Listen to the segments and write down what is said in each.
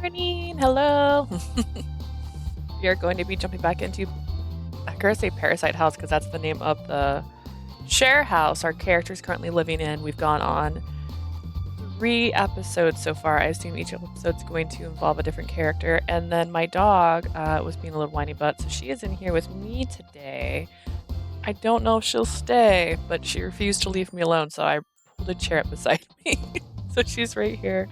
morning. Hello. We are going to be jumping back into, I'm going to say Parasite House because that's the name of the share house our character is currently living in. We've gone on 3 episodes so far. I assume each episode is going to involve a different character. And then my dog was being a little whiny butt, so she is in here with me today. I don't know if she'll stay, but she refused to leave me alone, so I pulled a chair up beside me. So she's right here.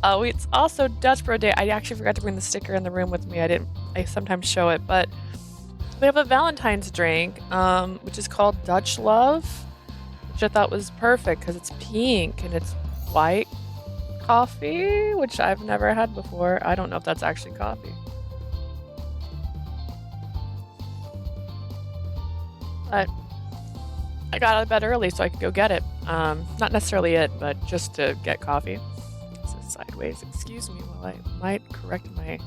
It's also Dutch Bro Day. I actually forgot to bring the sticker in the room with me. I sometimes show it, but we have a Valentine's drink, which is called Dutch Love, which I thought was perfect because it's pink and it's white coffee, which I've never had before. I don't know if that's actually coffee. But I got out of bed early so I could go get it. Not necessarily it, but just to get coffee. Sideways. Excuse me while I might correct my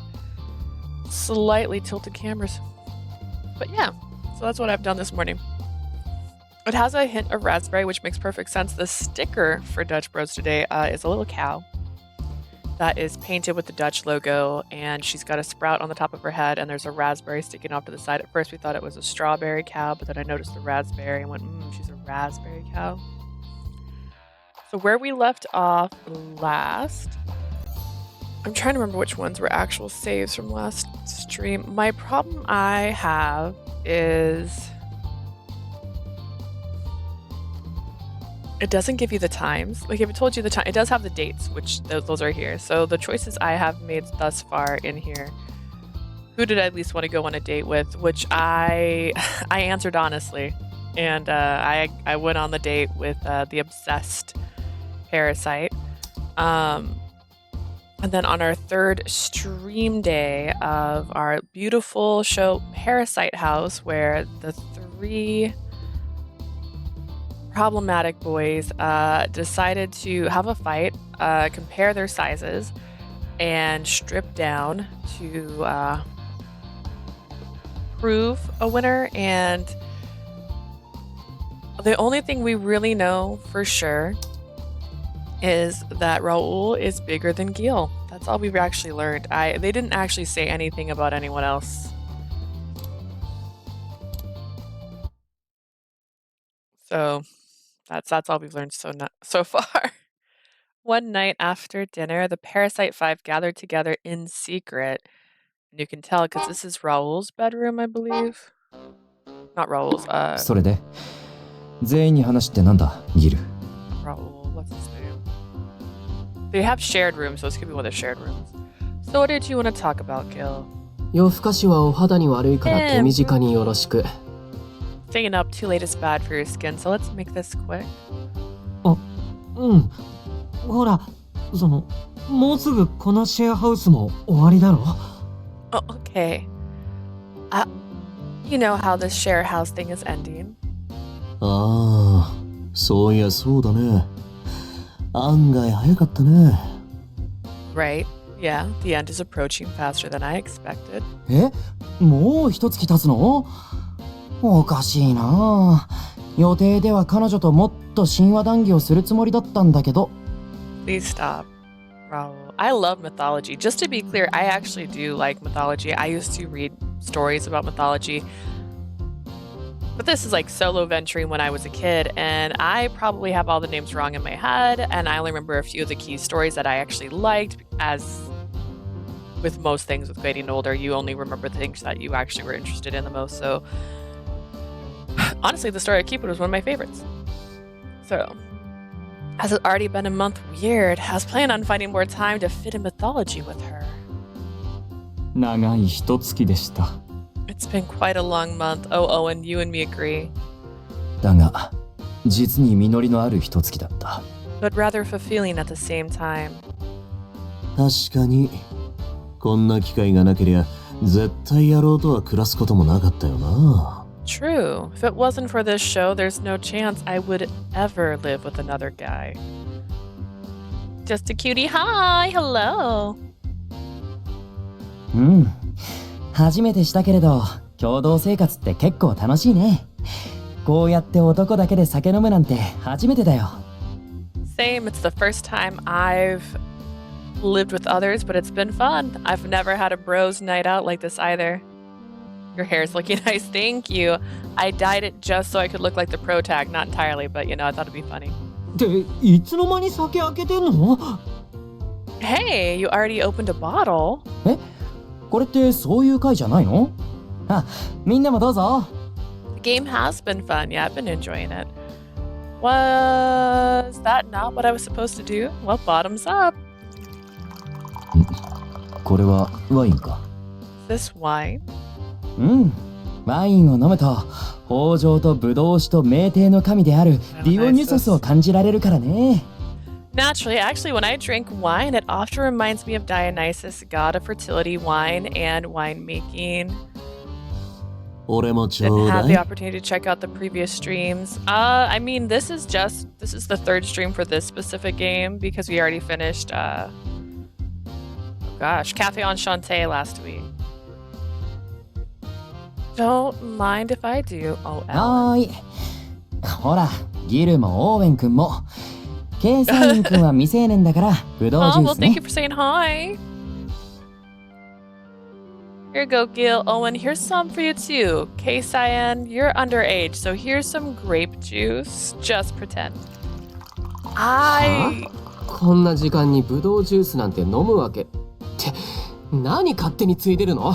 slightly tilted cameras. But yeah, so that's what I've done this morning. It has a hint of raspberry, which makes perfect sense. The sticker for Dutch Bros today is a little cow that is painted with the Dutch logo, and she's got a sprout on the top of her head, and there's a raspberry sticking off to the side. At first we thought it was a strawberry cow, but then I noticed the raspberry and went, she's a raspberry cow. So where we left off last, I'm trying to remember which ones were actual saves from last stream. My problem I have is it doesn't give you the times. Like if it told you the time, it does have the dates, which those are here. So the choices I have made thus far in here, who did I at least want to go on a date with, which I answered honestly. And I went on the date with the obsessed Parasite. And then on our 3rd stream day of our beautiful show Parasite House, where the 3 problematic boys decided to have a fight, compare their sizes, and strip down to prove a winner. And the only thing we really know for sure is that Raul is bigger than Gil. That's all we've actually learned. They didn't actually say anything about anyone else. So that's all we've learned so far. One night after dinner, the Parasite 5 gathered together in secret. And you can tell because this is Raul's bedroom, I believe. Not Raul's. それで全員に話ってなんだ、ギル。 Raul, what's his name? They have shared rooms, so this could be one of the shared rooms. So what did you want to talk about, Gil? 夜更かしはお肌に悪いから手短によろしく。Staying up too late is bad for your skin, so let's make this quick. ほら、もうすぐこのシェアハウスも終わりだろ。Oh, okay. You know how this share house thing is ending. ああ、そういやそうだね。案外早かったね。 Right. Yeah, the end is approaching faster than I expected. もう一月経つの？おかしいな。予定では彼女ともっと神話談義をするつもりだったんだけど。 Please stop, Raul. I love mythology. Just to be clear, I actually do like mythology. I used to read stories about mythology. But this is like solo venturing when I was a kid, and I probably have all the names wrong in my head, and I only remember a few of the key stories that I actually liked. As with most things with getting older, you only remember the things that you actually were interested in the most. So honestly, the story of Cupid was one of my favorites. So, has it already been a month? Weird. I was planning on finding more time to fit in mythology with her. 長い一月でした。 It's been quite a long month. Oh, Owen, you and me agree. だが、実に実りのある一月だった。 But rather fulfilling at the same time. 確かに、こんな機会がなけりゃ絶対やろうとは暮らすこともなかったよな。 True. If it wasn't for this show, there's no chance I would ever live with another guy. Just a cutie. Hi, hello. 初めてしたけれど、共同生活って結構楽しいね。こうやって男だけで酒飲むなんて初めてだよ。Same. It's the first time I've lived with others, but it's been fun. I've never had a bros night out like this either. Your hair's looking nice, thank you. I dyed it just so I could look like the pro tag, not entirely, but I thought it'd be funny. っていつの間に酒開けてんの？ Hey, you already opened a bottle. え？これってそういう回じゃないの？あ、みんなもどうぞ。The game has been fun. Yeah, I've been enjoying it. Was that not what I was supposed to do? Well, bottoms up. これはワインか。This wine? うん。ワインを飲むと豊穣と葡萄酒と酩酊の神であるディオニュソスを感じられるからね。Naturally, actually, when I drink wine, it often reminds me of Dionysus, god of fertility, wine, and winemaking. 俺もちょ Didn't う have だ the い。 opportunity to check out the previous streams. I mean, this is the third stream for this specific game because we already finished, Cafe Enchanté last week. Don't mind if I do. Oh, はーい。ほら、ギルもオーウェン君も。ケイサイン君は未成年だからブドウジュ well, ース thank ね you。for saying hi. Here you go, Gil. Owen, here's some for you too. Cyan, you're underage, so here's some grape juice. Just pretend. こんな時間にブドウジュースなんて飲むわけって何勝手についでるの？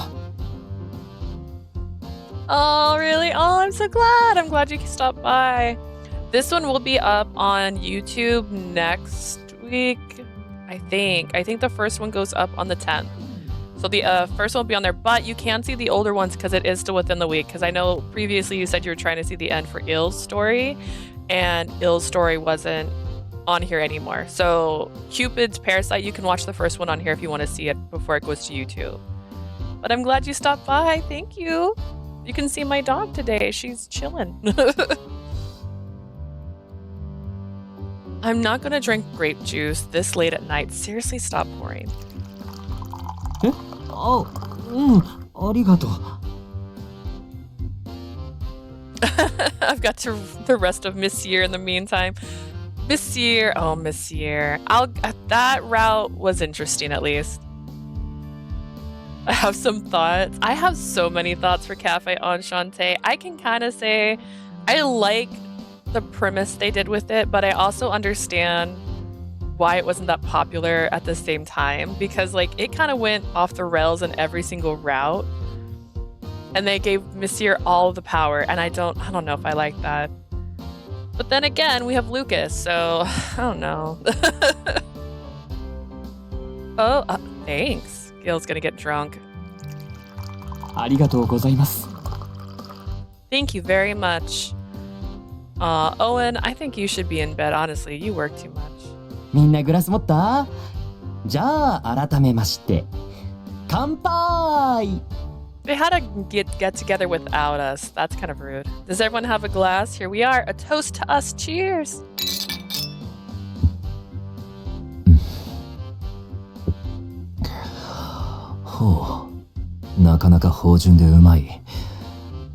Oh, really? Oh, I'm so glad. I'm glad you stopped by. This one will be up on YouTube next week, I think. I think the first one goes up on the 10th. So the first one will be on there, but you can see the older ones because it is still within the week. Because I know previously you said you were trying to see the end for Ill's story, and Ill's story wasn't on here anymore. So Cupid's Parasite, you can watch the first one on here if you want to see it before it goes to YouTube. But I'm glad you stopped by. Thank you. You can see my dog today. She's chilling. I'm not gonna drink grape juice this late at night. Seriously, stop pouring. え？あ、うん、ありがとう。I've got to the rest of Monsieur in the meantime. Monsieur, oh Monsieur. That route was interesting at least. I have some thoughts. I have so many thoughts for Cafe Enchanté. I can kind of say I like the premise they did with it, but I also understand why it wasn't that popular at the same time because it kind of went off the rails in every single route. And they gave Monsieur all the power, and I don't know if I like that. But then again, we have Lucas, so I don't know. Oh, thanks. Gil's gonna get drunk. ありがとうございます。Thank you very much. Owen, I think you should be in bed, honestly. You work too much. みんなグラス持った？じゃあ改めまして、乾杯！ They had to get together without us. That's kind of rude. Does everyone have a glass? Here we are. A toast to us. Cheers. ほう、なかなか芳醇でうまい。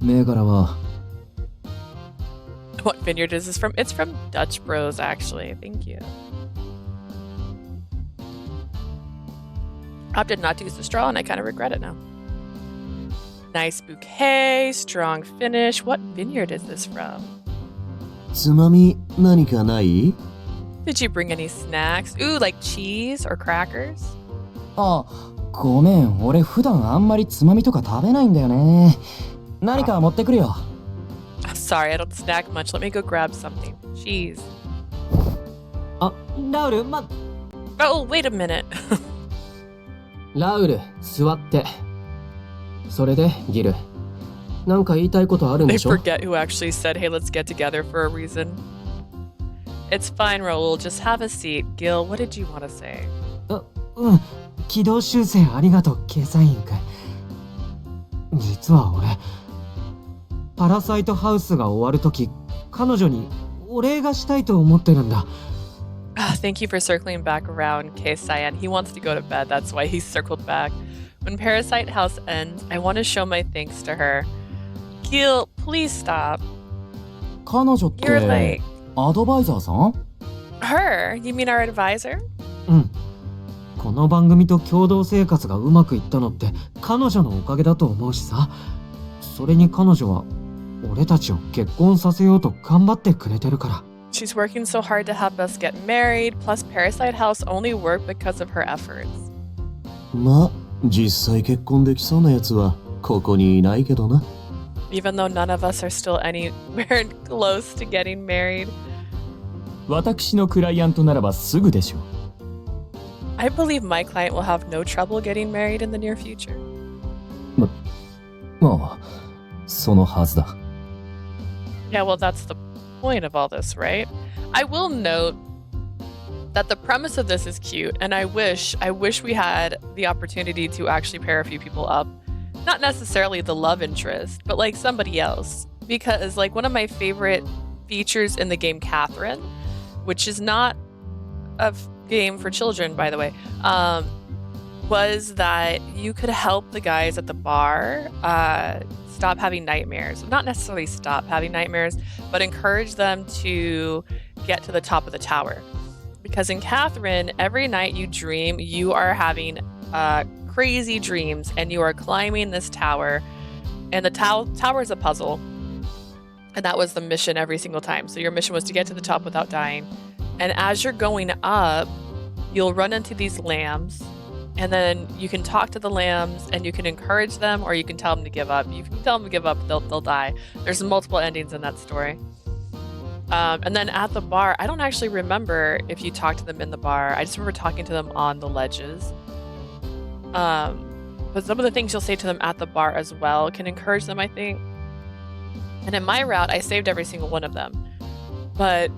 銘柄は What vineyard is this from? It's from Dutch Bros, actually. Thank you. Opted not to use the straw, and I kind of regret it now. Nice bouquet, strong finish. What vineyard is this from? つまみ何かない？ Did you bring any snacks? Ooh, like cheese or crackers? あ、ごめん、俺普段あんまりつまみとか食べないんだよね。何か持ってくるよ。Sorry, I don't snack much. Let me go grab something. Cheese. あ、ラウル、Oh, wait a minute. ラウル、座って。それで、ギル。なんか言いたいことあるん They でしょ？ forget who actually said, hey, let's get together for a reason. It's fine, Raoul. Just have a seat. Gil, what did you want to say? うん、軌道修正ありがとう、ケイサイン君。実は俺、パラサイトハウスが終わるとき、彼女にお礼がしたいと思ってるんだ。Thank you for circling back around, Cyan. He wants to go to bed. That's why he circled back. When Parasite House ends, I want to show my thanks to her. Gil, please stop. 彼女っ You're て like アドバイザーさん？ her. You mean our advisor? うん。この番組と共同生活がうまくいったのって彼女のおかげだと思うしさ。それに彼女は俺たちを結婚させようと頑張ってくれてるから。 She's working so hard to help us get married, plus Parasite House only worked because of her efforts. ま、実際結婚できそうなやつはここにいないけどな。Even though none of us are still anywhere close to getting married. 私のクライアントならばすぐでしょう。I believe my client will have no trouble getting married in the near future. ああ、そのはずだ。Yeah, well, that's the point of all this, right? I will note that the premise of this is cute, and I wish we had the opportunity to actually pair a few people up. Not necessarily the love interest, but like somebody else. Because like one of my favorite features in the game Catherine, which is not a game for children, by the way, was that you could help the guys at the bar stop having nightmares. Not necessarily stop having nightmares, but encourage them to get to the top of the tower. Because in Catherine, every night you dream, you are having crazy dreams and you are climbing this tower. And the tower is a puzzle. And that was the mission every single time. So your mission was to get to the top without dying. And as you're going up, you'll run into these lambs. And then you can talk to the lambs and you can encourage them, or you can tell them to give up. You can tell them to give up, they'll die. There's multiple endings in that story. And then at the bar, I don't actually remember if you talk to them in the bar. I just remember talking to them on the ledges. But some of the things you'll say to them at the bar as well can encourage them, I think. And in my route, I saved every single one of them. But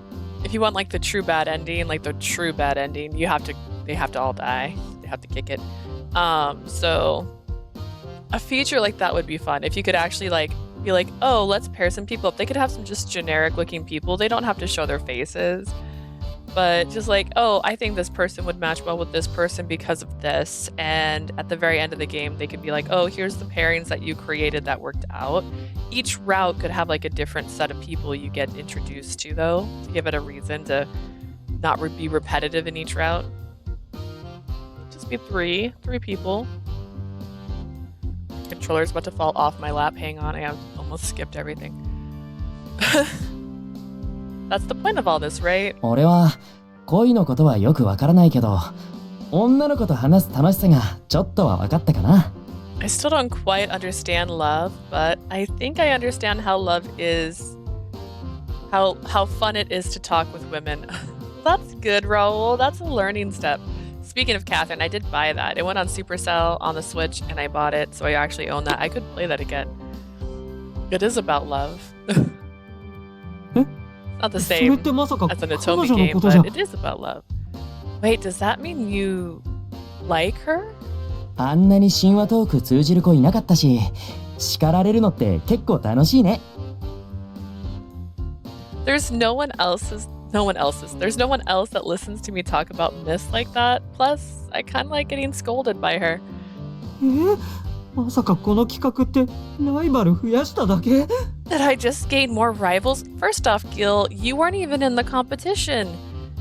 if you want like the true bad ending, they have to all die. They have to kick it. So a feature like that would be fun. If you could actually like be like, oh, let's pair some people up. They could have some just generic looking people. They don't have to show their faces. But just like, oh, I think this person would match well with this person because of this. And at the very end of the game, they could be like, oh, here's the pairings that you created that worked out. Each route could have like a different set of people you get introduced to, though, to give it a reason to not be repetitive in each route. Just be three people. Controller's about to fall off my lap. Hang on, I have almost skipped everything. That's the point of all this, right? 俺は恋のことはよくわからないけど、女の子と話す楽しさがちょっとは分かったかな。I still don't quite understand love, but I think I understand how love is, how fun it is to talk with women. That's good, Raul. That's a learning step. Speaking of Catherine, I did buy that. It went on Supercell on the Switch, and I bought it, so I actually own that. I could play that again. It is about love. Not the same as an Atomi game, but it is about love. Wait, does that mean you like her? あんなに神話トーク通じる子いなかったし、叱られるのって結構楽しいね。There's no one else that listens to me talk about myths like that. Plus, I kind of like getting scolded by her. まさかこの企画ってライバル増やしただけ？ Did I just gain more rivals? First off, Gil, you weren't even in the competition.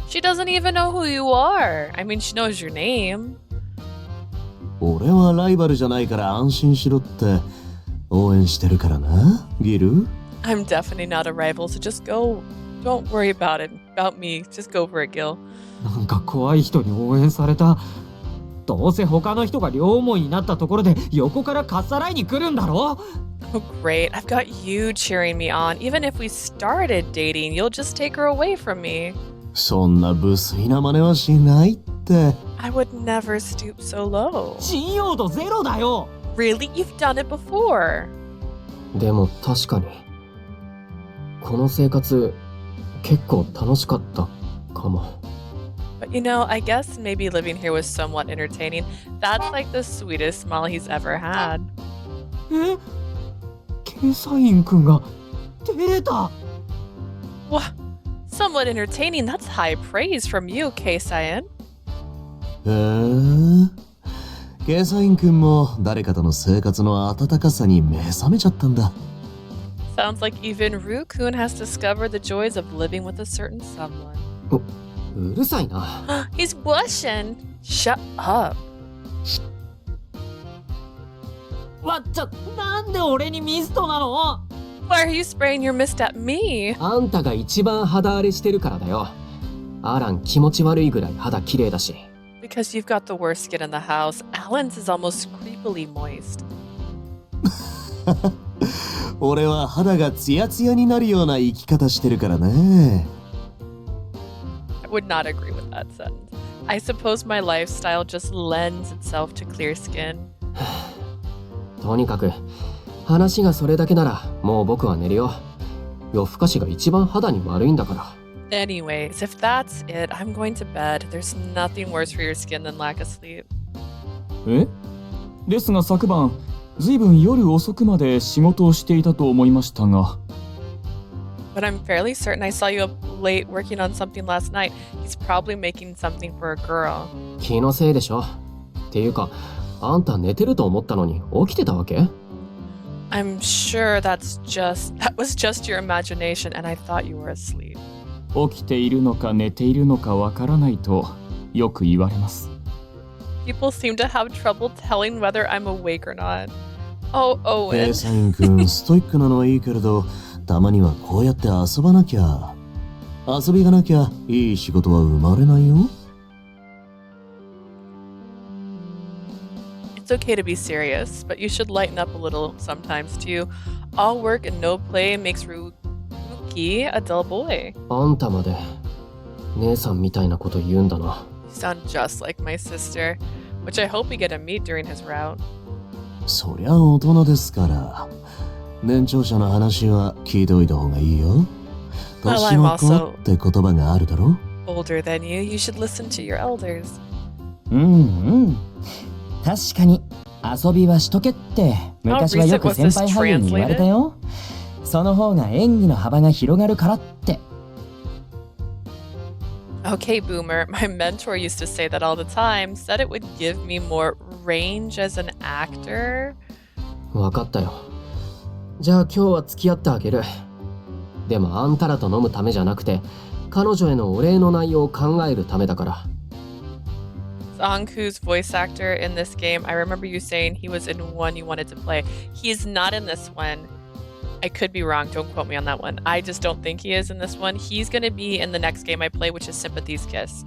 She doesn't even know who you are. I mean, she knows your name. 俺はライバルじゃないから安心しろって応援してるからな、ギル。I'm definitely not a rival, so just go. Don't worry about me. Just go for it, Gil. なんか怖い人に応援された。どうせ他の人が両思いになったところで横からかっさらいに来るんだろ。 Oh, great. I've got you cheering me on. Even if we started dating, you'll just take her away from me. そんな無粋な真似はしないって。I would never stoop so low. 信用度ゼロだよ。 Really? You've done it before. でも確かにこの生活結構楽しかったかも。 But you know, I guess maybe living here was somewhat entertaining. That's like the sweetest smile he's ever had. ケサインくんが照れた。 What? Somewhat entertaining? That's high praise from you, Kei-Sayan. ケイサイン君も誰かとの生活の温かさに目覚めちゃったんだ。 Sounds like even Ru-kun has discovered the joys of living with a certain someone. うるさいな。He's blushing. Shut up. なんで俺にミストなの？ Why are you spraying your mist at me? あんたが一番肌荒れしてるからだよ。アラン気持ち悪いぐらい肌綺麗だし。Because you've got the worst skin in the house. Alan's is almost creepily moist. 俺は肌がツヤツヤになるような生き方してるからね。I would not agree with that sentence. I suppose my lifestyle just lends itself to clear skin. とにかく話がそれだけならもう僕は寝るよ。夜更かしが一番肌に悪いんだから。Anyways, if that's it, I'm going to bed. There's nothing worse for your skin than lack of sleep. え？ですが昨晩、ずいぶん夜遅くまで仕事をしていたと思いましたが。But I'm fairly certain I saw you up late working on something last night. He's probably making something for a girl. 気のせいでしょ。っていうか、あんた寝てると思ったのに起きてたわけ？ I'm sure that was just your imagination and I thought you were asleep. 起きているのか寝ているのかわからないとよく言われます。People seem to have trouble telling whether I'm awake or not. Oh, Owen. ペイサイン君、ストイックなのはいいけれど、たまにはこうやって遊ばなきゃ。遊びがなきゃいい仕事は生まれないよ。It's okay to be serious, but you should lighten up a little sometimes too. All work and no play makes Ruki a dull boy. あんたまで姉さんみたいなこと言うんだな。You sound just like my sister, which I hope we get to meet during his route. そりゃ大人ですから。年長者の話は聞いておいた方がいいよ。年の子って言葉があるだろ。Older than you, you should listen to your elders. 確かに遊びはしとけって昔はよく先輩俳優に言われたよ。その方が演技の幅が広がるからって。Okay, Boomer, my mentor used to say that all the time, said it would give me more range as an actor. わかったよ。じゃあ今日は付き合ってあげる。でもあんたらと飲むためじゃなくて、彼女へのお礼の内容を考えるためだから。Anku's voice actor in this game, I remember you saying he was in one you wanted to play. He's not in this one. I could be wrong, don't quote me on that one. I just don't think he is in this one. He's going to be in the next game I play, which is Sympathy's Kiss.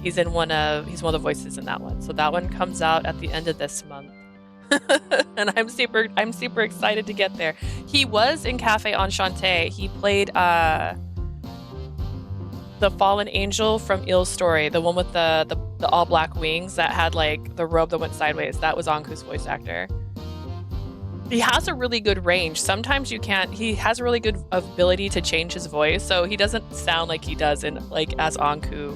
He's one of the voices in that one. So that one comes out at the end of this month. And I'm super excited to get there. He was in Cafe Enchanté. He played the fallen angel from Il's story, the one with the all black wings that had like the robe that went sideways. That was Anku's voice actor. He has a really good range. Sometimes he has a really good ability to change his voice, so he doesn't sound like he does in like as Anku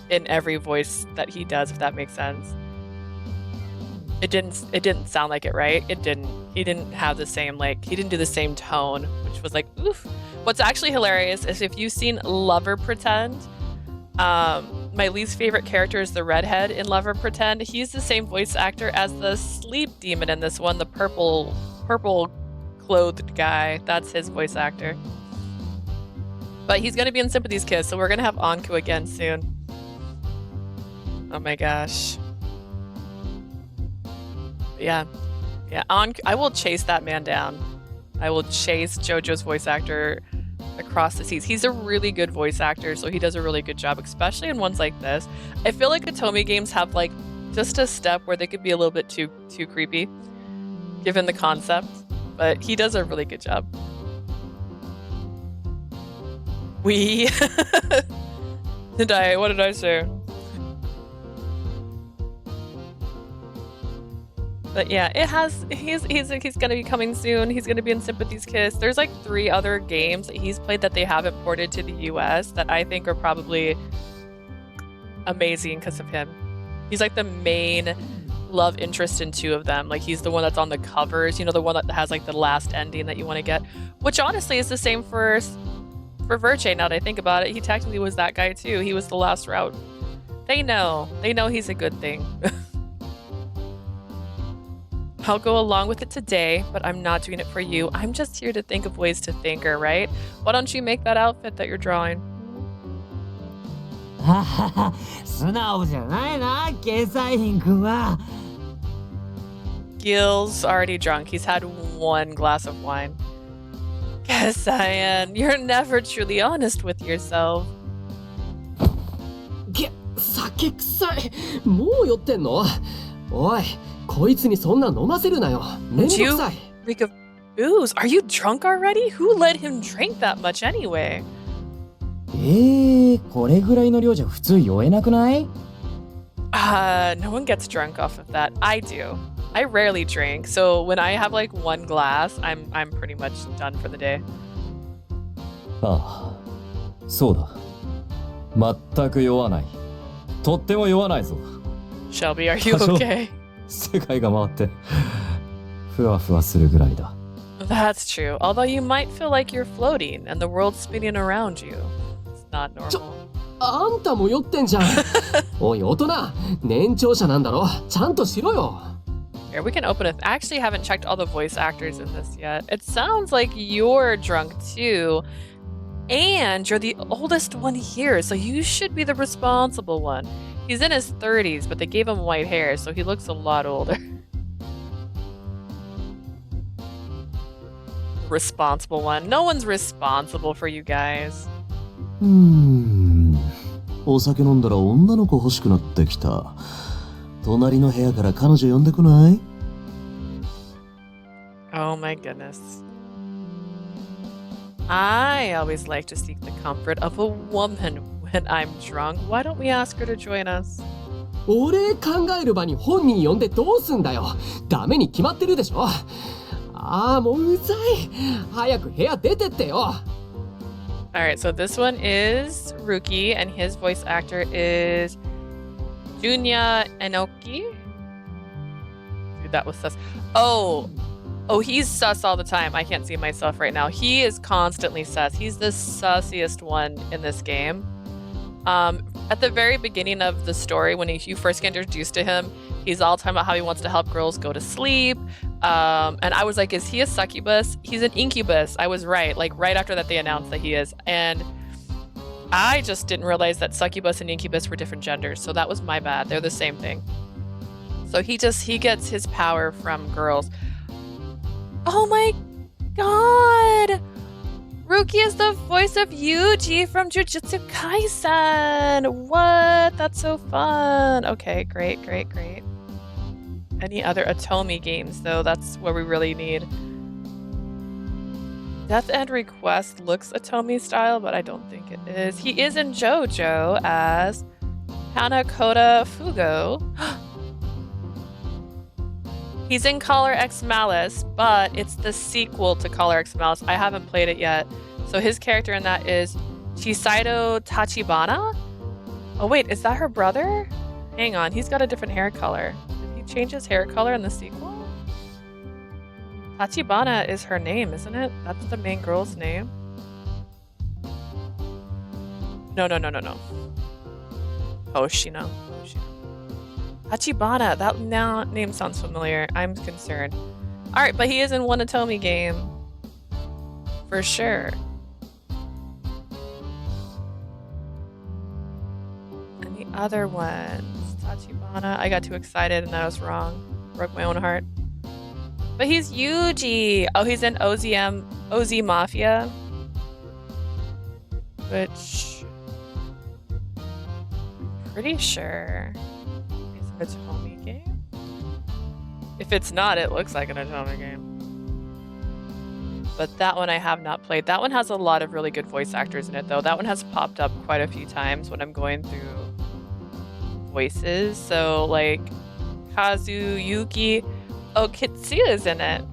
in every voice that he does, if that makes sense. It didn't sound like it, right? It didn't. He didn't have the same he didn't do the same tone, which was like oof. What's actually hilarious is if you've seen Lover Pretend, my least favorite character is the redhead in Lover Pretend. He's the same voice actor as the sleep demon in this one, the purple clothed guy. That's his voice actor. But he's gonna be in Sympathy's Kiss, so we're gonna have Anku again soon. Oh my gosh. Yeah. I will chase that man down. I will chase JoJo's voice actor across the seas. He's a really good voice actor, so he does a really good job, especially in ones like this. I feel like Otome games have like just a step where they could be a little bit too creepy, given the concept, but he does a really good job. What did I say? But yeah, he's gonna be coming soon. He's gonna be in Sympathy's Kiss. There's like 3 other games that he's played that they haven't ported to the US that I think are probably amazing because of him. He's like the main love interest in 2 of them. Like he's the one that's on the covers, the one that has like the last ending that you want to get. Which honestly is the same for Verche, now that I think about it. He technically was that guy too. He was the last route. They know he's a good thing. I'll go along with it today, but I'm not doing it for you. I'm just here to think of ways to thank her, right? Why don't you make that outfit that you're drawing? ははは、素直じゃないな、計算員くんは。Gil's already drunk. He's had one glass of wine. Kesayan, you're never truly honest with yourself. 酒臭い。もう酔ってんの？おい、こいつにそんな飲ませるなよ。めんどくさい。Reek of booze. Are you drunk already? Who let him drink that much anyway? これぐらいの量じゃ普通酔えなくない？ No one gets drunk off of that. I do. I rarely drink, so when I have like one glass, I'm pretty much done for the day. ああ、そうだ。全く酔わない。とっても酔わないぞ。Shelby, are you okay? 世界が回ってふわふわするぐらいだ。That's true. Although you might feel like you're floating and the world's spinning around you. It's not normal. あんたも酔ってんじゃん。おい、大人、年長者なんだろ。ちゃんとしろよ。Here, we can open it. I actually haven't checked all the voice actors in this yet. It sounds like you're drunk too. And you're the oldest one here, so you should be the responsible one. He's in his 30s, but they gave him white hair, so he looks a lot older. Responsible one. No one's responsible for you guys. お酒飲んだら女の子欲しくなってきた。隣の部屋から彼女呼んでこない？ Oh my goodness. I always like to seek the comfort of a woman when I'm drunk. Why don't we ask her to join us? 俺考える場に本人呼んでどうすんだよ。ダメに決まってるでしょ。ああ、もううざい。早く部屋出てってよ。Alright, so this one is Ruki, and his voice actor is Junya Enoki. Dude, that was sus. Oh, he's sus all the time. I can't see myself right now. He is constantly sus. He's the sussiest one in this game. At the very beginning of the story, when you first get introduced to him, he's all talking about how he wants to help girls go to sleep. And I was like, is he a succubus? He's an incubus. I was right. Like right after that, they announced that he is. And I just didn't realize that succubus and incubus were different genders. So that was my bad. They're the same thing. So he gets his power from girls. Oh my god! Ruki is the voice of Yuji from Jujutsu Kaisen! What? That's so fun! Okay, great. Any other Atomi games, though? That's what we really need. Death End Request looks Atomi style, but I don't think it is. He is in JoJo as Hanakota Fugo. He's in Collar X Malice, but it's the sequel to Collar X Malice. I haven't played it yet. So his character in that is Chisato Tachibana? Oh wait, is that her brother? Hang on, he's got a different hair color. Did he change his hair color in the sequel? Tachibana is her name, isn't it? That's the main girl's name. No. Hoshino. Tachibana, that name sounds familiar. I'm concerned. Alright, but he is in one Atomi game. For sure. And the other ones. Tachibana. I got too excited and I was wrong. Broke my own heart. But he's Yuji. Oh, he's in OZ Mafia. Which... I'm pretty sure... Atomi game? If it's not, it looks like an Atomi game. But that one I have not played. That one has a lot of really good voice actors in it, though. That one has popped up quite a few times when I'm going through voices. So, like, Kazuyuki Okitsuya's in it.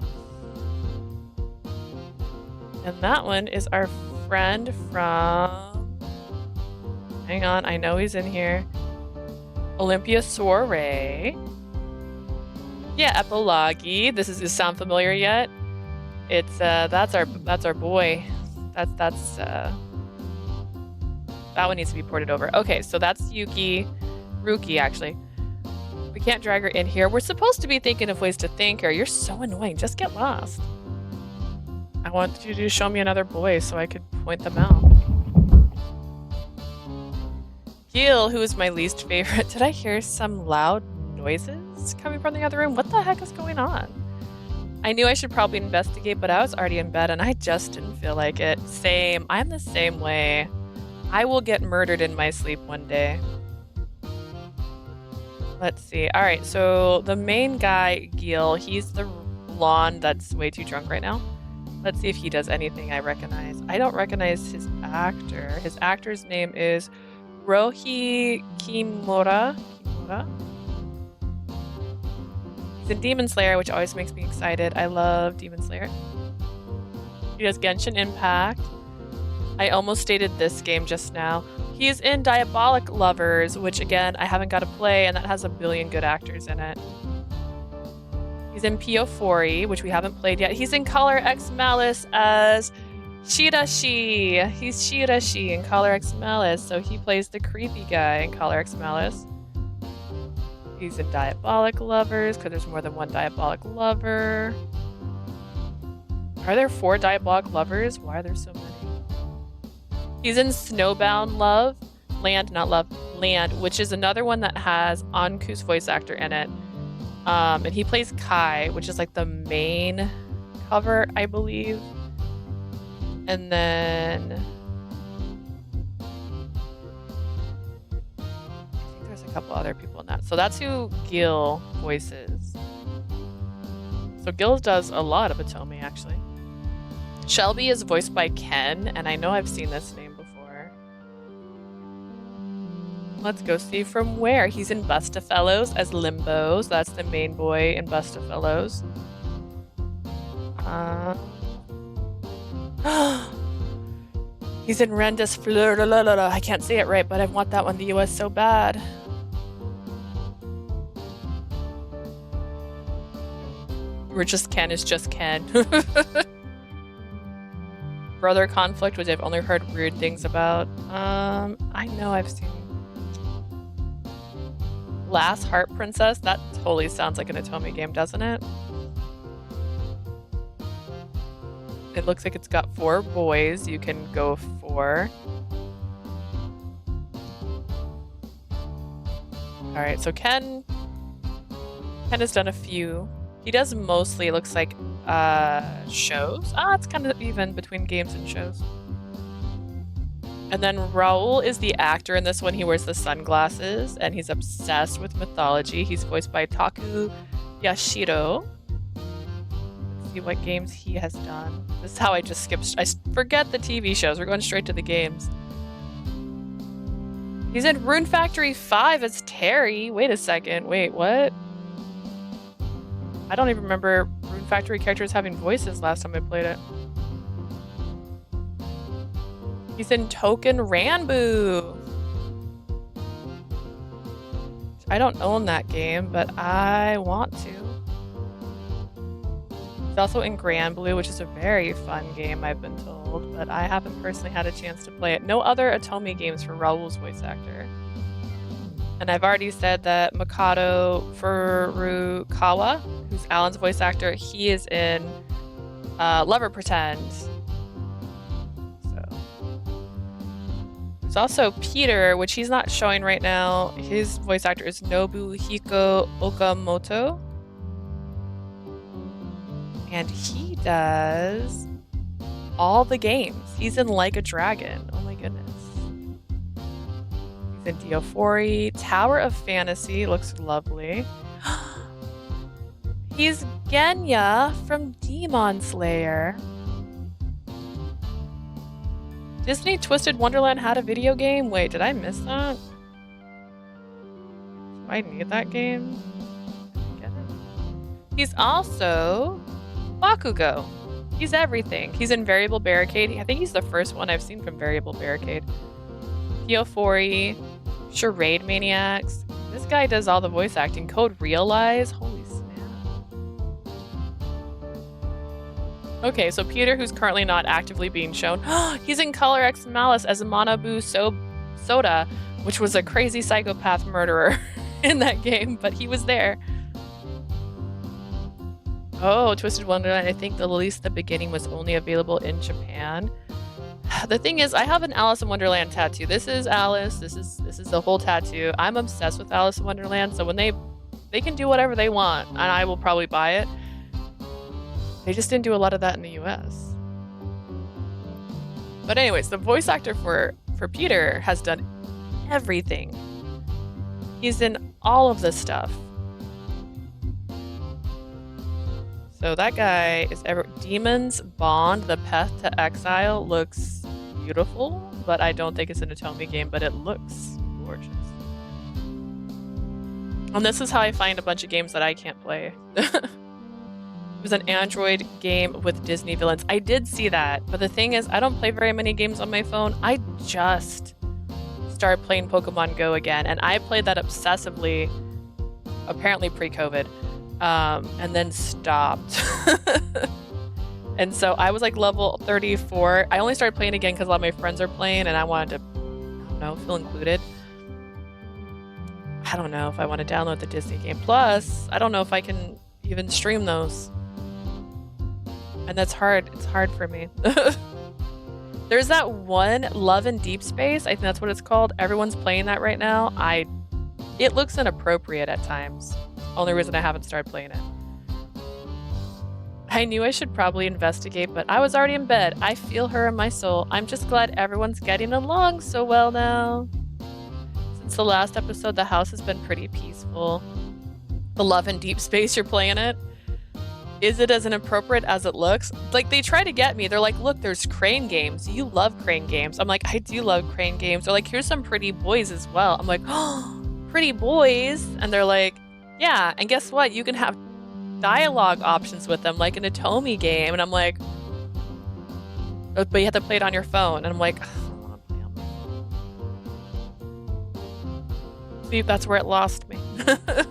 And that one is our friend from... Hang on, I know he's in here. Olympia Soiree. Yeah, Epilogue. Does this sound familiar yet? It's that's our boy. That's that one needs to be ported over. Okay, so that's Ruki actually. We can't drag her in here. We're supposed to be thinking of ways to thank her. You're so annoying. Just get lost. I want you to show me another boy so I could point them out. Gil, who is my least favorite. Did I hear some loud noises coming from the other room? What the heck is going on? I knew I should probably investigate, but I was already in bed and I just didn't feel like it. Same. I'm the same way. I will get murdered in my sleep one day. Let's see. All right, so the main guy, Gil, he's the blonde that's way too drunk right now. Let's see if he does anything I recognize. I don't recognize his actor. His actor's name is Rohi Kimura. He's in Demon Slayer, which always makes me excited. I love Demon Slayer. He does Genshin Impact. I almost stated this game just now. He's in Diabolic Lovers, which again, I haven't got to play, and that has a billion good actors in it. He's in Pio4, which we haven't played yet. He's in Color X Malice as Shirashi. He's Shirashi in Color X Malice, so he plays the creepy guy in Color X Malice. He's in Diabolic Lovers, because there's more than one Diabolic Lover. Are there 4 Diabolic Lovers? Why are there so many? He's in Snowbound Land, which is another one that has Anku's voice actor in it. And he plays Kai, which is like the main cover, I believe. And then I think there's a couple other people in that. So that's who Gil voices. So Gil does a lot of Atomi, actually. Shelby is voiced by Ken, and I know I've seen this name before. Let's go see from where. He's in Busta Fellows as Limbo, so that's the main boy in Busta Fellows. He's in Rendez Fleur. I can't say it right, but I want that one in the US so bad. Or just Ken is just Ken. Brother Conflict, which I've only heard weird things about. I know I've seen Last Heart Princess. That totally sounds like an Atomi game, doesn't it? It looks like it's got 4 boys you can go for. Alright, so Ken has done a few. He does mostly, it looks like, shows. It's kind of even between games and shows. And then Raul is the actor in this one. He wears the sunglasses, and he's obsessed with mythology. He's voiced by Taku Yashiro. Let's see what games he has done. This is how I just skipped. I forget the TV shows. We're going straight to the games. He's in Rune Factory 5 as Terry. Wait a second. Wait, what? I don't even remember Rune Factory characters having voices last time I played it. He's in Token Ranbu. I don't own that game, but I want to. He's also in Grand Blue, which is a very fun game, I've been told, but I haven't personally had a chance to play it. No other Atomi games for Raul's voice actor. And I've already said that Makoto Furukawa, who's Alan's voice actor, he is in Lover Pretend. So there's also Peter, which he's not showing right now. His voice actor is Nobuhiko Okamoto. And he does all the games. He's in Like a Dragon. Oh my goodness. He's in Diofori. Tower of Fantasy looks lovely. He's Genya from Demon Slayer. Disney Twisted Wonderland had a video game? Wait, did I miss that? Do I need that game? Get it? He's also Bakugo. He's everything. He's in Variable Barricade. I think he's the first one I've seen from Variable Barricade. Pio4, Charade Maniacs. This guy does all the voice acting. Code Realize. Holy snap. Okay, so Peter, who's currently not actively being shown, he's in Color X Malice as Manabu Soda, which was a crazy psychopath murderer in that game, but he was there. Oh, Twisted Wonderland. I think at least the beginning was only available in Japan. The thing is, I have an Alice in Wonderland tattoo. This is Alice. This is the whole tattoo. I'm obsessed with Alice in Wonderland, so when they can do whatever they want, and I will probably buy it. They just didn't do a lot of that in the US. But anyways, the voice actor for Peter has done everything. He's in all of this stuff. So that guy is Demons Bond, The Path to Exile looks beautiful, but I don't think it's an Atomi game, but it looks gorgeous. And this is how I find a bunch of games that I can't play. It was an Android game with Disney villains. I did see that, but the thing is, I don't play very many games on my phone. I just started playing Pokemon Go again, and I played that obsessively, apparently pre-COVID. And then stopped. And so I was like level 34. I only started playing again because a lot of my friends are playing and I wanted to, I don't know, feel included. I don't know if I want to download the Disney game. Plus, I don't know if I can even stream those. And that's hard. It's hard for me. There's that one, Love in Deep Space. I think that's what it's called. Everyone's playing that right now. It looks inappropriate at times. Only reason I haven't started playing it. I knew I should probably investigate, but I was already in bed. I feel her in my soul. I'm just glad everyone's getting along so well now. Since the last episode, the house has been pretty peaceful. The Love in Deep Space, you're playing it? Is it as inappropriate as it looks? Like, they try to get me. They're like, look, there's crane games. You love crane games. I'm like, I do love crane games. They're like, here's some pretty boys as well. I'm like, oh, pretty boys? And they're like, yeah, and guess what? You can have dialogue options with them, like an Atomi game. And I'm like, but you have to play it on your phone. And I'm like, I don't want to play on my phone. See, that's where it lost me. It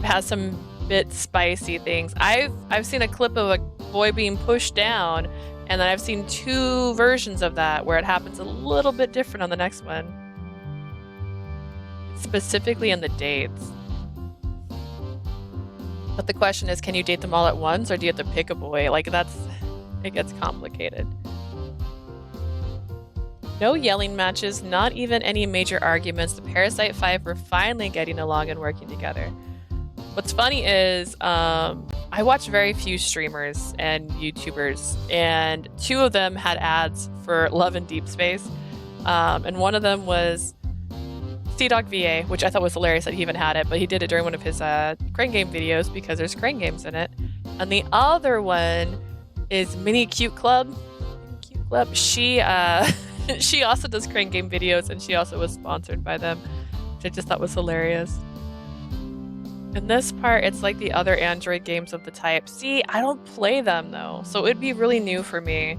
has some bit spicy things. I've seen a clip of a boy being pushed down, and then I've seen 2 versions of that where it happens a little bit different on the next one. Specifically in the dates. But the question is, can you date them all at once, or do you have to pick a boy? Like, it gets complicated. No yelling matches, not even any major arguments. The Parasite 5 were finally getting along and working together. What's funny is, I watch very few streamers and YouTubers, and 2 of them had ads for Love in Deep Space. And one of them was C-Dog VA, which I thought was hilarious that he even had it, but he did it during one of his crane game videos because there's crane games in it. And the other one is Mini Cute Club. She she also does crane game videos, and she also was sponsored by them, which I just thought was hilarious. In this part, it's like the other Android games of the type. See, I don't play them though, so it'd be really new for me.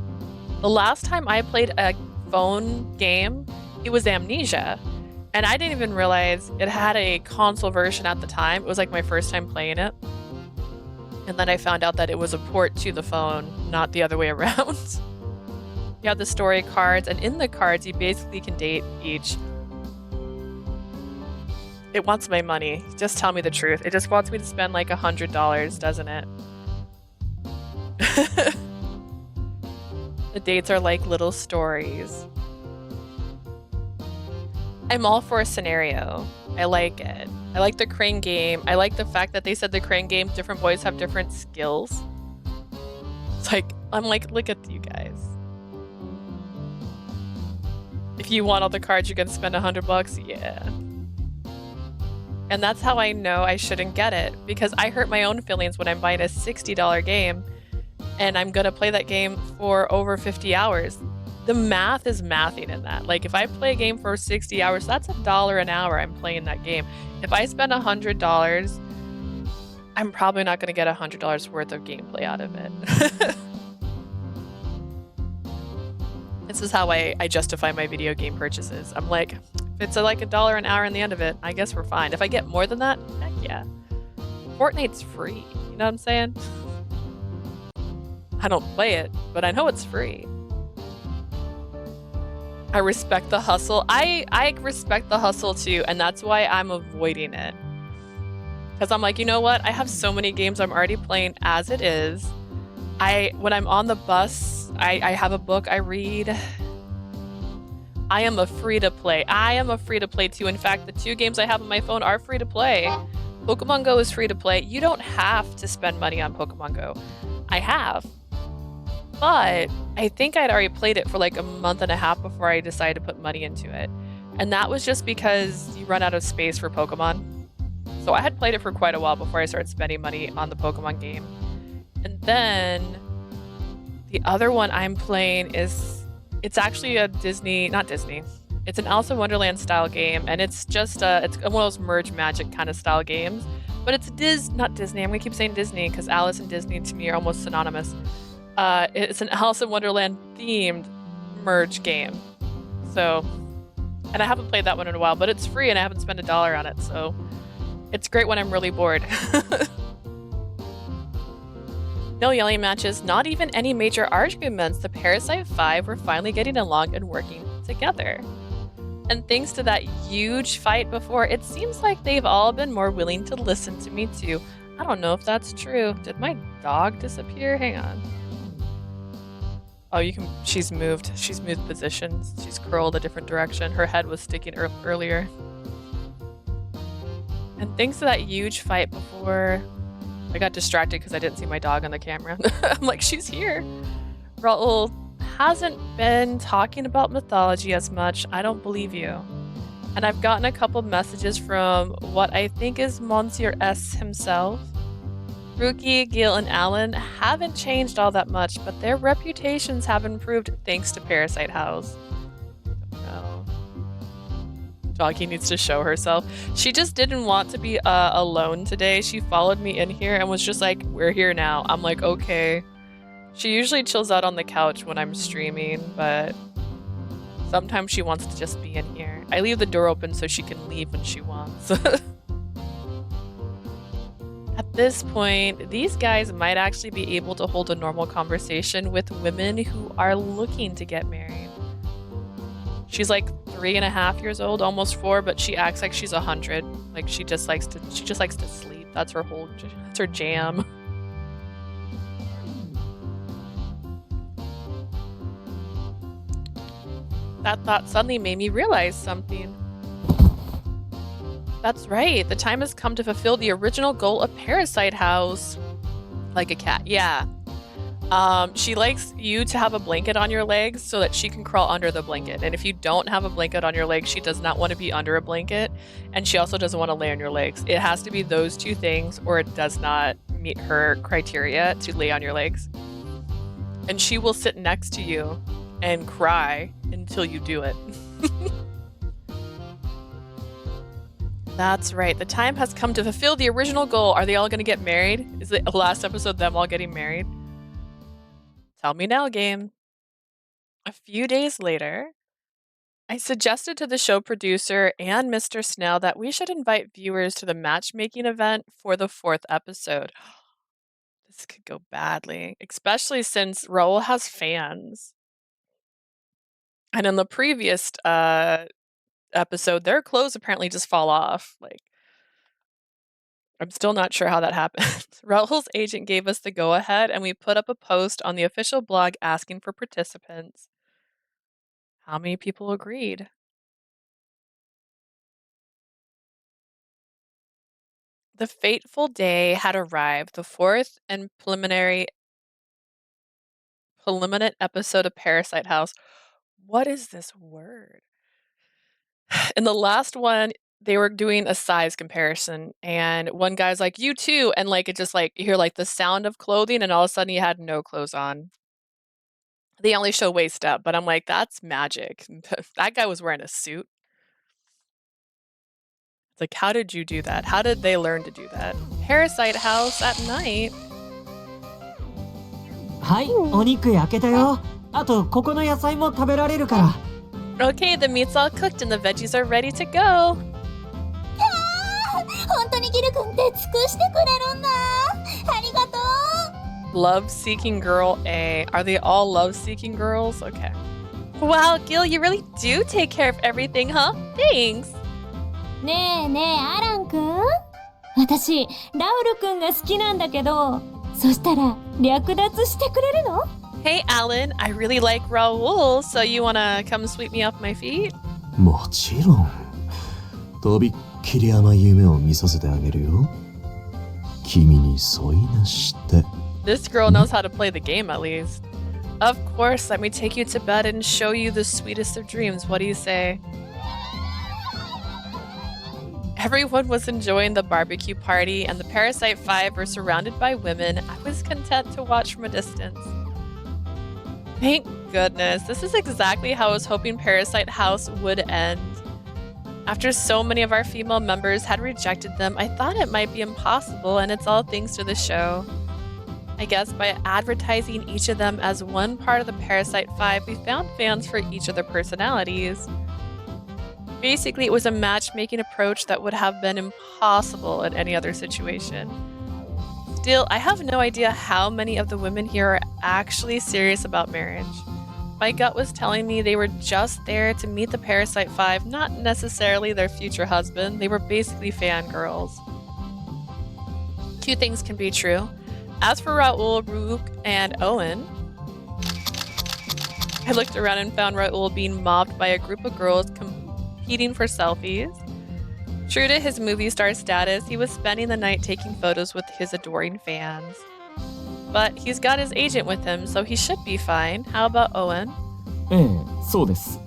The last time I played a phone game, it was Amnesia. And I didn't even realize it had a console version at the time. It was like my first time playing it. And then I found out that it was a port to the phone, not the other way around. You have the story cards, and in the cards, you basically can date each. It wants my money. Just tell me the truth. It just wants me to spend like $100, doesn't it? The dates are like little stories. I'm all for a scenario. I like it. I like the crane game. I like the fact that they said the crane game, different boys have different skills. It's like, I'm like, look at you guys. If you want all the cards, you're gonna spend $100? Yeah. And that's how I know I shouldn't get it, because I hurt my own feelings when I'm buying a $60 game and I'm gonna play that game for over 50 hours. The math is mathing in that. Like, if I play a game for 60 hours, that's $1 an hour I'm playing that game. If I spend $100, I'm probably not going to get $100 worth of gameplay out of it. This is how I justify my video game purchases. I'm like, if it's like $1 an hour in the end of it, I guess we're fine. If I get more than that, heck yeah. Fortnite's free. You know what I'm saying? I don't play it, but I know it's free. I respect the hustle. I respect the hustle too, and that's why I'm avoiding it. Because I'm like, you know what? I have so many games I'm already playing as it is. When I'm on the bus, I have a book I read. I am a free-to-play. I am a free-to-play too. In fact, the 2 games I have on my phone are free-to-play. Pokemon Go is free-to-play. You don't have to spend money on Pokemon Go. I have. But I think I'd already played it for like a month and a half before I decided to put money into it. And that was just because you run out of space for Pokemon. So I had played it for quite a while before I started spending money on the Pokemon game. And then the other one I'm playing it's actually a not Disney. It's an Alice in Wonderland style game, and it's just it's one of those merge magic kind of style games. But it's not Disney. I'm gonna keep saying Disney because Alice and Disney to me are almost synonymous. It's an Alice in Wonderland themed merge game. So, and I haven't played that one in a while, but it's free and I haven't spent $1 on it. So it's great when I'm really bored. No yelling matches, not even any major arguments. The Parasite 5 were finally getting along and working together. And thanks to that huge fight before, it seems like they've all been more willing to listen to me too. I don't know if that's true. Did my dog disappear? Hang on. Oh, she's moved. She's moved positions. She's curled a different direction. Her head was sticking earlier. And thanks to that huge fight before, I got distracted because I didn't see my dog on the camera. I'm like, she's here. Raul hasn't been talking about mythology as much. I don't believe you. And I've gotten a couple messages from what I think is Monsieur S himself. Ruki, Gil, and Alan haven't changed all that much, but their reputations have improved thanks to Parasite House. No. Doggy needs to show herself. She just didn't want to be alone today. She followed me in here and was just like, we're here now. I'm like, okay. She usually chills out on the couch when I'm streaming, but sometimes she wants to just be in here. I leave the door open so she can leave when she wants. At this point, these guys might actually be able to hold a normal conversation with women who are looking to get married. She's like 3.5 years old, almost 4, but she acts like she's 100. Like she just likes to sleep. That's her jam. That thought suddenly made me realize something. That's right, the time has come to fulfill the original goal of Parasite House. Like a cat, yeah. She likes you to have a blanket on your legs so that she can crawl under the blanket. And if you don't have a blanket on your legs, she does not want to be under a blanket. And she also doesn't want to lay on your legs. It has to be those two things or it does not meet her criteria to lay on your legs. And she will sit next to you and cry until you do it. That's right. The time has come to fulfill the original goal. Are they all going to get married? Is the last episode them all getting married? Tell me now, game. A few days later, I suggested to the show producer and Mr. Snail that we should invite viewers to the matchmaking event for the 4th episode. This could go badly, especially since Raul has fans. And in the previous episode, their clothes apparently just fall off. Like, I'm still not sure how that happened. Raul's agent gave us the go-ahead, and we put up a post on the official blog asking for participants. How many people agreed? The fateful day had arrived, the 4th and preliminary episode of Parasite House. What is this word? In the last one, they were doing a size comparison, and one guy's like, you too, and like it just like you hear like the sound of clothing, and all of a sudden he had no clothes on. They only show waist up, but I'm like, that's magic. That guy was wearing a suit. It's like, how did you do that? How did they learn to do that? Parasite House at night. はい、お肉焼けたよ。あとここの野菜も食べられるから。 Okay, the meat's all cooked and the veggies are ready to go. 本当にギル君って尽くしてくれるんだ。ありがとう。 Love-seeking girl A. Are they all love-seeking girls? Okay. Wow, Gil, you really do take care of everything, huh? Thanks. ねえねえ、アラン君。私、ラウル君が好きなんだけど、そしたら略奪してくれるの？ Hey, Alan, I really like Raoul, so you wanna come sweep me off my feet? もちろん。とびっきり甘い夢を見させてあげるよ。君に添いなして。This girl knows how to play the game, at least. Of course, let me take you to bed and show you the sweetest of dreams. What do you say? Everyone was enjoying the barbecue party, and the Parasite 5 were surrounded by women. I was content to watch from a distance. Thank goodness, this is exactly how I was hoping Parasite House would end. After so many of our female members had rejected them, I thought it might be impossible, and it's all thanks to the show. I guess by advertising each of them as one part of the Parasite 5, we found fans for each of their personalities. Basically, it was a matchmaking approach that would have been impossible in any other situation. Still, I have no idea how many of the women here are actually serious about marriage. My gut was telling me they were just there to meet the Parasite 5, not necessarily their future husband. They were basically fangirls. Two things can be true. As for Raoul, Rook, and Owen, I looked around and found Raoul being mobbed by a group of girls competing for selfies. True to his movie star status, he was spending the night taking photos with his adoring fans. But he's got his agent with him, so he should be fine. How about Owen? ええ、そうです。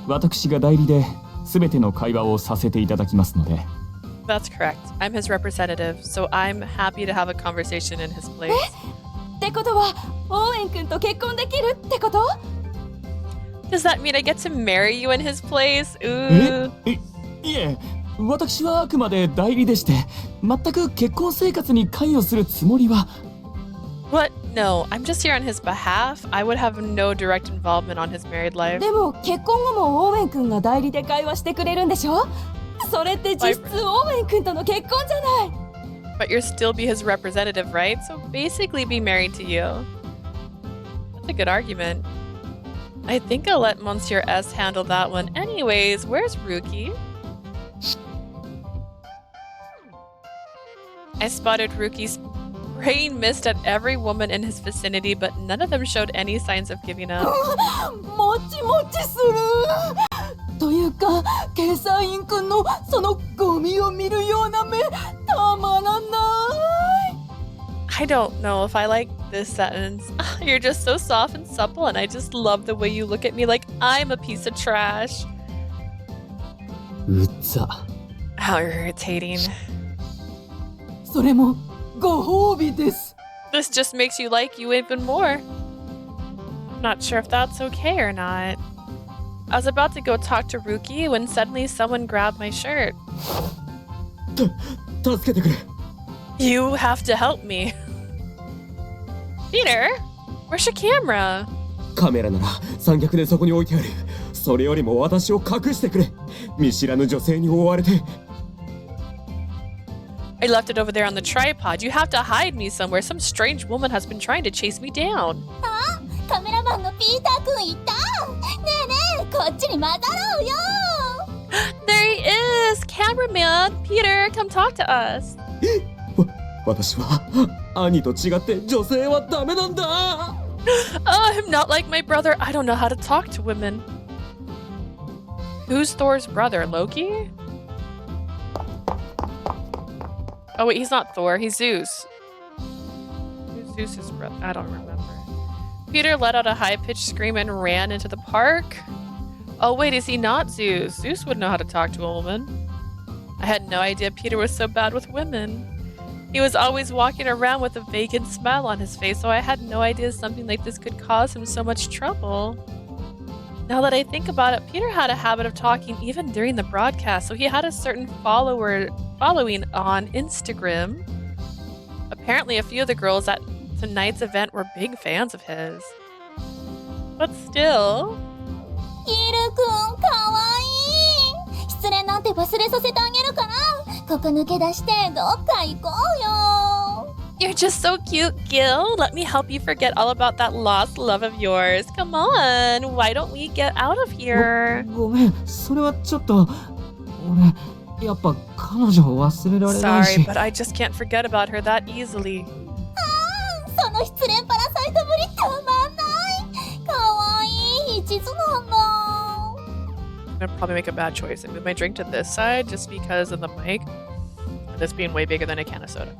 私が代理で全ての会話をさせていただきますので。That's correct. I'm his representative, so I'm happy to have a conversation in his place. ってことは、オーウェン君と結婚できるってこと？ Does that mean I get to marry you in his place? Ooh. いえ、私はあくまで代理でして、全く結婚生活に関与するつもりは。What? No, I'm just here on his behalf. I would have no direct involvement on his married life. でも結婚後もオーウェン君が代理で会話してくれるんでしょ？それって実質オーウェン君との結婚じゃない。But you'll still be his representative, right? So basically be married to you. That's a good argument. I think I'll let Monsieur S handle that one. Anyways, where's Rookie? I spotted Rookie spraying mist at every woman in his vicinity, but none of them showed any signs of giving up. もちもちする。というか、計算員くんのそのゴミを見るような目、たまらない。I don't know if I like this sentence. You're just so soft and supple, and I just love the way you look at me like I'm a piece of trash. うざ。How irritating. それもご褒美です。This just makes you like you even more. I'm not sure if that's okay or not. I was about to go talk to Rookie when suddenly someone grabbed my shirt. 助けてくれ。You have to help me. Peter, where's your camera? カメラなら三脚でそこに置いてある。それよりも私を隠してくれ。見知らぬ女性に追われて。I left it over there on the tripod. You have to hide me somewhere. Some strange woman has been trying to chase me down. あ、カメラマンのピーターくんいた。ねえねえ、こっちに混ざろうよ。There he is! Cameraman! Peter, come talk to us. 私は兄と違って女性はダメなんだ。I'm not like my brother. I don't know how to talk to women. Who's Thor's brother? Loki? Oh wait, he's not Thor. He's Zeus. Who's Zeus's brother? I don't remember. Peter let out a high-pitched scream and ran into the park. Oh wait, is he not Zeus? Zeus would know how to talk to a woman. I had no idea Peter was so bad with women. He was always walking around with a vacant smile on his face, so I had no idea something like this could cause him so much trouble. Now that I think about it, Peter had a habit of talking even during the broadcast, so he had a certain following on Instagram. Apparently, a few of the girls at tonight's event were big fans of his. But still... キルくん、かわいい。失恋なんて忘れさせてあげるから、ここ抜け出してどっか行こうよ。You're just so cute, Gil. Let me help you forget all about that lost love of yours. Come on, why don't we get out of here? ごめん、それはちょっと俺やっぱ彼女を忘れられないし。 Sorry, but I just can't forget about her that easily. の失恋パラサイトぶりたまんない。かわいい。一途なんだ。I'm gonna probably make a bad choice and move my drink to this side just because of the mic. This being way bigger than a can of soda.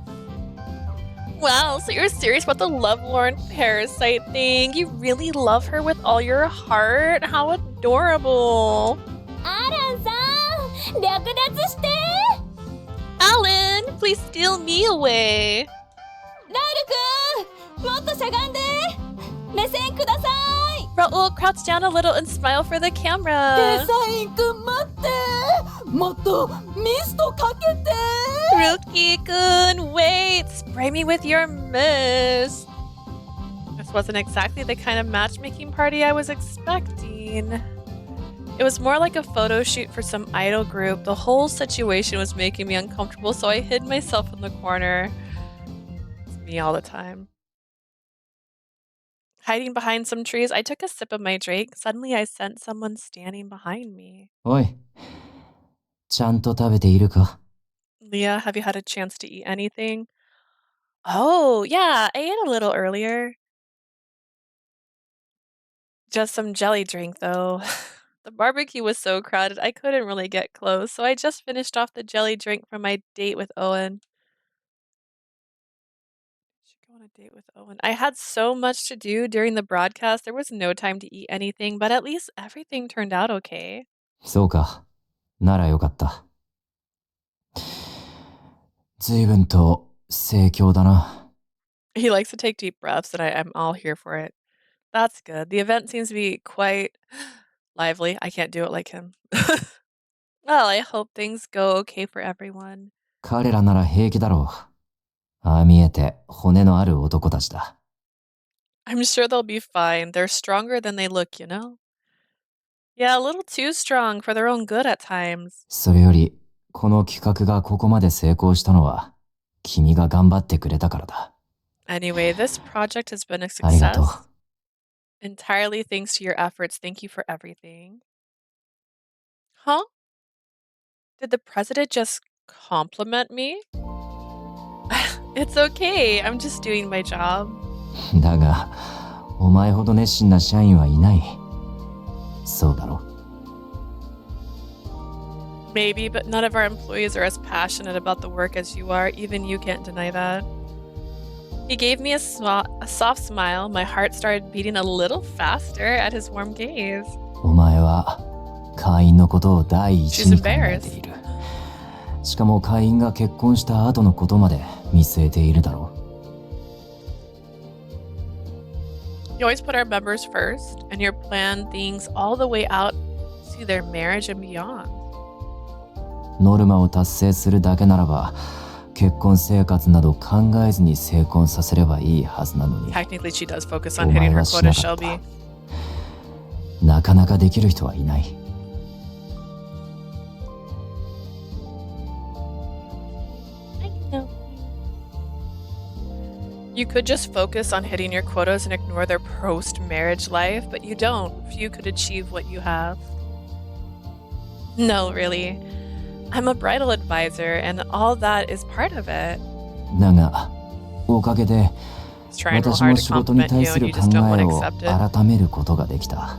Wow, so you're serious about the lovelorn parasite thing? You really love her with all your heart? How adorable. アランさん、略奪して。Alan, please steal me away. ラウルくん、もっとしゃがんで。目線ください。Raul, crouch down a little and smile for the camera. デザインくん待って。もっとミストかけて。Ruki-kun, wait! Spray me with your mist! This wasn't exactly the kind of matchmaking party I was expecting. It was more like a photo shoot for some idol group. The whole situation was making me uncomfortable, so I hid myself in the corner. It's me all the time. Hiding behind some trees, I took a sip of my drink. Suddenly, I sensed someone standing behind me. おい、ちゃんと食べているか？ Leah, have you had a chance to eat anything? Oh, yeah, I ate a little earlier. Just some jelly drink, though. The barbecue was so crowded, I couldn't really get close, so I just finished off the jelly drink from my date with Owen. Should go on a date with Owen. I had so much to do during the broadcast, there was no time to eat anything, but at least everything turned out okay. そうか。ならよかった。随分と盛況だな。He likes to take deep breaths, and I'm all here for it. That's good. The event seems to be quite lively. I can't do it like him. Well, I hope things go okay for everyone. 彼らなら平気だろう。ああ見えて骨のある男たちだ。I'm sure they'll be fine. They're stronger than they look, you know? Yeah, a little too strong for their own good at times. それより、この企画がここまで成功したのは、君が頑張ってくれたからだ。Anyway, this project has been a ありがとう。 success. Entirely thanks to your efforts. Thank you for everything. Huh? Did the president just compliment me? It's okay. I'm just doing my job. だが、お前ほど熱心な社員はいない。そうだろ。Maybe, but none of our employees are as passionate about the work as you are. Even you can't deny that. He gave me a soft smile. My heart started beating a little faster at his warm gaze. お前は会員のことを第一に考えている。しかも会員が結婚した後のことまで見据えているだろう。You always put our members first, and you plan things all the way out to their marriage and beyond. ノルマを達成するだけならば、結婚生活など考えずに成婚させればいいはずなのに。Technically, she does focus on hitting her quota, Shelby. なかなかできる人はいない。You could just focus on hitting your quotas and ignore their post-marriage life, but you don't. Few could achieve what you have. No, really. I'm a bridal advisor, and all that is part of it. だが、おかげで He's trying real 私も hard to 仕事に compliment 対 you, す and る you 考 just don't え want to を accept it. 改めることができた。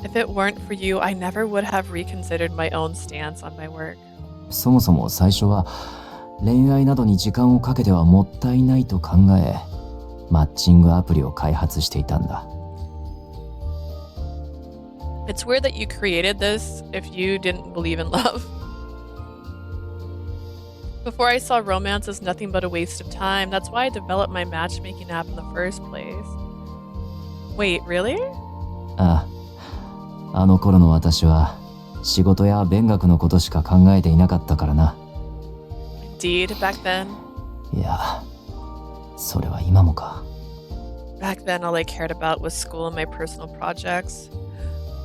If it weren't for you, I never would have reconsidered my own stance on my work. そもそも最初は恋愛などに時間をかけてはもったいないと考え、マッチングアプリを開発していたんだ。It's weird that you created this if you didn't believe in love. Before I saw romance as nothing but a waste of time, that's why I developed my matchmaking app in the first place. Wait, really? ああ、あの頃の私は仕事や勉学のことしか考えていなかったからな。Indeed, back then. いや、それは今もか。Back then, all I cared about was school and my personal projects.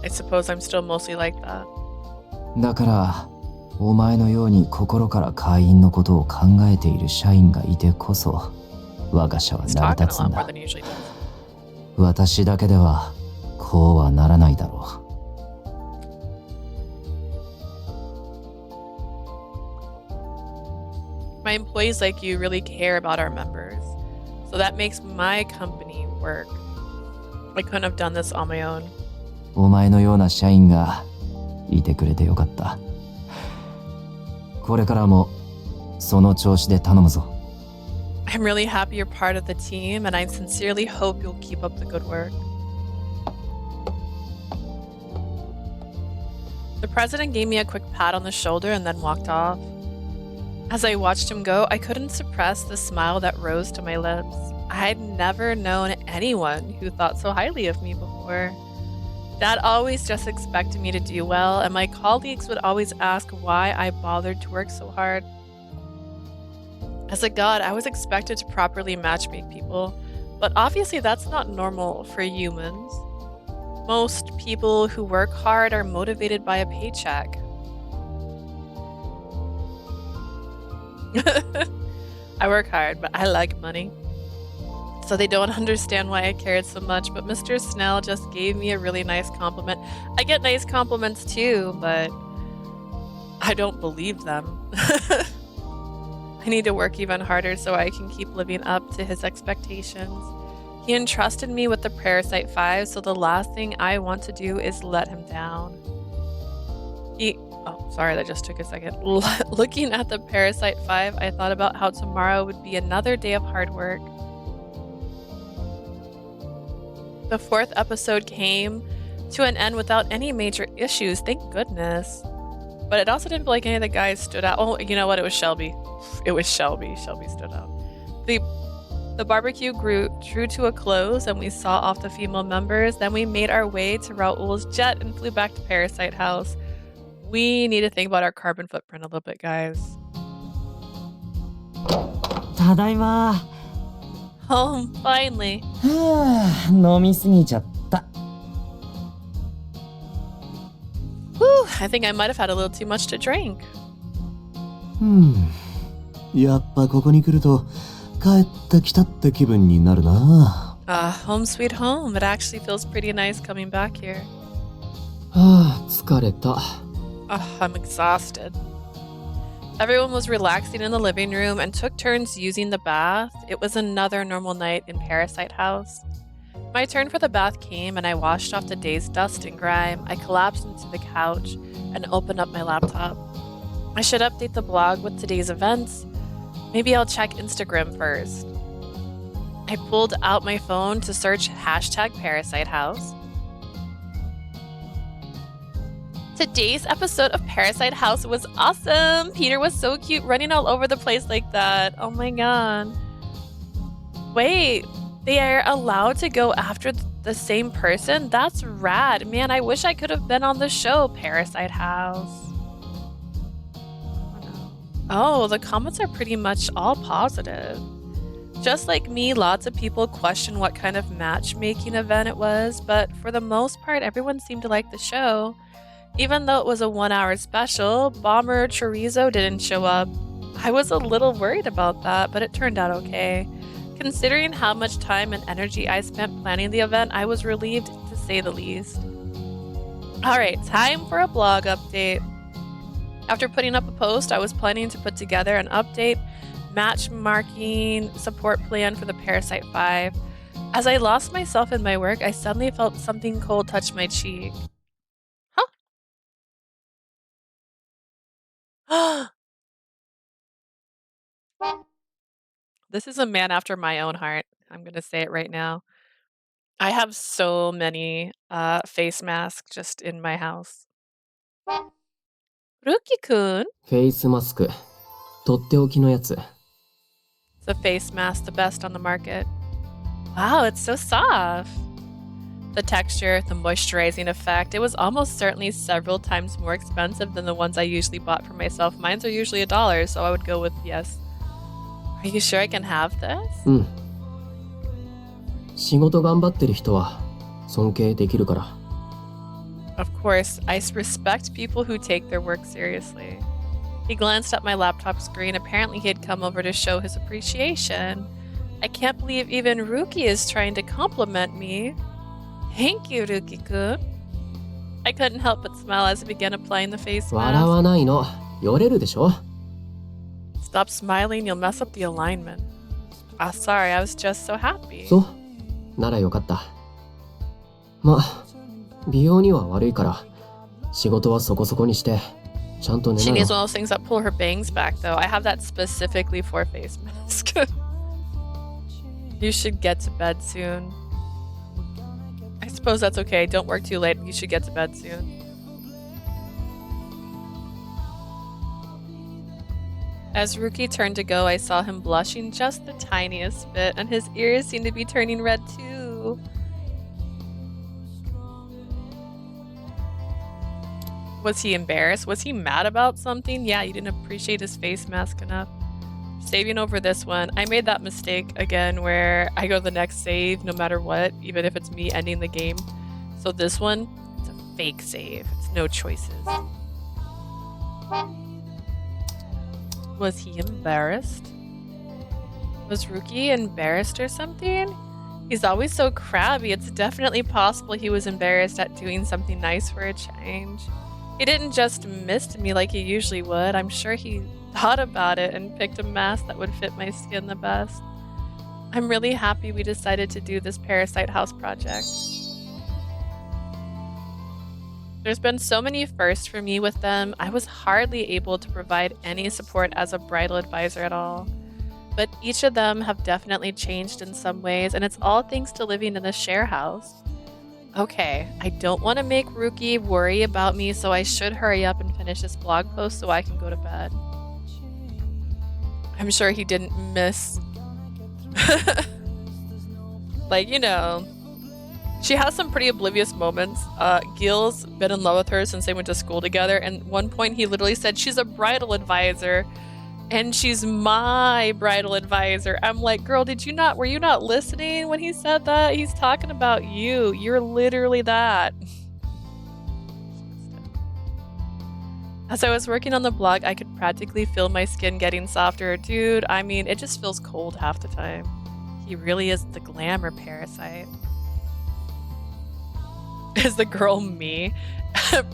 I suppose I'm still mostly like that. だから、お前のように心から会員のことを考えている社員がいてこそ、我が社は He's 成り talking a 立つ lot ん more だ。 than he usually does. 私だけでは、こうはならないだろう。My employees like you really care about our members. So that makes my company work. I couldn't have done this on my own. お前のような社員がいてくれてよかった。これからもその調子で頼むぞ。I'm really happy you're part of the team, and I sincerely hope you'll keep up the good work. The president gave me a quick pat on the shoulder and then walked off. As I watched him go, I couldn't suppress the smile that rose to my lips. I'd never known anyone who thought so highly of me before. Dad always just expected me to do well, and my colleagues would always ask why I bothered to work so hard. As a god, I was expected to properly matchmake people, but obviously that's not normal for humans. Most people who work hard are motivated by a paycheck. I work hard, but I like money. So they don't understand why I cared so much, but Mr. Snail just gave me a really nice compliment. I get nice compliments too, but I don't believe them. I need to work even harder so I can keep living up to his expectations. He entrusted me with the Parasite 5, so the last thing I want to do is let him down. Oh, sorry, that just took a second. Looking at the Parasite 5, I thought about how tomorrow would be another day of hard work. The 4th episode came to an end without any major issues, thank goodness. But it also didn't feel like any of the guys stood out. Oh, you know what? It was Shelby. It was Shelby. Shelby stood out. The barbecue drew to a close and we saw off the female members. Then we made our way to Raoul's jet and flew back to Parasite House. We need to think about our carbon footprint a little bit, guys. ただいま。 Home, finally. 飲みすぎちゃった。Whew, I think I might have had a little too much to drink. やっぱここに来ると帰ってきたって気分になるな。Home sweet home. It actually feels pretty nice coming back here. 疲れた。I'm exhausted. Everyone was relaxing in the living room and took turns using the bath. It was another normal night in Parasite House. My turn for the bath came and I washed off the day's dust and grime. I collapsed into the couch and opened up my laptop. I should update the blog with today's events. Maybe I'll check Instagram first. I pulled out my phone to search #Parasite House. Today's episode of Parasite House was awesome. Peter was so cute running all over the place like that. Oh my god. Wait, they are allowed to go after the same person? That's rad. Man, I wish I could have been on the show, Parasite House. Oh, the comments are pretty much all positive. Just like me, lots of people question what kind of matchmaking event it was, but for the most part, everyone seemed to like the show. Even though it was a 1-hour special, Bomber Chorizo didn't show up. I was a little worried about that, but it turned out okay. Considering how much time and energy I spent planning the event, I was relieved to say the least. Alright, time for a blog update. After putting up a post, I was planning to put together an update matchmarking support plan for the Parasite 5. As I lost myself in my work, I suddenly felt something cold touch my cheek. This is a man after my own heart. I'm going to say it right now. I have so many face masks just in my house. Ruki-kun. フェイスマスク。とっておきのやつ。It's a face mask, the best on the market. Wow, it's so soft. The texture, the moisturizing effect, it was almost certainly several times more expensive than the ones I usually bought for myself. Mine's are usually $1, so I would go with yes. Are you sure I can have this? 仕事頑張ってる人は尊敬できるから。Of course, I respect people who take their work seriously. He glanced at my laptop screen. Apparently he had come over to show his appreciation. I can't believe even Ruki is trying to compliment me. Thank you, Ruki-kun. I couldn't help but smile as I began applying the face 笑わ mask. ないの。よれるでしょ。 Stop smiling, you'll mess up the alignment. Sorry, I was just so happy. そう、ならよかった。まあ、美容には悪いから、仕事はそこそこにして、ちゃんと寝 She なよ。 needs one of those things that pull her bangs back, though. I have that specifically for face mask. You should get to bed soon. I suppose that's okay. Don't work too late. You should get to bed soon. As Ruki turned to go, I saw him blushing just the tiniest bit, and his ears seemed to be turning red too. Was he embarrassed? Was he mad about something? Yeah, you didn't appreciate his face mask enough. Saving over this one. I made that mistake again where I go to the next save no matter what, even if it's me ending the game. So this one, it's a fake save. It's no choices. Was he embarrassed? Was Ruki embarrassed or something? He's always so crabby. It's definitely possible he was embarrassed at doing something nice for a change. He didn't just mist me like he usually would. I'm sure he thought about it and picked a mask that would fit my skin the best. I'm really happy we decided to do this Parasite House project. There's been so many firsts for me with them. I was hardly able to provide any support as a bridal advisor at all. But each of them have definitely changed in some ways, and it's all thanks to living in the share house. Okay, I don't want to make Ruki worry about me, so I should hurry up and finish this blog post so I can go to bed. I'm sure he didn't miss... like, you know... She has some pretty oblivious moments. Gil's been in love with her since they went to school together, and at one point he literally said, she's a bridal advisor, and she's my bridal advisor. I'm like, girl, were you not listening when he said that? He's talking about you. You're literally that. As I was working on the blog, I could practically feel my skin getting softer. Dude, I mean, it just feels cold half the time. He really is the glamour parasite. Is the girl me?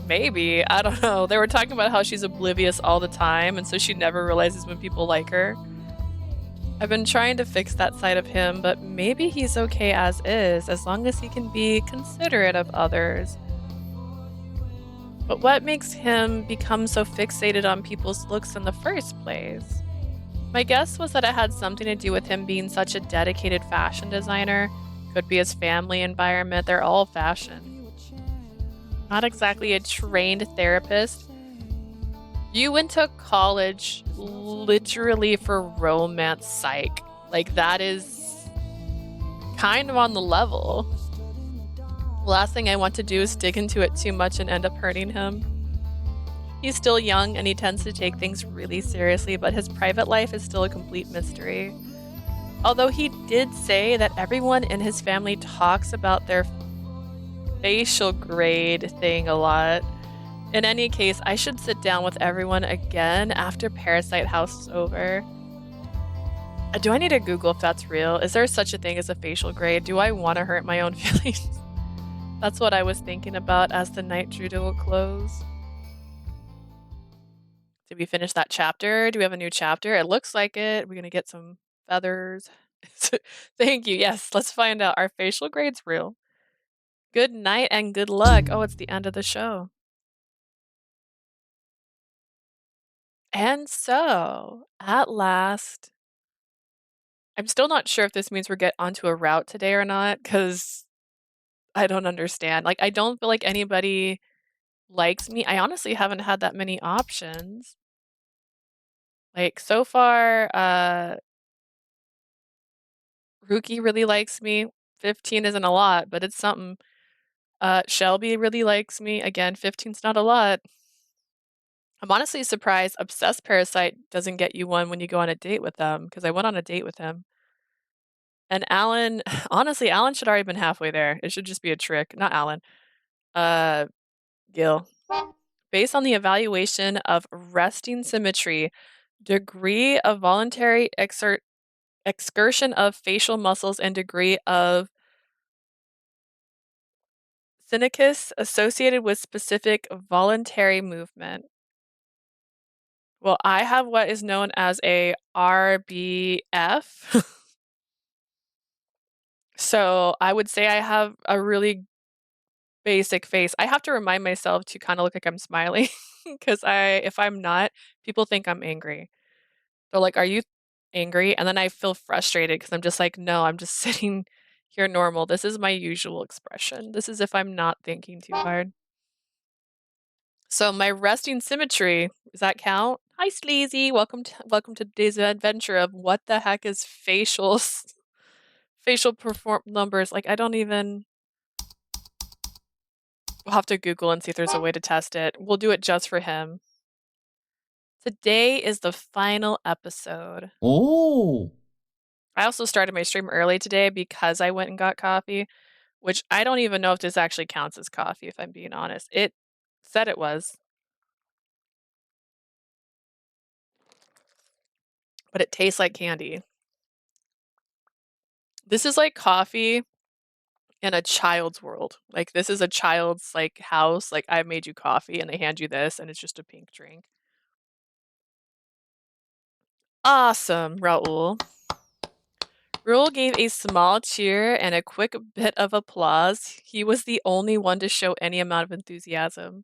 Maybe. I don't know. They were talking about how she's oblivious all the time, and so she never realizes when people like her. I've been trying to fix that side of him, but maybe he's okay as is, as long as he can be considerate of others. But what makes him become so fixated on people's looks in the first place? My guess was that it had something to do with him being such a dedicated fashion designer. Could be his family environment. They're all fashion. Not exactly a trained therapist. You went to college literally for romance psych. Like, that is kind of on the level. The last thing I want to do is dig into it too much and end up hurting him. He's still young and he tends to take things really seriously, but his private life is still a complete mystery. Although he did say that everyone in his family talks about their facial grade thing a lot. In any case, I should sit down with everyone again after Parasite House is over. Do I need to Google if that's real? Is there such a thing as a facial grade? Do I want to hurt my own feelings? That's what I was thinking about as the night drew to a close. Did we finish that chapter? Do we have a new chapter? It looks like it. We're gonna get some feathers. Thank you. Yes, let's find out. Are facial grades real? Good night and good luck. Oh, it's the end of the show. And so, at last, I'm still not sure if this means we're get onto a route today or not, because I don't understand. Like, I don't feel like anybody likes me. I honestly haven't had that many options. Like, so far, Ruki really likes me. 15 isn't a lot, but it's something. Shelby really likes me. Again, 15's not a lot. I'm honestly surprised Obsessed Parasite doesn't get you one when you go on a date with them, because I went on a date with him. And Alan, honestly, Alan should already been halfway there. It should just be a trick. Not Alan. Gil. Based on the evaluation of resting symmetry, degree of voluntary excursion of facial muscles, and degree of syncus associated with specific voluntary movement. Well, I have what is known as a RBF. So I would say I have a really basic face. I have to remind myself to kind of look like I'm smiling because if I'm not, people think I'm angry. They're like, "Are you angry?" And then I feel frustrated because I'm just like, "No, I'm just sitting here normal. This is my usual expression. This is if I'm not thinking too hard." So my resting symmetry, does that count? Hi, Sleazy. Welcome to today's adventure of what the heck is facial perform numbers. Like I don't even. We'll have to Google and see if there's a way to test it. We'll do it just for him. Today is the final episode. Oh! I also started my stream early today because I went and got coffee, which I don't even know if this actually counts as coffee, if I'm being honest. It said it was. But it tastes like candy. This is like coffee in a child's world. Like this is a child's like house. Like I made you coffee and they hand you this and it's just a pink drink. Awesome, Raul. Raul gave a small cheer and a quick bit of applause. He was the only one to show any amount of enthusiasm.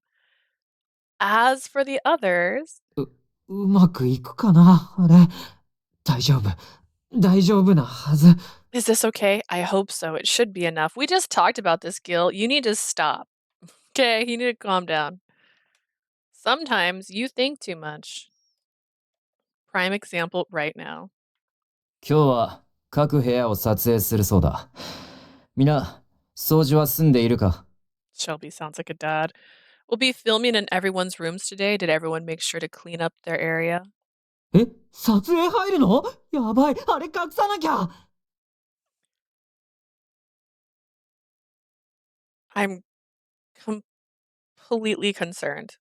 As for the others... うまくいくかなあれ。大丈夫。大丈夫なはず。Is this okay? I hope so. It should be enough. We just talked about this, Gil. You need to stop. Okay, you need to calm down. Sometimes you think too much. Prime example right now. 今日は各部屋を撮影するそうだ。みんな、掃除は済んでいるか？ Shelby sounds like a dad. We'll be filming in everyone's rooms today. Did everyone make sure to clean up their area? え、撮影入るの？やばい、あれ隠さなきゃ。I'm completely concerned.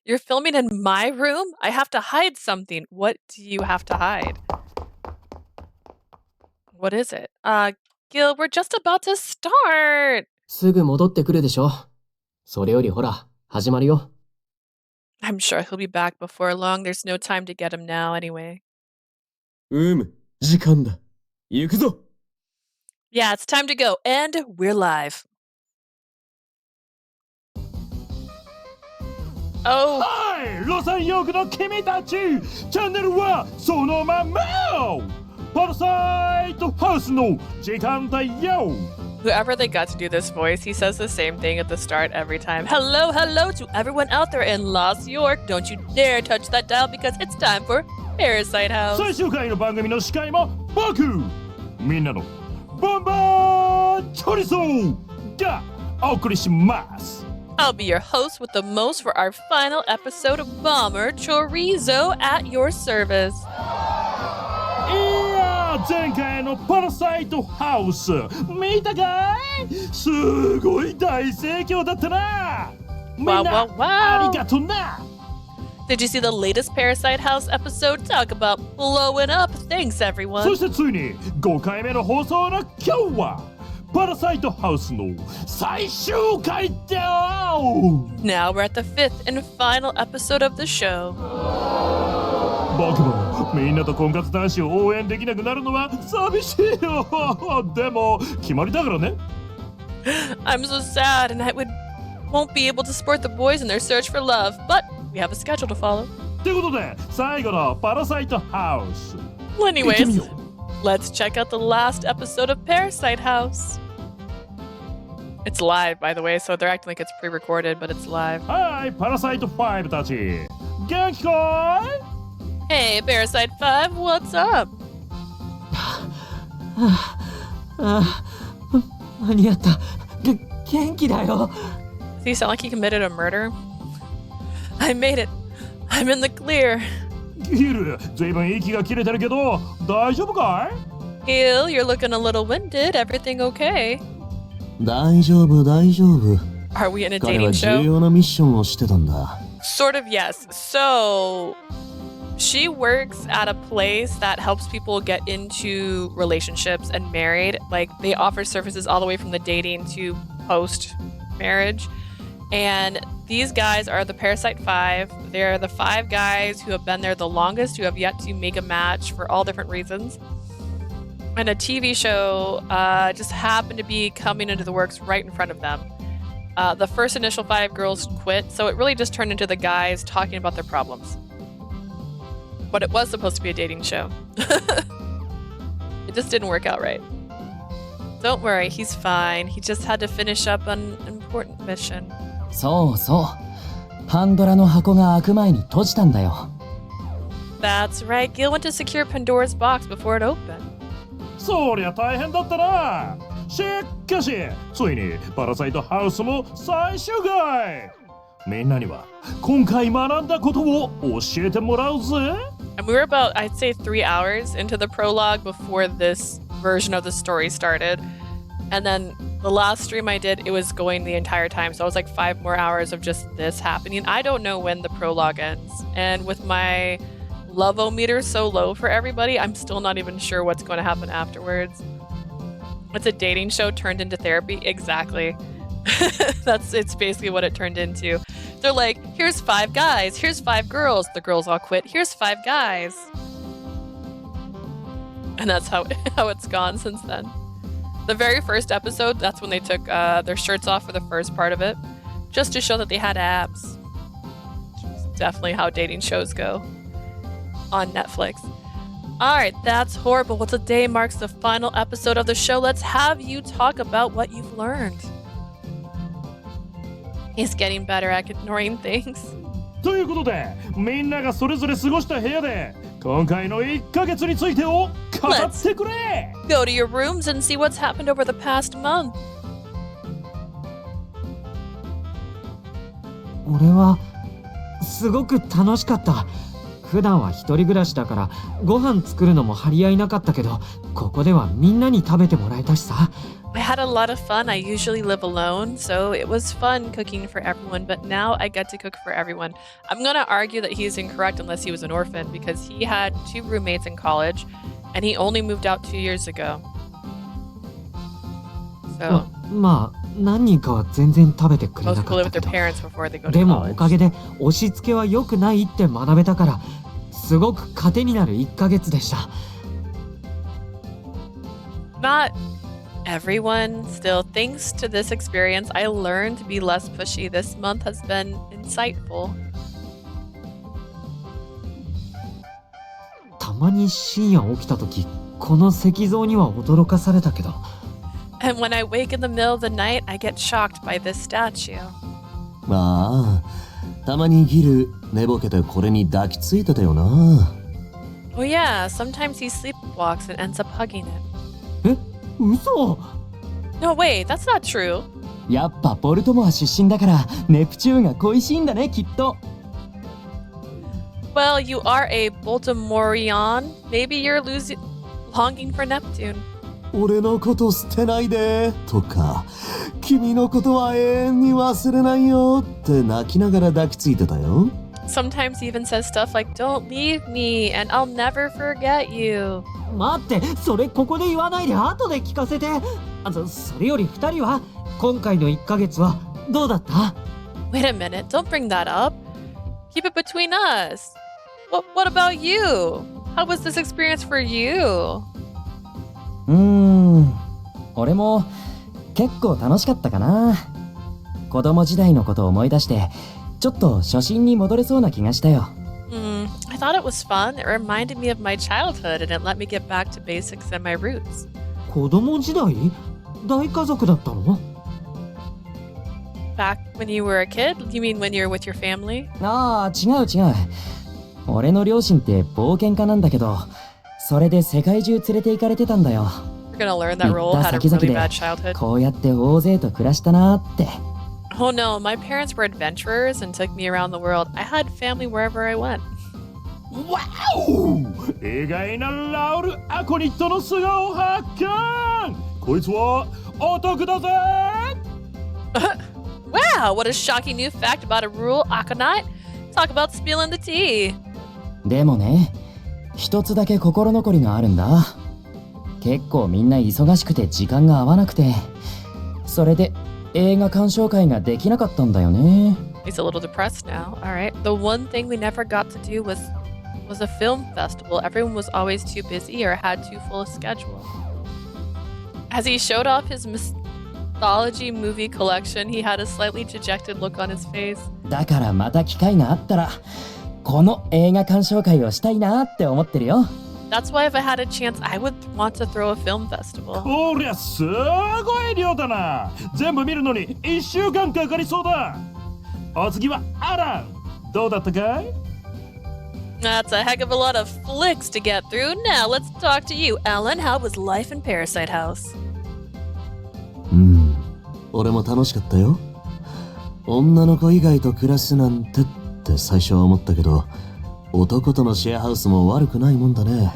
You're filming in my room? I have to hide something. What do you have to hide? What is it? Gil, we're just about to start. すぐ戻ってくるでしょ。それよりほら、始まるよ。I'm sure he'll be back before long. There's no time to get him now anyway. 時間だ。行くぞ。Yeah, it's time to go. And we're live. Oh. はい、ロサンヨークの君たち、チャンネルはそのままパラサイトハウスの時間だよ。 Whoever they got to do this voice, he says the same thing at the start every time. Hello, hello to everyone out there in Los York. Don't you dare touch that dial because it's time for Parasite House. 最終回の番組の司会も僕、みんなのボンバーチョリソーがお送りします。 I'll be your host with the most for our final episode of Bomber Chorizo at your service. いやー、前回のパラサイトハウス見たかい？すごい大盛況だったな。みんな Wow. ありがとうな。 Did you see the latest Parasite House episode? Talk about blowing up. Thanks, そ everyone. してついに5回目の放送の今日はパラサイトハウスの最終回だよ。 Now we're at the 5th and final episode of the show. 僕もみんなと婚活男子を応援できなくなるのは寂しいよ。でも決まりだからね。 I'm so sad and won't be able to support the boys in their search for love, but we have a schedule to follow. ということで最後のパラサイトハウス。 Well, 行ってみ anyways, よう。 let's check out the last episode of Parasite House. It's live, by the way, so they're acting like it's pre-recorded, but it's live. はい、パラサイト5たち元気かい？ Hey, Parasite 5, what's up? 間に合った。元気だよ。 Does he sound like he committed a murder? I made it. I'm in the clear. ヒル、ずいぶん息が切れてるけど大丈夫かい？ Gil, you're looking a little winded. Everything okay? 大丈夫、大丈夫。 Are we in a 彼 dating は重 show? 要なミッションをしてたんだ。 Sort of, yes. So, she works at a place that helps people get into relationships and married. Like, they offer services all the way from the dating to post-marriage. And these guys are the Parasite 5. They're the 5 guys who have been there the longest, who have yet to make a match for all different reasons. And a TV show just happened to be coming into the works right in front of them. The first initial 5 girls quit, so it really just turned into the guys talking about their problems. But it was supposed to be a dating show. It just didn't work out right. Don't worry, he's fine. He just had to finish up an important mission. そうそう。パンドラの箱が開く前に閉じたんだよ。That's right. Gil went to secure Pandora's box before it opened. そりゃ大変だったな。しかし、ついにパラサイトハウスも最終回。みんなには今回学んだことを教えてもらうぜ。And we were about, I'd say, 3 hours into the prologue before this version of the story started. And then the last stream I did, it was going the entire time. So it was like 5 more hours of just this happening. I don't know when the prologue ends. And with my love-o-meter so low for everybody, I'm still not even sure what's going to happen afterwards. It's a dating show turned into therapy. Exactly. It's basically what it turned into. They're like, here's 5 guys, here's 5 girls. The girls all quit. Here's 5 guys. And that's how it's gone since then. The very first episode, that's when they took their shirts off for the first part of it, just to show that they had abs. Definitely how dating shows go on Netflix. Alright, that's horrible. Well, today marks the final episode of the show. Let's have you talk about what you've learned. He's getting better at ignoring things. ということで、みんながそれぞれ過ごした部屋で、今回の1ヶ月についてを語ってくれ。 Go to your rooms and see what's happened over the past month. 俺はすごく楽しかった。普段は一人暮らしだからご飯作るのも張り合いなかったけど、ここではみんなに食べてもらえたしさ。I had a lot of fun. I usually live alone, so it was fun cooking for everyone, but now I get to cook for everyone. I'm gonna argue that he's incorrect unless he was an orphan, because he had 2 roommates in college, and he only moved out 2 years ago. So まあ何人かは全然食べてくれな most か people っ live た with け their ど、 parents before they go to でもおか college. げで押し付けは良くないって学べたから、すごく糧になる1ヶ月でした。Not everyone. Still, thanks to this experience, I learned to be less pushy. This month has been insightful. たまに深夜起きた時、この石像には驚かされたけど。And when I wake in the middle of the night, I get shocked by this statue. ああ、たまにギル寝ぼけてこれに抱きついてたよな。Oh yeah, sometimes he sleepwalks and ends up hugging it. え、嘘。 No, wait, that's not true. やっぱボルトモア出身だからネプチューンが恋しいんだねきっと。Well, you are a Baltimorean. Maybe you're longing for Neptune. 俺のこと捨てないでとか、君のことは永遠に忘れないよって泣きながら抱きついてたよ。Sometimes he even says stuff like, "Don't leave me, and I'll never forget you." 待って、それここで言わないで後で聞かせて。それより2人は今回の1ヶ月はどうだった？ Wait a minute, don't bring that up. Keep it between us. What about you? How was this experience for you? 俺も結構楽しかったかな。子供時代のことを思い出してちょっと初心に戻れそうな気がしたよ。I thought it was fun. It reminded me of my childhood and it let me get back to basics and my roots. 子供時代？大家族だったの？ Back when you were a kid? You mean when you were with your family? ああ、違う。俺の両親って冒険家なんだけど、それで世界中連れて行かれてたんだよ。You're gonna learn that role had a really bad childhood. こうやって大勢と暮らしたなって。Oh no, my parents were adventurers and took me around the world. I had family wherever I went. わお！意外なラウル・アコニットの素顔発見！こいつはお得だぜ！ Wow, what a shocking new fact about a rural Aconite. Talk about spilling the tea. でもね、一つだけ心残りがあるんだ。結構みんな忙しくて時間が合わなくて、それで映画鑑賞会ができなかったんだよね。 He's a little depressed now. All right. The one thing we never got to do was was a film festival. Everyone was always too busy or had too full a schedule. As he showed off his mythology movie collection, he had a slightly dejected look on his face. だからまた機会があったらこの映画鑑賞会をしたいなって思ってるよ。That's why if I had a chance, I would want to throw a film festival. こりゃすごい量だな。全部見るのに1週間かかりそうだ。お次はアラン。どうだったかい？ That's a heck of a lot of flicks to get through. Now let's talk to you, Alan. How was life in Parasite House? 俺も楽しかったよ。女の子以外と暮らすなんてって最初は思ったけど、男とのシェアハウスも悪くないもんだね。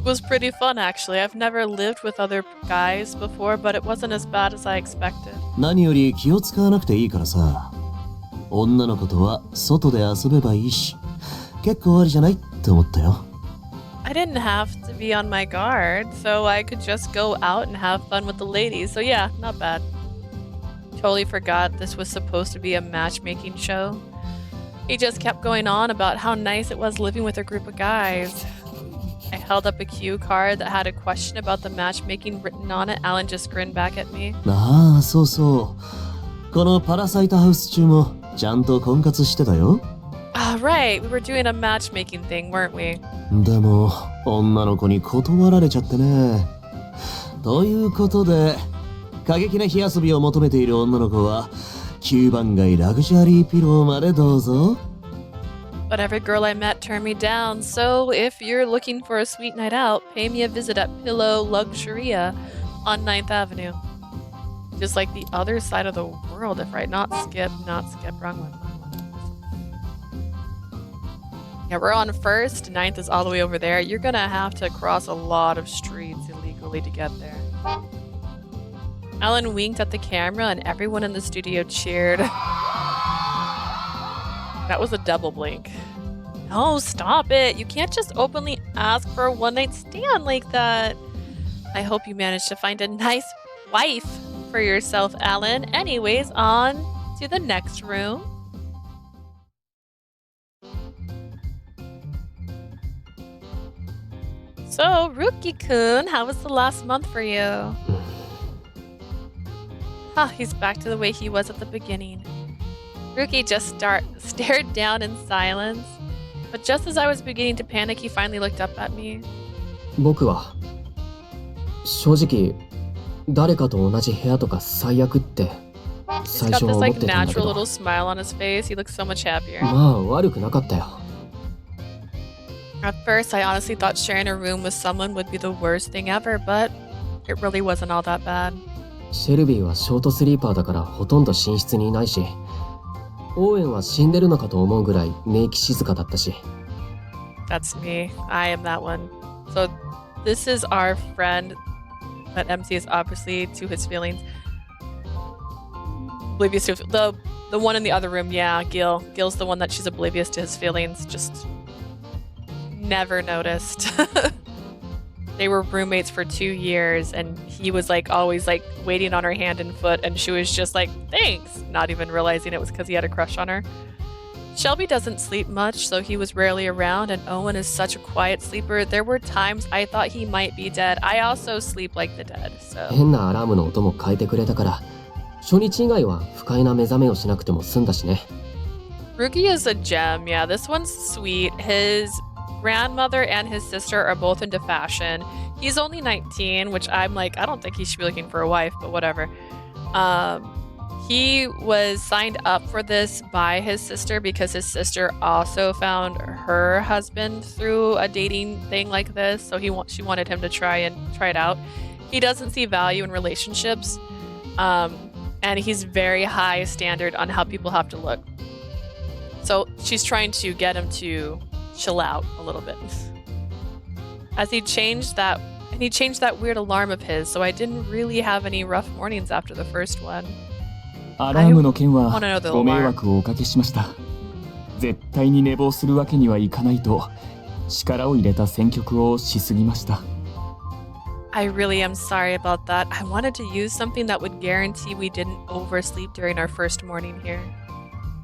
It was pretty fun actually. I've never lived with other guys before, but it wasn't as bad as I expected. 何より気を使わなくていいからさ。女の子とは外で遊べばいいし、結構ありじゃないって思ったよ。I didn't have to be on my guard, so I could just go out and have fun with the ladies. So yeah, not bad. Totally forgot this was supposed to be a matchmaking show. He just kept going on about how nice it was living with a group of guys. I held up a cue card that had a question about the matchmaking written on it. Alan just grinned back at me. ああ、そうそう。このパラサイトハウス中もちゃんと婚活してたよ。Ah, right. We were doing a matchmaking thing, weren't we? でも、女の子に断られちゃってね。ということで、過激な火遊びを求めている女の子は、9番街ラグジュアリーピローまでどうぞ。But every girl I met turned me down, so if you're looking for a sweet night out, pay me a visit at Pillow Luxuria on 9th Avenue. Just like the other side of the world, if right. Not skip, wrong one. Yeah, we're on 1st, 9th is all the way over there. You're gonna have to cross a lot of streets illegally to get there. Alan winked at the camera and everyone in the studio cheered. That was a double blink. No, stop it. You can't just openly ask for a one-night stand like that. I hope you managed to find a nice wife for yourself, Alan. Anyways, on to the next room. So, Rookie-kun, how was the last month for you? He's back to the way he was at the beginning. Rookie just stared down in silence. But just as I was beginning to panic, he finally looked up at me. 僕は正直誰かと同じ部屋とか最悪って最 He's 初 got は this 思っ like てたんだけ natural ど little smile on his face. He looks so much happier. まあ悪くなかったよ。 At first, I honestly thought sharing a room with someone would be the worst thing ever, but it really wasn't all that bad. シェルビーはショートスリーパーだからほとんど寝室にいないし、オーエンは死んでるのかと思うぐらい寝息静かだったし。 That's me. I am that one. So this is our friend that MC is obviously to his feelings. Oblivious to the one in the other room. Yeah, Gil. Gil's the one that she's oblivious to his feelings. Just never noticed. They were roommates for 2 years and he was like always like waiting on her hand and foot and she was just like, thanks, not even realizing it was because he had a crush on her. Shelby doesn't sleep much, so he was rarely around, and Owen is such a quiet sleeper. There were times I thought he might be dead. I also sleep like the dead, so... 変なアラームの音も変えてくれたから、初日以外は不快な目覚めをしなくても済んだしね。Rookie is a gem, yeah, this one's sweet. His grandmother and his sister are both into fashion. He's only 19, which I'm like, I don't think he should be looking for a wife, but whatever. He was signed up for this by his sister because his sister also found her husband through a dating thing like this. So she wanted him to try it out. He doesn't see value in relationships, and he's very high standard on how people have to look. So she's trying to get him to chill out a little bit. As he changed that weird alarm of his, so I didn't really have any rough mornings after the first one. アラームの件は I wanna know the ご迷惑をおかけしました。絶対に寝坊するわけにはいかないと力を入れた選曲をしすぎました。I really am sorry about that. I wanted to use something that would guarantee we didn't oversleep during our first morning here.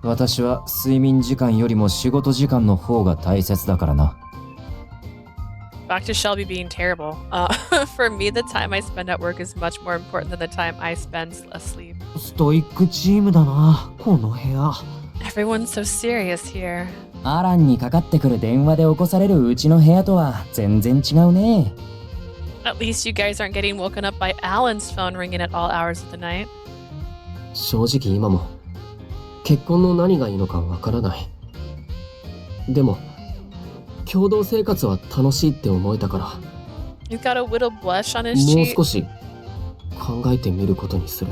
私は睡眠時間よりも仕事時間の方が大切だからな。Back to Shelby being terrible. For me, the time I spend at work is much more important than the time I spend asleep. ストイックチームだな、この部屋。Everyone's so serious here. アランにかかってくる電話で起こされるうちの部屋とは全然違うね。At least you guys aren't getting woken up by Alan's phone ringing at all hours of the night. 正直今も結婚の何がいいのかわからない。でも共同生活は楽しいって思えたから、 He's got a little blush on his もう cheek. 少し考えてみることにする。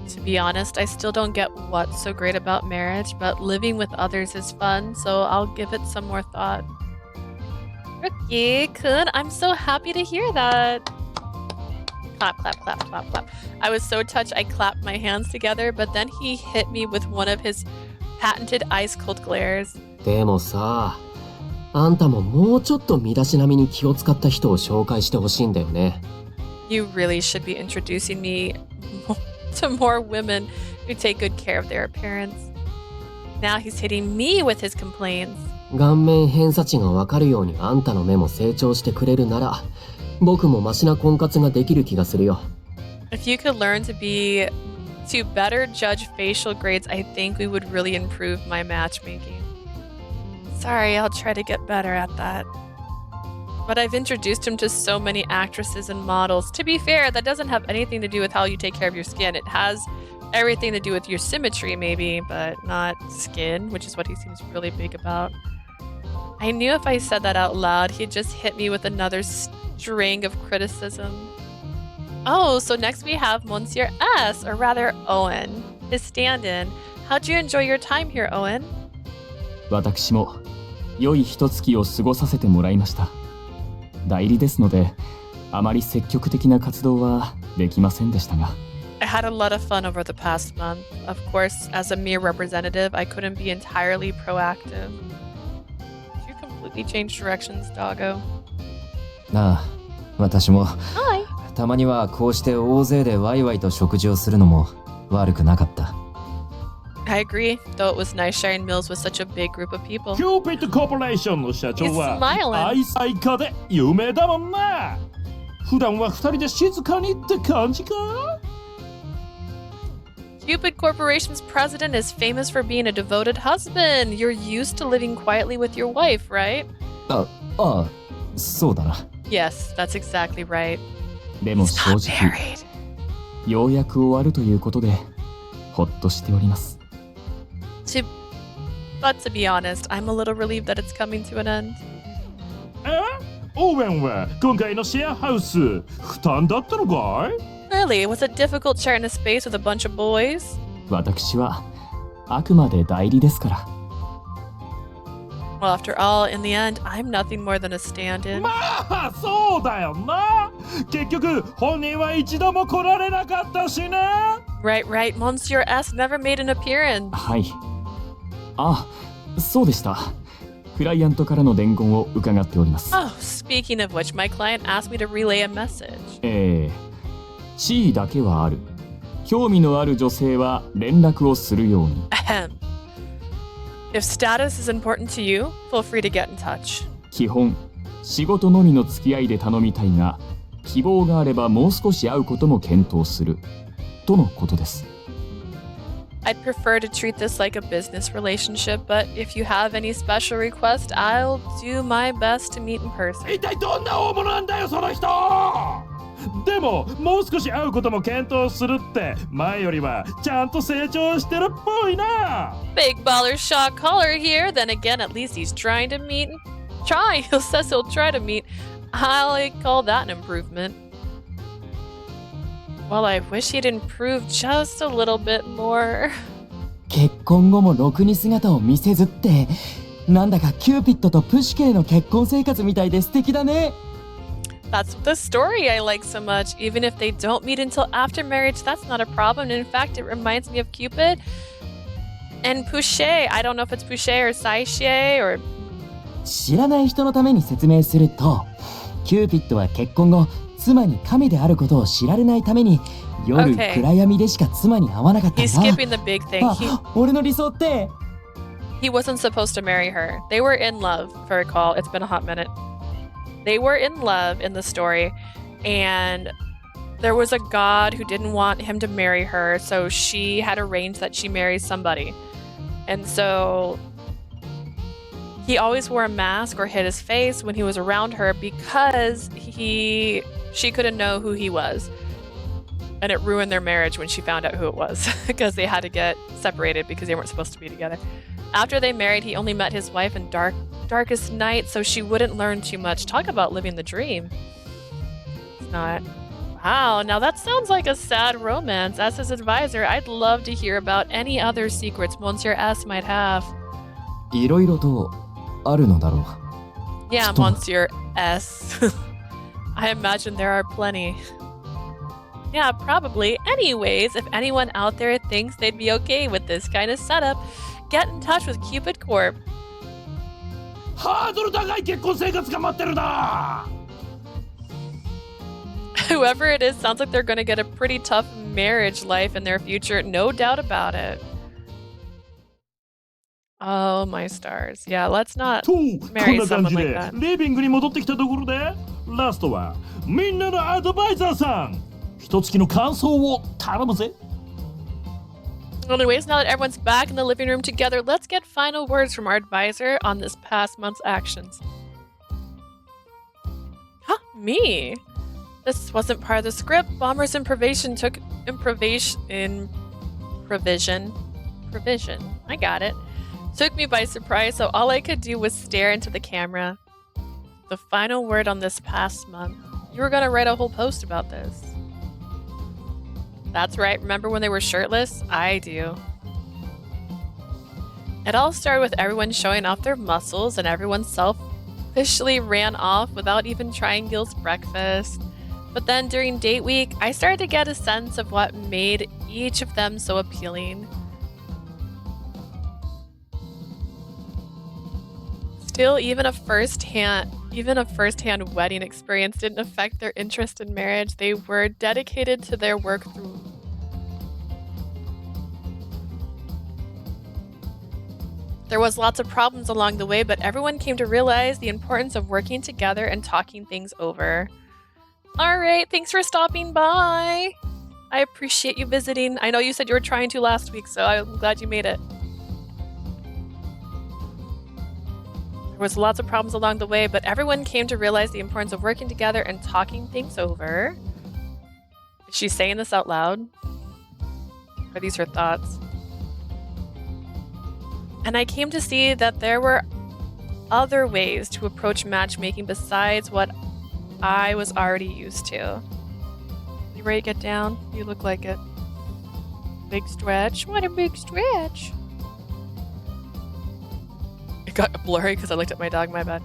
To be honest, I still don't get what's so great about marriage, but living with others is fun, so I'll give it some more thought. Rookie-kun, I'm so happy to hear that. Clap, clap, clap, clap, clap. I was so touched I clapped my hands together, but then he hit me with one of his patented ice cold glares. でもさ、あんたももうちょっと身だしなみに気を使った人を紹介してほしいんだよね。You really should be introducing me to more women who take good care of their appearance. Now he's hitting me with his complaints. 顔面偏差値がわかるようにあんたの目も成長してくれるなら、僕もマシな婚活ができる気がするよ。If you could learn to better judge facial grades, I think we would really improve my matchmaking. Sorry, I'll try to get better at that. But I've introduced him to so many actresses and models. To be fair, that doesn't have anything to do with how you take care of your skin. It has everything to do with your symmetry, maybe, but not skin, which is what he seems really big about. I knew if I said that out loud, he'd just hit me with another string of criticism. Oh, so next we have Monsieur S, or rather Owen, his stand-in. How'd you enjoy your time here, Owen? 私も良い一月を過ごさせてもらいました。代理ですので、あまり積極的な活動はできませんでしたが。I had a lot of fun over the past month. Of course, as a mere representative, I couldn't be entirely proactive. Did you completely change directions, doggo? ああ、私も Hi. たまにはこうして大勢でワイワイと食事をするのも悪くなかった。I agree, though it was nice sharing meals with such a big group of people. Cupid Corporation の社長 He's は smiling. 愛妻家で有名だもんな。普段は二人で静かにって感じか。Cupid Corporation's president is famous for being a devoted husband. You're used to living quietly with your wife, right? ああ、そうだな。Yes, that's exactly right. でも He's 正 not 直 married. ようやく終わるということでほっとしております。But to be honest, I'm a little relieved that it's coming to an end. オーウェンは今回のシェアハウス負担だったのかい？ Really, was it difficult sharing a space with a bunch of boys? 私はあくまで代理ですから。Well, after all, in the end, I'm nothing more than a stand-in. まあそうだよな。結局本人は一度も来られなかったしね。Right, right. Monsieur S never made an appearance. はい。あ、そうでした。クライアントからの伝言を伺っております。Oh, speaking of which, my client asked me to relay a message. 地位だけはある。興味のある女性は連絡をするように。Ahem. If status is important to you, feel free to get in touch. 基本、仕事のみの付き合いで頼みたいが、希望があればもう少し会うことも検討する。とのことです。I'd prefer to treat this like a business relationship, but if you have any special request, I'll do my best to meet in person. 一体どんな大物なんだよその人。でももう少し会うことも検討するって前よりはちゃんと成長してるっぽいな。 Big baller shot caller here. Then again, at least he's trying to meet. He says he'll try to meet. I'll call that an improvement. Well, I wish he'd improve just a little bit more. 結婚後もろくに姿を見せずって、なんだかキューピッドとプシケイの結婚生活みたいで素敵だね。That's the story I like so much. Even if they don't meet until after marriage, that's not a problem. In fact, it reminds me of Cupid and Pouchet. I don't know if it's Pouchet or Saishe or... 知らない人のために説明すると、キューピッドは結婚後、妻に神であることを知られないために、夜 Okay. 暗闇でしか妻に会わなかったん He's だ。 skipping the big thing. あ、俺の理想って he wasn't supposed to marry her. They were in love, if I recall. It's been a hot minute. They were in love in the story, and there was a god who didn't want him to marry her, so she had arranged that she marry somebody. And so he always wore a mask or hid his face when he was around her because she couldn't know who he was. And it ruined their marriage when she found out who it was because they had to get separated because they weren't supposed to be together. After they married, he only met his wife in darkest night, so she wouldn't learn too much. Talk about living the dream. It's not. Wow, now that sounds like a sad romance. As his advisor, I'd love to hear about any other secrets Monsieur S might have. いろいろとあるのだろう。 Yeah, きっと。 Monsieur S. I imagine there are plenty. Yeah, probably. Anyways, if anyone out there thinks they'd be okay with this kind of setup, get in touch with Cupid Corp. ハードル高い結婚生活が待ってるな。 Whoever it is sounds like they're going to get a pretty tough marriage life in their future, no doubt about it. Oh, my stars. Yeah, let's not と、こん marry な感 someone じ like で that. リビングに戻ってきたところで、ラストはみんなのアドバイザーさん。一月の感想を頼むぜ。 Anyways, now that everyone's back in the living room together, let's get final words from our advisor on this past month's actions. Huh? Me? This wasn't part of the script. Bombers in Provision took Provision. I got it. Took me by surprise, so all I could do was stare into the camera. The final word on this past month. You were gonna write a whole post about this. That's right, remember when they were shirtless? I do. It all started with everyone showing off their muscles and everyone selfishly ran off without even trying Gil's breakfast. But then during date week, I started to get a sense of what made each of them so appealing. Still, even a first-hand wedding experience didn't affect their interest in marriage. They were dedicated to their work through. There was lots of problems along the way, but everyone came to realize the importance of working together and talking things over. All right, thanks for stopping by. I appreciate you visiting. I know you said you were trying to last week, so I'm glad you made it. There was lots of problems along the way, but everyone came to realize the importance of working together and talking things over. Is she saying this out loud? Are these her thoughts? And I came to see that there were other ways to approach matchmaking besides what I was already used to. You ready to get down? You look like it. Big stretch. What a big stretch. It got blurry because I looked at my dog, my bad.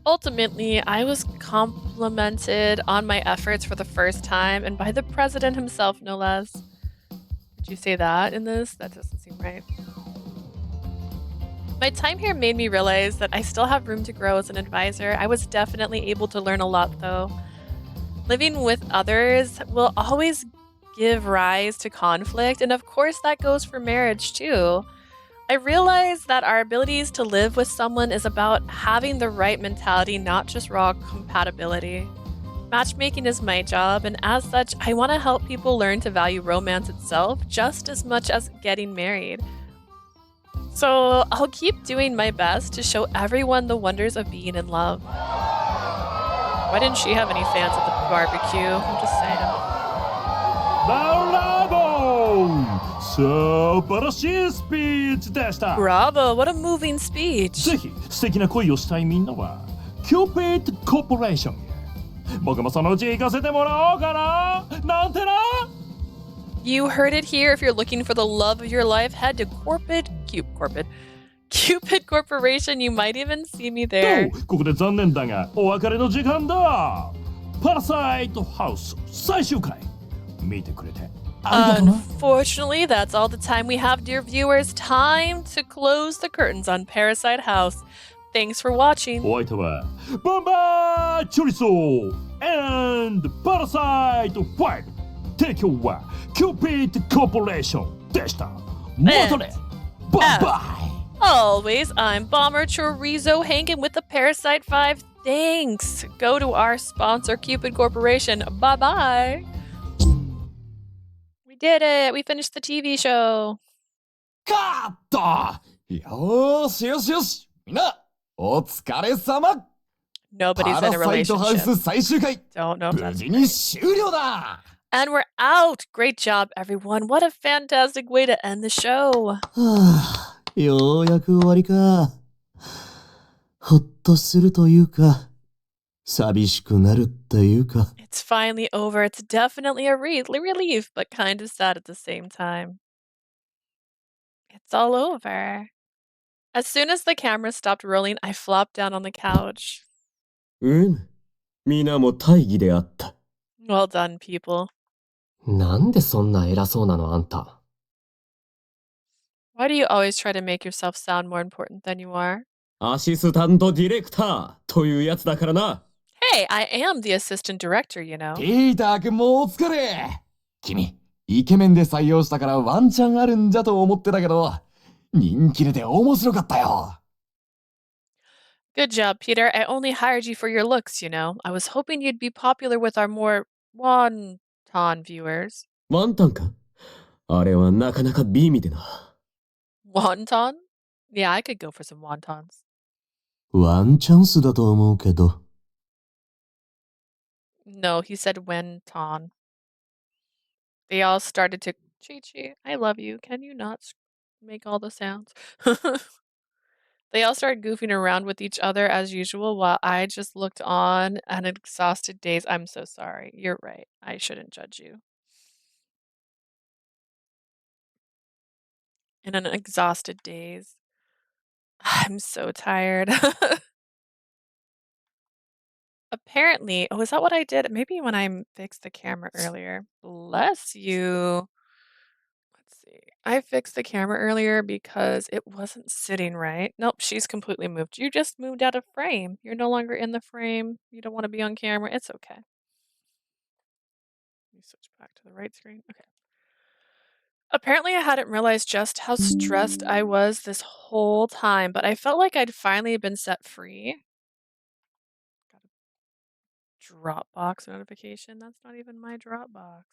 Ultimately, I was complimented on my efforts for the first time, and by the president himself, no less. Did you say that in this? That doesn't seem right. My time here made me realize that I still have room to grow as an advisor. I was definitely able to learn a lot, though. Living with others will always give rise to conflict, and of course that goes for marriage, too. I realized that our abilities to live with someone is about having the right mentality, not just raw compatibility. Matchmaking is my job, and as such, I want to help people learn to value romance itself just as much as getting married. So I'll keep doing my best to show everyone the wonders of being in love. Why didn't she have any fans at the barbecue? I'm just saying. Bravo! 素晴らしいスピーチでした。 Bravo! What a moving speech! ぜひ素敵な恋をしたいみんなは Cupid Corporation へ。僕もそのうち行かせてもらおうかななんてな。 You heard it here. If you're looking for the love of your life, head to Cupid Corporation. You might even see me there. と、ここで残念だがお別れの時間だ。Parasite House 最終回見てくれてありがとうな。 Unfortunately, that's all the time we have, dear viewers. Time to close the curtains on Parasite House. Thanks for watching. お相手はバンバーチョリソー and Parasite 5提供は Cupid Corporation でした。またね。Bye-bye. Always, I'm Bomber Chorizo hanging with the Parasite 5. Thanks. Go to our sponsor, Cupid Corporation. Bye-bye. We did it. We finished the TV show. カット。よーしよしよし。みんな、お疲れ様。 Nobody's in a パラサイトハウ relationship. ス最終回。 Don't know if 無 that's 事に終了だ。 And we're out. Great job, everyone. What a fantastic way to end the show. はあ、ようやく終わりか。ほっとするというか、寂しくなるっていうか。It's finally over. It's definitely a relief, but kind of sad at the same time. It's all over. As soon as the camera stopped rolling, I flopped down on the couch. 皆も大義であった。 Well done, people. なんでそんな偉そうなのあんた。 Why do you always try to make yourself sound more important than you are? アシスタントディレクターというやつだからな。 Hey, I am the assistant director, you know. ピーター君もお疲れ。君、イケメンで採用したからワンチャンあるんじゃと思ってたけど、人気出て面白かったよ。 Good job, Peter. I only hired you for your looks, you know. I was hoping you'd be popular with our more wonton viewers. ワンタンか。あれはなかなか美味でな。 Wonton? Yeah, I could go for some wontons. ワンチャンスだと思うけど。 No, he said wenton. They all started to... Chi-Chi, I love you. Can you not make all the sounds? They all started goofing around with each other as usual while I just looked on and an exhausted daze. I'm so sorry. You're right. I shouldn't judge you. In an exhausted daze. I'm so tired. Apparently, oh, is that what I did? Maybe when I fixed the camera earlier. Bless you. Let's see. I fixed the camera earlier because it wasn't sitting right. Nope, she's completely moved. You just moved out of frame. You're no longer in the frame. You don't want to be on camera. It's okay. Let me switch back to the right screen. Okay. Apparently, I hadn't realized just how stressed I was this whole time, but I felt like I'd finally been set free. Got a Dropbox notification. That's not even my Dropbox.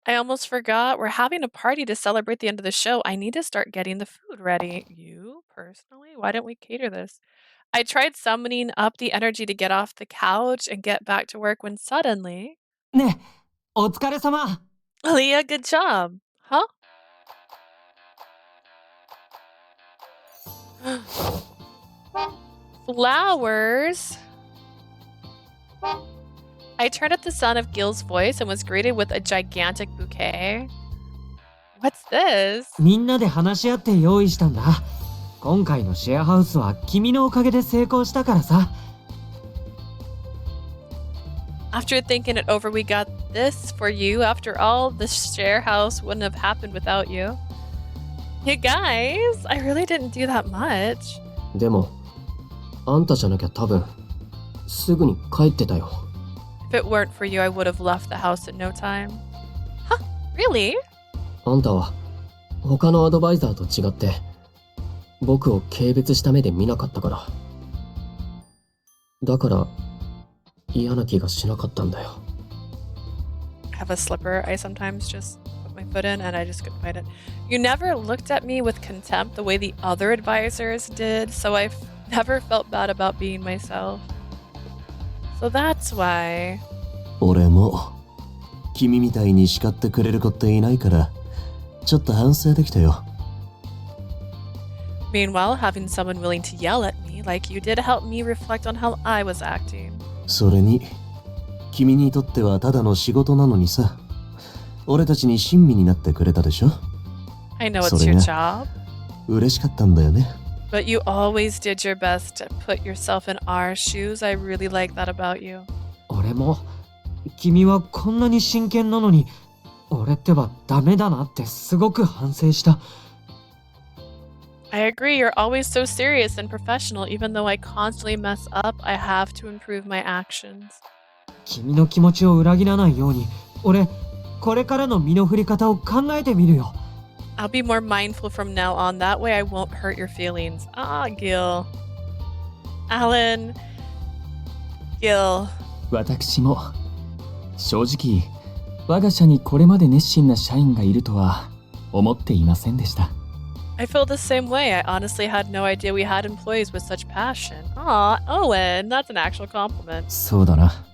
I almost forgot. We're having a party to celebrate the end of the show. I need to start getting the food ready. You, personally? Why didn't we cater this? I tried summoning up the energy to get off the couch and get back to work when suddenly... ねえ、お疲れ様。 Leah, good job. Huh? Flowers? I turned up the sound of Gil's voice and was greeted with a gigantic bouquet. What's this? みんなで話し合って用意したんだ。今回のシェアハウスは君のおかげで成功したからさ。 After thinking it over, we got this for you. After all, the share house wouldn't have happened without you. You guys, I really didn't do that much. でも、あんたじゃなきゃ多分、すぐに帰ってたよ。 If it weren't for you, I would have left the house in no time. Huh? Really? あんたは、他のアドバイザーと違って、僕を軽蔑した目で見なかったから。だから、嫌な気がしなかったんだよ。 I have a slipper I sometimes just put my foot in and I just couldn't find it. You never looked at me with contempt the way the other advisors did, so I've never felt bad about being myself. So that's why. 俺も、君みたいに叱ってくれる子っていないから、ちょっと反省できたよ。 Meanwhile, having someone willing to yell at me like you did helped me reflect on how I was acting. それに、君にとってはただの仕事なのにさ、俺たちに親身になってくれたでしょ？ I know it's your job. 嬉しかったんだよね。 But you always did your best to put yourself in our shoes. I really like that about you. 俺も、君はこんなに真剣なのに、俺ってばダメだなってすごく反省した。 I agree, you're always so serious and professional. Even though I constantly mess up, I have to improve my actions. 君の気持ちを裏切らないように、俺、これからの身の振り方を考えてみるよ。I'll be more mindful from now on. That way I won't hurt your feelings. Ah, Gil. Alan. Gil. 私も正直我が社にこれまで熱心な社員がいるとは思っていませんでした。I feel the same way. I honestly had no idea we had employees with such passion. Aw, Owen, that's an actual compliment. そうだな。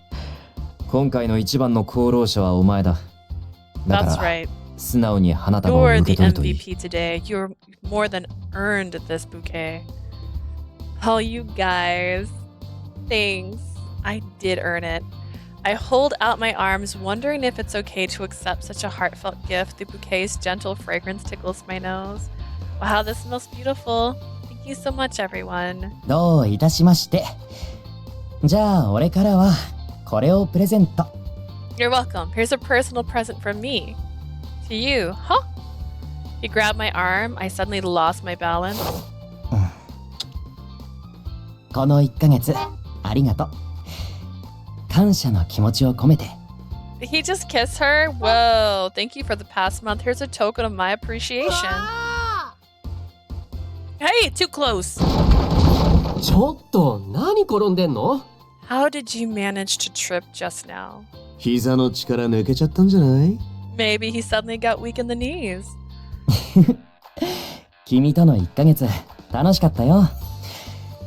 今回の一番の功労者はお前だ。だか That's ら right. 素直に花束を You're 受 the け取るといい。 MVP today. You're more than earned this bouquet. Oh, you guys. Thanks. I did earn it. I hold out my arms, wondering if it's okay to accept such a heartfelt gift. The bouquet's gentle fragrance tickles my nose. Wow, this smells beautiful. Thank you so much, everyone. どういたしまして。じゃあ俺からはこれをプレゼント。 You're welcome. Here's a personal present from me. To you. Huh? He grabbed my arm. I suddenly lost my balance. この1ヶ月ありがとう。感謝の気持ちを込めて。 Did he just kiss her? Whoa. Thank you for the past month. Here's a token of my appreciation. Hey, too close. ちょっと何転んでんの？ How did you manage to trip just now? 膝の力抜けちゃったんじゃない？ Maybe he suddenly got weak in the knees. 君との1ヶ月楽しかったよ。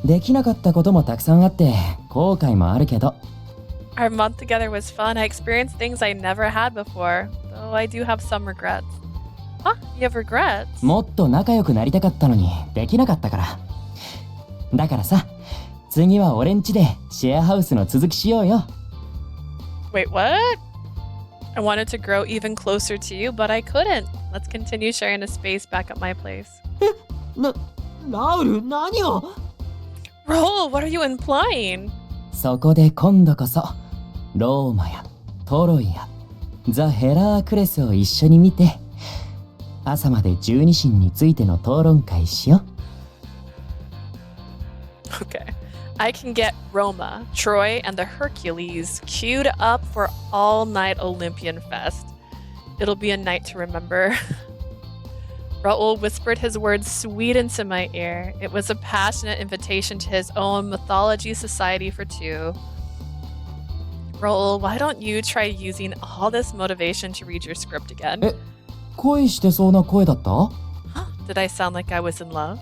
できなかったこともたくさんあって後悔もあるけど。 Our month together was fun. I experienced things I never had before, though I do have some regrets. Huh? You have regrets? もっと仲良くなりたかったのにできなかったから。だからさ、次は俺ん家でシェアハウスの続きしようよ。 Wait, what? I wanted to grow even closer to you, but I couldn't. Let's continue sharing a space back at my place. ラウル、何を？ Raul, what are you implying? そこで今度こそローマやトロイやザ・ヘラークレスを一緒に見て朝まで十二神についての討論会しよう。 Okay. I can get Roma, Troy, and the Hercules queued up for all-night Olympian Fest. It'll be a night to remember. Raul whispered his words sweet into my ear. It was a passionate invitation to his own mythology society for two. Raul, why don't you try using all this motivation to read your script again? 恋してそうな声だった？ Huh? Did I sound like I was in love?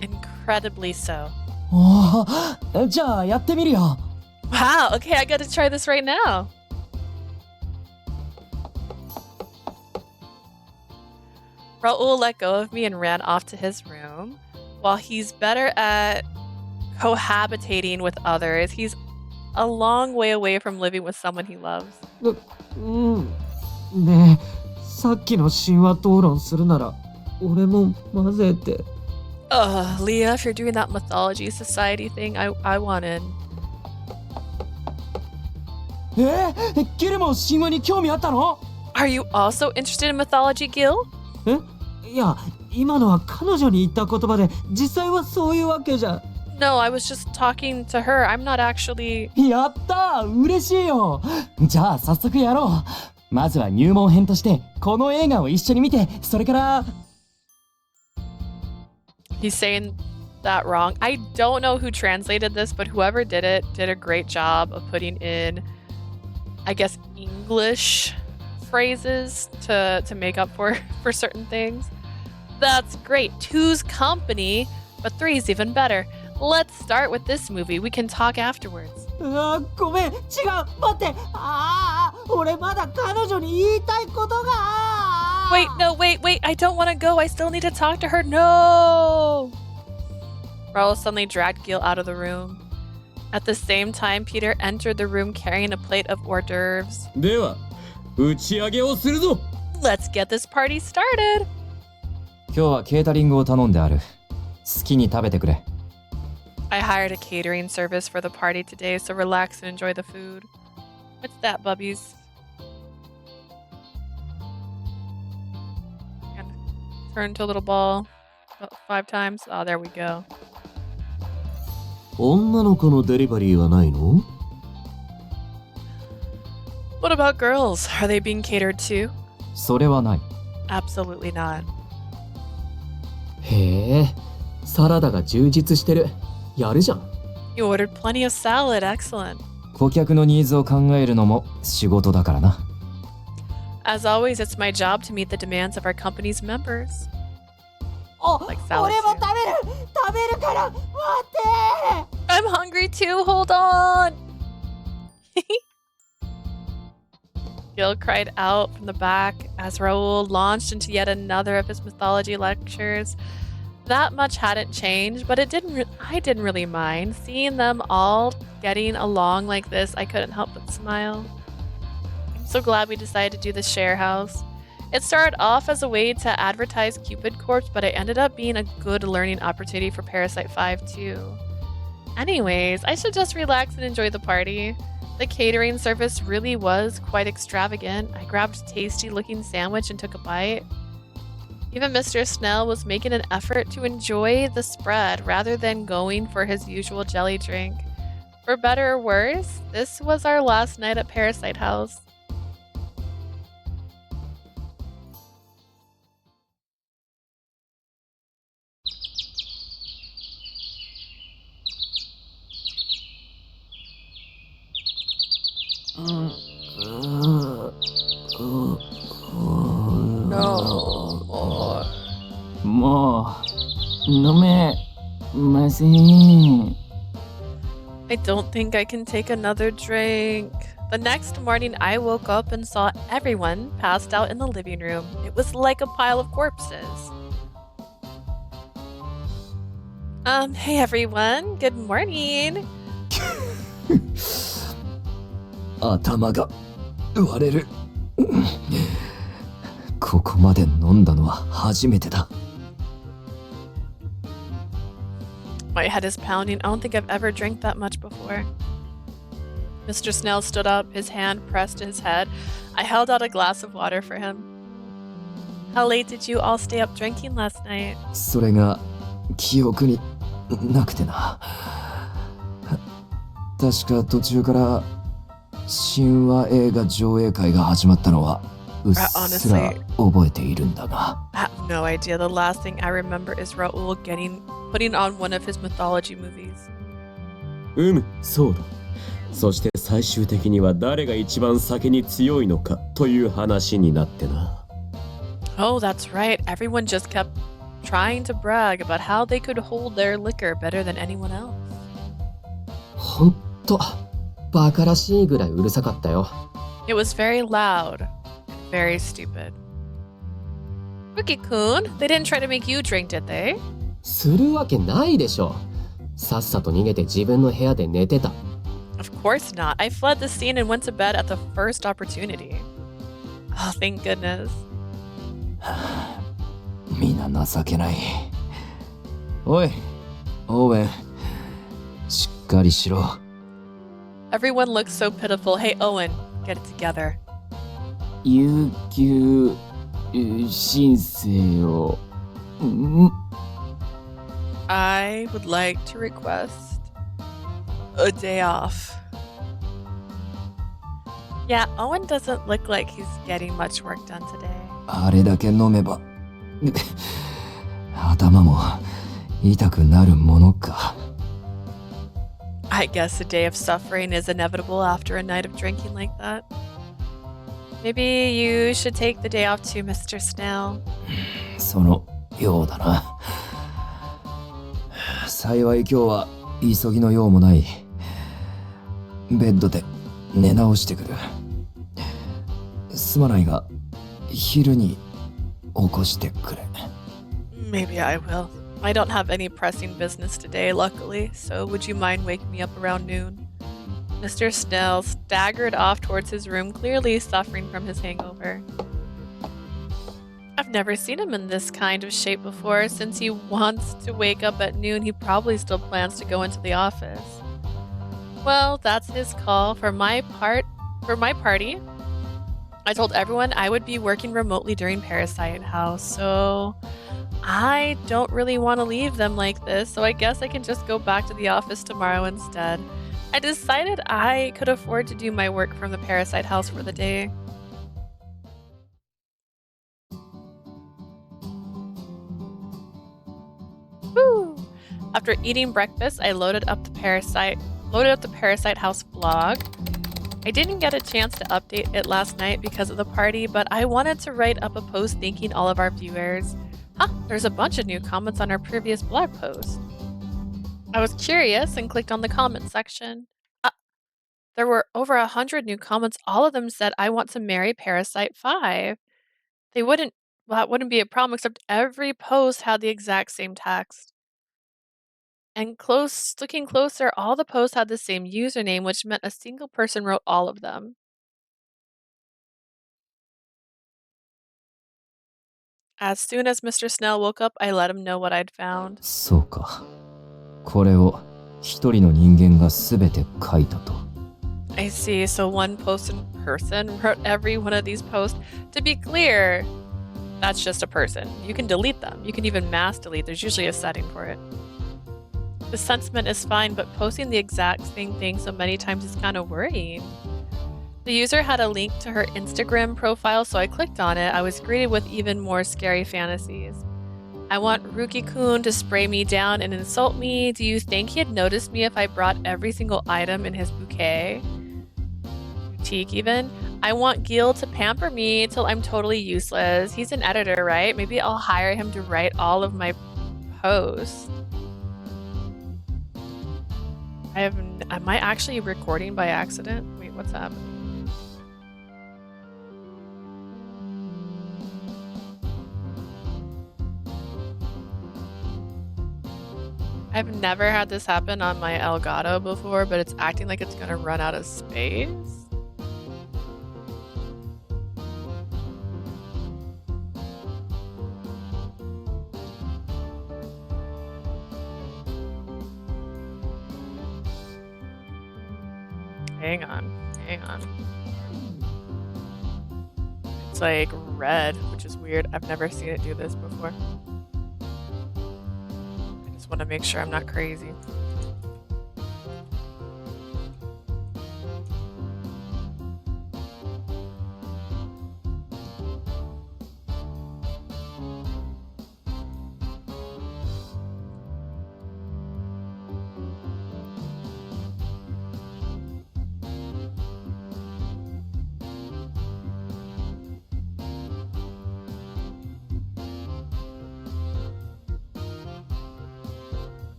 Incredibly so. ああ、じゃあやってみるよ。 Wow, okay, I gotta try this right now. Raul let go of me and ran off to his room. While he's better at cohabitating with others, he's a long way away from living with someone he loves. ねえ、さっきの神話討論するなら俺も混ぜて。 Leah, if you're doing that mythology society thing, I want in. ギルも神話に興味あったの？ Are you also interested in mythology, Gil? いや、今のは彼女に言った言葉で、実際はそういうわけじゃ。No, I was just talking to her. I'm not actually... やったー、嬉しいよ。じゃあ早速やろう。まずは入門編としてこの映画を一緒に見て、それから。 He's saying that wrong. I don't know who translated this, but whoever did it did a great job of putting in, I guess, English phrases to make up for certain things. That's great. Two's company, but three's even better. Let's start with this movie. We can talk afterwards. ごめん、違う、待って。俺まだ彼女に言いたいことが。Wait, no, wait. I don't want to go. I still need to talk to her. No! Raul suddenly dragged Gil out of the room. At the same time, Peter entered the room carrying a plate of hors d'oeuvres. では、打ち上げをするぞ。 Let's get this party started. 今日はケータリングを頼んである。好きに食べてくれ。 I hired a catering service for the party today, so relax and enjoy the food. What's that, bubbies? And turn to a little ball about 5 times. Oh, there we go. 女の子のデリバリーはないの？ What about girls? Are they being catered to? それはない。Absolutely not. へえ、サラダが充実してる。やるじゃん。You ordered plenty of salad. Excellent. 顧客のニーズを考えるのも仕事だからな。As always, it's my job to meet the demands of our company's members. 俺 Like salad も too. 食べるから待って。 I'm hungry too. Hold on. Gil cried out from the back as Raoul launched into yet another of his mythology lectures. That much hadn't changed, but I didn't really mind. Seeing them all getting along like this, I couldn't help but smile. I'm so glad we decided to do the share house. It started off as a way to advertise Cupid Corpse, but it ended up being a good learning opportunity for Parasite 5 too. Anyways, I should just relax and enjoy the party. The catering service really was quite extravagant. I grabbed a tasty looking sandwich and took a bite. Even Mr. Snail was making an effort to enjoy the spread rather than going for his usual jelly drink. For better or worse, this was our last night at Parasite House. No. もう飲めません。 I don't think I can take another drink. The next morning, I woke up and saw everyone passed out in the living room. It was like a pile of corpses. Hey everyone. Good morning. 頭が割れる。ここまで飲んだのは初めてだ。My head is pounding. I don't think I've ever drank that much before. Mr. Snail stood up, his hand pressed to his head. I held out a glass of water for him. How late did you all stay up drinking last night? それが記憶になくてな。確か途中から神話映画上映会が始まったのはうっすら覚えているんだが。I have no idea. The last thing I remember is Raoul putting on one of his mythology movies. そうだ。そして最終的には誰が一番酒に強いのかという話になってな。Oh, that's right. Everyone just kept trying to brag about how they could hold their liquor better than anyone else. ほんと、バカらしいぐらいうるさかったよ。It was very loud and very stupid. Rookie-kun, they didn't try to make you drink, did they? するわけないでしょ。さっさと逃げて自分の部屋で寝てた。Of course not. I fled the scene and went to bed at the first opportunity. Oh, thank goodness. みんな情けない。おい、オーウェン、しっかりしろ。Everyone looks so pitiful. Hey, Owen, get it together. 有給申請を。I would like to request a day off. Yeah, Owen doesn't look like he's getting much work done today. あれだけ飲めば頭も痛くなるものか。I guess a day of suffering is inevitable after a night of drinking like that. Maybe you should take the day off too, Mr. Snail. そのようだな。幸い今日は急ぎの用もない。ベッドで寝直してくる。すまないが昼に起こしてくれ。Maybe I will. I don't have any pressing business today, luckily, so would you mind waking me up around noon? Mr. Snail staggered off towards his room, clearly suffering from his hangover. I've never seen him in this kind of shape before. Since he wants to wake up at noon, he probably still plans to go into the office. Well, that's his call. For my party, I told everyone I would be working remotely during Parasite House, so I don't really want to leave them like this, so I guess I can just go back to the office tomorrow instead. I decided I could afford to do my work from the Parasite House for the day. After eating breakfast, I loaded up the Parasite House vlog. I didn't get a chance to update it last night because of the party, but I wanted to write up a post thanking all of our viewers. There's a bunch of new comments on our previous blog post. I was curious and clicked on the comment section. There were over 100 new comments. All of them said, I want to marry Parasite 5. That wouldn't be a problem, except every post had the exact same text. And looking closer, all the posts had the same username, which meant a single person wrote all of them. As soon as Mr. Snail woke up, I let him know what I'd found. そうか。これを一人の人間が全て書いたと。I see, so one person wrote every one of these posts. To be clear, that's just a person. You can delete them. You can even mass delete. There's usually a setting for it. The sentiment is fine, but posting the exact same thing so many times is kind of worrying. The user had a link to her Instagram profile, so I clicked on it. I was greeted with even more scary fantasies. I want Ruki-kun to spray me down and insult me. Do you think he'd notice me if I brought every single item in his boutique even? I want Gil to pamper me till I'm totally useless. He's an editor, right? Maybe I'll hire him to write all of my posts. Am I actually recording by accident? Wait, what's happening? I've never had this happen on my Elgato before, but it's acting like it's gonna run out of space. Hang on. It's like red, which is weird. I've never seen it do this before. I just want to make sure I'm not crazy.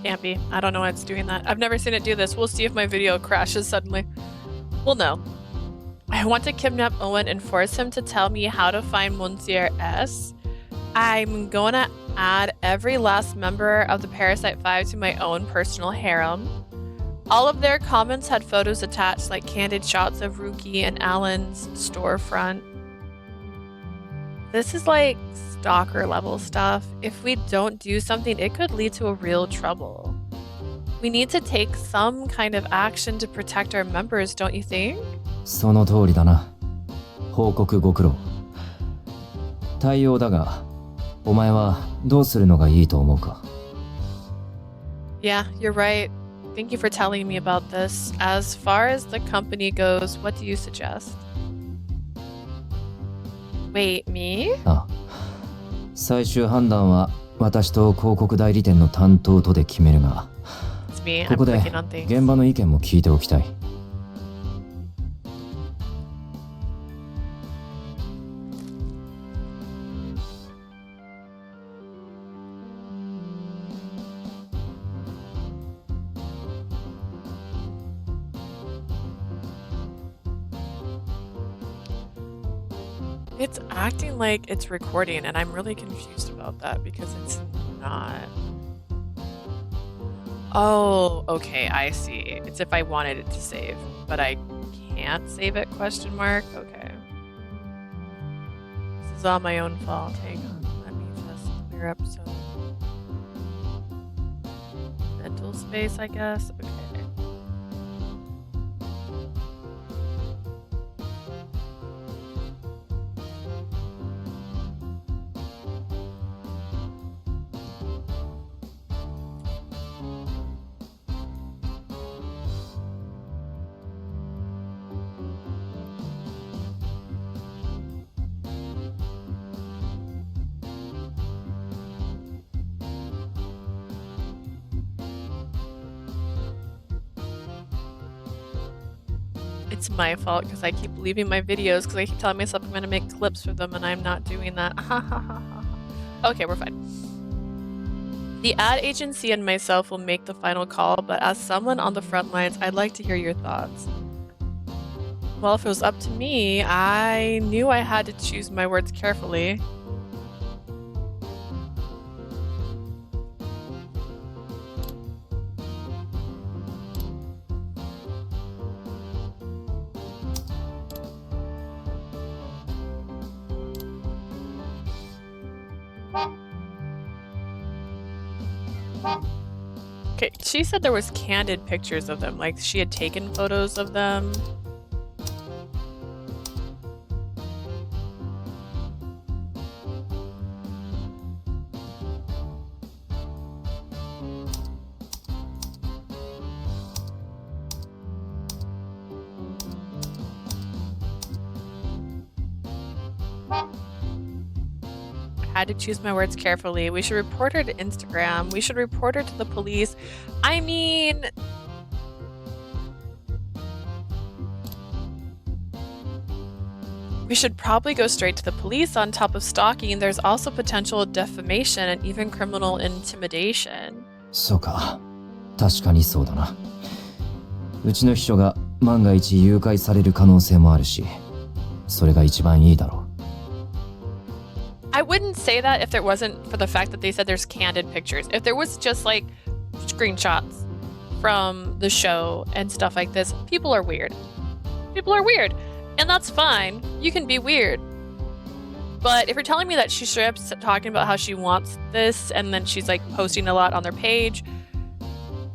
Can't be. I don't know why it's doing that. I've never seen it do this. We'll see if my video crashes suddenly. We'll know. I want to kidnap Owen and force him to tell me how to find Monsieur S. I'm going to add every last member of the Parasite 5 to my own personal harem. All of their comments had photos attached, like candid shots of Ruki and Alan's storefront. This is like stalker level stuff. If we don't do something, it could lead to a real trouble. We need to take some kind of action to protect our members, don't you think? その通りだな。報告ご苦労。対応だが、お前はどうするのがいいと思うか? Yeah, you're right. Thank you for telling me about this. As far as the company goes, what do you suggest? Wait, me? ああ。最終判断は私と広告代理店の担当とで決めるが、ここで現場の意見も聞いておきたい。It's acting like it's recording, and I'm really confused about that because it's not. Oh, okay, I see. It's if I wanted it to save, but I can't save it, question mark? Okay. This is all my own fault. Hang on. Let me just clear up some mental space, I guess. Okay. It's my fault because I keep leaving my videos because I keep telling myself I'm going to make clips for them and I'm not doing that. Okay, we're fine. The ad agency and myself will make the final call, but as someone on the front lines, I'd like to hear your thoughts. Well, if it was up to me, I knew I had to choose my words carefully. Okay, she said there was candid pictures of them, like she had taken photos of them. Had to choose my words carefully. We should report her to Instagram. We should report her to the police. I mean, we should probably go straight to the police on top of stalking. There's also potential defamation and even criminal intimidation. そうか。確かにそうだな。うちの秘書が万が一誘拐される可能性もあるし、それが一番いいだろう。I wouldn't say that if there wasn't for the fact that they said there's candid pictures. If there was just like screenshots from the show and stuff like this, people are weird. People are weird. And that's fine. You can be weird. But if you're telling me that she strips talking about how she wants this and then she's like posting a lot on their page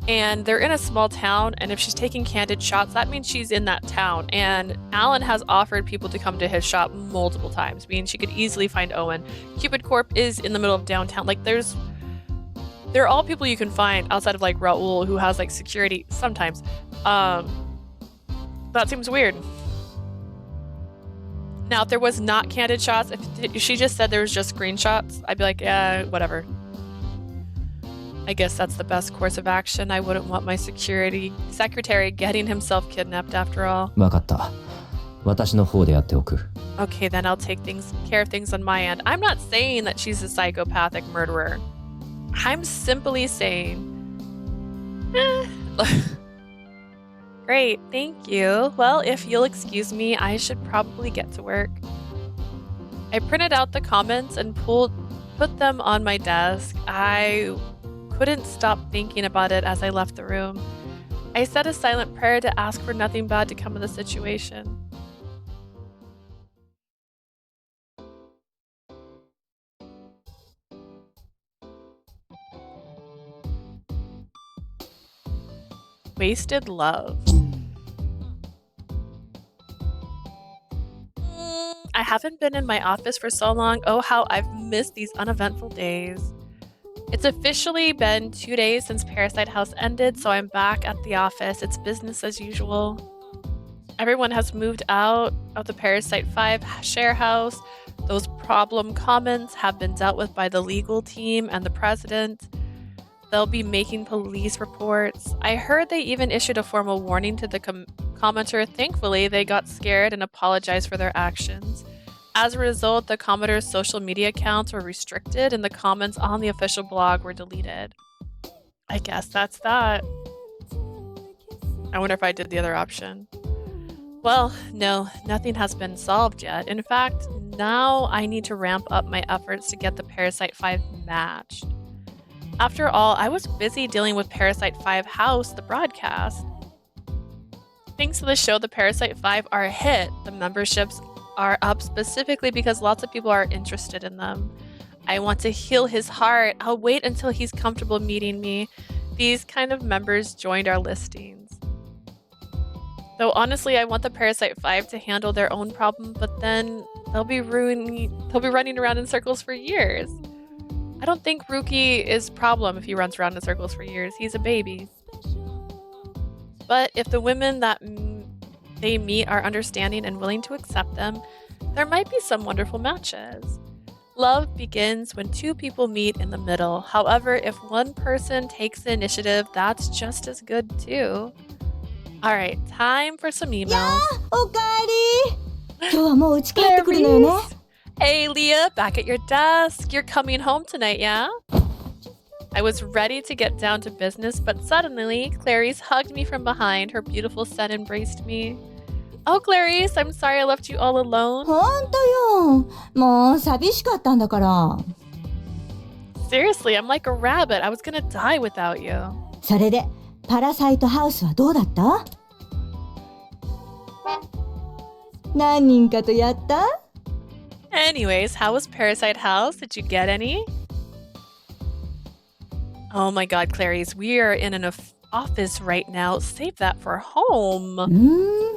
and they're in a small town and if she's taking candid shots, that means she's in that town. And Alan has offered people to come to his shop multiple times, meaning she could easily find Owen. Cupid Corp is in the middle of downtown. Like they're all people you can find outside of like Raul who has like security sometimes. That seems weird. Now, if there was not candid shots, if she just said there was just screenshots, I'd be like, yeah, whatever. I guess that's the best course of action. I wouldn't want my secretary getting himself kidnapped after all. わかった。私の方でやっておく。 Okay, then I'll take care of things on my end. I'm not saying that she's a psychopathic murderer. I'm simply saying... Great, thank you. Well, if you'll excuse me, I should probably get to work. I printed out the comments and put them on my desk. I couldn't stop thinking about it as I left the room. I said a silent prayer to ask for nothing bad to come of the situation. Wasted love. I haven't been in my office for so long. Oh, how I've missed these uneventful days. It's officially been 2 days since Parasite House ended, so I'm back at the office. It's business as usual. Everyone has moved out of the Parasite 5 share house. Those problem comments have been dealt with by the legal team and the president. They'll be making police reports. I heard they even issued a formal warning to the commenter. Thankfully, they got scared and apologized for their actions. As a result, the commenter's social media accounts were restricted and the comments on the official blog were deleted. I guess that's that. I wonder if I did the other option. Well, no, nothing has been solved yet. In fact, now I need to ramp up my efforts to get the Parasite 5 matched. After all, I was busy dealing with Parasite 5 House, the broadcast. Thanks to the show, the Parasite 5 are a hit. The memberships are up specifically because lots of people are interested in them. I want to heal his heart. I'll wait until he's comfortable meeting me. These kind of members joined our listings. Though honestly, I want the Parasite 5 to handle their own problem, but then they'll be running around in circles for years. I don't think Ruki is a problem if he runs around in circles for years. He's a baby. But if the women that they meet are understanding and willing to accept them, there might be some wonderful matches. Love begins when two people meet in the middle. However, if one person takes the initiative, that's just as good too. Alright, time for some emails. おかえり。今日はもう家帰ってくるのよね。 Hey Leah, back at your desk. You're coming home tonight, yeah? I was ready to get down to business, but suddenly, Clarice hugged me from behind. Her beautiful son embraced me. Oh, Clarice, I'm sorry I left you all alone. ほんとよ。もう寂しかったんだから。 Seriously, I'm like a rabbit. I was gonna die without you. それで、パラサイトハウスはどうだった？何人かとやった？ Anyways, how was Parasite House? Did you get any? Oh my god, Clarice, we are in an office right now. Save that for home.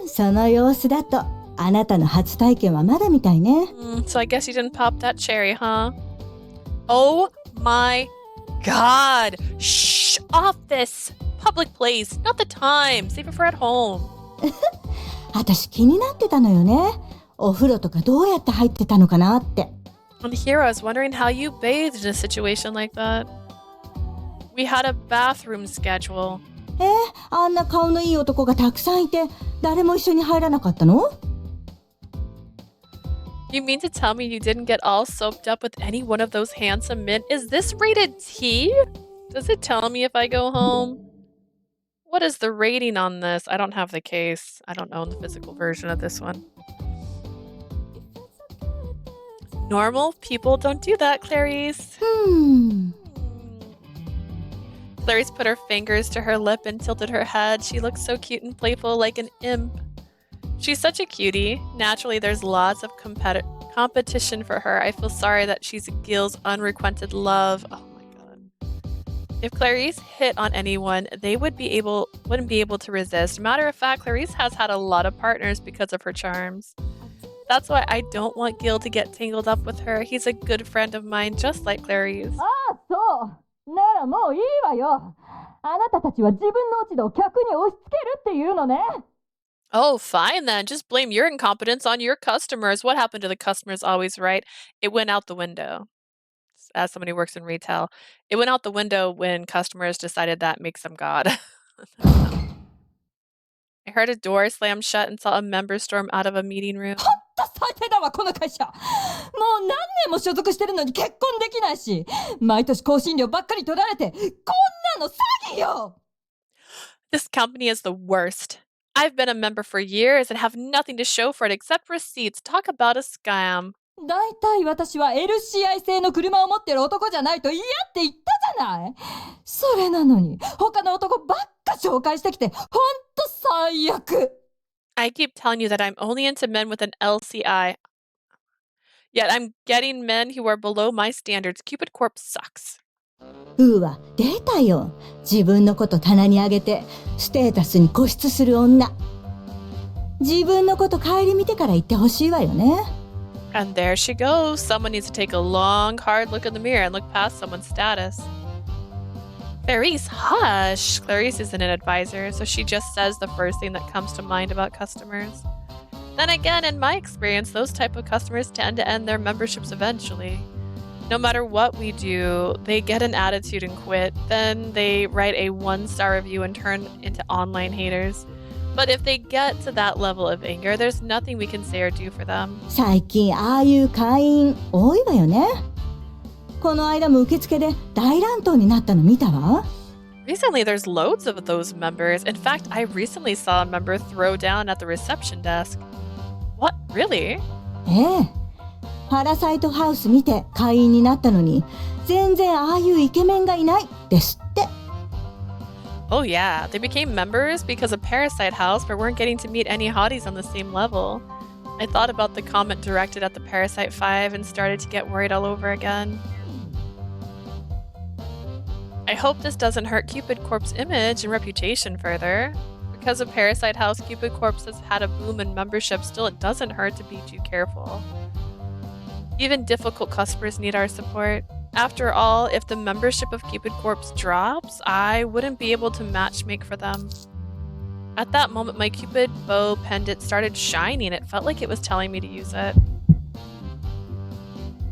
その様子だと、あなたの初体験はまだみたいね。So I guess you didn't pop that cherry, huh? Oh my god. Shh, office. Public place. Not the time. Save it for at home. 私気になってたのよね。お風呂とかどうやって入ってたのかなって。 And here I was wondering how you bathed in a situation like that. We had a bathroom schedule. あんな顔のいい男がたくさんいて、誰も一緒に入らなかったの？ You mean to tell me you didn't get all soaped up with any one of those handsome men? Is this rated T? Does it tell me if I go home? What is the rating on this? I don't have the case. I don't own the physical version of this one. Normal people don't do that, Clarice. Clarice put her fingers to her lip and tilted her head. She looked so cute and playful, like an imp. She's such a cutie. Naturally, there's lots of competition for her. I feel sorry that she's Gil's unrequited love. Oh my god. If Clarice hit on anyone, they wouldn't be able to resist. Matter of fact, Clarice has had a lot of partners because of her charms. That's why I don't want Gil to get tangled up with her. He's a good friend of mine, just like Clarice. そう。ならもういいわよ。あなたたちは自分の落ち度を客に押し付けるっていうのね。 Oh, fine then. Just blame your incompetence on your customers. What happened to the customers always right? It went out the window. As somebody who works in retail, it went out the window when customers decided that makes them God. I heard a door slam shut and saw a member storm out of a meeting room. 最低だわこの会社。もう何年も所属してるのに結婚できないし、毎年更新料ばっかり取られて、こんなの詐欺よ。 This company is the worst. I've been a member for years and have nothing to show for it except receipts. Talk about a scam. だいたい私は LCI 製の車を持ってる男じゃないと嫌って言ったじゃない。それなのに他の男ばっか紹介してきて、ほんと最悪。 I keep telling you that I'm only into men with an LCI. Yet I'm getting men who are below my standards. Cupid Corp sucks. うわ、出たよ。自分のこと棚に上げて、ステータスに固執する女。自分のこと顧みてから言ってほしいわよね。 And there she goes. Someone needs to take a long, hard look in the mirror and look past someone's status. Clarice, hush! Clarice isn't an advisor, so she just says the first thing that comes to mind about customers. Then again, in my experience, those type of customers tend to end their memberships eventually. No matter what we do, they get an attitude and quit. Then they write a 1-star review and turn into online haters. But if they get to that level of anger, there's nothing we can say or do for them. 最近ああいう会員多いわよね。この間も受付で大乱闘になったの見たわ。 Recently, there's loads of those members. In fact, I recently saw a member throw down at the reception desk. What? Really? パラサイトハウス見て会員になったのに、全然ああいうイケメンがいないですって。 Oh yeah, they became members because of Parasite House, but weren't getting to meet any hotties on the same level. I thought about the comment directed at the Parasite 5 and started to get worried all over again. I hope this doesn't hurt Cupid Corp's image and reputation further. Because of Parasite House, Cupid Corp has had a boom in membership. Still, it doesn't hurt to be too careful. Even difficult customers need our support. After all, if the membership of Cupid Corp drops, I wouldn't be able to matchmake for them. At that moment, my Cupid bow pendant started shining. It felt like it was telling me to use it.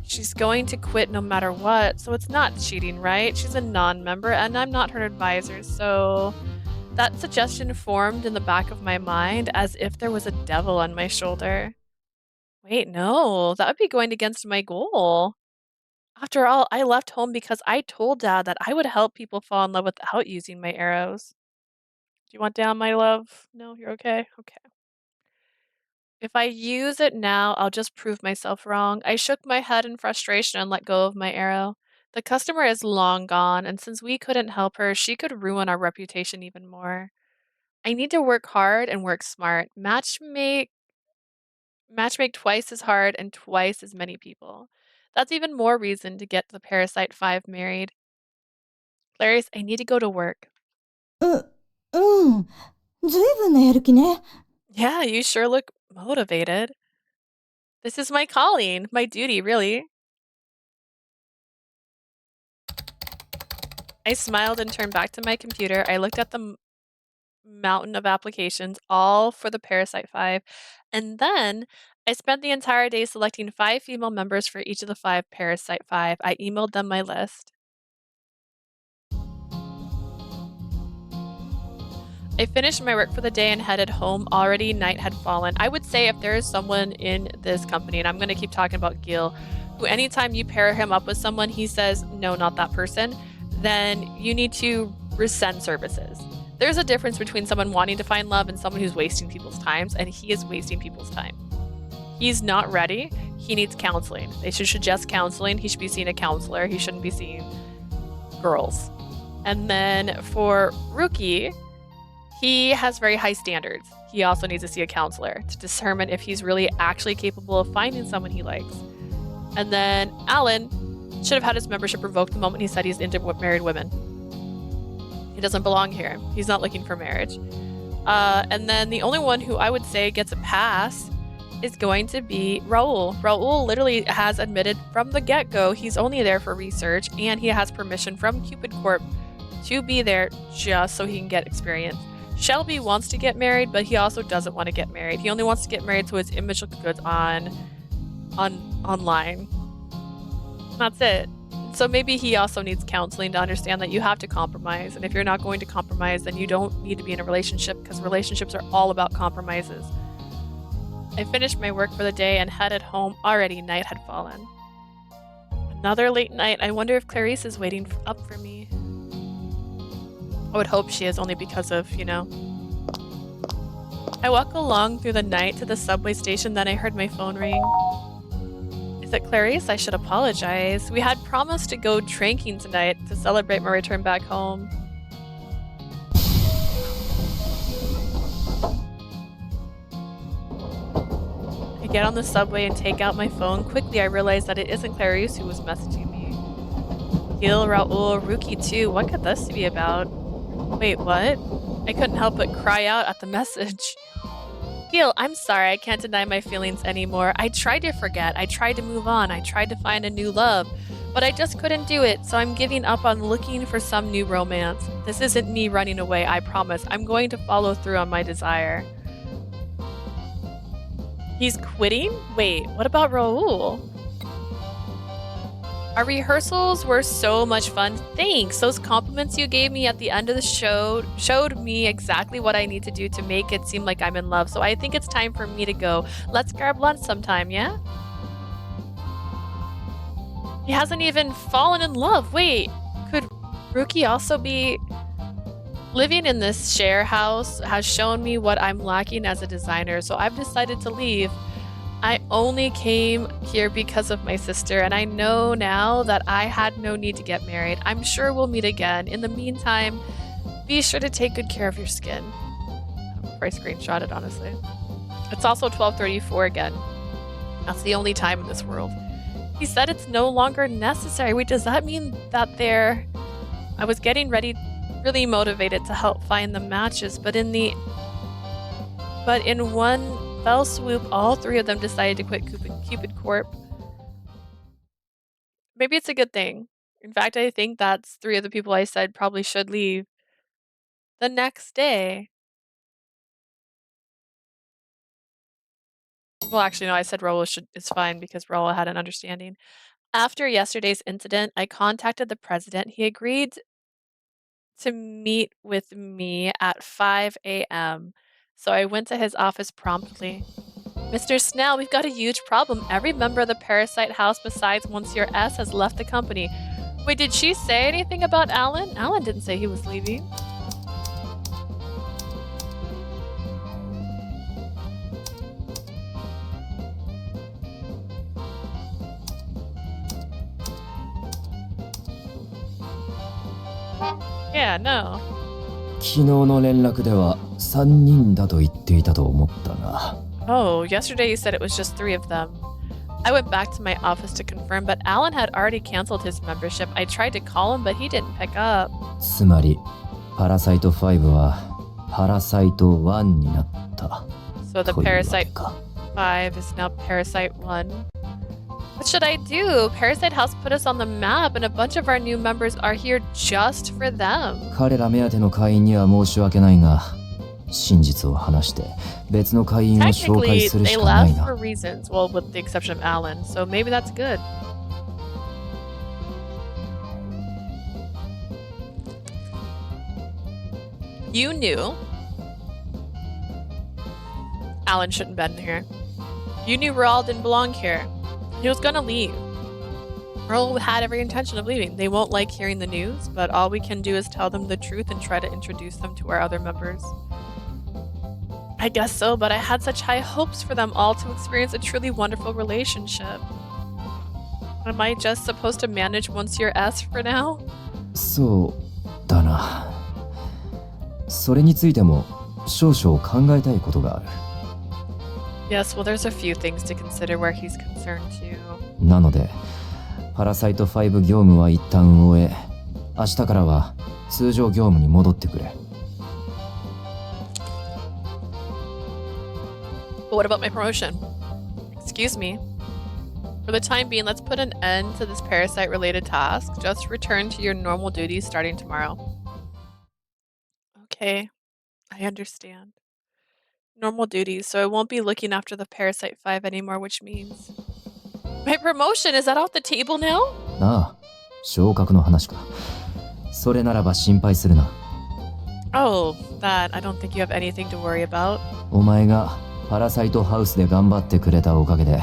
She's going to quit no matter what, so it's not cheating, right? She's a non-member and I'm not her advisor, so That suggestion formed in the back of my mind as if there was a devil on my shoulder. Wait, no, that would be going against my goal. After all, I left home because I told Dad that I would help people fall in love without using my arrows. Do you want down, my love? No, you're okay? Okay. If I use it now, I'll just prove myself wrong. I shook my head in frustration and let go of my arrow. The customer is long gone, and since we couldn't help her, she could ruin our reputation even more. I need to work hard and work smart. Matchmake twice as hard and twice as many people. That's even more reason to get the Parasite 5 married. Clarice, I need to go to work. ずいぶんのやる気ね。 Yeah, you sure look motivated. This is my calling, my duty, really. I smiled and turned back to my computer. I looked at the mountain of applications, all for the Parasite 5, and then I spent the entire day selecting 5 female members for each of the 5 Parasite 5. I emailed them my list. I finished my work for the day and headed home. Already night had fallen. I would say if there is someone in this company, and I'm going to keep talking about Gil, who anytime you pair him up with someone, he says, no, not that person, then you need to rescind services. There's a difference between someone wanting to find love and someone who's wasting people's times, and he is wasting people's time. He's not ready. He needs counseling. They should suggest counseling. He should be seeing a counselor. He shouldn't be seeing girls. And then for Rookie, he has very high standards. He also needs to see a counselor to determine if he's really actually capable of finding someone he likes. And then Alan should have had his membership revoked the moment he said he's into married women. He doesn't belong here. He's not looking for marriage. And then the only one who I would say gets a pass is going to be Raul. Raul literally has admitted from the get-go he's only there for research, and he has permission from Cupid Corp to be there just so he can get experience. Shelby wants to get married, but he also doesn't want to get married. He only wants to get married so his image looks good online. That's it. So maybe he also needs counseling to understand that you have to compromise, and if you're not going to compromise, then you don't need to be in a relationship, because relationships are all about compromises. I finished my work for the day and headed home. Already night had fallen. Another late night. I wonder if Clarice is waiting up for me. I would hope she is, only because of, you know. I walk along through the night to the subway station, then I heard my phone ring. Is it Clarice? I should apologize. We had promised to go drinking tonight to celebrate my return back home. I get on the subway and take out my phone. Quickly, I realize that it isn't Clarice who was messaging me. Gil, Raul, Rookie too. What could this be about? Wait, what? I couldn't help but cry out at the message. Gil, I'm sorry, I can't deny my feelings anymore. I tried to forget, I tried to move on, I tried to find a new love, but I just couldn't do it, so I'm giving up on looking for some new romance. This isn't me running away, I promise. I'm going to follow through on my desire. He's quitting? Wait, what about Raul? Our rehearsals were so much fun. Thanks. Those compliments you gave me at the end of the show showed me exactly what I need to do to make it seem like I'm in love. So I think it's time for me to go. Let's grab lunch sometime, yeah? He hasn't even fallen in love. Wait, could Rookie also be... Living in this share house has shown me what I'm lacking as a designer, so I've decided to leave. I only came here because of my sister, and I know now that I had no need to get married. I'm sure we'll meet again. In the meantime, be sure to take good care of your skin. I screenshot it, honestly. It's also 12:34 again. That's the only time in this world. He said it's no longer necessary. Wait, does that mean that I was getting ready, really motivated to help find the matches, but in one fell swoop, all 3 of them decided to quit Cupid Corp. Maybe it's a good thing. In fact, I think that's 3 of the people I said probably should leave. The next day... Well, actually, no, I said Raul is fine because Raul had an understanding. After yesterday's incident, I contacted the president. He agreed to meet with me at 5 a.m. So I went to his office promptly. Mr. Snail, we've got a huge problem. Every member of the Parasite House besides Monsieur S has left the company. Wait, did she say anything about Alan? Alan didn't say he was leaving. Yeah, no. 昨日の連絡では3人だと言っていたと思ったが。Oh, yesterday you said it was just 3 of them. I went back to my office to confirm, but Alan had already canceled his membership. I tried to call him, but he didn't pick up. つまり、パラサイト5はパラサイト1になった。So the Parasite 5 is now Parasite 1. What should I do? Parasite House put us on the map, and a bunch of our new members are here just for them. 彼ら目当ての会員には申し訳ないが、真実を話して別の会員を紹介 Technically, する they しかない left な。 for reasons, well, with the exception of Alan, so maybe that's good. You knew Alan shouldn't have been here. You knew Raul didn't belong here. He was gonna leave. Raul had every intention of leaving. They won't like hearing the news, but all we can do is tell them the truth and try to introduce them to our other members. I guess so, but I had such high hopes for them all to experience a truly wonderful relationship. Am I just supposed to manage Monsieur S for now? そうだな。それについても少々考えたいことがある。Yes, well, there's a few things to consider where he's concerned too. なので、パラサイト5業務は一旦終え、明日からは通常業務に戻ってくれ。But what about my promotion? Excuse me. For the time being, let's put an end to this parasite-related task. Just return to your normal duties starting tomorrow. Okay, I understand. Normal duties, so I won't be looking after the Parasite 5 anymore, which means... My promotion, is that off the table now? ああ、昇格の話か。それならば心配するな。Oh, that. I don't think you have anything to worry about. お前がパラサイトハウスで頑張ってくれたおかげで、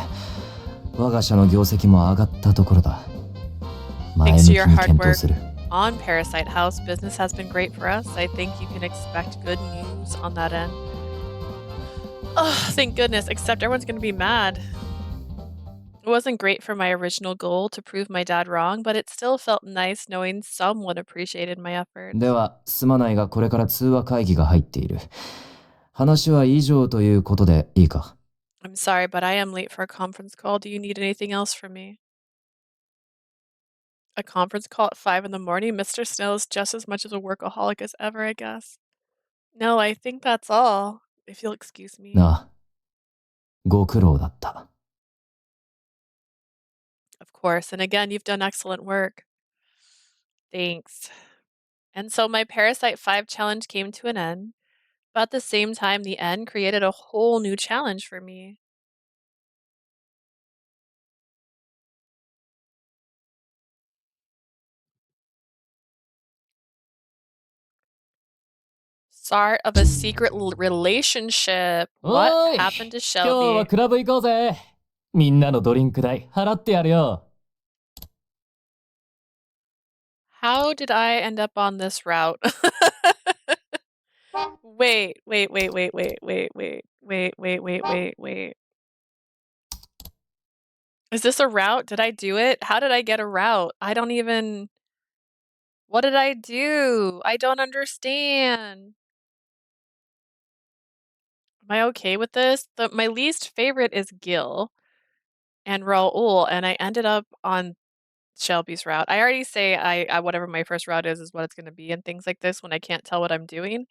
我が社の業績も上がったところだ。前向きに検討する。On Parasite House, business has been great for us. I think you can expect good news on that end. Oh, thank goodness, except everyone's gonna be mad. It wasn't great for my original goal to prove my dad wrong, but it still felt nice knowing someone appreciated my efforts. では、すまないがこれから通話会議が入っている。話は以上ということでいいか？ I'm sorry, but I am late for a conference call. Do you need anything else from me? A conference call at 5 in the morning? Mr. Snail is just as much as a workaholic as ever, I guess. No, I think that's all. If you'll excuse me. なあ、ご苦労だった。Of course, and again, you've done excellent work. Thanks. And so my Parasite 5 challenge came to an end, but at the same time, the end created a whole new challenge for me. Start of a secret relationship. What happened to 今日は Shelby? クラブ行こうぜ。みんなのドリンク代払ってやるよ。How did I end up on this route? Wait. Is this a route? Did I do it? How did I get a route? I don't even... What did I do? I don't understand. Am I okay with this? My least favorite is Gil and Raul, and I ended up on Shelby's route. I already say I whatever my first route is what it's going to be and things like this when I can't tell what I'm doing.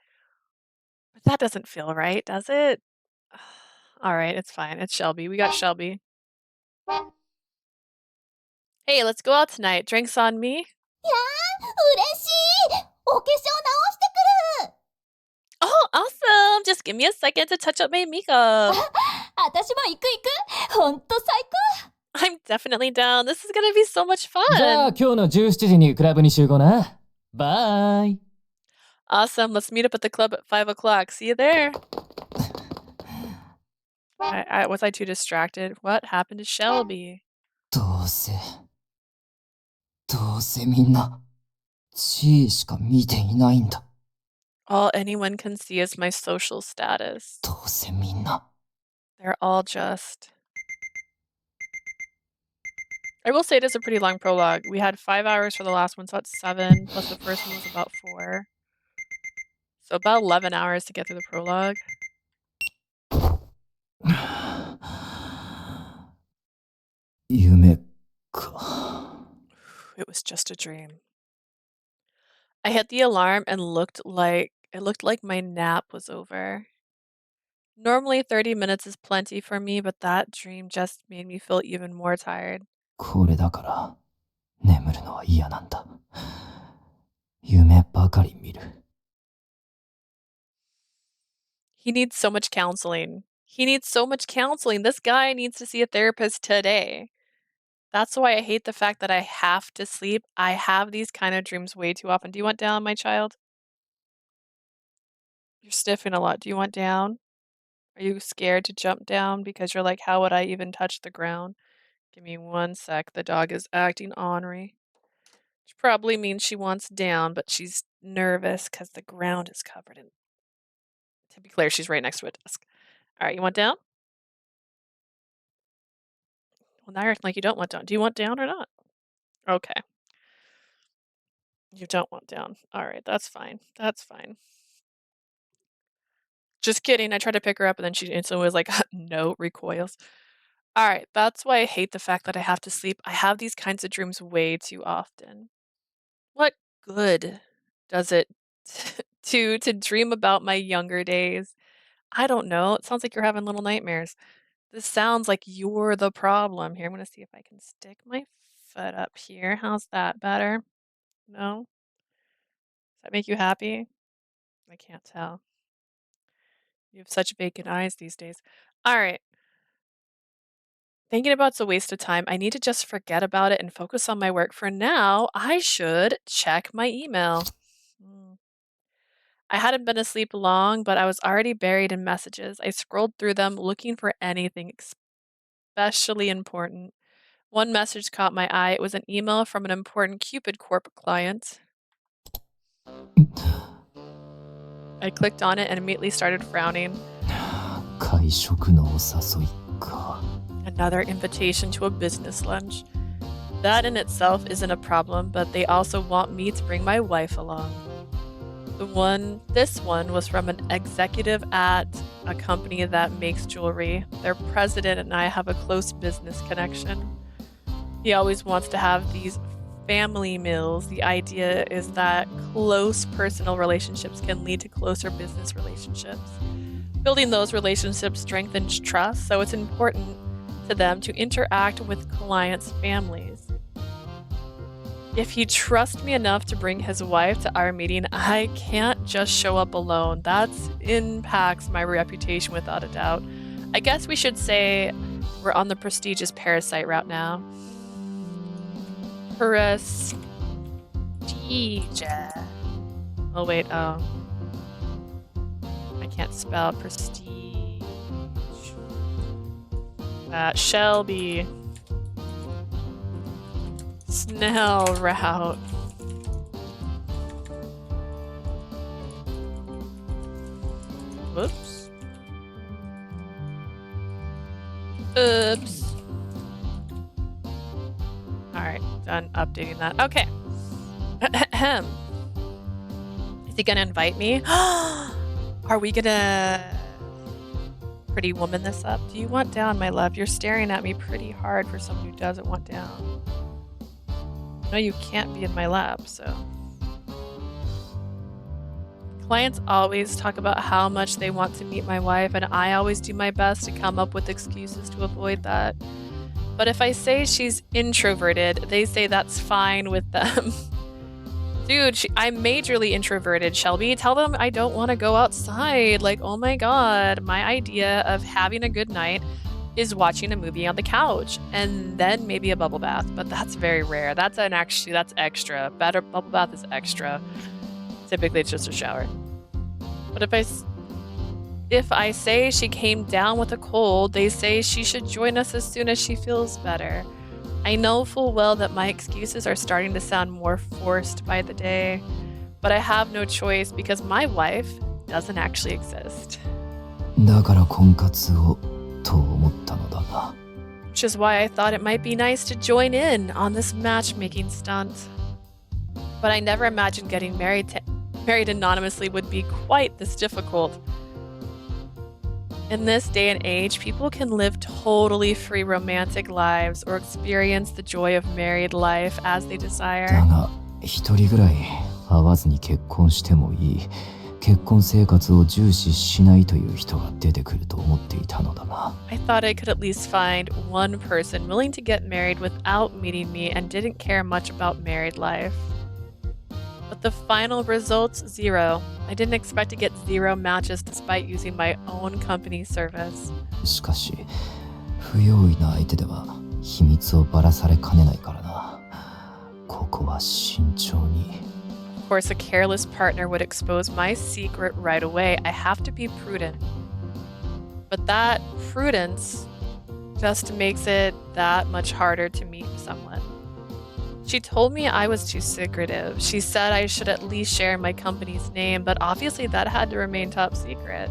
But that doesn't feel right, does it? All right, it's fine. It's Shelby. We got Shelby. Hey, let's go out tonight. Drinks on me. Oh, awesome. Just give me a second to touch up my makeup. 私も行く行く。ほんと最高。 I'm definitely down. This is gonna be so much じゃあ fun. 今日の17時にクラブに集合な。バイ。Awesome. Let's meet up at the club at 5 o'clock. See you there. Was I too distracted? What happened to Shelby? どうせみんな地位しか見ていないんだ。 All anyone can see is my social status. どうせみんな They're all just. I will say it is a pretty long prologue. We had 5 hours for the last one, so that's 7, plus the first one was about 4. So about 11 hours to get through the prologue. 夢か。 It was just a dream. I hit the alarm and looked like my nap was over. Normally 30 minutes is plenty for me, but that dream just made me feel even more tired. これだから眠るのは嫌なんだ。夢ばかり見る。 He needs so much counseling. This guy needs to see a therapist today. That's why I hate the fact that I have to sleep. I have these kind of dreams way too often. Do you want down, my child? You're sniffing a lot. Do you want down? Are you scared to jump down because you're like, how would I even touch the ground? Give me 1 sec. The dog is acting ornery. Which probably means she wants down, but she's nervous because the ground is covered in. To be clear, she's right next to a desk. All right, you want down? Well, now you're acting like you don't want down. Do you want down or not? Okay. You don't want down. All right, that's fine. Just kidding. I tried to pick her up and then she instantly was like, no, recoils. All right, that's why I hate the fact that I have to sleep. I have these kinds of dreams way too often. What good does it to dream about my younger days? I don't know. It sounds like you're having little nightmares. This sounds like you're the problem. Here, I'm going to see if I can stick my foot up here. How's that better? No? Does that make you happy? I can't tell. You have such vacant eyes these days. All right. Thinking about it's a waste of time. I need to just forget about it and focus on my work. For now, I should check my email. I hadn't been asleep long, but I was already buried in messages. I scrolled through them looking for anything especially important. One message caught my eye. It was an email from an important Cupid Corp client. I clicked on it and immediately started frowning. 会食のお誘いか。 Another invitation to a business lunch. That in itself isn't a problem, but they also want me to bring my wife along. This one was from an executive at a company that makes jewelry. Their president and I have a close business connection. He always wants to have these family meals. The idea is that close personal relationships can lead to closer business relationships. Building those relationships strengthens trust, so it's important to them to interact with clients' families. If he trusts me enough to bring his wife to our meeting, I can't just show up alone. That impacts my reputation without a doubt. I guess we should say we're on the prestigious Parasite route now. Prestige. Oh wait, I can't spell prestige. Shelby Snail Route. Whoops. Oops. Alright, done updating that. Okay. Is he gonna invite me? Are we gonna pretty woman this up? Do you want down, my love? You're staring at me pretty hard for someone who doesn't want down. No, you can't be in my lap, so. Clients always talk about how much they want to meet my wife, and I always do my best to come up with excuses to avoid that. But if I say she's introverted, they say that's fine with them. Dude, I'm majorly introverted, Shelby. Tell them I don't want to go outside. Like, oh my god, my idea of having a good night is watching a movie on the couch and then maybe a bubble bath, but that's very rare. That's extra. Bubble bath is extra. Typically, it's just a shower. But if I say she came down with a cold, they say she should join us as soon as she feels better. I know full well that my excuses are starting to sound more forced by the day, but I have no choice because my wife doesn't actually exist. だから婚活をと思ったのだが。Which is why I thought it might be nice to join in on this matchmaking stunt. But I never imagined getting married anonymously would be quite this difficult. In this day and age, people can live totally free romantic lives or experience the joy of married life as they desire. だが、一人ぐらい会わずに結婚してもいい。結婚生活を重視しないという人が出てくると思っていたのだが。I thought I could at least find one person willing to get married without meeting me and didn't care much about married life. But the final results, 0. I didn't expect to get 0 matches despite using my own company service. しかし、不用意な相手では秘密をばらされかねないからな。ここは慎重に。Of course, a careless partner would expose my secret right away. I have to be prudent. But that prudence just makes it that much harder to meet someone. She told me I was too secretive. She said I should at least share my company's name, but obviously that had to remain top secret.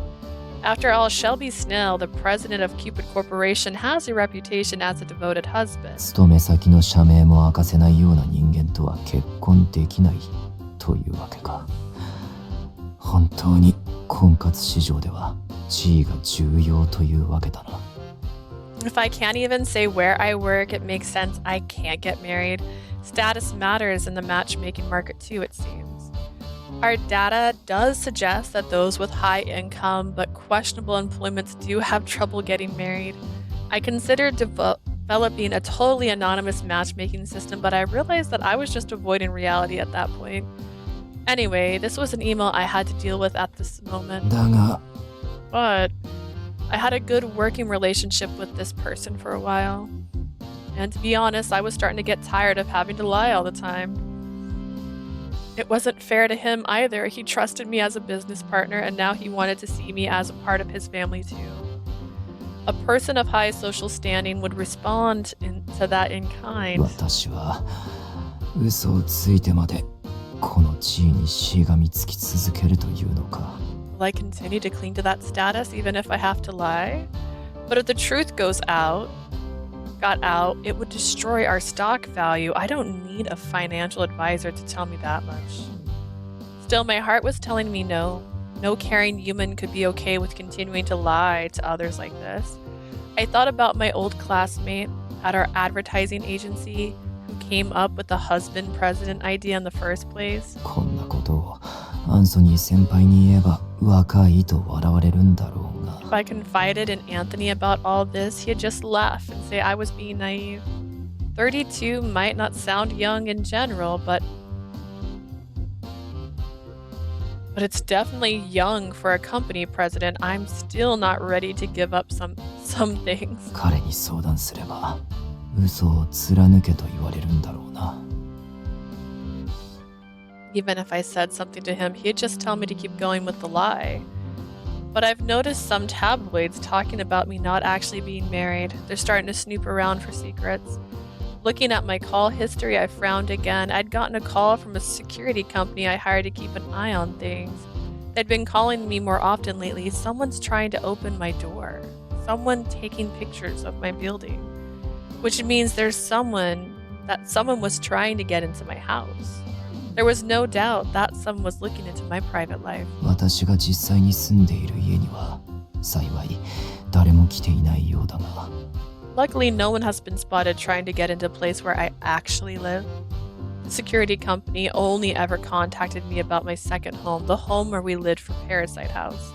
After all, Shelby Snail, the president of Cupid Corporation, has a reputation as a devoted husband. 勤め先の社名も明かせないような人間とは結婚できないというわけか。本当に婚活市場では地位が重要というわけだな。If I can't even say where I work, it makes sense I can't get married. Status matters in the matchmaking market too, it seems. Our data does suggest that those with high income but questionable employments do have trouble getting married. I considered developing a totally anonymous matchmaking system, but I realized that I was just avoiding reality at that point. Anyway, this was an email I had to deal with at this moment. だが、 But I had a good working relationship with this person for a while. And to be honest, I was starting to get tired of having to lie all the time. It wasn't fair to him either. He trusted me as a business partner, and now he wanted to see me as a part of his family too. A person of high social standing would respond to that in kind. 私は嘘をついてまでこの地位にしがみつき続けるというのか。Will I continue to cling to that status even if I have to lie? But if the truth got out, it would destroy our stock value. I don't need a financial advisor to tell me that much. Still, my heart was telling me no. No caring human could be okay with continuing to lie to others like this. I thought about my old classmate at our advertising agency who came up with the husband president idea in the first place. こんなことをアンソニー先輩に言えば若いと笑われるんだろうが。If I confided in Anthony about all this, he'd just laugh and say I was being naive. 32 might not sound young in general, but it's definitely young for a company president. I'm still not ready to give up some things. 彼に相談すれば嘘を貫けと言われるんだろうな。Even if I said something to him, he'd just tell me to keep going with the lie. But I've noticed some tabloids talking about me not actually being married. They're starting to snoop around for secrets. Looking at my call history, I frowned again. I'd gotten a call from a security company I hired to keep an eye on things. They'd been calling me more often lately. Someone's trying to open my door. Someone taking pictures of my building. Which means someone was trying to get into my house. There was no doubt that someone was looking into my private life. 私が実際に住んでいる家には幸い誰も来ていないようだが。Luckily, no one has been spotted trying to get into a place where I actually live. The security company only ever contacted me about my second home, the home where we lived for Parasite House.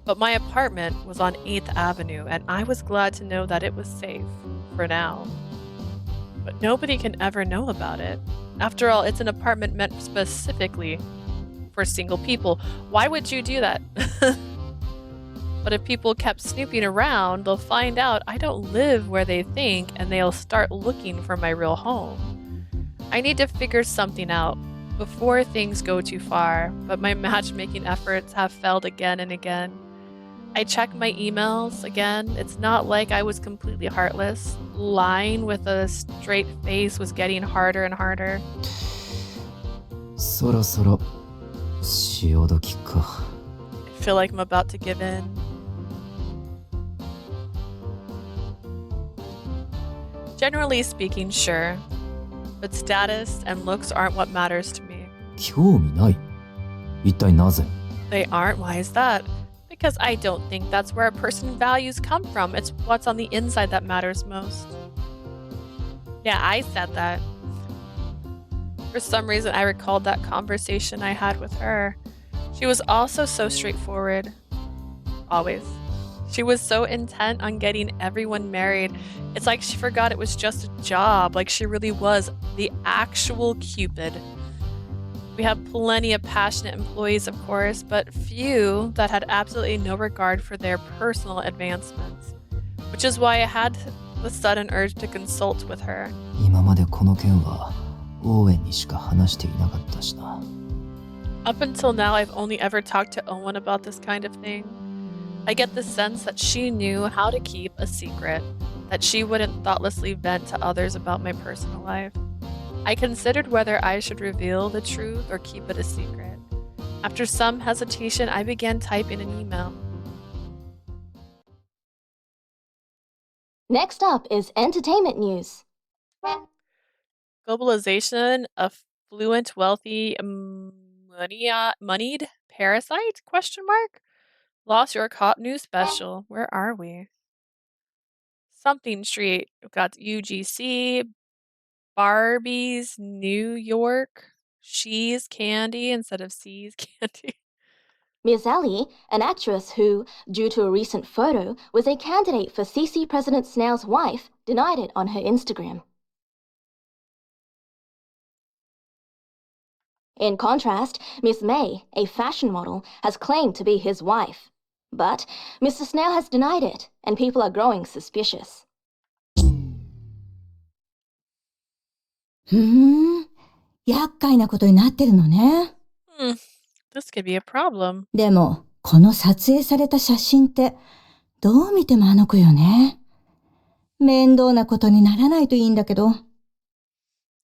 But my apartment was on 8th Avenue, and I was glad to know that it was safe, for now. But nobody can ever know about it. After all, it's an apartment meant specifically for single people. Why would you do that? But if people kept snooping around, they'll find out I don't live where they think, and they'll start looking for my real home. I need to figure something out. before things go too far, but my matchmaking efforts have failed again and again. I check my emails again. It's not like I was completely heartless. Lying with a straight face was getting harder and harder. そろそろ潮時か。 I feel like I'm about to give in. Generally speaking, sure. But status and looks aren't what matters to me. 興味ない。一体なぜ？ They aren't? Why is that? Because I don't think that's where a person's values come from. It's what's on the inside that matters most. Yeah, I said that. For some reason, I recalled that conversation I had with her. She was also so straightforward. Always. She was so intent on getting everyone married. It's like she forgot it was just a job, like she really was the actual Cupid. We have plenty of passionate employees, of course, but few that had absolutely no regard for their personal advancements. Which is why I had the sudden urge to consult with her. 今までこの件はオーウェンにしか話していなかったしな。 Up until now, I've only ever talked to Owen about this kind of thing. I get the sense that she knew how to keep a secret, that she wouldn't thoughtlessly vent to others about my personal life. I considered whether I should reveal the truth or keep it a secret. After some hesitation, I began typing an email. Next up is entertainment news. Globalization, affluent, wealthy, moneyed parasite? Question mark? Lost York Hot News Special. Where are we? Something Street. We've got UGC, Barbie's New York, She's Candy instead of C's Candy. Miss Ellie, an actress who, due to a recent photo, was a candidate for CC President Snail's wife, denied it on her Instagram. In contrast, Miss May, a fashion model, has claimed to be his wife. But Mr. Snail has denied it, and people are growing suspicious. 厄介なことになってるのね。This could be a problem. でも、この撮影された写真って、どう見てもあの子よね。面倒なことにならないといいんだけど。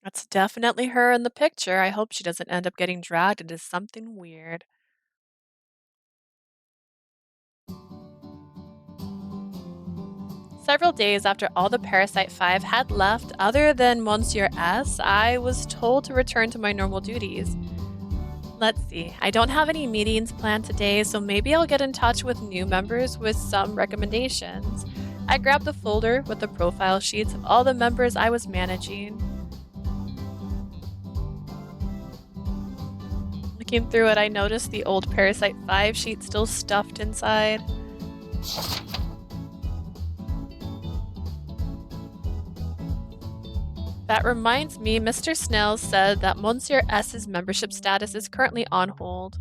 That's definitely her in the picture. I hope she doesn't end up getting dragged into something weird. Several days after all the Parasite 5 had left, other than Monsieur S, I was told to return to my normal duties. Let's see, I don't have any meetings planned today, so maybe I'll get in touch with new members with some recommendations. I grabbed the folder with the profile sheets of all the members I was managing. Looking through it, I noticed the old Parasite 5 sheet still stuffed inside. That reminds me, Mr. Snail said that Monsieur S's membership status is currently on hold.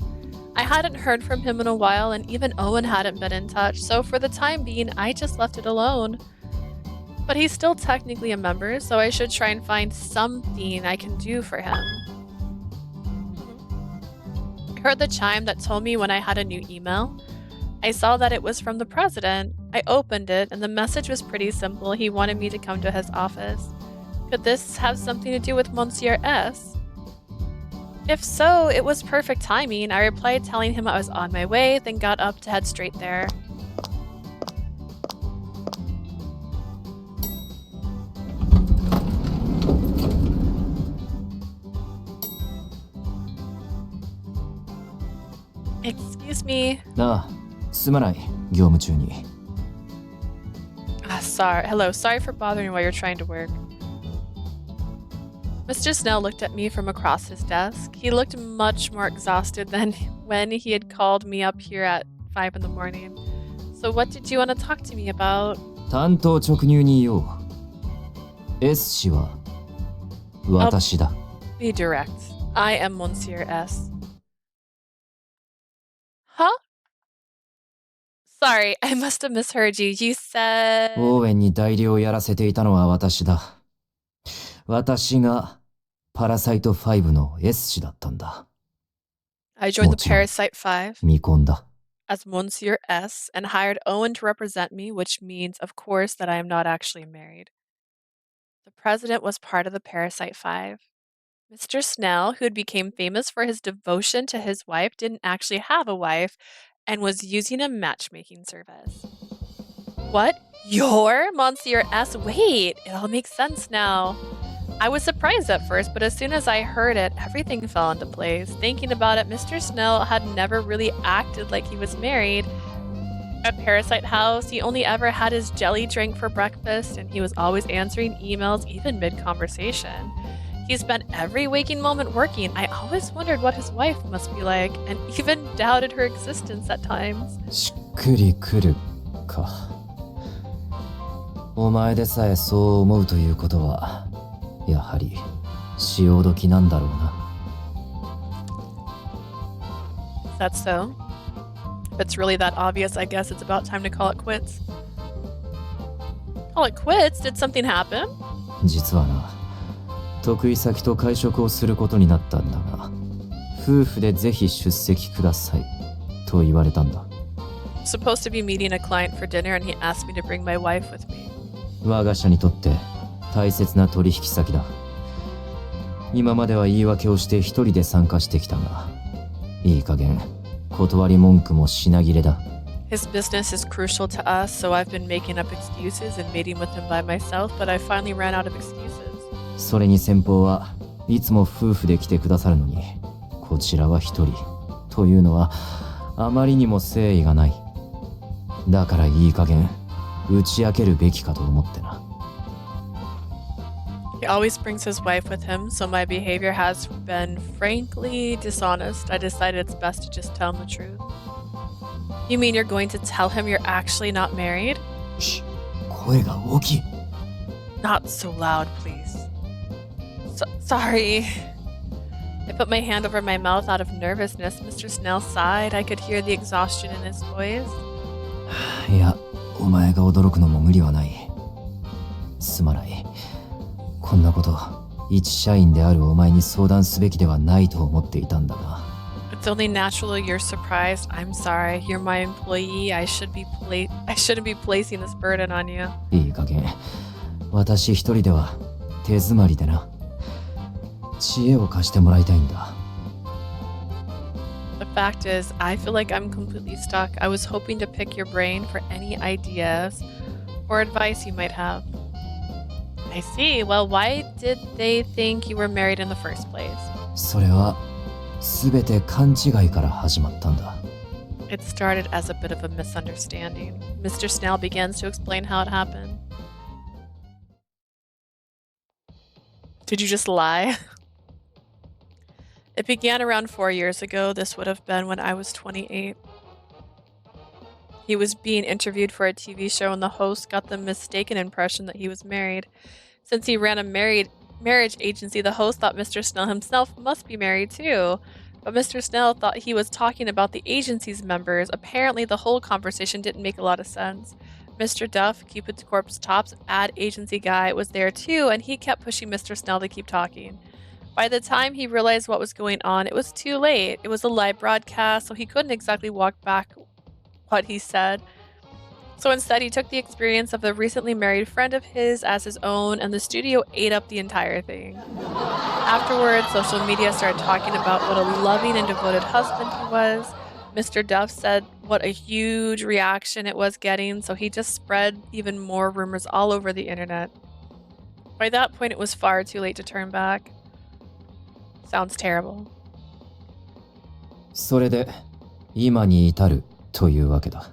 I hadn't heard from him in a while, and even Owen hadn't been in touch, so for the time being, I just left it alone. But he's still technically a member, so I should try and find something I can do for him. I heard the chime that told me when I had a new email. I saw that it was from the president. I opened it, and the message was pretty simple. He wanted me to come to his office. Could this have something to do with Monsieur S? If so, it was perfect timing. I replied telling him I was on my way, then got up to head straight there. Excuse me. なあ、すまない、業務中に。Hello, sorry for bothering you while you're trying to work. Mr. Snail looked at me from across his desk. He looked much more exhausted than when he had called me up here at 5 in the morning. So what did you want to talk to me about? 単刀直入に言おう。S 氏は私だ。Be direct. I am Monsieur S. Huh? Sorry, I must have misheard you. You said... オーウェンに代理をやらせていたのは私だ。私がパラサイト5の S 氏だったんだ。I joined the もちろん Parasite 5見込んだ。 as Monsieur S and hired Owen to represent me, which means, of course, that I am not actually married. The president was part of the Parasite 5. Mr. Snell, who had become famous for his devotion to his wife, didn't actually have a wife and was using a matchmaking service. What? You're Monsieur S? Wait, it all makes sense now. I was surprised at first, but as soon as I heard it, everything fell into place. Thinking about it, Mr. Snell had never really acted like he was married. At Parasite House, he only ever had his jelly drink for breakfast, and he was always answering emails, even mid-conversation. He spent every waking moment working. I always wondered what his wife must be like, and even doubted her existence at times. しっくりくるか。お前でさえそう思うということは、やはり潮時なんだろうな。Is that so? If it's really that obvious, I guess it's about time to call it quits. Call it quits? Did something happen? 実はな、得意先と会食をすることになったんだが、夫婦でぜひ出席くださいと言われたんだ。Supposed to be meeting a client for dinner, and he asked me to bring my wife with me. 我が社にとって大切な取引先だ。今までは言い訳をして一人で参加してきたが、いい加減断り文句も品切れだ。His business is crucial to us, so I've been making up excuses and meeting with him by myself, but I finally ran out of excuses. それに先方はいつも夫婦で来てくださるのに、こちらは一人というのはあまりにも誠意がない。だからいい加減打ち明けるべきかと思ってな。He always brings his wife with him, so my behavior has been frankly dishonest. I decided it's best to just tell him the truth. You mean you're going to tell him you're actually not married? し、声が大きい。Not so loud, please. Sorry. I put my hand over my mouth out of nervousness. Mr. Snell sighed. I could hear the exhaustion in his voice. いや、お前が驚くのも無理はない。すまない。こんなこと、一社員であるお前に相談すべきではないと思っていたんだが。It's only natural you're surprised. I'm sorry. You're my employee. I shouldn't be placing this burden on you. いい加減、私一人では手詰まりでな。知恵を貸してもらいたいんだ。The fact is, I feel like I'm completely stuck. I was hoping to pick your brain for any ideas or advice you might have. I see. Well, why did they think you were married in the first place? それは全て勘違いから始まったんだ。It started as a bit of a misunderstanding. Mr. Snail begins to explain how it happened. Did you just lie? It began around 4 years ago. This would have been when I was 28. He was being interviewed for a TV show, and the host got the mistaken impression that he was married. Since he ran a marriage agency, the host thought Mr. Snell himself must be married too. But Mr. Snell thought he was talking about the agency's members. Apparently, the whole conversation didn't make a lot of sense. Mr. Duff, Cupid Corp's top ad agency guy, was there too, and he kept pushing Mr. Snell to keep talking. By the time he realized what was going on, it was too late. It was a live broadcast, so he couldn't exactly walk back what he said. So instead, he took the experience of the recently married friend of his as his own, and the studio ate up the entire thing. Afterwards, social media started talking about what a loving and devoted husband he was. Mr. Duff said what a huge reaction it was getting, so he just spread even more rumors all over the internet. By that point, it was far too late to turn back. Sounds terrible. それで今に至るというわけだ。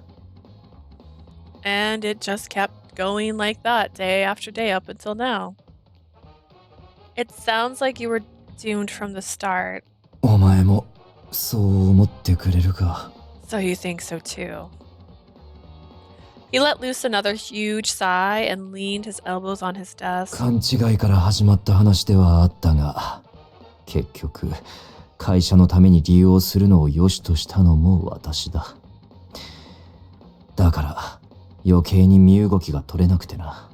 And it just kept going like that, day after day up until now. It sounds like you were doomed from the start. お前もそう思ってくれるか。So you think so too. He let loose another huge sigh and leaned his elbows on his desk. 勘違いから始まった話ではあったが、結局会社のために利用するのを良しとしたのも私だ。だから余計に身動きが取れなくてな。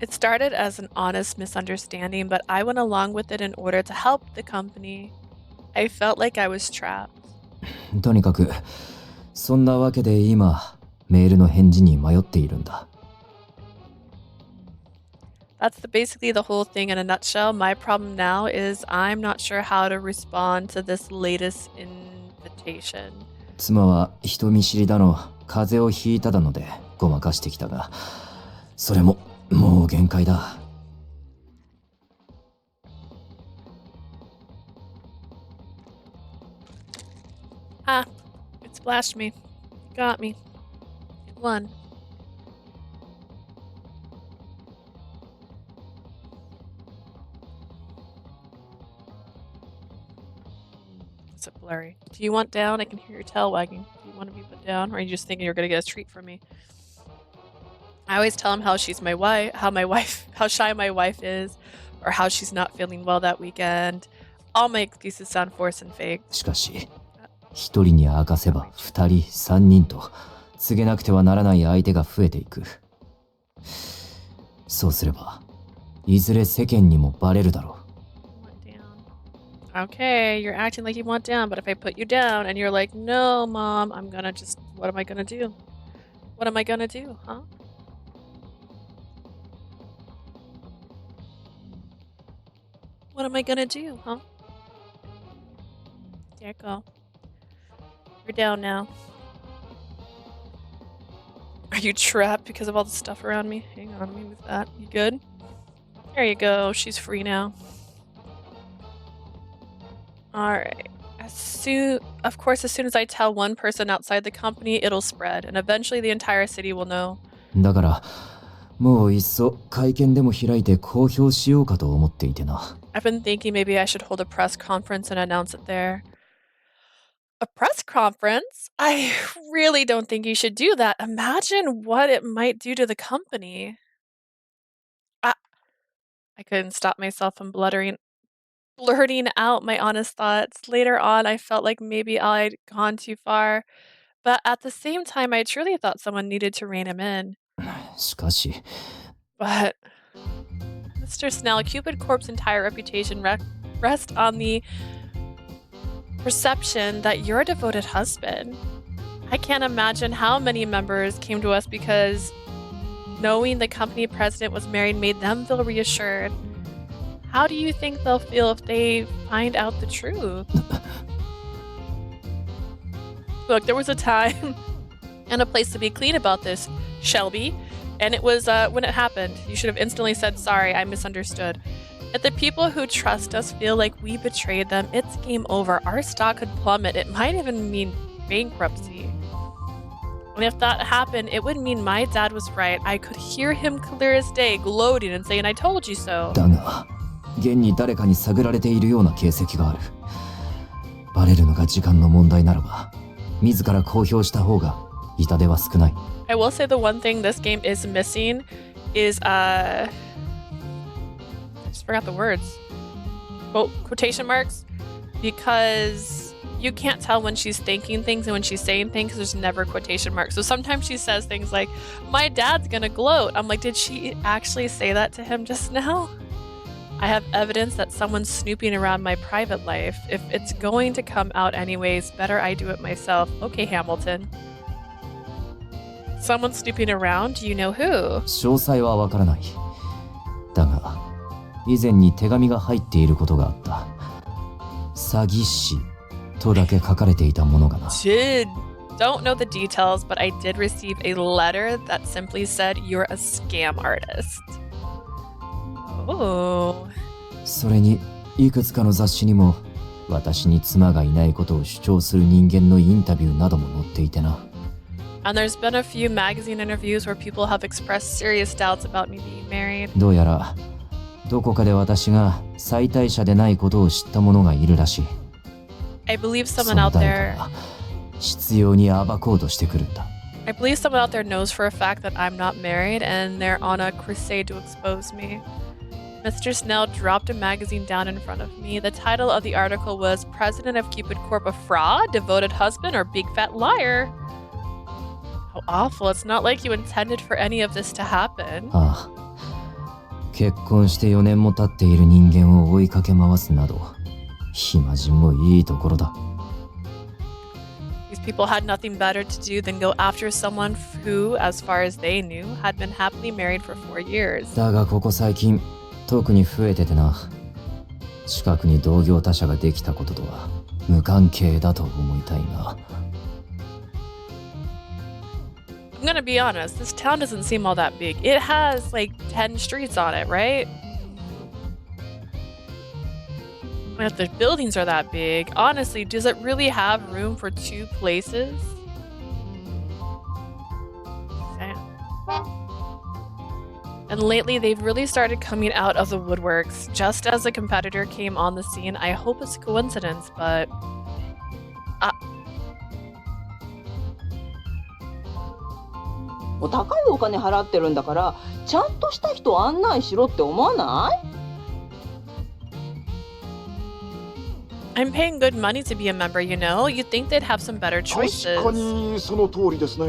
It started as an honest misunderstanding, but I went along with it in order to help the company. I felt like I was trapped. とにかくそんなわけで今メールの返事に迷っているんだ。That's basically the whole thing in a nutshell. My problem now is I'm not sure how to respond to this latest invitation. 妻は人見知りだの風邪をひいただのでごまかしてきたが、それももう限界だ。Ah, it splashed me. Got me. It won. Is it blurry? Do you want down? I can hear your tail wagging. Do you want to be put down, or are you just thinking you're gonna get a treat from me? I always tell him how she's my wife, how shy my wife is, or how she's not feeling well that weekend. All my excuses sound forced and fake. しかし一人に明かせば二人三人と告げなくてはならない相手が増えていく。そうすればいずれ世間にもバレるだろう。Okay, you're acting like you want down, but if I put you down and you're like, no, Mom, I'm gonna just, what am I gonna do? What am I gonna do, huh? What am I gonna do, huh? There you go. You're down now. Are you trapped because of all the stuff around me? Hang on, let me move that. You good? There you go. She's free now. Alright. Of course, as soon as I tell one person outside the company, it'll spread, and eventually the entire city will know. だからもういっそ会見でも開いて公表しようかと思っていてな。I've been thinking maybe I should hold a press conference and announce it there. A press conference? I really don't think you should do that. Imagine what it might do to the company. I couldn't stop myself from blurting out my honest thoughts. Later on, I felt like maybe I'd gone too far. But at the same time, I truly thought someone needed to rein him in. しかし But Mr. Snell, Cupid Corp's entire reputation rests on the perception that you're a devoted husband. I can't imagine how many members came to us because knowing the company president was married made them feel reassured. How do you think they'll feel if they find out the truth? Look, there was a time and a place to be clean about this, Shelby. And it was when it happened. You should have instantly said, sorry, I misunderstood. If the people who trust us feel like we betrayed them, it's game over. Our stock could plummet. It might even mean bankruptcy. And if that happened, it would mean my dad was right. I could hear him clear as day, gloating and saying, I told you so. だが現に誰かに探られているような形跡がある。バレるのが時間の問題ならば自ら公表した方が痛手は少ない。I will say the one thing this game is missing is I just forgot the words. Quotation marks, because you can't tell when she's thinking things and when she's saying things because there's never quotation marks. So sometimes she says things like, my dad's gonna gloat. I'm like, did she actually say that to him just now? I have evidence that someone's snooping around my private life. If it's going to come out anyways, better I do it myself. Okay, Hamilton. Someone snooping around? Do you know who? 詳細はわからない。だが以前に手紙が入っていることがあった。詐欺師とだけ書かれていたものがな。Don't know the details, but I did receive a letter that simply said you're a scam artist. Oh. それにいくつかの雑誌にも私に妻がいないことを主張する人間のインタビューなども載っていてな。And there's been a few magazine interviews where people have expressed serious doubts about me being married. どうやらどこかで私が妻帯者でないことを知った者がいるらしい。I believe someone out there. 執拗に暴こうとしてくるんだ。I believe someone out there knows for a fact that I'm not married and they're on a crusade to expose me. Mr. Snell dropped a magazine down in front of me. The title of the article was President of Cupid Corp a fraud, devoted husband, or big fat liar. How awful. It's not like you intended for any of this to happen. ああ、結婚して4年も経っている人間を追いかけ回すなど、暇人もいいところだ。These people had nothing better to do than go after someone who, as far as they knew, had been happily married for 4 years. だがここ最近、特に増えててな。近くに同業他社ができたこととは無関係だと思いたいが。I'm gonna be honest, this town doesn't seem all that big. It has like 10 streets on it, right? If the buildings are that big, honestly, does it really have room for 2 places? Damn. And lately, they've really started coming out of the woodworks. Just as a competitor came on the scene, I hope it's a coincidence, but... 高いお金払ってるんだからちゃんとした人案内しろって思わない？ I'm paying good money to be a member, you know? You'd think they'd have some better choices. 確かにその通りですね。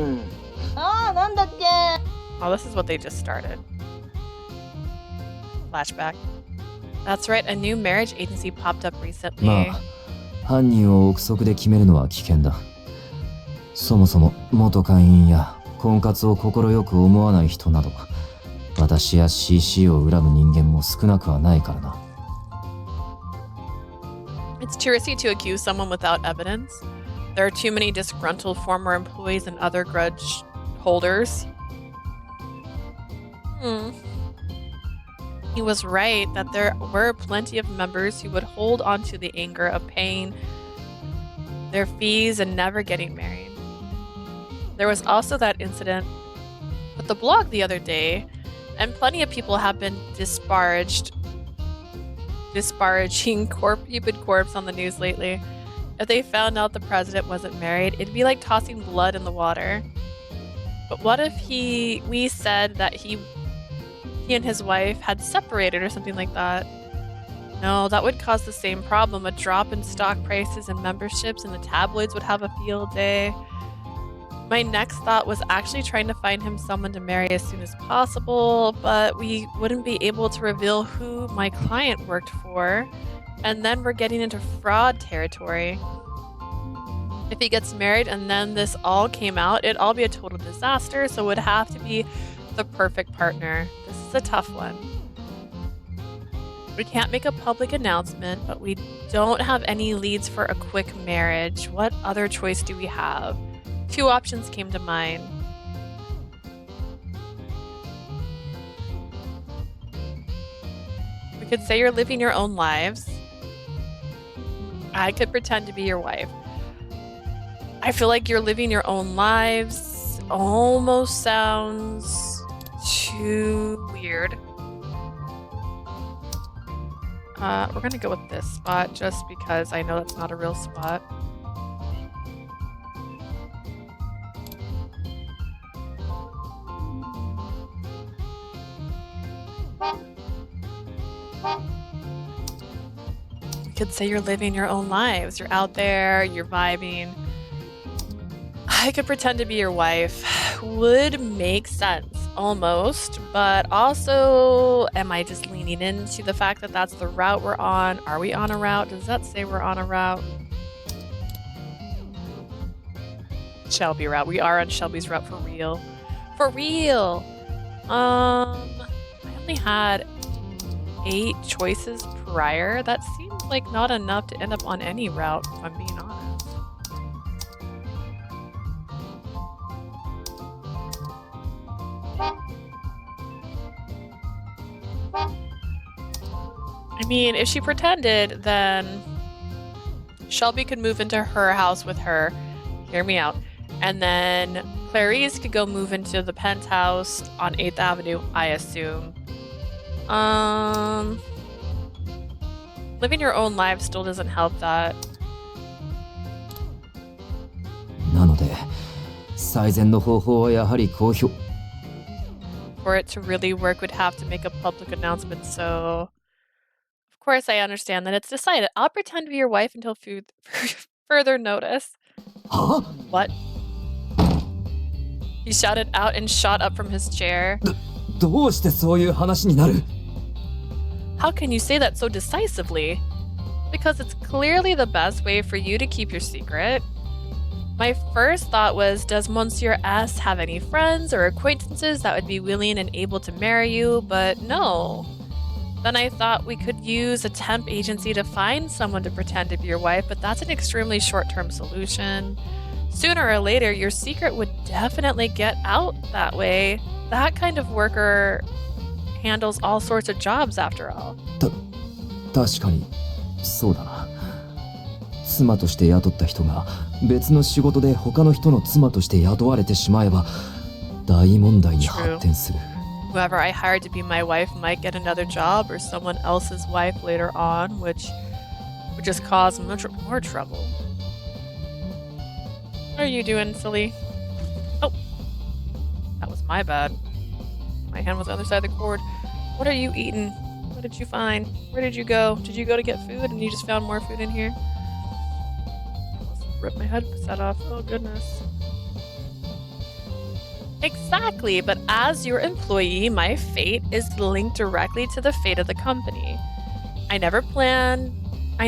ああ、なんだっけ? Oh, this is what they just started. Flashback. That's right, a new marriage agency popped up recently. まあ、犯人を憶測で決めるのは危険だ。そもそも元会員や婚活を快く思わない人など、私や CC を恨む人間も少なくはないからな。It's too risky to accuse someone without evidence. There are too many disgruntled former employees and other grudge holders. He was right that there were plenty of members who would hold on to the anger of paying their fees and never getting married. There was also that incident with the blog the other day, and plenty of people have been disparaging Cupid Corpse on the news lately. If they found out the president wasn't married, it'd be like tossing blood in the water. But what if we said that he and his wife had separated or something like that? No, that would cause the same problem. A drop in stock prices and memberships, and the tabloids would have a field day. My next thought was actually trying to find him someone to marry as soon as possible, but we wouldn't be able to reveal who my client worked for, and then we're getting into fraud territory. If he gets married and then this all came out, it'd all be a total disaster, so it would have to be the perfect partner. This is a tough one. We can't make a public announcement, but we don't have any leads for a quick marriage. What other choice do we have? 2 options came to mind. We could say you're living your own lives. I could pretend to be your wife. I feel like you're living your own lives almost sounds too weird. We're gonna go with this spot just because I know that's not a real spot. You could say you're living your own lives. You're out there, you're vibing. I could pretend to be your wife. Would make sense, almost. But also, am I just leaning into the fact that that's the route we're on? Are we on a route? Does that say we're on a route? Shelby route. We are on Shelby's route for real. For real! I only had 8 choices prior. That seems like not enough to end up on any route, if I'm being honest. I mean, if she pretended, then Shelby could move into her house with her. Hear me out. And then Clarice could go move into the penthouse on 8th Avenue, I assume. Living your own life still doesn't help that. なので、最善の方法はやはり公表。For it to really work, we'd have to make a public announcement, so... Of course, I understand that it's decided. I'll pretend to be your wife until further notice. Huh? What? He shouted out and shot up from his chair. どうしてそういう話になる? How can you say that so decisively? Because it's clearly the best way for you to keep your secret. My first thought was, does Monsieur S have any friends or acquaintances that would be willing and able to marry you? But no. Then I thought we could use a temp agency to find someone to pretend to be your wife, but that's an extremely short-term solution. Sooner or later, your secret would definitely get out that way. That kind of worker handles all sorts of jobs after all. 確かにそうだな。妻として雇った人が別の仕事で他の人の妻として雇われてしまえば大問題に発展する。Whoever I hired to be my wife might get another job or someone else's wife later on, which would just cause much more trouble. What are you doing, silly? Oh, that was my bad. My hand was on the other side of the cord. What are you eating? What did you find? Where did you go? Did you go to get food and you just found more food in here? Rip my headset off. Oh, goodness. Exactly, but as your employee, my fate is linked directly to the fate of the company. I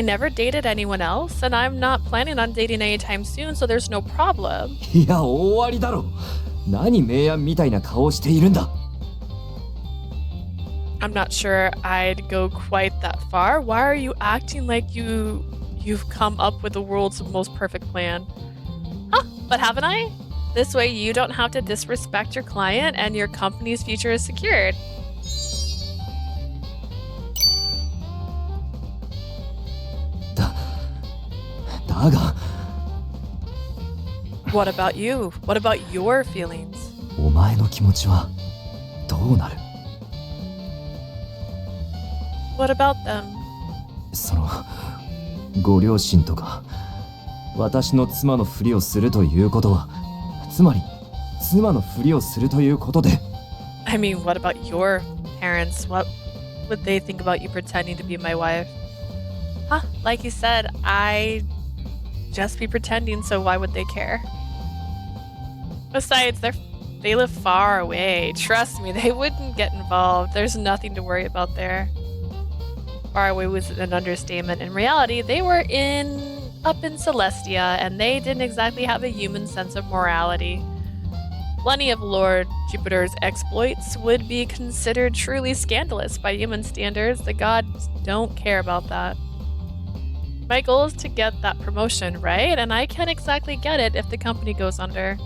never dated anyone else, and I'm not planning on dating anytime soon, so there's no problem. いや、終わりだろ。何名案みたいな顔をしているんだ。I'm not sure I'd go quite that far. Why are you acting like you've come up with the world's most perfect plan? Huh, but haven't I? This way you don't have to disrespect your client and your company's future is secured. What about you? What about your feelings? お前の気持ちはどうなる？ What about them? そのご両親とか私の妻のふりをするということはつまり妻のふりをするということで I mean, what about your parents? What would they think about you pretending to be my wife? Huh, like you said, I'd just be pretending, so why would they care? Besides, they live far away. Trust me, they wouldn't get involved. There's nothing to worry about there. Far away was an understatement. In reality, they were up in Celestia, and they didn't exactly have a human sense of morality. Plenty of Lord Jupiter's exploits would be considered truly scandalous by human standards. The gods don't care about that. My goal is to get that promotion, right? And I can't exactly get it if the company goes under.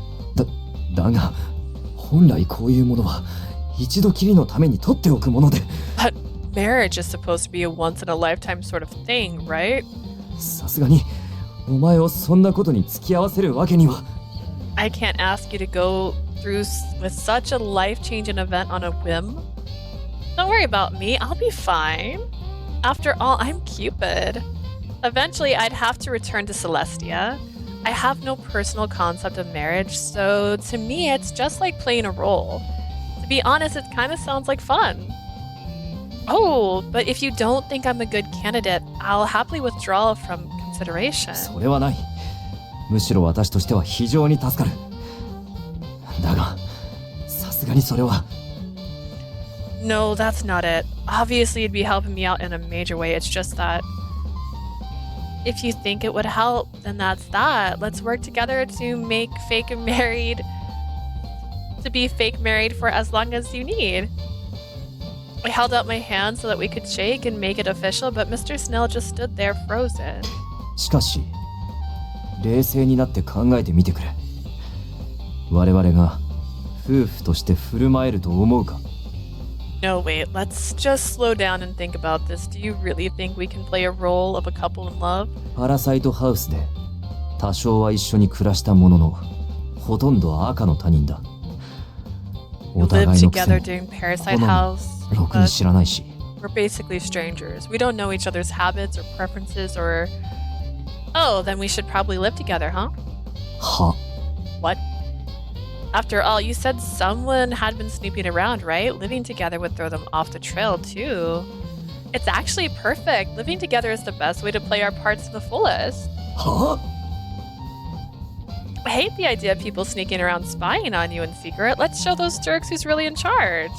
だが、本来こういうものは一度きりのために取っておくもので。But marriage is supposed to be a once-in-a-lifetime sort of thing, right? さすがにお前をそんなことに付き合わせるわけには。I can't ask you to go through with such a life-changing event on a whim. Don't worry about me, I'll be fine. After all, I'm Cupid. Eventually, I'd have to return to Celestia. I have no personal concept of marriage, so to me, it's just like playing a role. To be honest, it kind of sounds like fun. Oh, but if you don't think I'm a good candidate, I'll happily withdraw from consideration. それはない。むしろ私としては非常に助かる。だが、さすがにそれは。No, that's not it. Obviously, you'd be helping me out in a major way. It's just that if you think it would help, then that's that. Let's work together to be fake married for as long as you need. I held out my hand so that we could shake and make it official, but Mr. Snail just stood there frozen. しかし、冷静になって考えてみてくれ。我々が夫婦として振る舞えると思うか？ No, wait, let's just slow down and think about this. Do you really think we can play a role of a couple in love? パラサイトハウスで多少は一緒に暮らしたものの、ほとんどは赤の他人だ。お互いのくせに during Parasite House. ろくに知らないし。We're basically strangers. We don't know each other's habits or preferences or... Oh, then we should probably live together, huh? は？ What? After all, you said someone had been snooping around, right? Living together would throw them off the trail, too. It's actually perfect. Living together is the best way to play our parts to the fullest. Huh? I hate the idea of people sneaking around spying on you in secret. Let's show those jerks who's really in charge.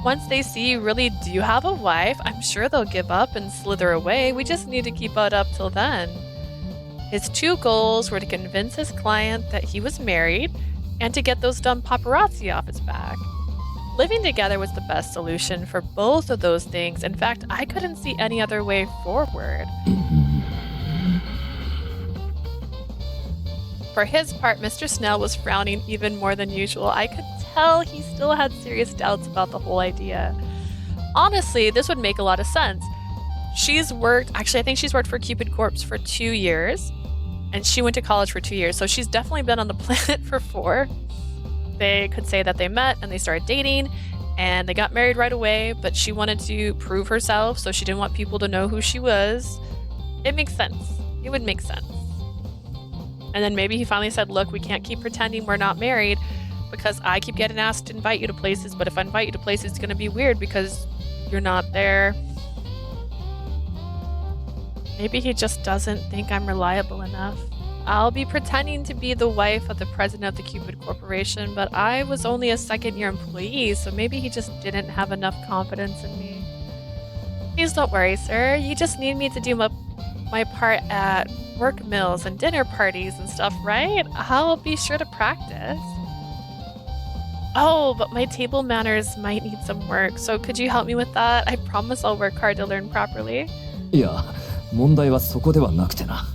Once they see you really do have a wife, I'm sure they'll give up and slither away. We just need to keep it up till then. His two goals were to convince his client that he was married and to get those dumb paparazzi off his back. Living together was the best solution for both of those things. In fact, I couldn't see any other way forward. For his part, Mr. Snail was frowning even more than usual. I could tell he still had serious doubts about the whole idea. Honestly, this would make a lot of sense. I think she's worked for Cupid Corp for 2 years, and she went to college for 2 years, so she's definitely been on the planet for 4. They could say that they met and they started dating and they got married right away, but she wanted to prove herself, so she didn't want people to know who she was. It makes sense. It would make sense. And then maybe he finally said, look, we can't keep pretending we're not married because I keep getting asked to invite you to places, but if I invite you to places, it's going to be weird because you're not there. Maybe he just doesn't think I'm reliable enough. I'll be pretending to be the wife of the president of the Cupid Corporation, but I was only a second-year employee, so maybe he just didn't have enough confidence in me. Please don't worry, sir. You just need me to do my part at work meals and dinner parties and stuff, right? I'll be sure to practice. Oh, but my table manners might need some work, so could you help me with that? I promise I'll work hard to learn properly. いや、問題はそこではなくてな。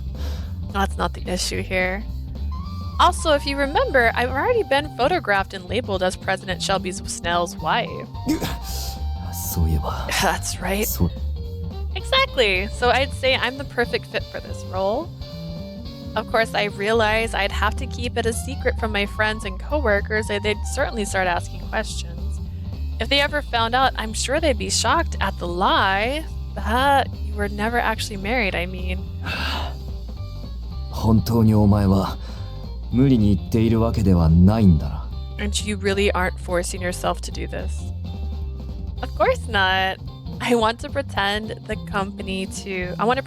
That's not the issue here. Also, if you remember, I've already been photographed and labeled as President Shelby Snail's wife. そういえば。 That's right. Exactly. So I'd say I'm the perfect fit for this role. Of course, I realize I'd have to keep it a secret from my friends and coworkers, and they'd certainly start asking questions. If they ever found out, I'm sure they'd be shocked at the lie that you were never actually married, I mean. 本当にお前は無理に言っているわけではないんだな。 And you really aren't forcing yourself to do this. Of course not. I want to protect the company too, not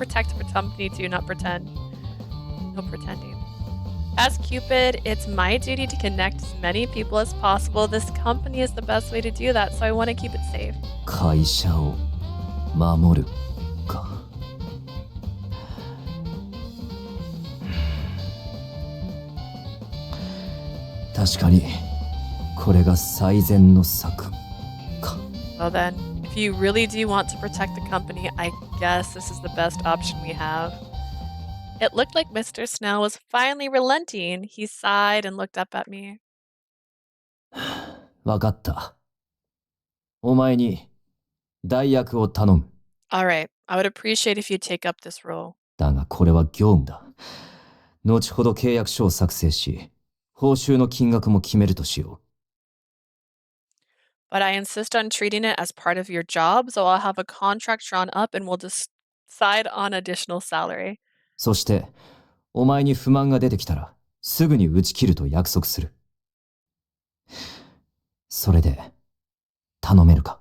pretend. No pretending. As Cupid, it's my duty to connect as many people as possible. This company is the best way to do that, so I want to keep it safe. 会社を守るか。 確かにこれが最善の策か。 Well then, if you really do want to protect the company, I guess this is the best option we have. It looked like Mr. Snail was finally relenting. He sighed and looked up at me. わかった。お前に代役を頼む。 Alright, I would appreciate if you take up this role. だがこれは業務だ。後ほど契約書を作成し、報酬の金額も決めるとしよう。 But I insist on treating it as part of your job, so I'll have a contract drawn up and we'll decide on additional salary. そして、お前に不満が出てきたら、すぐに打ち切ると約束する。それで、頼めるか。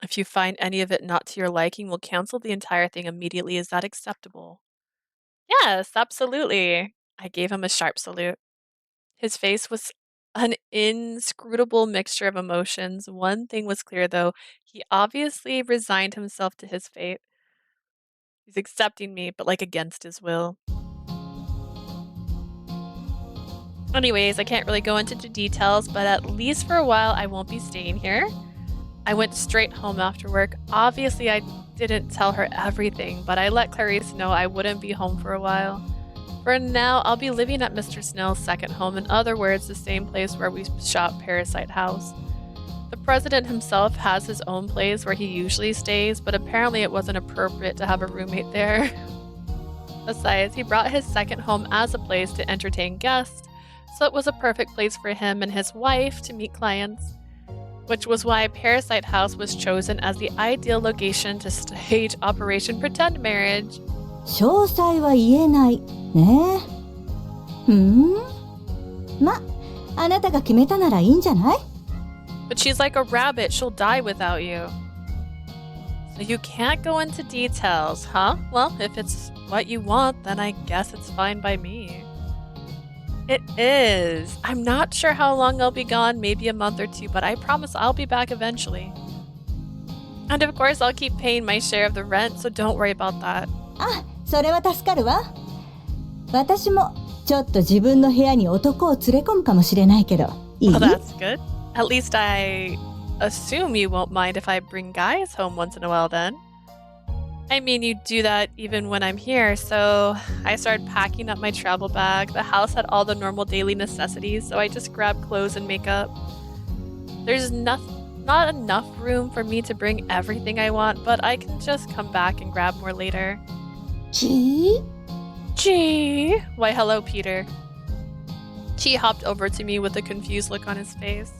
If you find any of it not to your liking, we'll cancel the entire thing immediately. Is that acceptable? Yes, absolutely. I gave him a sharp salute. His face was an inscrutable mixture of emotions. One thing was clear, though. He obviously resigned himself to his fate. He's accepting me, but like against his will. Anyways, I can't really go into the details, but at least for a while, I won't be staying here. I went straight home after work. Obviously, I didn't tell her everything, but I let Clarice know I wouldn't be home for a while. For now, I'll be living at Mr. Snail's second home, in other words, the same place where we shot Parasite House. The president himself has his own place where he usually stays, but apparently it wasn't appropriate to have a roommate there. Besides, he brought his second home as a place to entertain guests, so it was a perfect place for him and his wife to meet clients, which was why Parasite House was chosen as the ideal location to stage Operation Pretend Marriage. 詳細は言えないね。ま、あなたが決めたならいいんじゃない？ But she's like a rabbit, she'll die without you. So you can't go into details, huh? Well, if it's what you want, then I guess it's fine by me. It is. I'm not sure how long I'll be gone, maybe a month or two, but I promise I'll be back eventually. And of course, I'll keep paying my share of the rent, so don't worry about that. あ、それは助かるわ。私もちょっと自分の部屋に男を連れ込むかもしれないけど、いい？ Well, that's good. At least I assume you won't mind if I bring guys home once in a while then. I mean, you do that even when I'm here, so I started packing up my travel bag. The house had all the normal daily necessities, so I just grabbed clothes and makeup. There's not enough room for me to bring everything I want, but I can just come back and grab more later. Gee? Gee? Why, hello, Peter. Chi hopped over to me with a confused look on his face.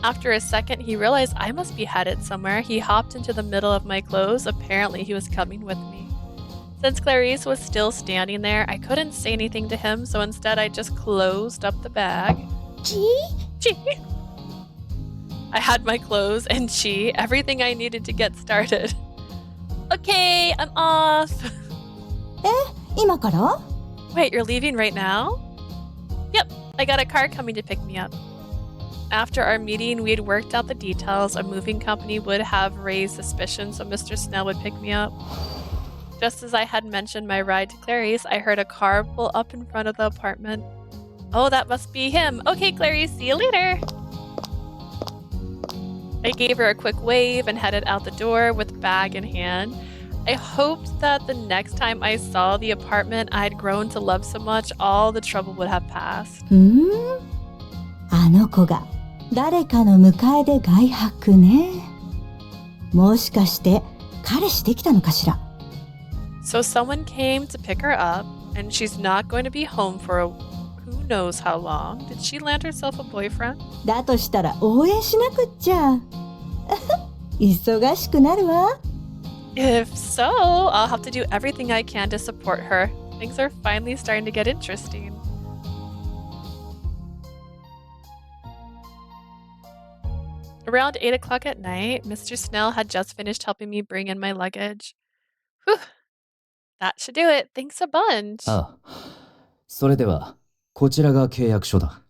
After a second, he realized I must be headed somewhere. He hopped into the middle of my clothes. Apparently, he was coming with me. Since Clarice was still standing there, I couldn't say anything to him, so instead I just closed up the bag. Gee? Gee? I had my clothes and Chi, everything I needed to get started. Okay, I'm off. 今から？ Wait, you're leaving right now? Yep, I got a car coming to pick me up. After our meeting, we had worked out the details. A moving company would have raised suspicion, so Mr. Snail would pick me up. Just as I had mentioned my ride to Clarice, I heard a car pull up in front of the apartment. Oh, that must be him. Okay, Clarice, see you later. I gave her a quick wave and headed out the door with bag in hand. I hoped that the next time I saw the apartment I'd grown to love so much, all the trouble would have passed. あの子が誰かの迎えで外泊ね。もしかして彼氏できたのかしら。 So someone came to pick her up, and she's not going to be home for who knows how long. Did she land herself a boyfriend? だとしたら応援しなくっちゃ。忙しくなるわ。If so, I'll have to do everything I can to support her. Things are finally starting to get interesting. Around 8 o'clock at night, Mr. Snail had just finished helping me bring in my luggage. Whew. That should do it. Thanks a bunch. ああ、それではこちらが契約書だ。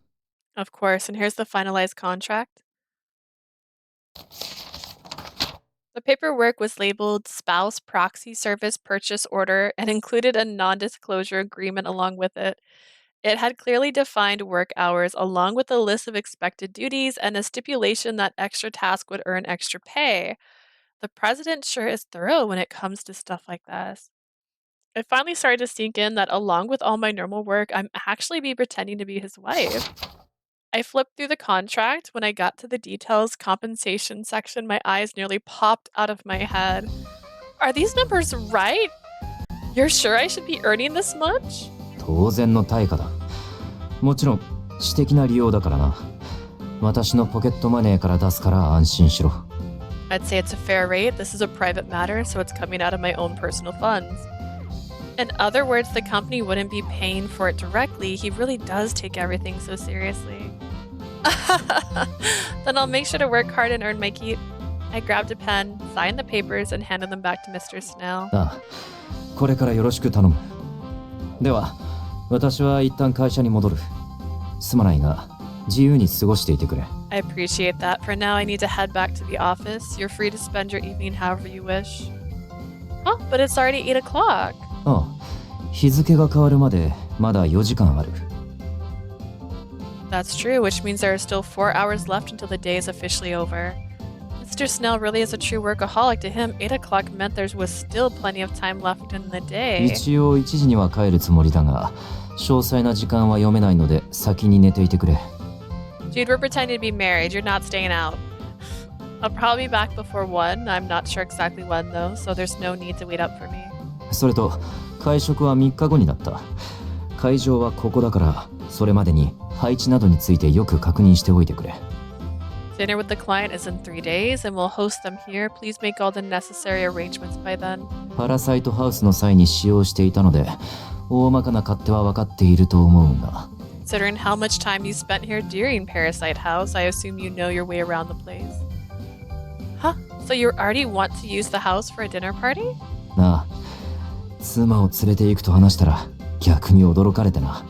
Of course, and here's the finalized contract. The paperwork was labeled Spouse Proxy Service Purchase Order and included a non-disclosure agreement along with it. It had clearly defined work hours along with a list of expected duties and a stipulation that extra tasks would earn extra pay. The president sure is thorough when it comes to stuff like this. It finally started to sink in that along with all my normal work, I'm actually be pretending to be his wife. I flipped through the contract. When I got to the details compensation section, my eyes nearly popped out of my head. Are these numbers right? You're sure I should be earning this much? 当然の対価だ。もちろん私的な利用だからな。私のポケットマネーから出すから安心しろ。I'd say it's a fair rate. This is a private matter, so it's coming out of my own personal funds. In other words, the company wouldn't be paying for it directly. He really does take everything so seriously. Then I'll make sure to work hard and earn my keep. I grabbed a pen, signed the papers, and handed them back to Mr. Snail. ああ、これからよろしく頼む。では、私は一旦会社に戻る。すまないが、自由に過ごしていてくれ。I appreciate that. For now, I need to head back to the office. You're free to spend your evening however you wish. Oh, but it's already 8 o'clock. ああ、日付が変わるまでまだ4時間ある。That's true, which means there are still 4 hours left until the day is officially over. Mr. Snail really is a true workaholic. To him, 8 o'clock meant there was still plenty of time left in the day. 一応1時には帰るつもりだが、詳細な時間は読めないので先に寝ていてくれ。Dude, we're pretending to be married. You're not staying out. I'll probably be back before 1. I'm not sure exactly when though, so there's no need to wait up for me. それと、会食は3日後になった。会場はここだから、それまでに配置などについてよく確認しておいてくれ。Dinner with the client is in 3 days, and we'll host them here. Please make all the necessary arrangements by then. パラサイトハウスの際に使用していたので、大まかな勝手は分かっていると思うが。Considering how much time you spent here during Parasite House, I assume you know your way around the place. Huh? So you already want to use the house for a dinner party? なあ、妻を連れて行くと話したら逆に驚かれてな。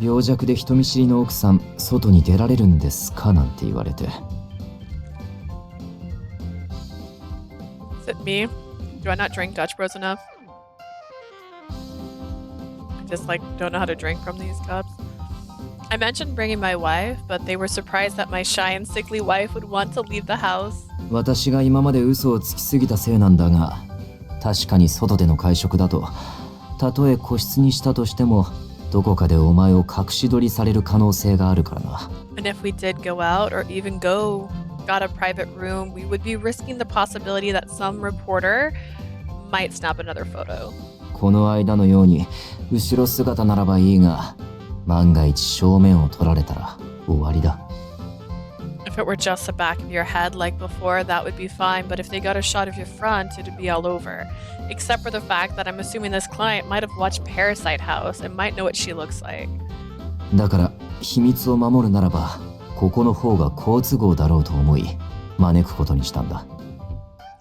病弱で人見知りの奥さん、外に出られるんですかなんて言われて。Is it me? Do I not drink Dutch Bros enough? I just don't know how to drink from these cups. I mentioned bringing my wife, but they were surprised that my shy and sickly wife would want to leave the house. 私が今まで嘘をつきすぎたせいなんだが、確かに外での会食だと、たとえ個室にしたとしても、どこかでお前を隠し撮りされる可能性があるからな。And if we did go out or even got a private room, we would be risking the possibility that some reporter might snap another photo. この間のように後ろ姿ならばいいが、万が一正面を取られたら終わりだ。If it were just the back of your head like before, that would be fine, but if they got a shot of your front, it'd be all over. Except for the fact that I'm assuming this client might have watched Parasite House and might know what she looks like. だから秘密を守るならば、ここの方が好都合だろうと思い、招くことにしたんだ。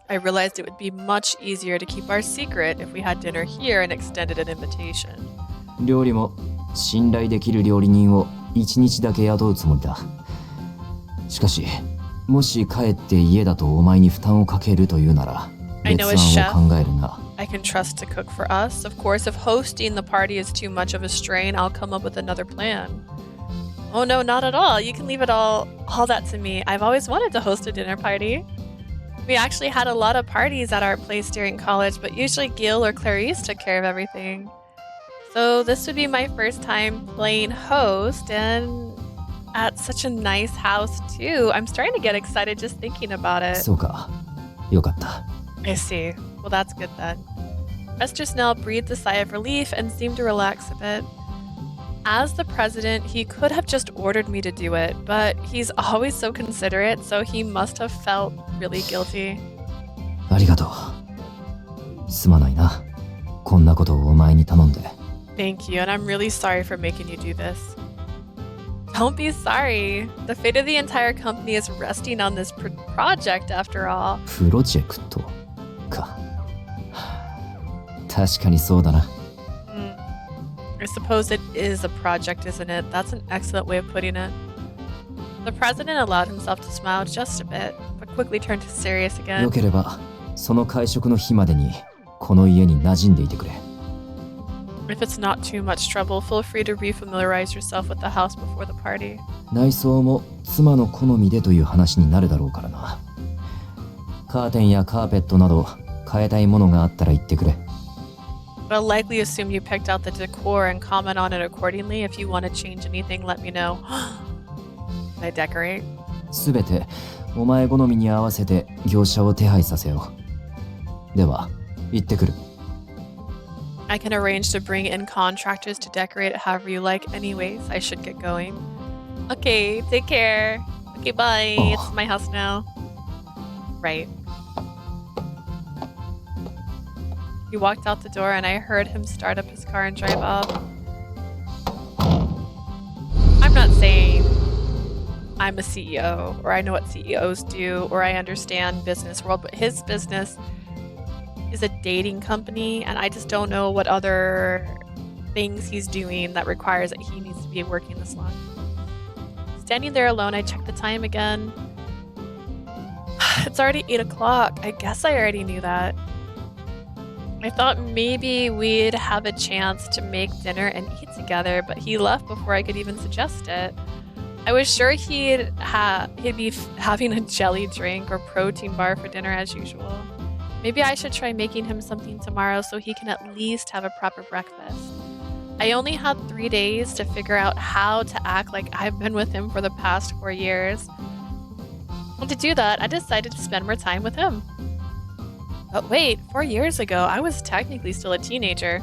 I realized it would be much easier to keep our secret if we had dinner here and extended an invitation. 料理も信頼できる料理人を1日だけ雇うつもりだ。しかし、もし帰って家だとお前に負担をかけるというなら、別案を考えるが。I can trust to cook for us. Of course, if hosting the party is too much of a strain, I'll come up with another plan. Oh no, not at all. You can leave it all that to me. I've always wanted to host a dinner party. We actually had a lot of parties at our place during college, but usually Gil or Clarice took care of everything. So this would be my first time playing host, and at such a nice house too. I'm starting to get excited just thinking about it. そうか。よかった。I see. Well, that's good then. Mr. Snell breathed a sigh of relief and seemed to relax a bit. As the president, he could have just ordered me to do it, but he's always so considerate, so he must have felt really guilty. ありがとう。すまないな。こんなことをお前に頼んで。Thank you, and I'm really sorry for making you do this. Don't be sorry. The fate of the entire company is resting on this project after all. プロジェクトか。確かにそうだな。I suppose it is a project, isn't it? That's an excellent way of putting it. The president allowed himself to smile just a bit, but quickly turned serious again. よければ、その会食の日までに、この家に馴染んでいてくれ。If it's not too much trouble, feel free to refamiliarize yourself with the house before the party. 内装も妻の好みでという話になるだろうからな。カーテンやカーペットなど変えたいものがあったら言ってくれ。I'll likely assume you picked out the decor and comment on it accordingly. If you want to change anything, let me know. Can I decorate? すべてお前好みに合わせて業者を手配させよう。では、行ってくる。I can arrange to bring in contractors to decorate it however you like. Anyways, I should get going. Okay, take care. Okay, bye. Oh. It's my house now. Right. He walked out the door and I heard him start up his car and drive off. I'm not saying I'm a CEO or I know what CEOs do or I understand business world, but his business is a dating company and I just don't know what other things he's doing that requires that he needs to be working this long. Standing there alone, I checked the time again. It's already 8 o'clock. I guess I already knew that. I thought maybe we'd have a chance to make dinner and eat together, but he left before I could even suggest it. I was sure he'd be having a jelly drink or protein bar for dinner as usual. Maybe I should try making him something tomorrow so he can at least have a proper breakfast. I only had 3 days to figure out how to act like I've been with him for the past 4 years. And to do that, I decided to spend more time with him. But wait, 4 years ago, I was technically still a teenager.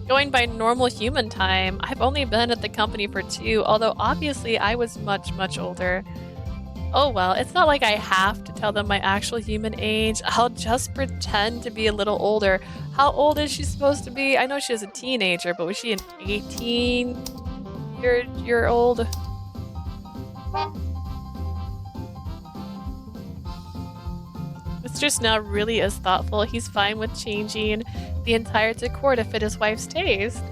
Going by normal human time, I've only been at the company for 2, although obviously I was much, much older. Oh well, it's not like I have to tell them my actual human age. I'll just pretend to be a little older. How old is she supposed to be? I know she was a teenager, but was she an 18-year-old? Mr. Snail really is thoughtful. He's fine with changing the entire decor to fit his wife's taste.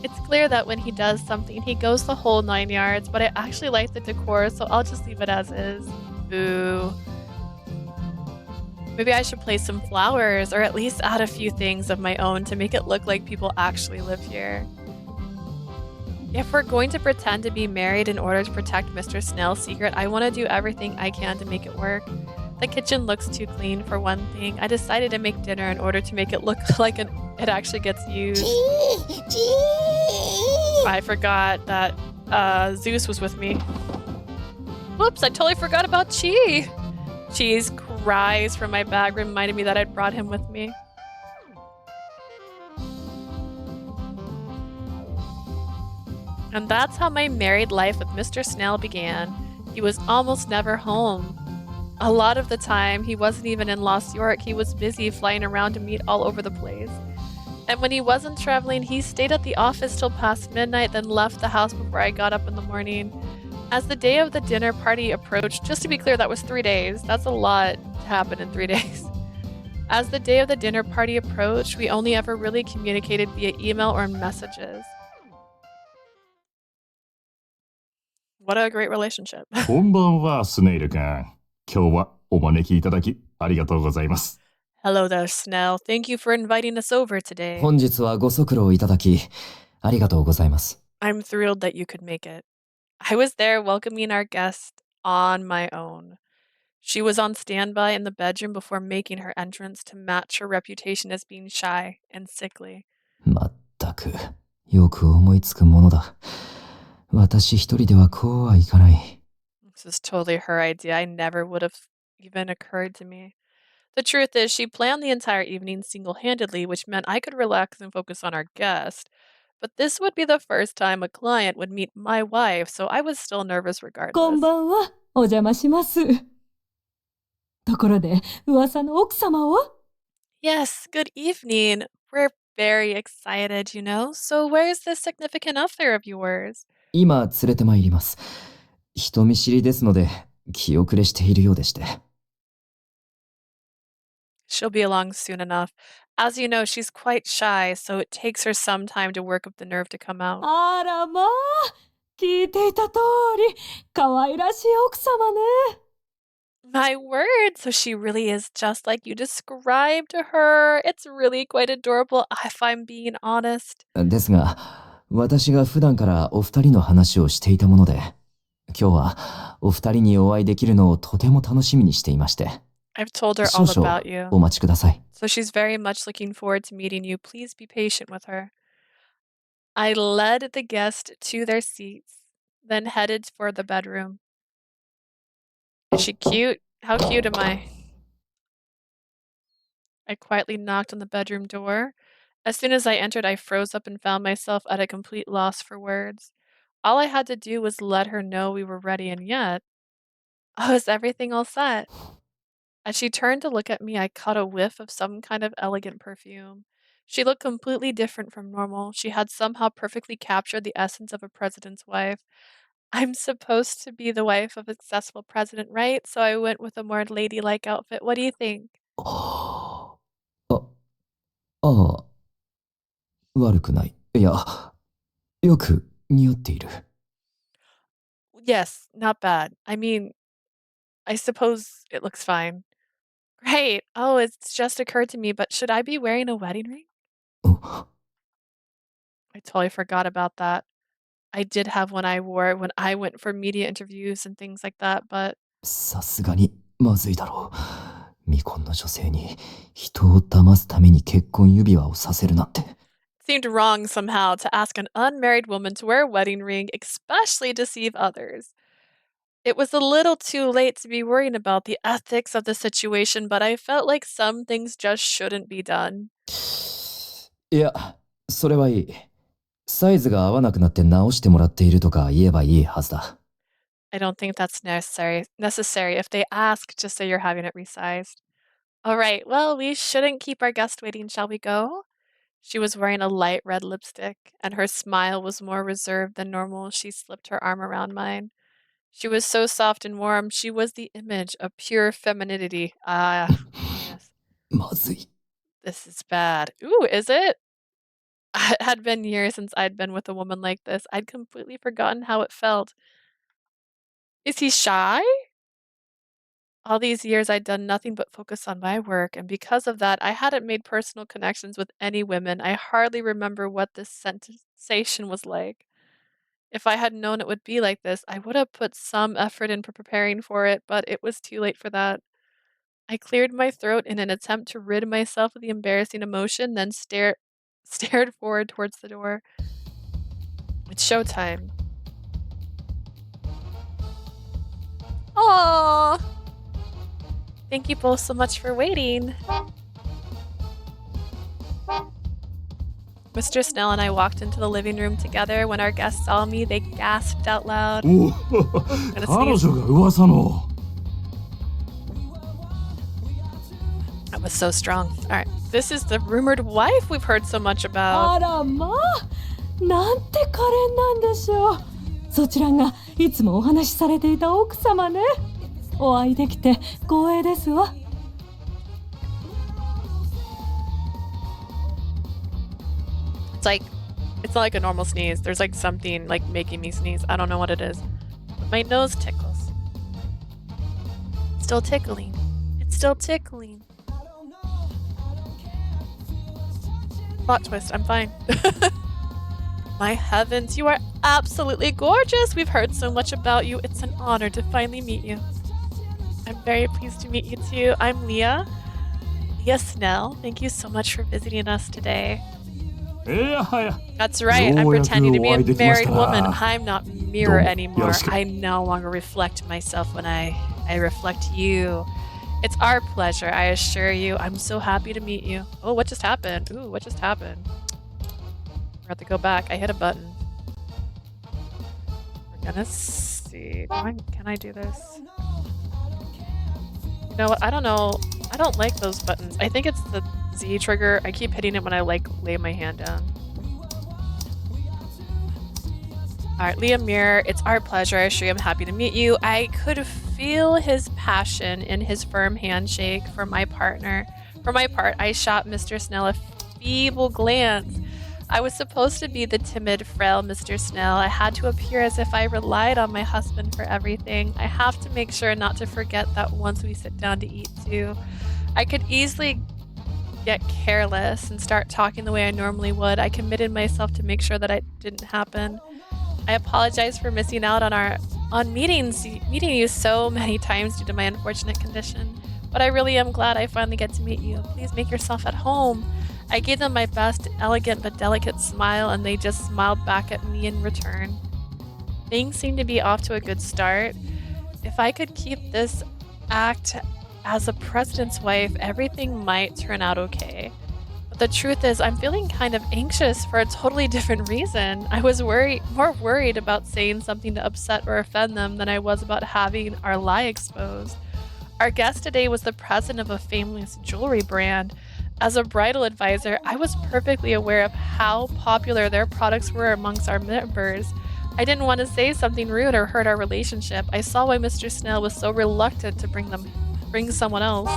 It's clear that when he does something, he goes the whole 9 yards, but I actually like the decor, so I'll just leave it as is. Boo. Maybe I should place some flowers, or at least add a few things of my own to make it look like people actually live here. If we're going to pretend to be married in order to protect Mr. Snail's secret, I want to do everything I can to make it work. The kitchen looks too clean for one thing. I decided to make dinner in order to make it look like it actually gets used. I forgot that Zeus was with me. Whoops, I totally forgot about Chi. Chi's cries from my bag reminded me that I'd brought him with me. And that's how my married life with Mr. Snail began. He was almost never home. A lot of the time, he wasn't even in Lost York. He was busy flying around to meet all over the place. And when he wasn't traveling, he stayed at the office till past midnight, then left the house before I got up in the morning. As the day of the dinner party approached, just to be clear, that was 3 days. That's a lot to happen in 3 days. As the day of the dinner party approached, we only ever really communicated via email or messages. What a great relationship. こんばんは、スネイル君。今日はお招きいただきありがとうございます。Hello there, Snail. Thank you for inviting us over today. 本日はご足労いただき、ありがとうございます。I'm thrilled that you could make it. I was there welcoming our guest on my own. She was on standby in the bedroom before making her entrance to match her reputation as being shy and sickly. まったく、よく思いつくものだ。私一人ではこうはいかない。This is totally her idea. I never would have even occurred to me. The truth is, she planned the entire evening single-handedly, which meant I could relax and focus on our guest. But this would be the first time a client would meet my wife, so I was still nervous regardless. こんばんは。お邪魔します。ところで、噂の奥様は？ Yes, good evening. We're very excited, you know. So where's this significant other of yours? 今連れてまいります。人見知りですので、気遅れしているようでして。She'll be along soon enough. As you know, she's quite shy, so it takes her some time to work up the nerve to come out. あらまあ、聞いていた通り、可愛らしい奥様ね。My word, so she really is just like you described her. It's really quite adorable, if I'm being honest. ですが、私が普段からお二人の話をしていたもので、今日はお二人にお会いできるのをとても楽しみにしていまして。I've told her all about you. お待ちください。So she's very much looking forward to meeting you. Please be patient with her. I led the guest to their seats, then headed for the bedroom. Is she cute? How cute am I? I quietly knocked on the bedroom door. As soon as I entered, I froze up and found myself at a complete loss for words. All I had to do was let her know we were ready, and yet, oh, is everything all set? As she turned to look at me, I caught a whiff of some kind of elegant perfume. She looked completely different from normal. She had somehow perfectly captured the essence of a president's wife. I'm supposed to be the wife of a successful president, right? So I went with a more ladylike outfit. What do you think? 悪くない。いや、よく似合っている。Yes, not bad. I mean, I suppose it looks fine. Great. Oh, it's just occurred to me, but should I be wearing a wedding ring? I totally forgot about that. I did have one I wore when I went for media interviews and things like that, but... さすがにまずいだろう。未婚の女性に人を騙すために結婚指輪をさせるなんて。It seemed wrong somehow to ask an unmarried woman to wear a wedding ring, especially deceive others. It was a little too late to be worrying about the ethics of the situation, but I felt like some things just shouldn't be done. いや、それはいい。サイズが合わなくなって直してもらっているとか言えばいいはずだ。I don't think that's necessary. If they ask, just say you're having it resized. All right, well, we shouldn't keep our guest waiting, shall we go? She was wearing a light red lipstick, and her smile was more reserved than normal. She slipped her arm around mine. She was so soft and warm. She was the image of pure femininity. まずい。 This is bad. Ooh, is it? It had been years since I'd been with a woman like this. I'd completely forgotten how it felt. Is he shy? All these years I'd done nothing but focus on my work, and because of that, I hadn't made personal connections with any women. I hardly remember what this sensation was like. If I had known it would be like this, I would have put some effort into preparing for it, but it was too late for that. I cleared my throat in an attempt to rid myself of the embarrassing emotion, then stared forward towards the door. It's showtime. Aww! Thank you both so much for waiting. Mr. Snail and I walked into the living room together. When our guests saw me, they gasped out loud. お Gonna 彼 sneeze. 女が噂の That was so strong. Alright, this is the rumored wife we've heard so much about. あらまあ、なんて可憐なんでしょう。そちらがいつもお話しされていた奥様ね。お会いできて光栄ですわ。It's not like a normal sneeze. There's like something like making me sneeze. I don't know what it is. But my nose tickles. Still tickling. It's still tickling. Plot twist, I'm fine. My heavens, you are absolutely gorgeous. We've heard so much about you. It's an honor to finally meet you. I'm very pleased to meet you too. I'm Leah. Leah Snell. Thank you so much for visiting us today. いやはや That's right. I'm ようやく pretending to be お a 会いできました married な。 woman. I'm not mirror どうもよ anymore. ろしく。 I no longer reflect myself when I reflect you. It's our pleasure, I assure you. I'm so happy to meet you. Oh, what just happened? Ooh, what just happened? We're going to go back. I hit a button. We're gonna see. Can I do this? You know what? I don't know. I don't like those buttons. I think it's the Z trigger. I keep hitting it when I lay my hand down. Alright, Liam Muir, it's our pleasure. I assure you I'm happy to meet you. I could feel his passion in his firm handshake for my partner. For my part, I shot Mr. Snell a feeble glance. I was supposed to be the timid, frail Mr. Snell. I had to appear as if I relied on my husband for everything. I have to make sure not to forget that once we sit down to eat too. I could easily get careless and start talking the way I normally would. I committed myself to make sure that it didn't happen. I apologize for missing out on meeting you so many times due to my unfortunate condition. But I really am glad I finally get to meet you. Please make yourself at home. I gave them my best elegant but delicate smile, and they just smiled back at me in return. Things seem to be off to a good start. If I could keep this act as a president's wife, everything might turn out okay. But the truth is, I'm feeling kind of anxious for a totally different reason. I was more worried about saying something to upset or offend them than I was about having our lie exposed. Our guest today was the president of a famous jewelry brand. As a bridal advisor, I was perfectly aware of how popular their products were amongst our members. I didn't want to say something rude or hurt our relationship. I saw why Mr. Snail was so reluctant to bring someone else.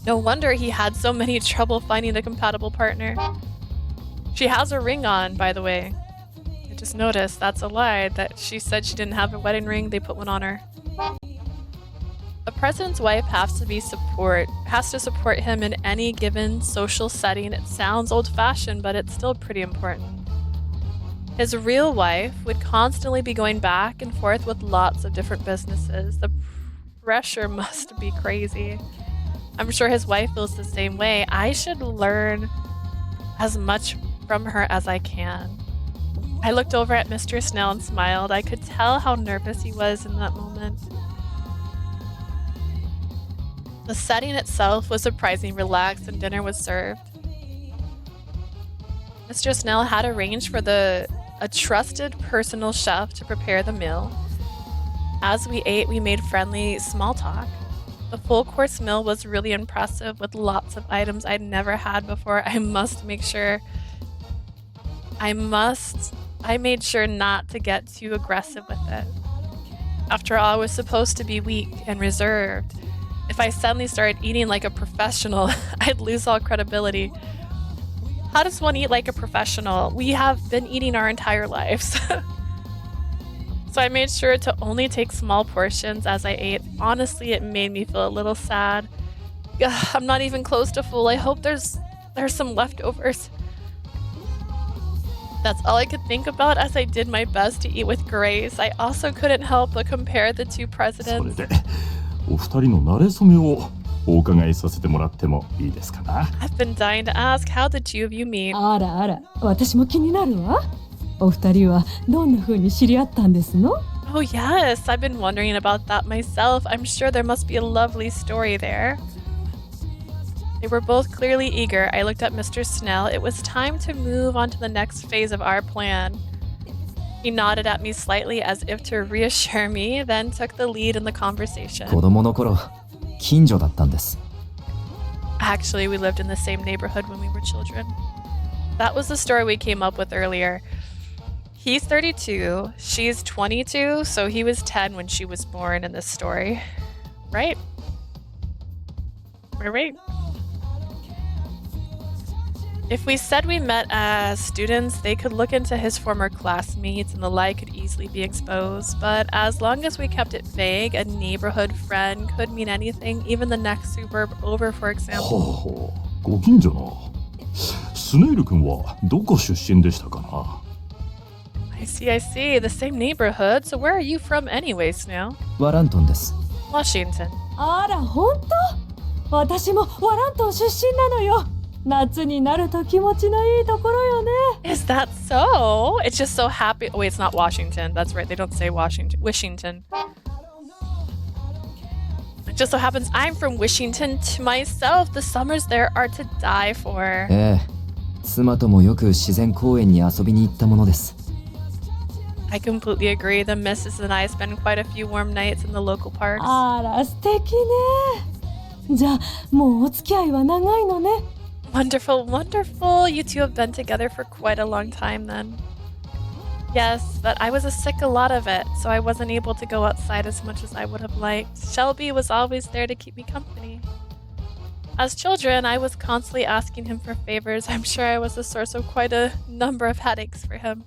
No wonder he had so many trouble finding a compatible partner. She has a ring on, by the way. I just noticed that's a lie, that she said she didn't have a wedding ring, they put one on her. A president's wife has to support him in any given social setting. It sounds old-fashioned, but it's still pretty important. His real wife would constantly be going back and forth with lots of different businesses. The pressure must be crazy. I'm sure his wife feels the same way. I should learn as much from her as I can. I looked over at Mr. Snail and smiled. I could tell how nervous he was in that moment. The setting itself was surprisingly relaxed and dinner was served. Mr. Snail had arranged for a trusted personal chef to prepare the meal. As we ate, we made friendly small talk. The full-course meal was really impressive with lots of items I'd never had before. I made sure not to get too aggressive with it. After all, I was supposed to be weak and reserved. If I suddenly started eating like a professional, I'd lose all credibility. How does one eat like a professional? We have been eating our entire lives. So I made sure to only take small portions as I ate. Honestly, it made me feel a little sad. Ugh, I'm not even close to full. I hope there's some leftovers. That's all I could think about as I did my best to eat with grace. I also couldn't help but compare the two それ presidents. でお二人の馴れ初めをお伺いさせてもらってもいいですかな。 I've been dying to ask how the two of you meet. あらあら、私も気になるわ。お二人はどんな風に知り合ったんですの？ Oh yes, I've been wondering about that myself. I'm sure there must be a lovely story there. They were both clearly eager. I looked at Mr. Snail. It was time to move on to the next phase of our plan. He nodded at me slightly as if to reassure me, then took the lead in the conversation. 子供の頃、近所だったんです。 Actually, we lived in the same neighborhood when we were children. That was the story we came up with earlier. He's 32, she's 22, so he was 10 when she was born in this story. Right? We're right. If we said we met as students, they could look into his former classmates and the lie could easily be exposed. But as long as we kept it vague, a neighborhood friend could mean anything, even the next suburb over, for example. ほう、ご近所の。スネイル君はどこ出身でしたかな？ I see. The same neighborhood. So where are you from anyway, Snail? ワラントンです。 Washington. あら、本当？私もワラントン出身なのよ。夏になると気持ちのいいところよね。Is that so? It's just so happy. Oh, wait, it's not Washington. That's right. They don't say Washington. Wishington. It just so happens I'm from Wishington to myself. The summers there are to die for. ええ、妻ともよく自然公園に遊びに行ったものです。 I completely agree. The missus and I spend quite a few warm nights in the local parks. あら、素敵ね。じゃあ、もうお付き合いは長いのね。Wonderful. You two have been together for quite a long time then. Yes, but I was sick a lot of it, so I wasn't able to go outside as much as I would have liked. Shelby was always there to keep me company. As children, I was constantly asking him for favors. I'm sure I was the source of quite a number of headaches for him.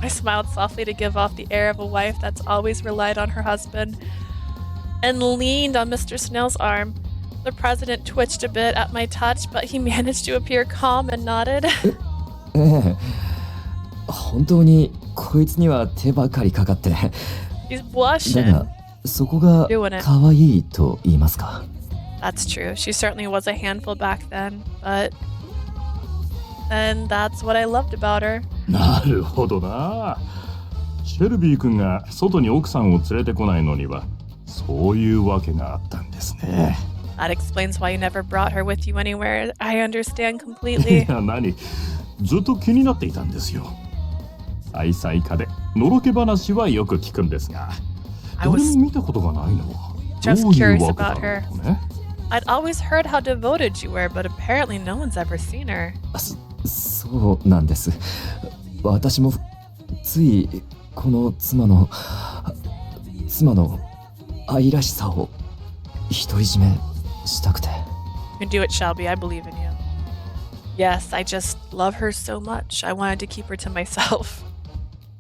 I smiled softly to give off the air of a wife that's always relied on her husband and leaned on Mr. Snail's arm. The president twitched a bit at my touch, but he managed to appear calm and nodded. ええ、本当にこいつには手ばかりかかって。 He's だ blushing. が、そこが可愛いと言いますか。 That's true. She certainly was a handful back then, but then that's what I loved about her. なるほどな。シェルビー君が外に奥さんを連れてこないのにはそういうわけがあったんですね。That explains why you never brought her with you anywhere. I understand completely. いや何、ずっと気になっていたんですよ。愛妻家でのろけ話はよく聞くんですが、誰も見たことがないのはどう Just いう curious わけだ about ろ her. うね。I'd always heard how devoted you were, but apparently no one's ever seen her. そうなんです。私もついこの妻の愛らしさを独り占めしたくて。 You can do it, Shelby. I believe in you. Yes, I just love her so much. I wanted to keep her to myself.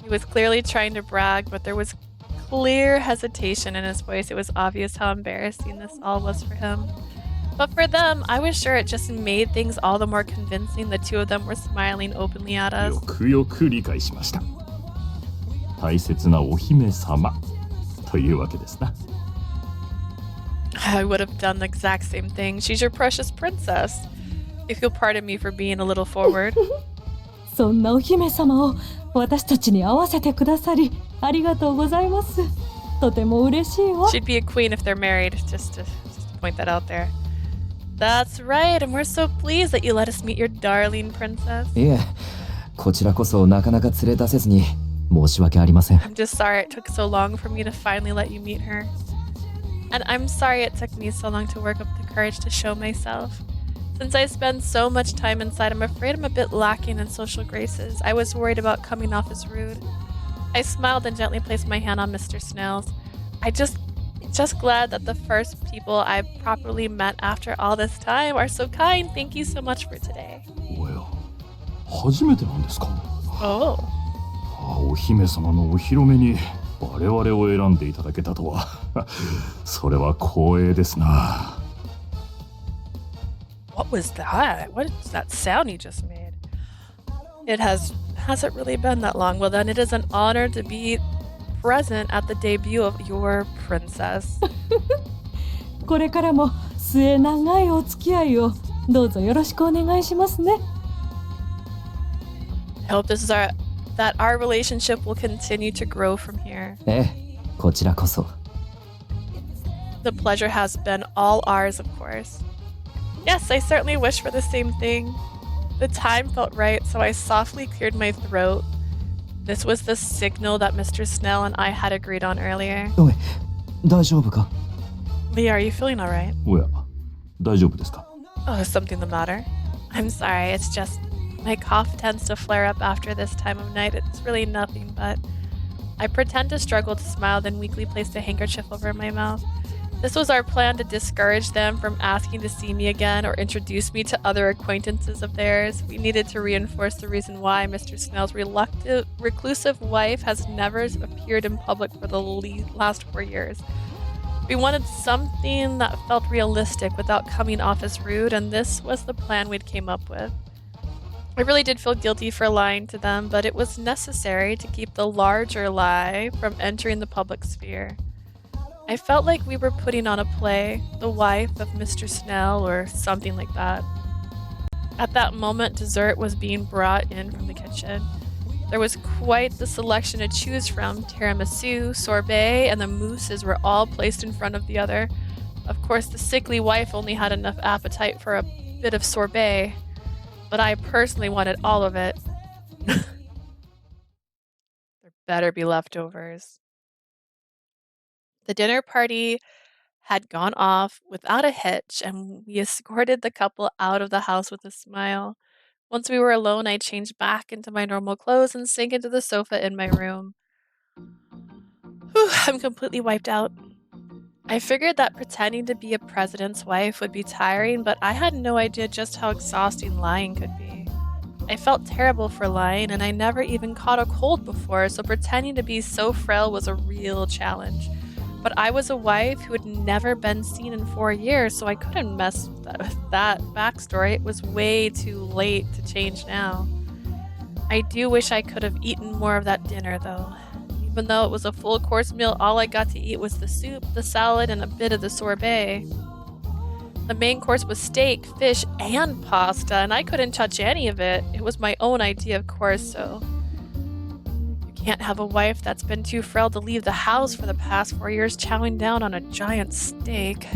He was clearly trying to brag, but there was clear hesitation in his voice. It was obvious how embarrassing this all was for him. But for them, I was sure it just made things all the more convincing. The two of them were smiling openly at us. よくよく理解しました。大切なお姫様というわけですな。I would have done the exact same thing. She's your precious princess. If you'll pardon me for being a little forward. そんなお姫様を私たちに会わせてくださりありがとうございます。とても嬉しいわ。 She'd be a queen if they're married, just to point that out there. That's right, and we're so pleased that you let us meet your darling princess. いえ、こちらこそなかなか連れ出せずに申し訳ありません。 I'm just sorry it took so long for me to finally let you meet her. And I'm sorry it took me so long to work up the courage to show myself. Since I spend so much time inside, I'm afraid I'm a bit lacking in social graces. I was worried about coming off as rude. I smiled and gently placed my hand on Mr. Snail's. I just Just glad that the first people I've properly met after all this time are so kind. Thank you so much for today. おや、初めてなんですか。Oh. お姫様のお披露目に我々を選んでいただけたとはそれは光栄ですな。What was that? What is that sound you just made? Hasn't really been that long. Well, then it is an honor to be present at the debut of your princess. これからも末長いお付き合いをどうぞよろしくお願いしますね。I hope that our relationship will continue to grow from here. ええ、こちらこそ。The pleasure has been all ours, of course. Yes, I certainly wish for the same thing. The time felt right, so I softly cleared my throat. This was the signal that Mr. Snail and I had agreed on earlier. おい、大丈夫か？ Lee, are you feeling alright? おや、大丈夫ですか。 Oh, is something the matter? I'm sorry, it's just my cough tends to flare up after this time of night. It's really nothing, but I pretend to struggle to smile, then weakly place the handkerchief over my mouth. This was our plan to discourage them from asking to see me again or introduce me to other acquaintances of theirs. We needed to reinforce the reason why Mr. Snail's reluctant, reclusive wife has never appeared in public for the last 4 years. We wanted something that felt realistic without coming off as rude, and this was the plan we'd came up with. I really did feel guilty for lying to them, but it was necessary to keep the larger lie from entering the public sphere. I felt like we were putting on a play, The Wife of Mr. Snail or something like that. At that moment, dessert was being brought in from the kitchen. There was quite the selection to choose from. Tiramisu, sorbet, and the mousses were all placed in front of the other. Of course, the sickly wife only had enough appetite for a bit of sorbet, but I personally wanted all of it. There better be leftovers. The dinner party had gone off without a hitch, and we escorted the couple out of the house with a smile. Once we were alone, I changed back into my normal clothes and sank into the sofa in my room. Whew, I'm completely wiped out. I figured that pretending to be a president's wife would be tiring, but I had no idea just how exhausting lying could be. I felt terrible for lying, and I never even caught a cold before, so pretending to be so frail was a real challenge. But I was a wife who had never been seen in 4 years, so I couldn't mess with that backstory. It was way too late to change now. I do wish I could have eaten more of that dinner, though. Even though it was a full course meal, all I got to eat was the soup, the salad, and a bit of the sorbet. The main course was steak, fish, and pasta, and I couldn't touch any of it. It was my own idea, of course, so... Can't have a wife that's been too frail to leave the house for the past 4 years chowing down on a giant steak.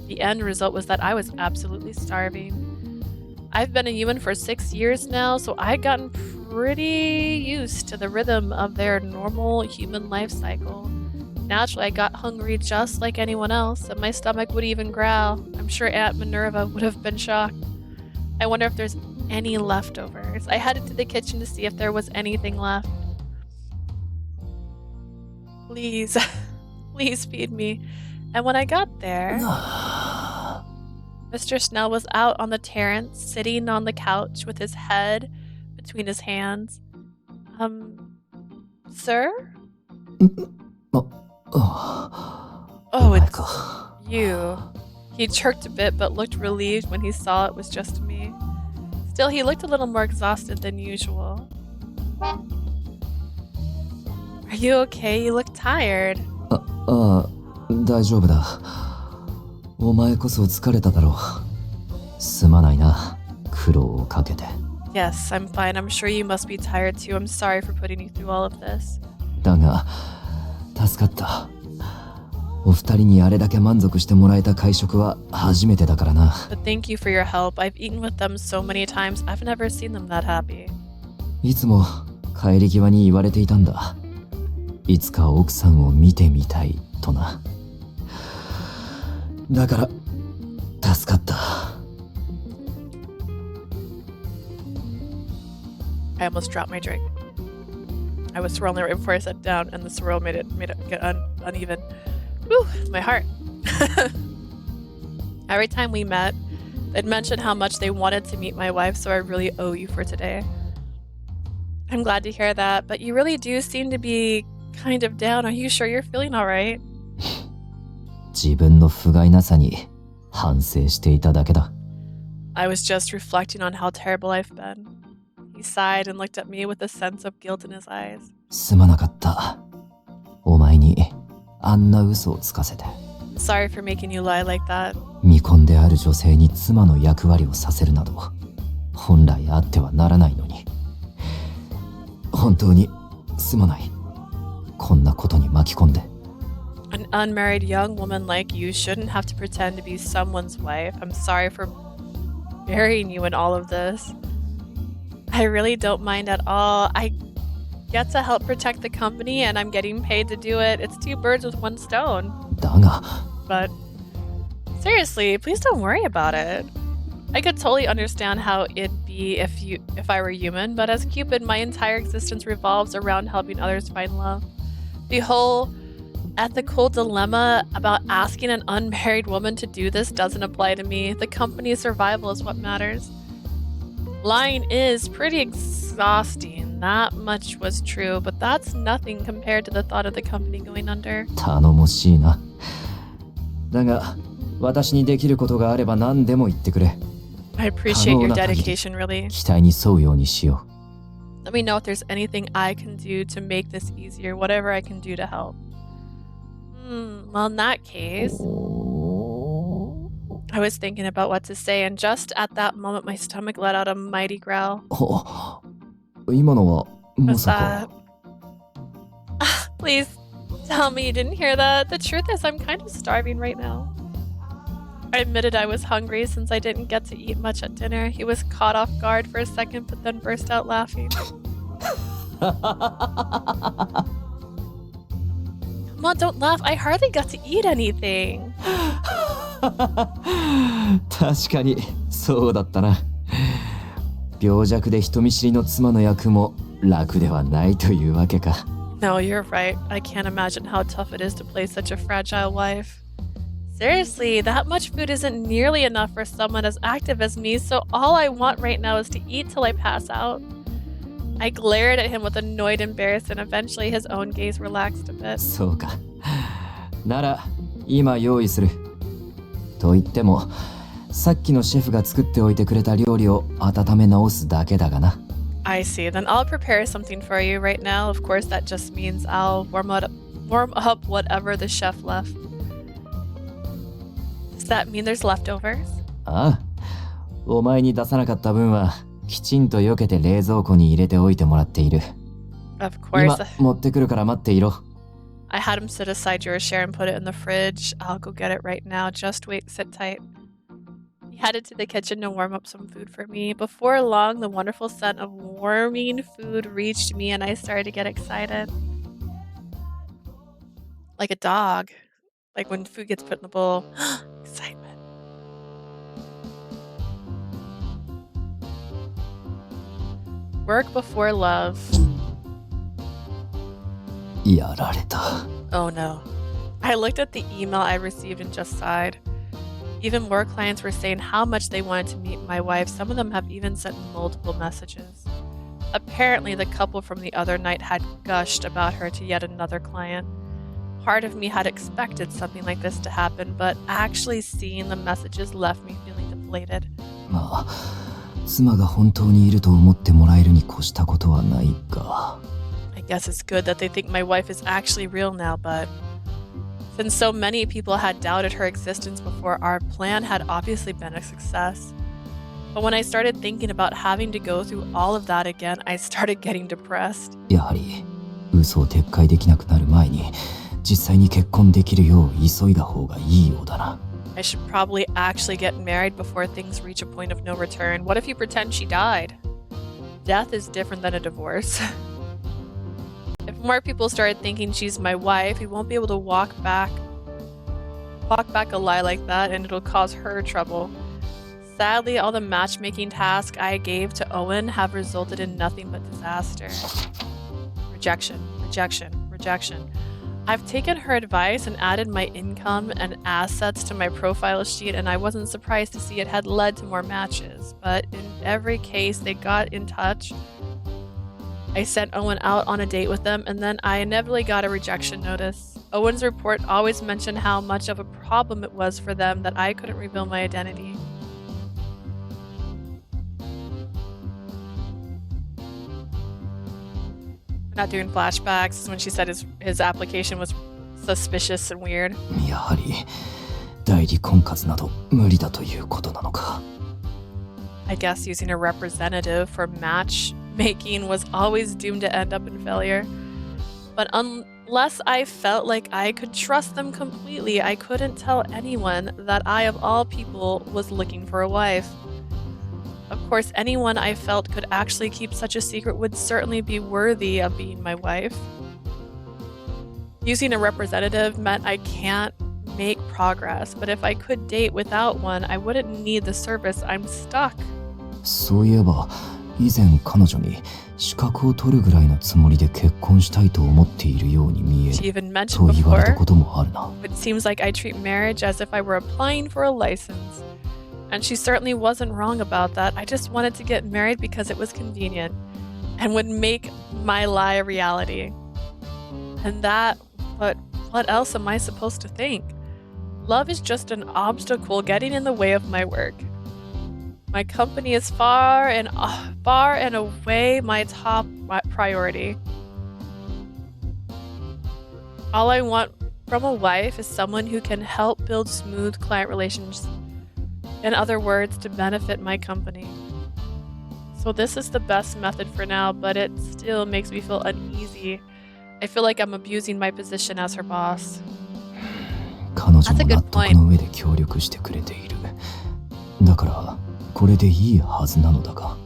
The end result was that I was absolutely starving. I've been a human for 6 years now, so I'd gotten pretty used to the rhythm of their normal human life cycle. Naturally, I got hungry just like anyone else, and my stomach would even growl. I'm sure Aunt Minerva would have been shocked. I wonder if there's any leftovers. I headed to the kitchen to see if there was anything left. Please, please feed me. And when I got there, Mr. Snail was out on the terrace, sitting on the couch with his head between his hands. Sir? Oh, it's you. He jerked a bit, but looked relieved when he saw it was just me. Still, he looked a little more exhausted than usual. Are you okay? You look tired. 大丈夫だ。お前こそ疲れただろう。すまないな、苦労をかけて。Yes, I'm fine. I'm sure you must be tired too. I'm sorry for putting you through all of this. だが、助かった。お二人にあれだけ満足してもらえた会食は初めてだからな。But thank you for your help. I've eaten with them so many times. I've never seen them that happy. いつも帰り際に言われていたんだ。いつか奥さんを見てみたいとな。だから助かった。I almost dropped my drink. I was swirling it right before I sat down, and the swirl made it get uneven. Whew, my heart. Every time we met, they'd mention how much they wanted to meet my wife, so I really owe you for today. I'm glad to hear that, but you really do seem to be kind of down. Are you sure you're feeling alright? 自分の不甲斐なさに反省していただけだ。I was just reflecting on how terrible I've been. He sighed and looked at me with a sense of guilt in his eyes. すまなかった。お前にあんな嘘をつかせて。Sorry for making you lie like that. 未婚である女性に妻の役割をさせるなど、本来あってはならないのに。本当にすまない。こんなことに巻き込んで。An unmarried young woman like you shouldn't have to pretend to be someone's wife. I'm sorry for burying you in all of this. I really don't mind at all. I get to help protect the company and I'm getting paid to do it. It's 2 birds with 1 stone. だが。But seriously, please don't worry about it. I could totally understand how it'd be if I were human, but as Cupid, my entire existence revolves around helping others find love. The whole ethical dilemma about asking an unmarried woman to do this doesn't apply to me. The company's survival is what matters. Lying is pretty exhausting. That much was true, but that's nothing compared to the thought of the company going under. 頼もしいな。だが、私にできることがあれば何でも言ってくれ。I appreciate your dedication, really. 期待に沿うようにしよう。Let me know if there's anything I can do to make this easier, whatever I can do to help. Well, in that case, I was thinking about what to say, and just at that moment, my stomach let out a mighty growl. 今のは、まさか。Please tell me you didn't hear that. The truth is, I'm kind of starving right now. I admitted I was hungry since I didn't get to eat much at dinner. He was caught off guard for a second, but then burst out laughing. Come on, don't laugh. I hardly got to eat anything. 確かにそうだったな。病弱で人見知りの妻の役も楽ではないというわけか。No, you're right. I can't imagine how tough it is to play such a fragile wife. Seriously, that much food isn't nearly enough for someone as active as me, so all I want right now is to eat till I pass out. I glared at him with annoyed embarrassment, and eventually his own gaze relaxed a bit. そうか。なら、今用意する。と言っても、さっきのシェフが作っておいてくれた料理を温め直すだけだがな。I see. Then I'll prepare something for you right now. Of course, that just means I'll warm up whatever the chef left. Does that mean there's leftovers? ああ。お前に出さなかった分は、きちんと避けて冷蔵庫に入れておいてもらっている。Of course. 今、持ってくるから待っていろ。I had him sit aside your chair and put it in the fridge. I'll go get it right now. Just wait, sit tight. He headed to the kitchen to warm up some food for me. Before long, the wonderful scent of warming food reached me and I started to get excited. Like a dog. Like when food gets put in the bowl. Excitement. Work before love. やられた。 Oh no. I looked at the email I received and just sighed. Even more clients were saying how much they wanted to meet my wife. Some of them have even sent multiple messages. Apparently, the couple from the other night had gushed about her to yet another client. Part of me had expected something like this to happen, but actually seeing the messages left me feeling deflated. まあ、妻が本当にいると思ってもらえるに越したことはないが。I guess it's good that they think my wife is actually real now, but since so many people had doubted her existence before, our plan had obviously been a success. But when I started thinking about having to go through all of that again, I started getting depressed. やはり、嘘を撤回できなくなる前に、実際に結婚できるよう急いだ方がいいようだな。I should probably actually get married before things reach a point of no return. What if you pretend she died? Death is different than a divorce. If more people started thinking she's my wife, we won't be able to walk back a lie like that, and it'll cause her trouble. Sadly, all the matchmaking tasks I gave to Owen have resulted in nothing but disaster. Rejection, rejection, rejection. I've taken her advice and added my income and assets to my profile sheet, and I wasn't surprised to see it had led to more matches. But in every case, they got in touch. I sent Owen out on a date with them, and then I inevitably got a rejection notice. Owen's report always mentioned how much of a problem it was for them that I couldn't reveal my identity. We're not doing flashbacks when she said his application was suspicious and weird. やはり代理婚活など無理だということなのか。I guess using a representative for matchmaking was always doomed to end up in failure. But unless I felt like I could trust them completely, I couldn't tell anyone that I, of all people, was looking for a wife. Of course, anyone I felt could actually keep such a secret would certainly be worthy of being my wife. Using a representative meant I can't make progress, but if I could date without one, I wouldn't need the service. I'm stuck. そういえば以前彼女に資格を取るぐらいのつもりで結婚したいと思っているように見え She る even mentioned と言われた before, こともあるな。 it seems like I treat marriage as if I were applying for a license. And she certainly wasn't wrong about that. I just wanted to get married because it was convenient and would make my lie a reality. And that, but what else am I supposed to think? Love is just an obstacle getting in the way of my work. My company is far and away my top priority. All I want from a wife is someone who can help build smooth client relations. In other words, to benefit my company. So this is the best method for now, but it still makes me feel uneasy. I feel like I'm abusing my position as her boss. 彼女も納得の上で協力してくれている。だからこれでいいはずなのだが。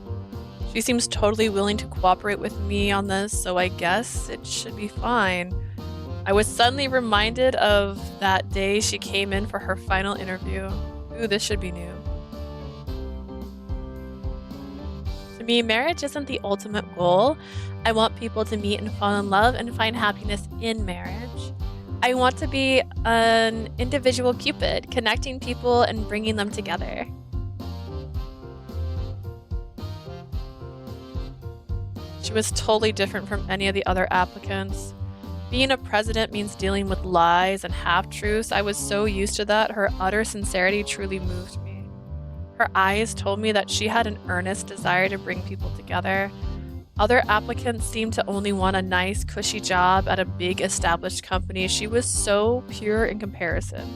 She seems totally willing to cooperate with me on this, so I guess it should be fine. I was suddenly reminded of that day she came in for her final interview. Ooh, this should be new. To me, marriage isn't the ultimate goal. I want people to meet and fall in love and find happiness in marriage. I want to be an individual Cupid, connecting people and bringing them together. She was totally different from any of the other applicants. Being a president means dealing with lies and half-truths. I was so used to that, her utter sincerity truly moved me. Her eyes told me that she had an earnest desire to bring people together. Other applicants seemed to only want a nice, cushy job at a big, established company. She was so pure in comparison.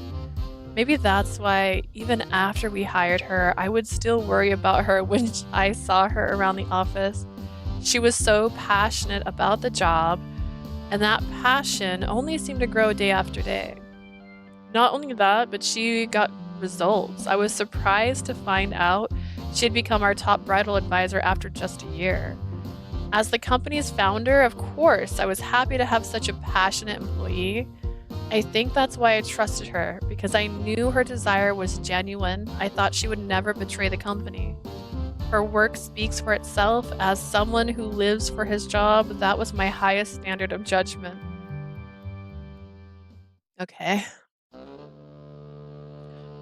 Maybe that's why, even after we hired her, I would still worry about her when I saw her around the office. She was so passionate about the job, and that passion only seemed to grow day after day. Not only that, but she got results. I was surprised to find out she had become our top bridal advisor after just a year. As the company's founder, of course, I was happy to have such a passionate employee. I think that's why I trusted her, because I knew her desire was genuine. I thought she would never betray the company. Her work speaks for itself. As someone who lives for his job, that was my highest standard of judgment. Okay.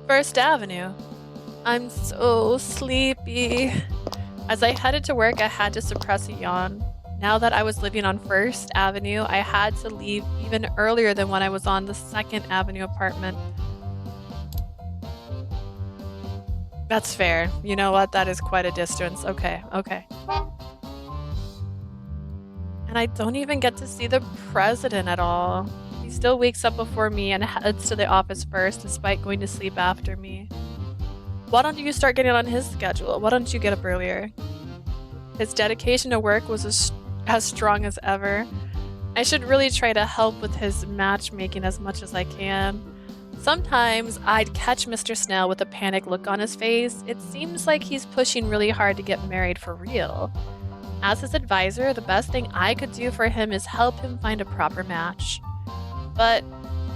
First Avenue. I'm so sleepy. As I headed to work, I had to suppress a yawn. Now that I was living on First Avenue, I had to leave even earlier than when I was on the Second Avenue apartment. That's fair. You know what? That is quite a distance. Okay. And I don't even get to see the president at all. He still wakes up before me and heads to the office first, despite going to sleep after me. Why don't you start getting on his schedule? Why don't you get up earlier? His dedication to work was as strong as ever. I should really try to help with his matchmaking as much as I can. Sometimes I'd catch Mr. Snail with a panicked look on his face. It seems like he's pushing really hard to get married for real. As his advisor, the best thing I could do for him is help him find a proper match. But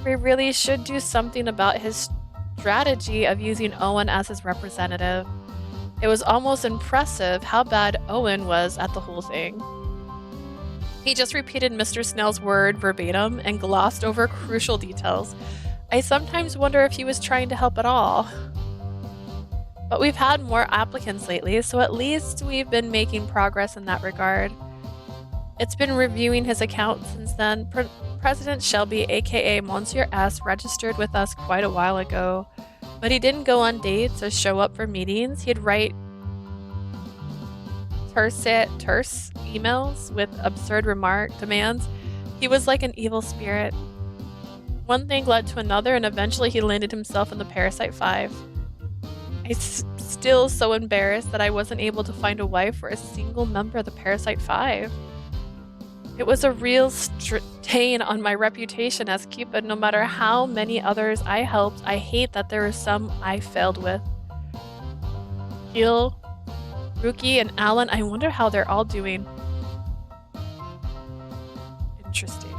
we really should do something about his strategy of using Owen as his representative. It was almost impressive how bad Owen was at the whole thing. He just repeated Mr. Snail's word verbatim and glossed over crucial details. I sometimes wonder if he was trying to help at all. But we've had more applicants lately, so at least we've been making progress in that regard. It's been reviewing his account since then. President Shelby, aka Monsieur S, registered with us quite a while ago, but he didn't go on dates or show up for meetings. He'd write terse emails with absurd demands. He was like an evil spirit. One thing led to another, and eventually he landed himself in the Parasite 5. I'm still so embarrassed that I wasn't able to find a wife for a single member of the Parasite 5. It was a real stain on my reputation as Cupid. No matter how many others I helped, I hate that there were some I failed with. Gil, Rookie, and Alan, I wonder how they're all doing. Interesting.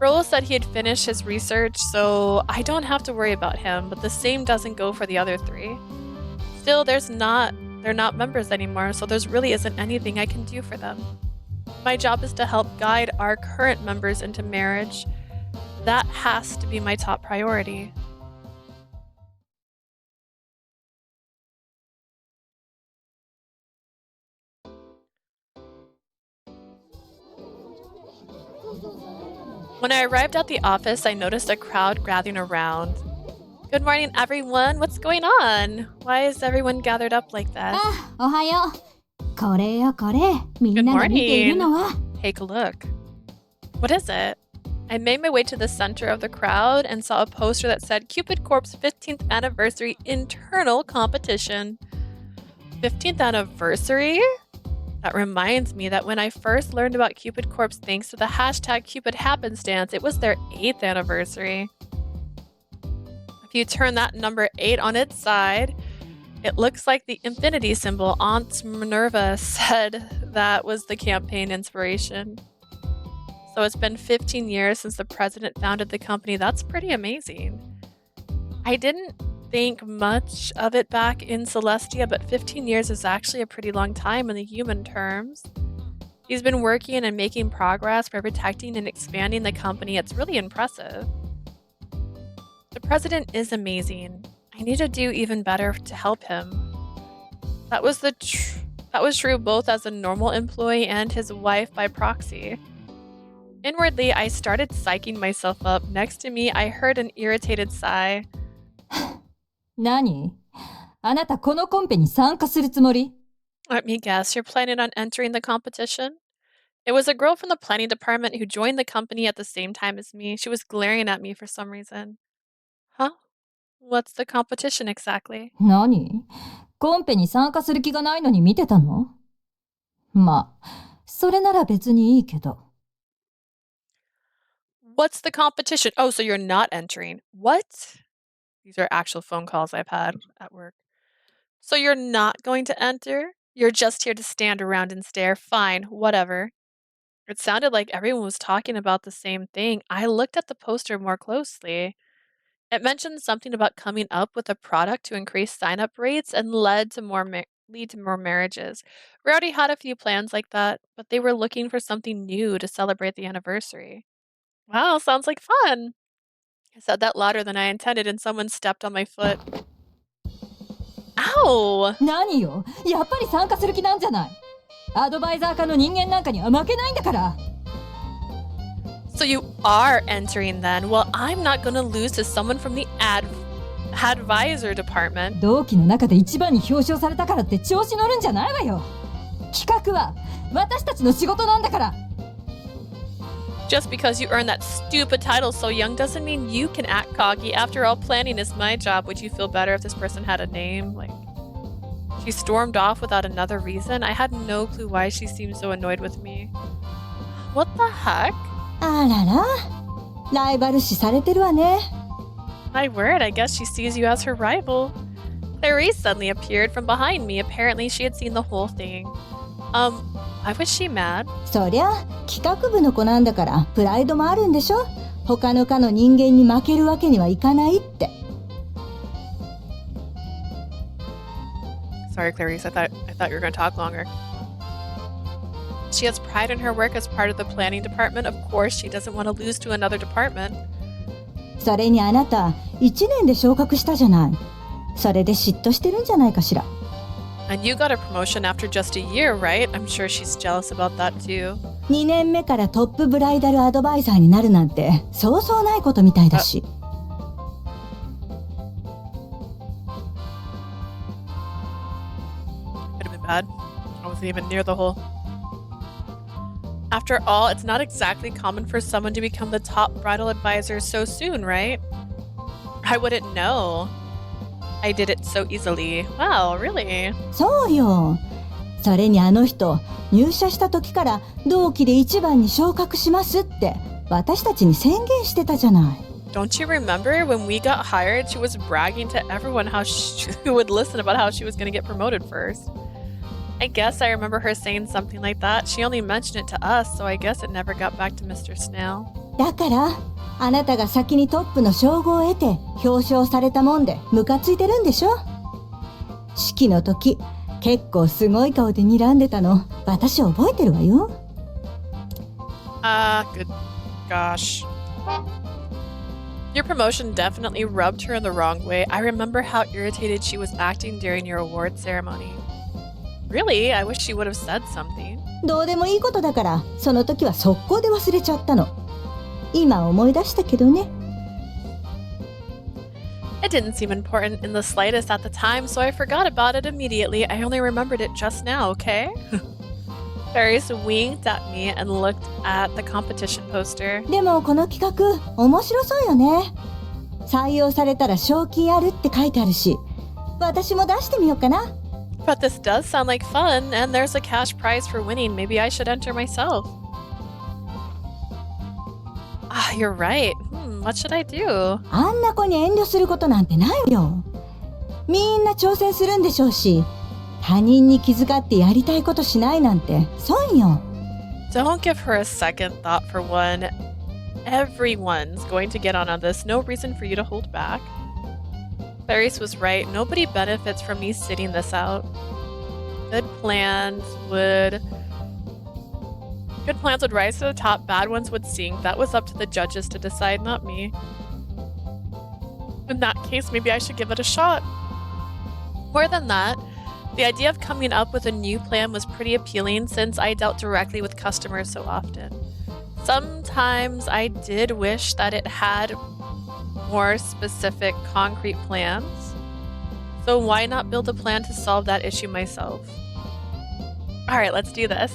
Rolo said he had finished his research, so I don't have to worry about him, but the same doesn't go for the other 3. Still, they're not members anymore, so there really isn't anything I can do for them. My job is to help guide our current members into marriage. That has to be my top priority. When I arrived at the office, I noticed a crowd gathering around. Good morning, everyone. What's going on? Why is everyone gathered up like that? Good morning. Take a look. What is it? I made my way to the center of the crowd and saw a poster that said Cupid Corp's 15th anniversary internal competition. 15th anniversary? That reminds me that when I first learned about Cupid Corp's thanks to the hashtag Cupid Happenstance, it was their 8th anniversary. If you turn that number 8 on its side, it looks like the infinity symbol. Aunt Minerva said that was the campaign inspiration. So it's been 15 years since the president founded the company. That's pretty amazing. I didn't think much of it back in Celestia, but 15 years is actually a pretty long time in the human terms. He's been working and making progress by protecting and expanding the company. It's really impressive. The president is amazing. I need to do even better to help him. That was true both as a normal employee and his wife by proxy. Inwardly, I started psyching myself up. Next to me, I heard an irritated sigh. 何? あなたこのコンペに参加するつもり? Let me guess, you're planning on entering the competition? It was a girl from the planning department who joined the company at the same time as me. She was glaring at me for some reason. Huh? What's the competition exactly? 何? コンペに参加する気がないのに見てたの? まあ、それなら別にいいけど。What's the competition? Oh, so you're not entering. What? These are actual phone calls I've had at work. So you're not going to enter? You're just here to stand around and stare? Fine, whatever. It sounded like everyone was talking about the same thing. I looked at the poster more closely. It mentioned something about coming up with a product to increase sign-up rates and lead to more marriages. We already had a few plans like that, but they were looking for something new to celebrate the anniversary. Wow, sounds like fun. I said that louder than I intended and someone stepped on my foot. Ow! 何よ? やっぱり参加する気なんじゃない? アドバイザー科の人間なんかには負けないんだから。So you are entering then? Well, I'm not gonna lose to someone from the advisor department. 同期の中で一番に表彰されたからって調子乗るんじゃないわよ。企画は私たちの仕事なんだから。Just because you earned that stupid title so young doesn't mean you can act cocky. After all, planning is my job. Would you feel better if this person had a name? Like, she stormed off without another reason. I had no clue why she seemed so annoyed with me. What the heck? あらら、ライバル視されてるわね。My word, I guess she sees you as her rival. Clarice suddenly appeared from behind me. Apparently, she had seen the whole thing. Why was she mad? そりゃ企画部の子なんだからプライドもあるんでしょ。他の科の人間に負けるわけにはいかないって。Sorry, Clarice. I thought you were going to talk longer. She has pride in her work as part of the planning department. Of course, she doesn't want to lose to another department. それにあなた、1年で昇格したじゃない。それで嫉妬してるんじゃないかしら。And you got a promotion after just a year, right? I'm sure she's jealous about that too. 2年目からトップブライダルアドバイザーになるなんて、そうそうないことみたいだし。Could have been bad. I wasn't even near the hole. After all, it's not exactly common for someone to become the top bridal advisor so soon, right? I wouldn't know. I did it so easily. Wow, really? そうよ。それにあの人、入社した時から同期で一番に昇格しますって私たちに宣言してたじゃない。Don't you remember when we got hired, she was bragging to everyone how she would listen about how she was going to get promoted first. I guess I remember her saying something like that. She only mentioned it to us, so I guess it never got back to Mr. Snail. だから、あなたが先にトップの称号を得て表彰されたもんでムカついてるんでしょ。式の時、結構すごい顔で睨んでたの、私覚えてるわよ。Good gosh. Your promotion definitely rubbed her in the wrong way. I remember how irritated she was acting during your award ceremony. Really? I wish she would have said something. どうでもいいことだから、その時は速攻で忘れちゃったの。今思い出したけどね。It didn't seem important in the slightest at the time, so I forgot about it immediately. I only remembered it just now, okay? Paris winked at me and looked at the competition poster. でもこの企画、面白そうよね。採用されたら賞金あるって書いてあるし、私も出してみようかな。But this does sound like fun, and there's a cash prize for winning. Maybe I should enter myself. Ah, you're right. What should I do? あんな子に遠慮することなんてないよ。みんな挑戦するんでしょうし、他人に気遣ってやりたいことしないなんて損よ。Don't give her a second thought for one. Everyone's going to get on this. No reason for you to hold back. Clarice was right. Nobody benefits from me sitting this out. Good plans would rise to the top. Bad ones would sink. That was up to the judges to decide, not me. In that case, maybe I should give it a shot. More than that, the idea of coming up with a new plan was pretty appealing since I dealt directly with customers so often. Sometimes I did wish that it had more specific, concrete plans. So why not build a plan to solve that issue myself? Alright, let's do this.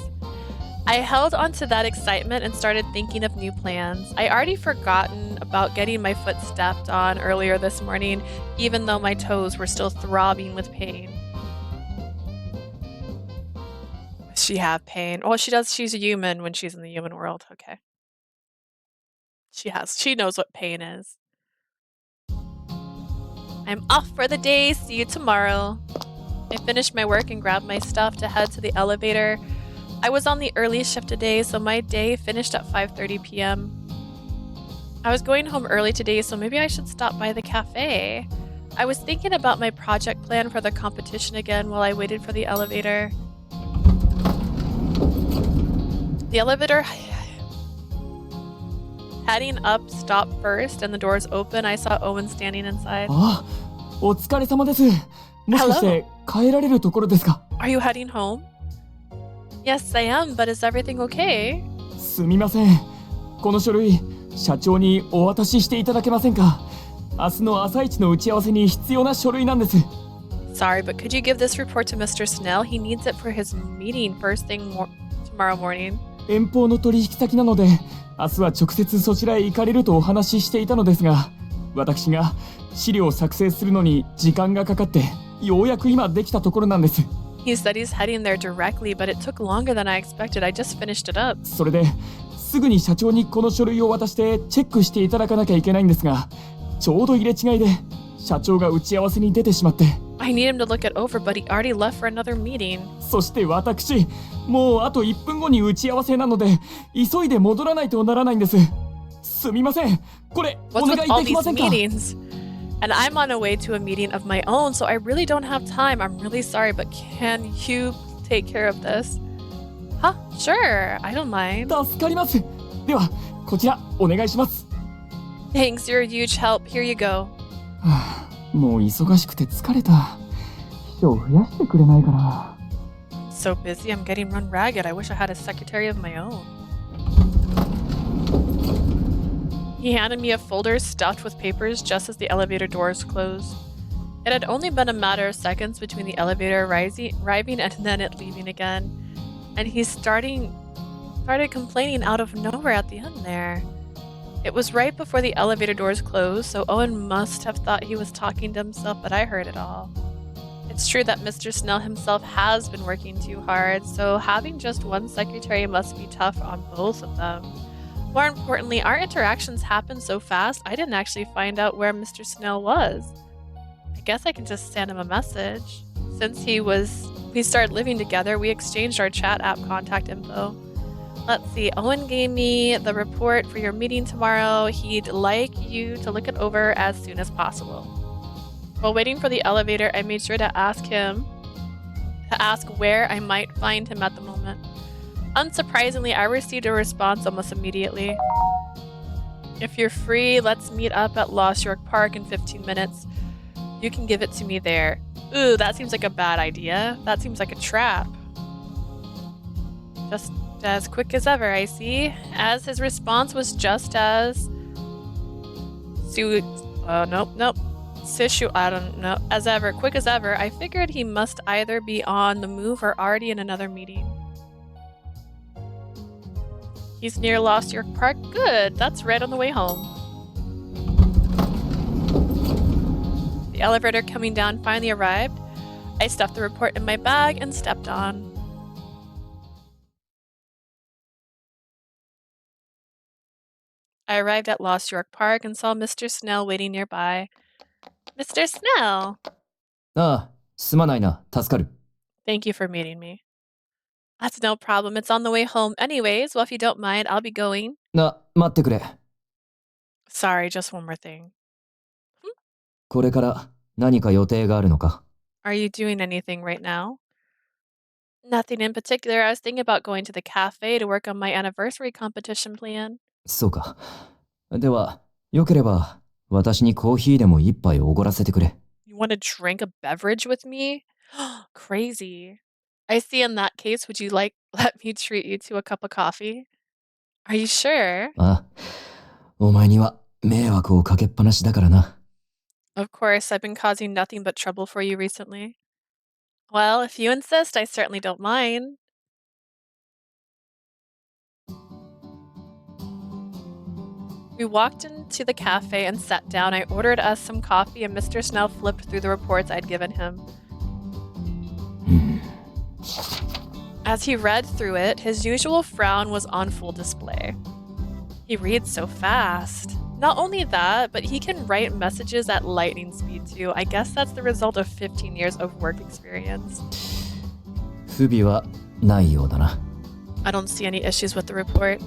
I held onto that excitement and started thinking of new plans. I already forgotten about getting my foot stepped on earlier this morning, even though my toes were still throbbing with pain. Does she have pain? Oh, she does. She's a human when she's in the human world. Okay. She knows what pain is. I'm off for the day. See you tomorrow. I finished my work and grabbed my stuff to head to the elevator. I was on the earliest shift today, so my day finished at 5:30 p.m. I was going home early today, so maybe I should stop by the cafe. I was thinking about my project plan for the competition again while I waited for the elevator. The elevator heading up stopped first and the doors open. I saw Owen standing inside. あ、お疲れ様です。もしかして帰られるところですか？ Are you heading home? Yes, I am, but is everything okay? すみません。この書類、社長にお渡ししていただけませんか？明日の朝一の打ち合わせに必要な書類なんです。Sorry, but could you give this report to Mr. Snail? He needs it for his meeting first thing tomorrow morning. 遠方の取引先なので、明日は直接そちらへ行かれるとお話ししていたのですが、私が資料を作成するのに時間がかかって、ようやく今できたところなんです。He said he's heading there directly, but it took longer than I expected. I just finished it up. それですぐに社長にこの書類を渡してチェックしていただかなきゃいけないんですが、ちょうど入れ違いで社長が打ち合わせに出てしまって。I need him to look it over, but he already left for another meeting. そして私、もうあと1分後に打ち合わせなので、急いで戻らないとならないんです。すみません。これお願いできませんか？And I'm on a way to a meeting of my own, so I really don't have time. I'm really sorry, but can you take care of this? Huh? Sure, I don't mind. 助かります。では、こちらお願いします。Thanks, you're a huge help. Here you go. はあ、もう忙しくて疲れた。秘書を増やしてくれないかな。So busy, I'm getting run ragged. I wish I had a secretary of my own. He handed me a folder stuffed with papers just as the elevator doors closed. It had only been a matter of seconds between the elevator arriving and then it leaving again. And he started complaining out of nowhere at the end there. It was right before the elevator doors closed, so Owen must have thought he was talking to himself, but I heard it all. It's true that Mr. Snail himself has been working too hard, so having just one secretary must be tough on both of them. More importantly, our interactions happened so fast, I didn't actually find out where Mr. Snail was. I guess I can just send him a message. Since we started living together, we exchanged our chat app contact info. Let's see, Owen gave me the report for your meeting tomorrow. He'd like you to look it over as soon as possible. While waiting for the elevator, I made sure to ask where I might find him at the moment. Unsurprisingly, I received a response almost immediately. If you're free, let's meet up at Lost York Park in 15 minutes. You can give it to me there. Ooh, that seems like a bad idea. That seems like a trap. Just as quick as ever, I see. As his response was just as... Nope. Sishu, I don't know. As ever, quick as ever, I figured he must either be on the move or already in another meeting. He's near Lost York Park? Good, that's right on the way home. The elevator coming down finally arrived. I stuffed the report in my bag and stepped on. I arrived at Lost York Park and saw Mr. Snail waiting nearby. Mr. Snail! ああ、すまないな、助かる。Thank you for meeting me. That's no problem. It's on the way home anyways. Well, if you don't mind, I'll be going. 待ってくれ。Sorry, just one more thing. これから何か予定があるのか？ Are you doing anything right now? Nothing in particular. I was thinking about going to the cafe to work on my anniversary competition plan. そうか。では、よければ私にコーヒーでも一杯おごらせてくれ。You want to drink a beverage with me? Crazy. I see in that case, would you let me treat you to a cup of coffee? Are you sure? ああ、お前には迷惑をかけっぱなしだからな。Of course, I've been causing nothing but trouble for you recently. Well, if you insist, I certainly don't mind. We walked into the cafe and sat down. I ordered us some coffee and Mr. Snail flipped through the reports I'd given him. As he read through it, his usual frown was on full display. He reads so fast. Not only that, but he can write messages at lightning speed too. I guess that's the result of 15 years of work experience. 不備はないようだな。I don't see any issues with the report.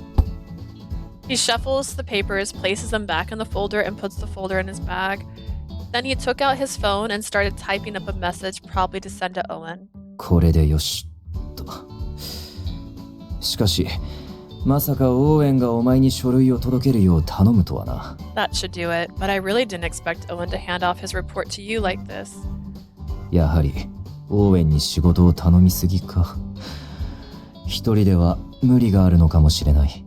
He shuffles the papers, places them back in the folder, and puts the folder in his bag. Then he took out his phone and started typing up a message, probably to send to Owen. これでよしと。しかし、まさかオーエンがお前に書類を届けるよう頼むとはな。That should do it, but I really didn't expect Owen to hand off his report to you like this. やはり、オーエンに仕事を頼みすぎか。一人では無理があるのかもしれない。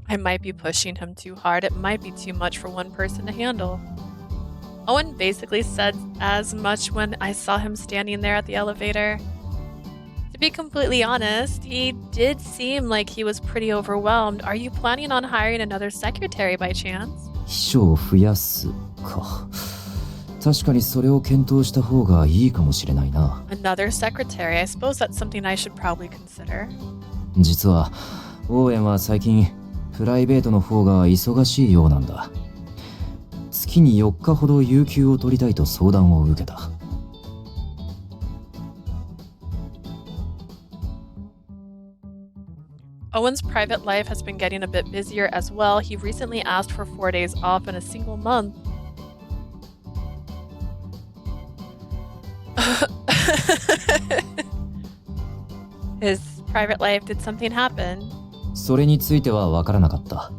I might be pushing him too hard. It might be too much for one person to handle. Owen basically said as much when I saw him standing there at the elevator. To be completely honest, he did seem like he was pretty overwhelmed. Are you planning on hiring another secretary by chance? 秘書を増やすか。確かにそれを検討した方がいいかもしれないな。Another secretary? I suppose that's something I should probably consider. 実は、オーエンは最近、プライベートの方が忙しいようなんだ。月に4日ほど有給を取りたいと相談を受けた。Owen's private life has been getting a bit busier as well. He recently asked for 4 days off in a single month. His private life? Did something happen? それについてはわからなかった。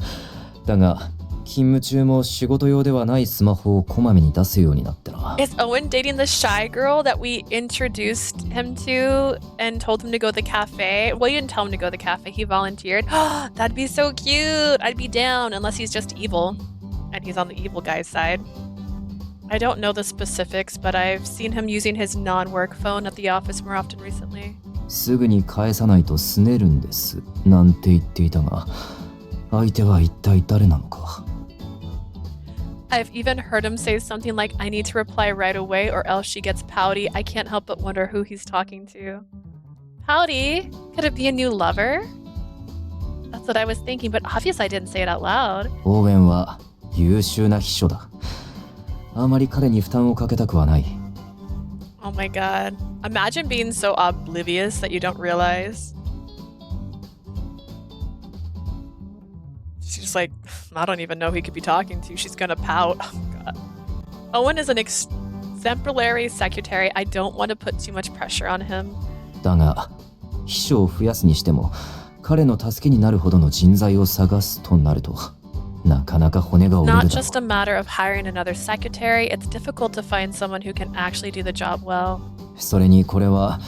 だが、勤務中も仕事用ではないスマホをこまめに出すようになってな。Is Owen dating the shy girl that we introduced him to and told him to go to the cafe? Well, you didn't tell him to go to the cafe. He volunteered. That'd be so cute. I'd be down unless he's just evil. And he's on the evil guy's side. I don't know the specifics, but I've seen him using his non-work phone at the office more often recently. すぐに返さないと拗ねるんです。なんて言っていたが、相手は一体誰なのか。I've even heard him say something like, I need to reply right away or else she gets pouty. I can't help but wonder who he's talking to. Pouty? Could it be a new lover? That's what I was thinking, but obviously I didn't say it out loud. オーウェンは優秀な秘書だ。あまり彼に負担をかけたくはない。Oh my god. Imagine being so oblivious that you don't realize. She's like, I don't even know who he could be talking to. She's gonna pout. Oh god. Owen is an exemplary secretary. I don't want to put too much pressure on him. だが、秘書を増やすにしても、彼の助けになるほどの人材を探すとなると、なかなか骨が折れるだろう。Not just a matter of hiring another secretary. It's difficult to find someone who can actually do the job well. それにこれは、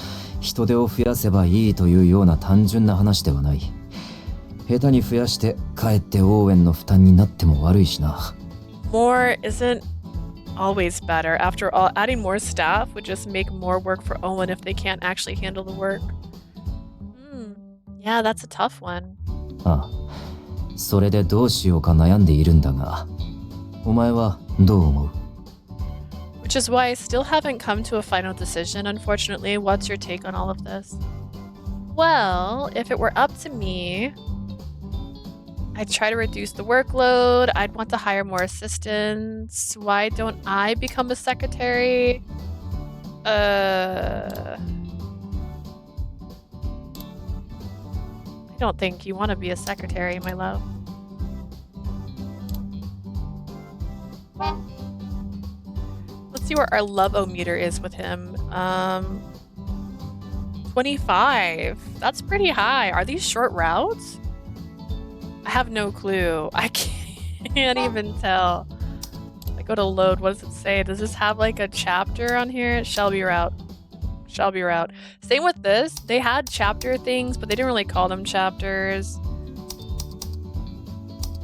人手を増やせばいいというような単純な話ではない。下手に増やしてかえってオーウェンの負担になっても悪いしな。More isn't always better. After all, adding more staff would just make more work for Owen if they can't actually handle the work. Yeah, that's a tough one. ああ、それでどうしようか悩んでいるんだが、お前はどう思う？ Which is why I still haven't come to a final decision, unfortunately. What's your take on all of this? Well, if it were up to me, I'd try to reduce the workload. I'd want to hire more assistants. Why don't I become a secretary? I don't think you want to be a secretary, my love. Let's see where our love-o-meter is with him. 25. That's pretty high. Are these short routes? I have no clue. I can't even tell. I go to load. What does it say? Does this have like a chapter on here? Shelby Route. Shelby Route. Same with this. They had chapter things, but they didn't really call them chapters.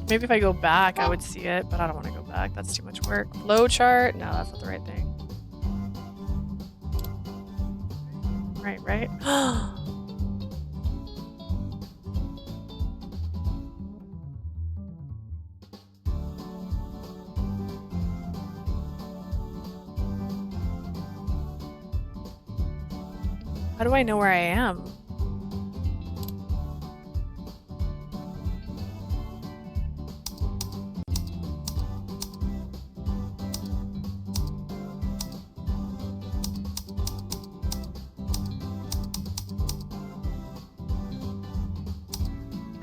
Maybe if I go back, I would see it, but I don't want to go back. That's too much work. Flow chart? No, that's not the right thing. Right. How do I know where I am?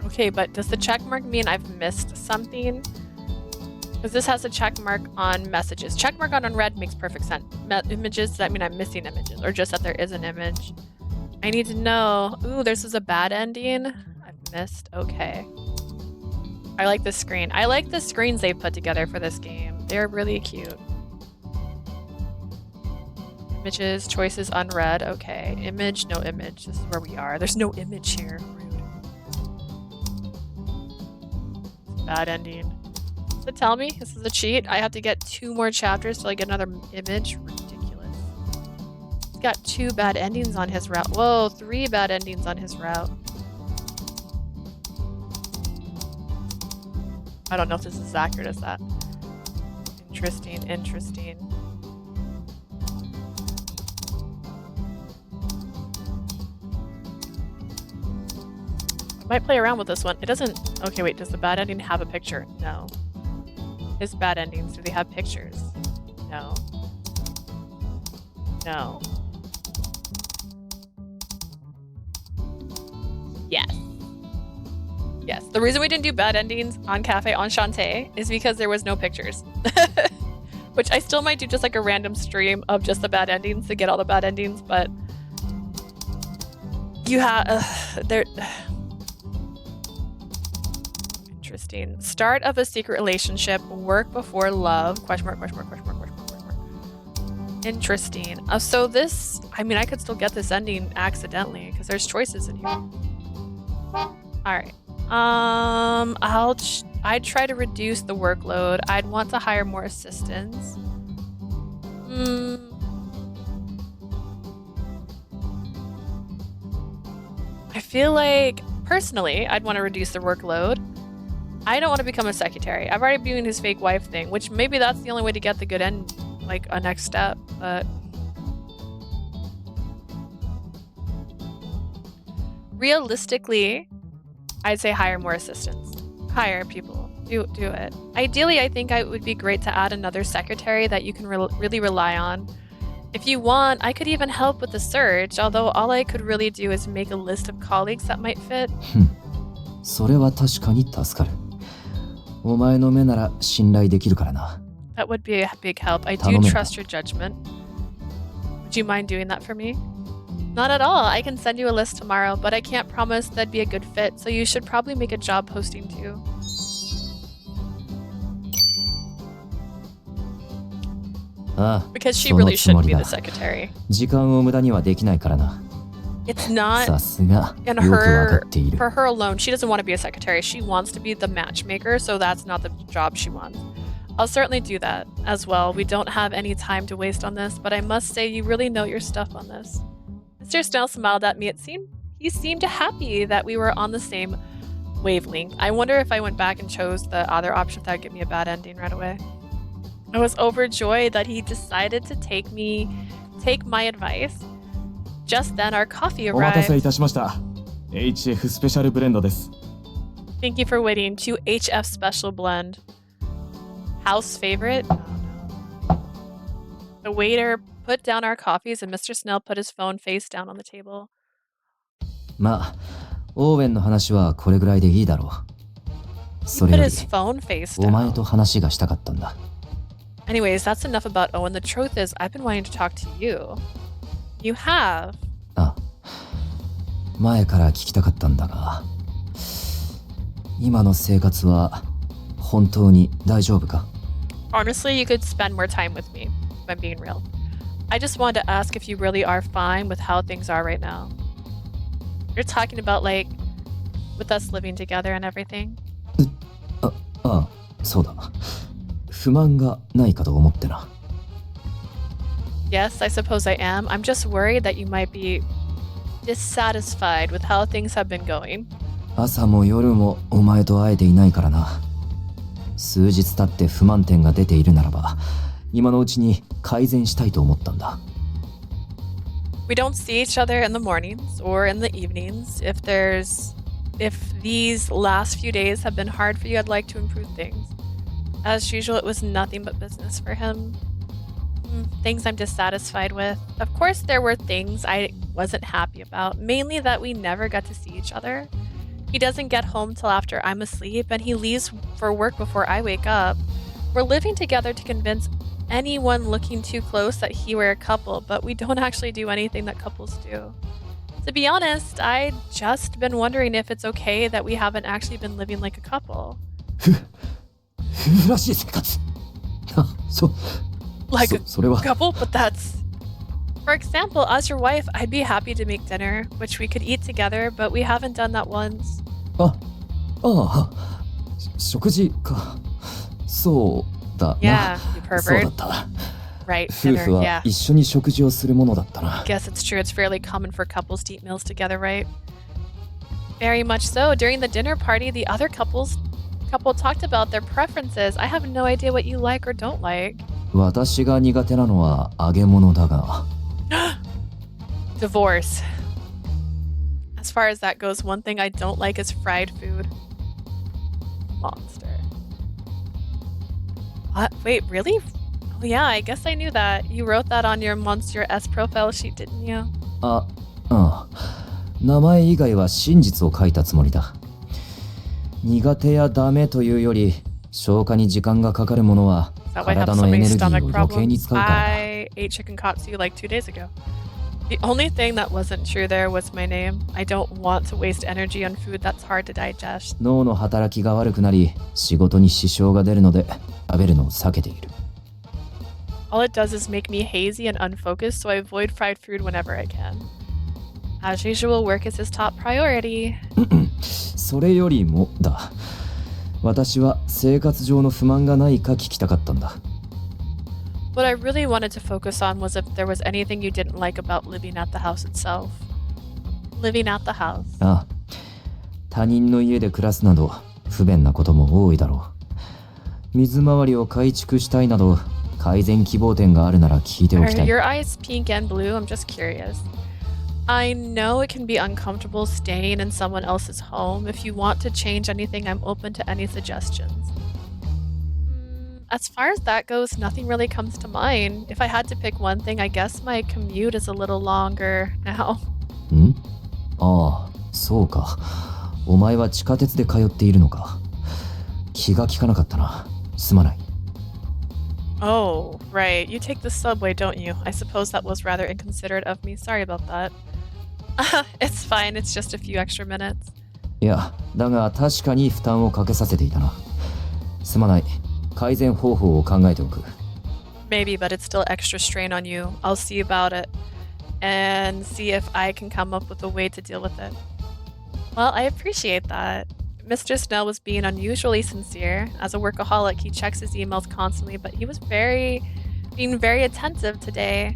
Okay, but does the check mark mean I've missed something? Because this has a check mark on messages. Check mark on unread makes perfect sense. Images, does that mean I'm missing images? Or just that there is an image? I need to know. Ooh, this is a bad ending. I've missed. Okay. I like this screen. I like the screens they've put together for this game. They're really cute. Images, choices, unread. Okay. Image, no image. This is where we are. There's no image here. Rude. Bad ending. Does it tell me this is a cheat? I have to get 2 more chapters till I get another image? Ridiculous. He's got 2 bad endings on his route. Whoa, 3 bad endings on his route. I don't know if this is as accurate as that. Interesting. I might play around with this one. It doesn't... Okay, wait. Does the bad ending have a picture? No. His bad endings, do they have pictures? No. No. Yes. Yes. The reason we didn't do bad endings on Cafe Enchanté is because there was no pictures. Which I still might do just like a random stream of just the bad endings to get all the bad endings, but... You have there. Interesting. Start of a secret relationship. Work before love. Question mark. Question mark. Question mark. Question mark. Question mark. Interesting. So this. I mean, I could still get this ending accidentally because there's choices in here. All right. I'd try to reduce the workload. I'd want to hire more assistants. I feel like, personally, I'd want to reduce the workload. I don't want to become a secretary. I've already been doing his fake wife thing, which maybe that's the only way to get the good end, like a next step, but... Realistically, I'd say hire more assistants. Hire people. Do it. Ideally, I think it would be great to add another secretary that you can really rely on. If you want, I could even help with the search, although all I could really do is make a list of colleagues that might fit. それは確かに助かる。お前の目なら信頼できるからな。That would be a big help. I do trust your judgment. Would you mind doing that for me? Not at all. I can send you a list tomorrow, but I can't promise that'd be a good fit, so you should probably make a job posting too. Because she really shouldn't be the secretary. 時間を無駄にはできないからな。It's not さすが in よくわか her っている。 for her alone. She doesn't want to be a secretary. She wants to be the matchmaker, so that's not the job she wants. I'll certainly do that as well. We don't have any time to waste on this, but I must say you really know your stuff on this. Mr. Snail smiled at me. He seemed happy that we were on the same wavelength. I wonder if I went back and chose the other option, that would give me a bad ending right away. I was overjoyed that he decided to take my advice. Just then, our coffee お待たせい arrived. たしました。HF スペシャルブレンドです。 Thank you for waiting. 2 HF special blend. House favorite? The waiter put down our coffees and Mr. Snail put his phone face down on the table. まあ、オーウェンの話はこれぐらいでいいだろう。そ He れ put より his phone face お down. 前と話がしたかったんだ。 Anyways, that's enough about Owen. The truth is, I've been wanting to talk to you. You have. あ、前から聞きたかったんだが、今の生活は本当に大丈夫か？ Honestly, you could spend more time with me, if I'm being real. I just wanted to ask if you really are fine with how things are right now. You're talking about, like, with us living together and everything. ああ、そうだ。不満がないかと思ってな。 Yes, I suppose I am. I'm just worried that you might be dissatisfied with how things have been going. 朝も夜もお前と会えていないからな。数日経って不満点が出ているならば、今のうちに改善したいと思ったんだ。We don't see each other in the mornings or in the evenings. If these last few days have been hard for you, I'd like to improve things. As usual, it was nothing but business for him. Things I'm dissatisfied with. Of course, there were things I wasn't happy about, mainly that we never got to see each other. He doesn't get home till after I'm asleep, and he leaves for work before I wake up. We're living together to convince anyone looking too close that we're a couple, but we don't actually do anything that couples do. To be honest, I'd just been wondering if it's okay that we haven't actually been living like a couple. 夫婦らしい生活。Like a それは couple, but that's... For example, as your wife, I'd be happy to make dinner, which we could eat together, but we haven't done that once. ああ、食事か。そうだな。 Yeah, you そうだ pervert. った。 Right, 夫 dinner, 婦は yeah. 一緒に食事をするものだったな。 Guess it's true. It's fairly common for couples to eat meals together, right? Very much so. During the dinner party, the other couple talked about their preferences. I have no idea what you like or don't like. 私が苦手なのは揚げ物だが。Divorce. As far as that goes, one thing I don't like is fried food. Monster. What? Wait, really? Oh yeah, I guess I knew that. You wrote that on your Monster S profile sheet, didn't you? あ、うん。名前以外は真実を書いたつもりだ。苦手やダメというより、消化に時間がかかるものは That why I have 体 so のエネ many ルギー stomach を余計に problems. 使うからだ。 I ate chicken katsu like 2 days ago. The only thing that wasn't true there was my name. I don't want to waste energy on food that's hard to digest. 脳の働きが悪くなり、仕事に支障が出るので、食べるのを避けている。All it does is make me hazy and unfocused, so I avoid fried food whenever I can. As usual, work is his top priority. それよりもだ。私は生活上の不満がないか聞きたかったんだ。What I really wanted to focus on was if there was anything you didn't like about living at the house itself. Living at the house. ああ、他人の家で暮らすなど不便なことも多いだろう。水回りを改築したいなど改善希望点があるなら聞いておきたい。 Are your eyes pink and blue? I'm just curious. I know it can be uncomfortable staying in someone else's home. If you want to change anything, I'm open to any suggestions. As far as that goes, nothing really comes to mind. If I had to pick one thing, I guess my commute is a little longer now. ん？ああ、そうか。お前は地下鉄で通っているのか。気が利かなかったな。すまない。Oh, right. You take the subway, don't you? I suppose that was rather inconsiderate of me. Sorry about that. It's fine. It's just a few extra minutes. いや、だが確かに負担をかけさせていたな。すまない。改善方法を考えておく。Maybe, but it's still extra strain on you. I'll see about it and see if I can come up with a way to deal with it. Well, I appreciate that. Mr. Snail was being unusually sincere. As a workaholic, he checks his emails constantly, but he was being very attentive today.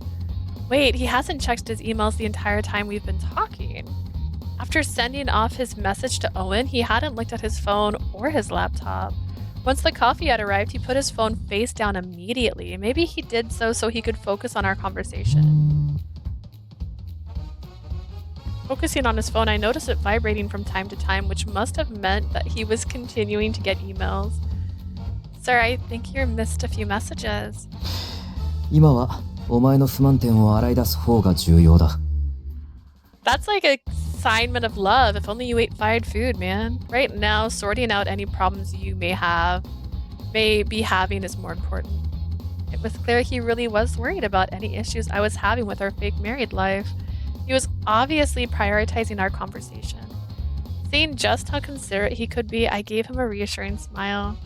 Wait, he hasn't checked his emails the entire time we've been talking. After sending off his message to Owen, he hadn't looked at his phone or his laptop. Once the coffee had arrived, he put his phone face down immediately. Maybe he did so he could focus on our conversation. Focusing on his phone, I noticed it vibrating from time to time, which must have meant that he was continuing to get emails. Sir, I think you missed a few messages. 今はお前の不満点を洗い出す方が重要だ。That's like a assignment of love. If only you ate fried food, man. Right now, sorting out any problems you may be having is more important. It was clear he really was worried about any issues I was having with our fake married life. He was obviously prioritizing our conversation. Seeing just how considerate he could be, I gave him a reassuring smile.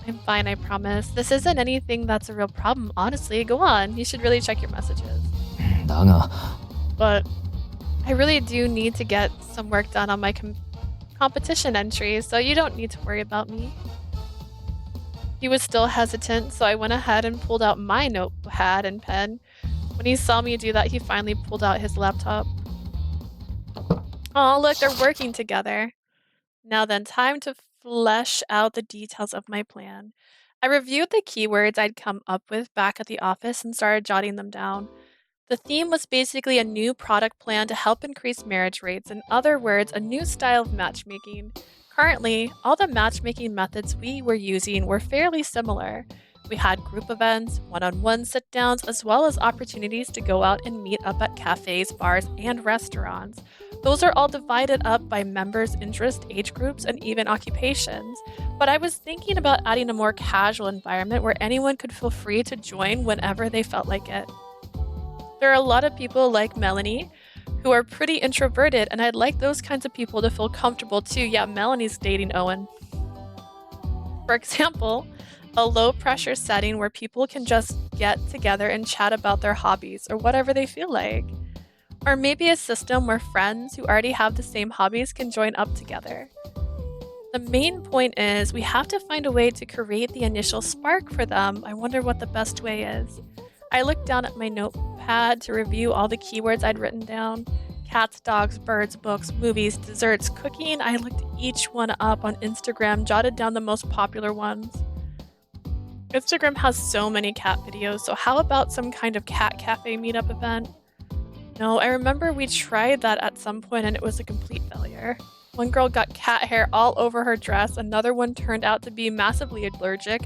I'm fine, I promise. This isn't anything that's a real problem, honestly. Go on. You should really check your messages. だが。 But I really do need to get some work done on my competition entries, so you don't need to worry about me. He was still hesitant, so I went ahead and pulled out my notepad and pen. When he saw me do that, he finally pulled out his laptop. Oh, look, they're working together. Now then, time to flesh out the details of my plan. I reviewed the keywords I'd come up with back at the office and started jotting them down. The theme was basically a new product plan to help increase marriage rates. In other words, a new style of matchmaking. Currently, all the matchmaking methods we were using were fairly similar. We had group events, one-on-one sit-downs, as well as opportunities to go out and meet up at cafes, bars, and restaurants. Those are all divided up by members' interests, age groups, and even occupations. But I was thinking about adding a more casual environment where anyone could feel free to join whenever they felt like it. There are a lot of people like Melanie who are pretty introverted, and I'd like those kinds of people to feel comfortable too. Yeah, Melanie's dating Owen. For example, a low-pressure setting where people can just get together and chat about their hobbies or whatever they feel like. Or maybe a system where friends who already have the same hobbies can join up together. The main point is we have to find a way to create the initial spark for them. I wonder what the best way is. I looked down at my notepad to review all the keywords I'd written down. Cats, dogs, birds, books, movies, desserts, cooking. I looked each one up on Instagram, jotted down the most popular ones. Instagram has so many cat videos, so how about some kind of cat cafe meetup event? No, I remember we tried that at some point and it was a complete failure. One girl got cat hair all over her dress, another one turned out to be massively allergic.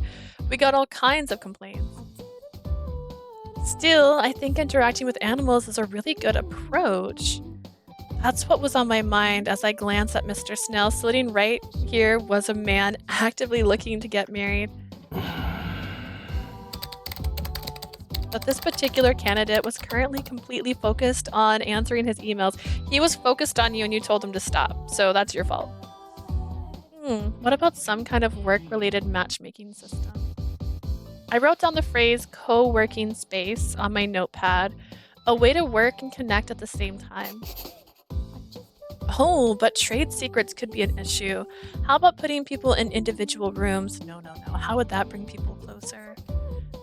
We got all kinds of complaints. Still, I think interacting with animals is a really good approach. That's what was on my mind as I glanced at Mr. Snail. Sitting right here was a man actively looking to get married. but this particular candidate was currently completely focused on answering his emails. He was focused on you and you told him to stop, so that's your fault. What about some kind of work-related matchmaking system? I wrote down the phrase co-working space on my notepad, a way to work and connect at the same time. Oh, but trade secrets could be an issue. How about putting people in individual rooms? No. How would that bring people closer?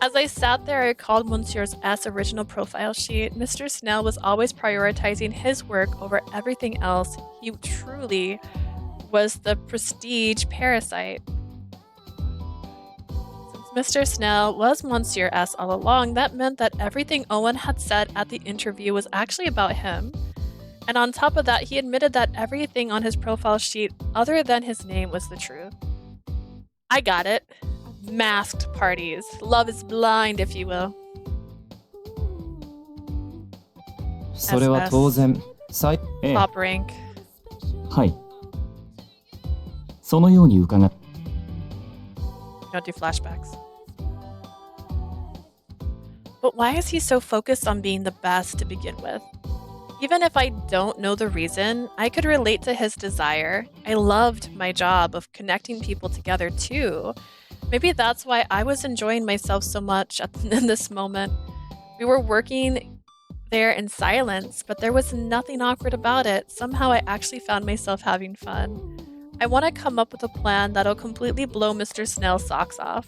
As I sat there, I called Monsieur S' original profile sheet. Mr. Snail was always prioritizing his work over everything else. He truly was the Prestige Parasite. Since Mr. Snail was Monsieur S all along, that meant that everything Owen had said at the interview was actually about him. And on top of that, he admitted that everything on his profile sheet other than his name was the truth. I got it. Masked parties. Love is blind, if you will. それは当然、Top rank. はい。そのように伺っ Don't do flashbacks. But why is he so focused on being the best to begin with? Even if I don't know the reason, I could relate to his desire. I loved my job of connecting people together too. Maybe that's why I was enjoying myself so much in this moment. We were working there in silence, but there was nothing awkward about it. Somehow I actually found myself having fun. I want to come up with a plan that'll completely blow Mr. Snail's socks off.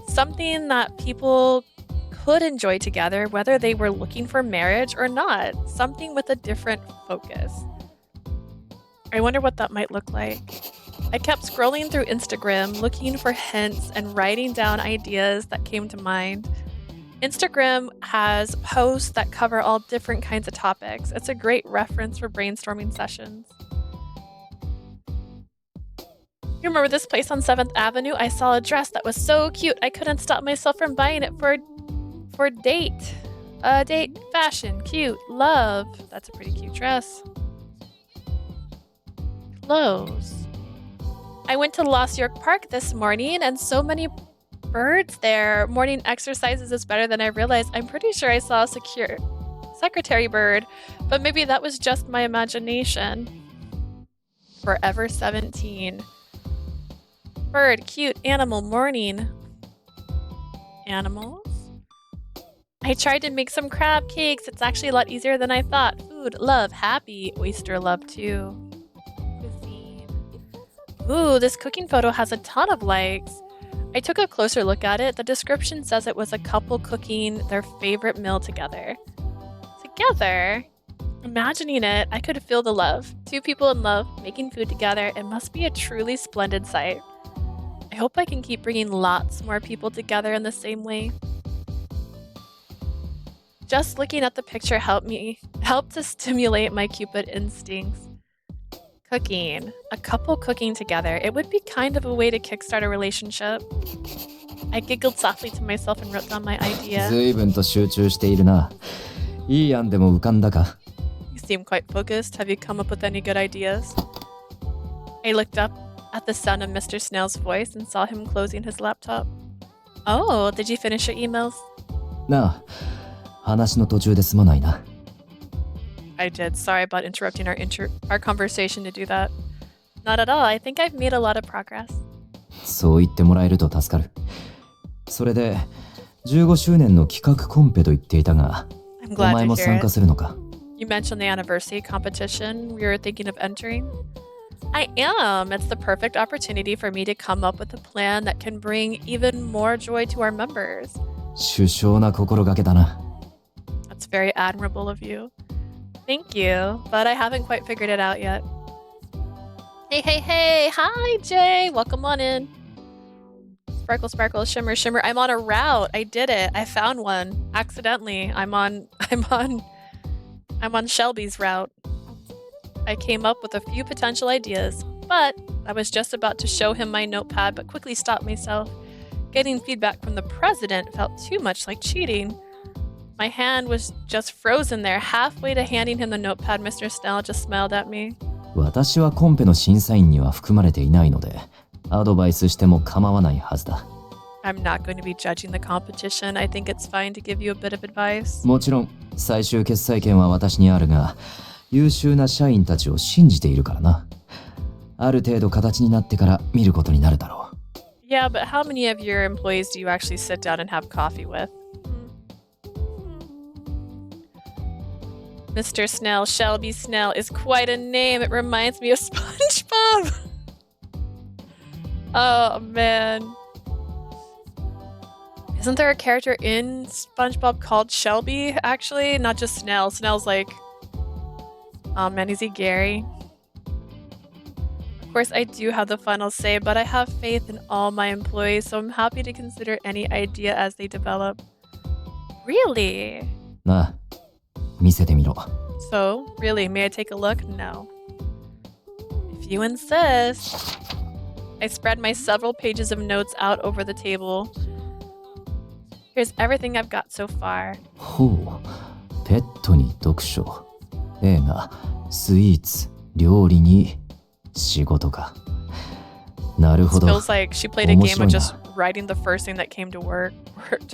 Something that people could enjoy together, whether they were looking for marriage or not. Something with a different focus. I wonder what that might look like. I kept scrolling through Instagram, looking for hints and writing down ideas that came to mind. Instagram has posts that cover all different kinds of topics. It's a great reference for brainstorming sessions. You remember this place on 7th Avenue? I saw a dress that was so cute. I couldn't stop myself from buying it for a date. Date, fashion, cute, love. That's a pretty cute dress. Clothes. I went to Lost York Park this morning and so many birds there. Morning exercises is better than I realized. I'm pretty sure I saw a secretary bird, but maybe that was just my imagination. Forever 17. Bird, cute, animal, morning. Animals? I tried to make some crab cakes. It's actually a lot easier than I thought. Food, love, happy. Oyster love too. Cuisine. Ooh, this cooking photo has a ton of likes. I took a closer look at it. The description says it was a couple cooking their favorite meal together. Together? Imagining it, I could feel the love. Two people in love, making food together. It must be a truly splendid sight. I hope I can keep bringing lots more people together in the same way. Just looking at the picture helped to stimulate my Cupid instincts. Cooking. A couple cooking together. It would be kind of a way to kickstart a relationship. I giggled softly to myself and wrote down my idea. 随分と集中しているな。いい案でも浮かんだか。 You seem quite focused. Have you come up with any good ideas? I looked up at the sound of Mr. Snail's voice and saw him closing his laptop. Oh, did you finish your emails? なあ、話の途中ですまないな。 I did. Sorry about interrupting our conversation to do that. Not at all. I think I've made a lot of progress. そう言ってもらえると助かる。それで、15周年の企画コンペと言っていたが、I'm お glad 前 to も hear 参加 it. するのか。 You mentioned the anniversary competition we were thinking of entering. I am. It's the perfect opportunity for me to come up with a plan that can bring even more joy to our members. 殊勝な心がけだな。 That's very admirable of you. Thank you, but I haven't quite figured it out yet. Hey. Hi, Jay. Welcome on in. Sparkle, sparkle, shimmer, shimmer. I'm on a route. I did it. I found one accidentally. I'm on Shelby's route. I came up with a few potential ideas, but I was just about to show him my notepad, but quickly stopped myself. Getting feedback from the president felt too much like cheating. My hand was just frozen there, halfway to handing him the notepad. Mr. Snail just smiled at me. 私はコンペの審査員には含まれていないので、アドバイスしても構わないはずだ。I'm not going to be judging the competition. I think it's fine to give you a bit of advice. もちろん最終決裁権は私にあるが、優秀な社員たちを信じているからな。ある程度形になってから見ることになるだろう。Yeah, but how many of your employees do you actually sit down and have coffee with? Mr. Snail, Shelby Snail is quite a name. It reminds me of SpongeBob. Oh, man. Isn't there a character in SpongeBob called Shelby, actually? Not just Snail. Snail's like... Oh, man, is he Gary? Of course, I do have the final say, but I have faith in all my employees, so I'm happy to consider any idea as they develop. Really? なあ、見せてみろ。So, really, may I take a look? No. If you insist. I spread my several pages of notes out over the table. Here's everything I've got so far. ほう、ペットに読書、映画、スイーツ、料理に仕事か。なるほど。 Feels like she played a game of just writing the first thing that came to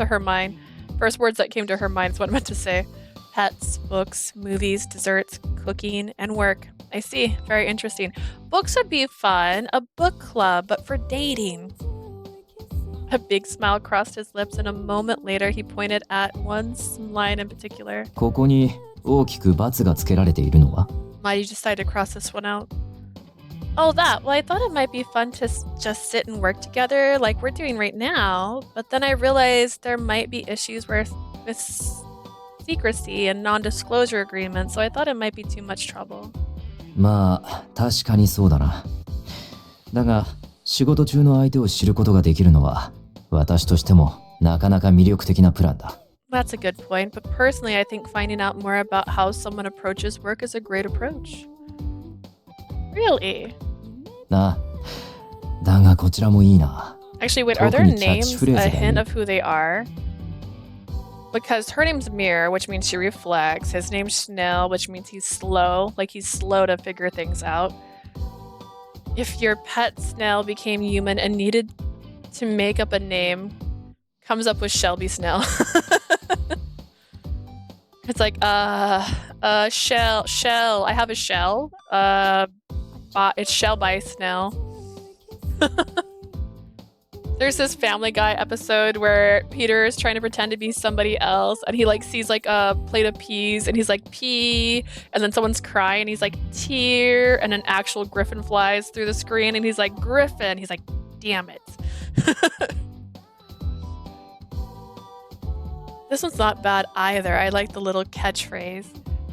her mind. First words that came to her mind is what I meant to say. Pets, books, movies, desserts, cooking, and work. I see. Very interesting. Books would be fun. A book club, but for dating. A big smile crossed his lips, and a moment later he pointed at one line in particular. ここに大きく×がつけられているのは？ Why did you decide to cross this one out? Oh, that. Well, I thought it might be fun to just sit and work together like we're doing right now. But then I realized there might be issues with secrecy and non-disclosure agreements, so I thought it might be too much trouble. まあ、確かにそうだな。だが、仕事中の相手を知ることができるのは、私としてもなかなか魅力的なプランだ。That's a good point, but personally I think finding out more about how someone approaches work is a great approach. Really? なあ、だがこちらもいいな。 Actually, wait, are their names a hint of who they are? Because her name's Mirror, which means she reflects. His name's Snail, which means he's slow. Like he's slow to figure things out. If your pet snail became human and needed to make up a name, comes up with Shelby Snail. It's like, shell. I have a shell. It's Shell by Snail. There's this Family Guy episode where Peter is trying to pretend to be somebody else, and he like sees like a plate of peas, and he's like pea, and then someone's crying, and he's like tear, and an actual griffin flies through the screen, and he's like Griffin. He's like, damn it. This one's not bad either. I like the little catchphrase.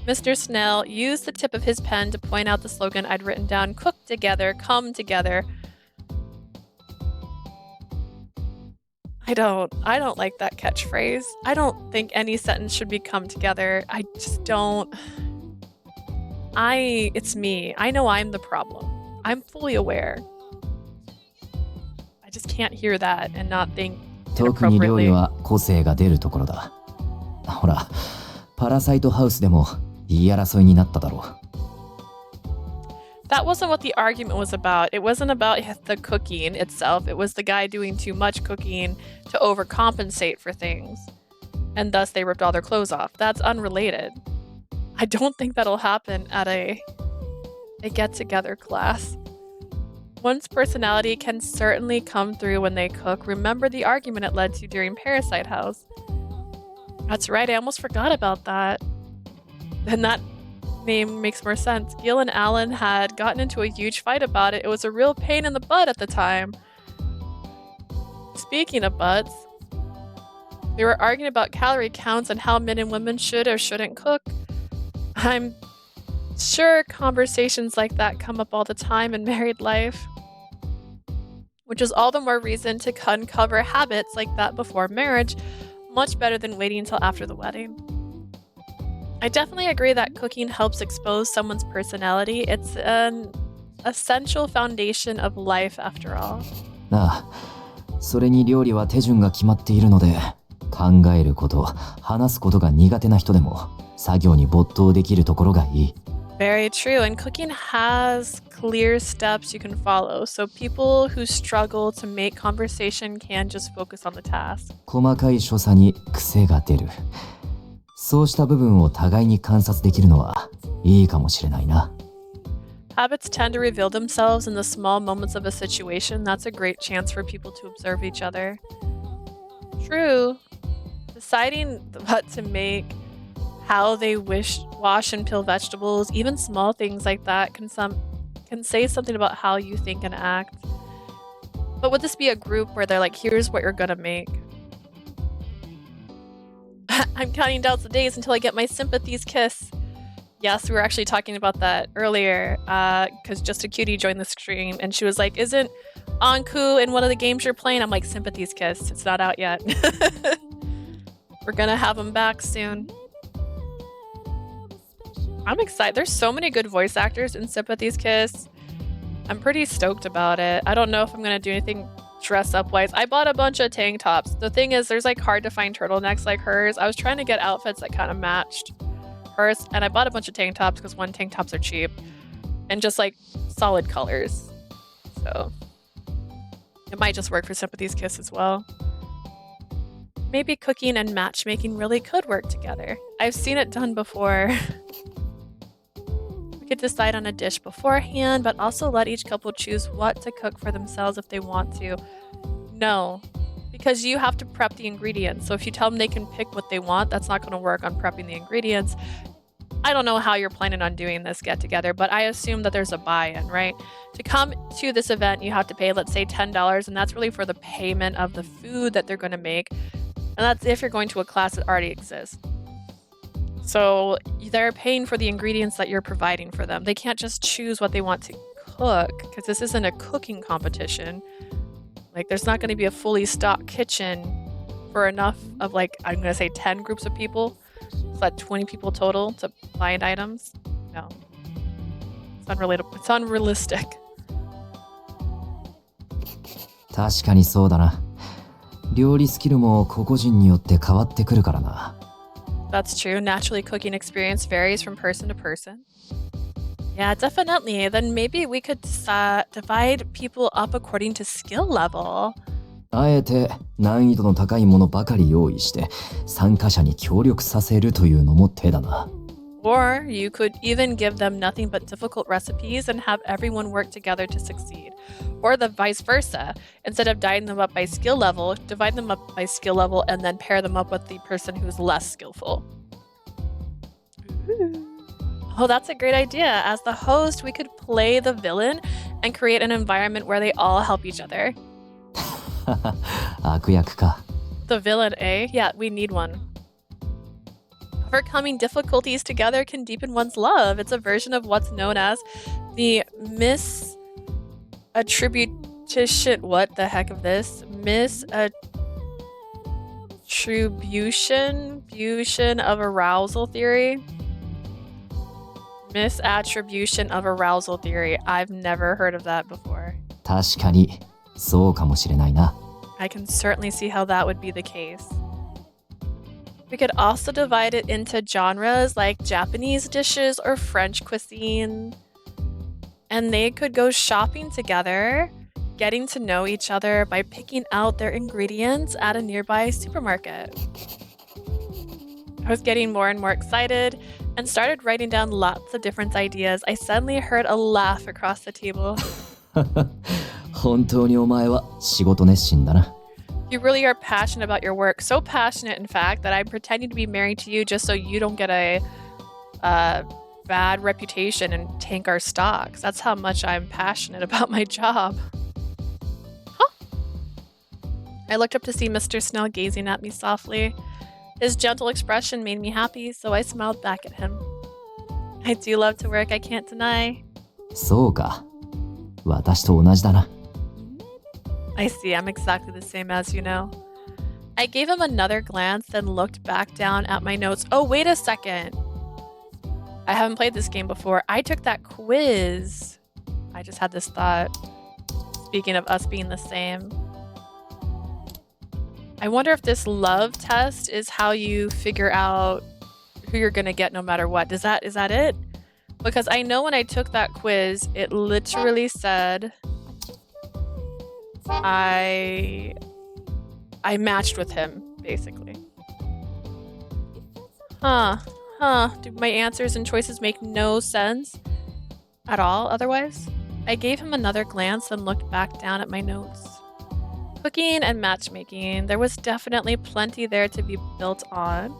Mr. Snail used the tip of his pen to point out the slogan I'd written down: cook together, come together. I don't like that catchphrase. I don't think any sentence should be come together. I just don't. It's me. I know I'm the problem. I'm fully aware. I just can't hear that and not think特に料理は個性が出るところだ。ほら、パラサイトハウスでも言い争いになっただろう。That wasn't what the argument was about. It wasn't about the cooking itself. It was the guy doing too much cooking to overcompensate for things. And thus they ripped all their clothes off. That's unrelated. I don't think that'll happen at a get-together class. One's personality can certainly come through when they cook. Remember the argument it led to during Parasite House. That's right, I almost forgot about that. And that name makes more sense. Gil and Alan had gotten into a huge fight about it. It was a real pain in the butt at the time. Speaking of butts, they were arguing about calorie counts and how men and women should or shouldn't cook. I'm sure conversations like that come up all the time in married life, which is all the more reason to uncover habits like that before marriage, much better than waiting until after the wedding. I definitely agree that cooking helps expose someone's personality. It's an essential foundation of life after all. なあ、それに料理は手順が決まっているので、考えること、話すことが苦手な人でも作業に没頭できるところがいい。Very true. And cooking has clear steps you can follow. So people who struggle to make conversation can just focus on the task. 細かい所作に癖が出る。そうした部分を互いに観察できるのはいいかもしれないな。Habits tend to reveal themselves in the small moments of a situation. That's a great chance for people to observe each other. True. Deciding what to make, how they wash and peel vegetables, even small things like that can say something about how you think and act. But would this be a group where they're like, here's what you're gonna make? I'm counting down the days until I get my sympathies kiss. Yes, we were actually talking about that earlier, because Just a Cutie joined the stream and she was like, isn't Anku in one of the games you're playing? I'm like, sympathies kiss. It's not out yet. We're gonna have him back soon. I'm excited. There's so many good voice actors in Sympathy's Kiss. I'm pretty stoked about it. I don't know if I'm going to do anything dress up wise. I bought a bunch of tank tops. The thing is, there's like hard to find turtlenecks like hers. I was trying to get outfits that kind of matched hers, and I bought a bunch of tank tops because tank tops are cheap and just like solid colors. So it might just work for Sympathy's Kiss as well. Maybe cooking and matchmaking really could work together. I've seen it done before. We could decide on a dish beforehand, but also let each couple choose what to cook for themselves if they want to. No, because you have to prep the ingredients. So if you tell them they can pick what they want, that's not going to work on prepping the ingredients. I don't know how you're planning on doing this get together, but I assume that there's a buy-in, right? To come to this event, you have to pay, let's say $10, and that's really for the payment of the food that they're going to make. And that's if you're going to a class that already exists. So they're paying for the ingredients that you're providing for them. They can't just choose what they want to cook because this isn't a cooking competition. Like there's not going to be a fully stocked kitchen for enough of like, I'm going to say 10 groups of people. So that's 20 people total to find items. No. It's unrelatable. It's unrealistic. 確かにそうだな。料理スキルも個々人によって変わってくるからな。That's true. Naturally, cooking experience varies from person to person. Yeah, definitely. Then maybe we could divide people up according to skill level. あえて難易度の高いものばかり用意して参加者に協力させるというのも手だな。Or you could even give them nothing but difficult recipes and have everyone work together to succeed. Or the vice versa. Instead of dividing them up by skill level, divide them up by skill level and then pair them up with the person who's less skillful. Ooh. Oh, that's a great idea. As the host, we could play the villain and create an environment where they all help each other. 悪役か。The villain, eh? Yeah, we need one. Overcoming difficulties together can deepen one's love. It's a version of what's known as the misattribution. What the heck of this? Misattribution of arousal theory. Misattribution of arousal theory. I've never heard of that before. 確かにそうかもしれないな。I can certainly see how that would be the case. We could also divide it into genres like Japanese dishes or French cuisine. And they could go shopping together, getting to know each other by picking out their ingredients at a nearby supermarket. I was getting more and more excited and started writing down lots of different ideas. I suddenly heard a laugh across the table. 本当にお前は仕事熱心だな。You really are passionate about your work. So passionate, in fact, that I'm pretending to be married to you just so you don't get a bad reputation and tank our stocks. That's how much I'm passionate about my job. Huh? I looked up to see Mr. Snail gazing at me softly. His gentle expression made me happy, so I smiled back at him. I do love to work, I can't deny. そうか。私と同じだな。I see, I'm exactly the same as you know. I gave him another glance, then looked back down at my notes. Oh, wait a second. I haven't played this game before. I took that quiz. I just had this thought. Speaking of us being the same. I wonder if this love test is how you figure out who you're gonna get no matter what. Is that it? Because I know when I took that quiz, it literally said I matched with him, basically. Do my answers and choices make no sense at all otherwise? I gave him another glance and looked back down at my notes. Cooking and matchmaking. There was definitely plenty there to be built on.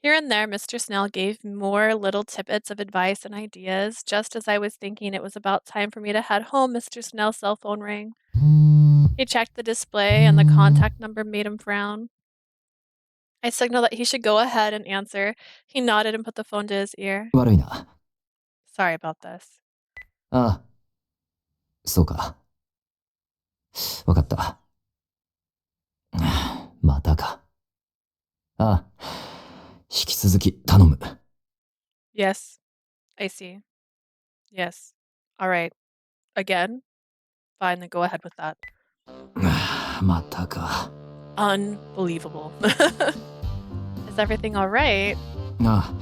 Here and there, Mr. Snail gave more little tidbits of advice and ideas. Just as I was thinking it was about time for me to head home, Mr. Snail's cell phone rang. He checked the display, and the contact number made him frown. I signaled that he should go ahead and answer. He nodded and put the phone to his ear. 悪いな。 Sorry about this. ああ。そうか。わかった。またか。ああ。引き続き頼む。 Yes, I see. Yes. All right. Again? Fine, then go ahead with that. またか。 Unbelievable. Is everything all right? ああ。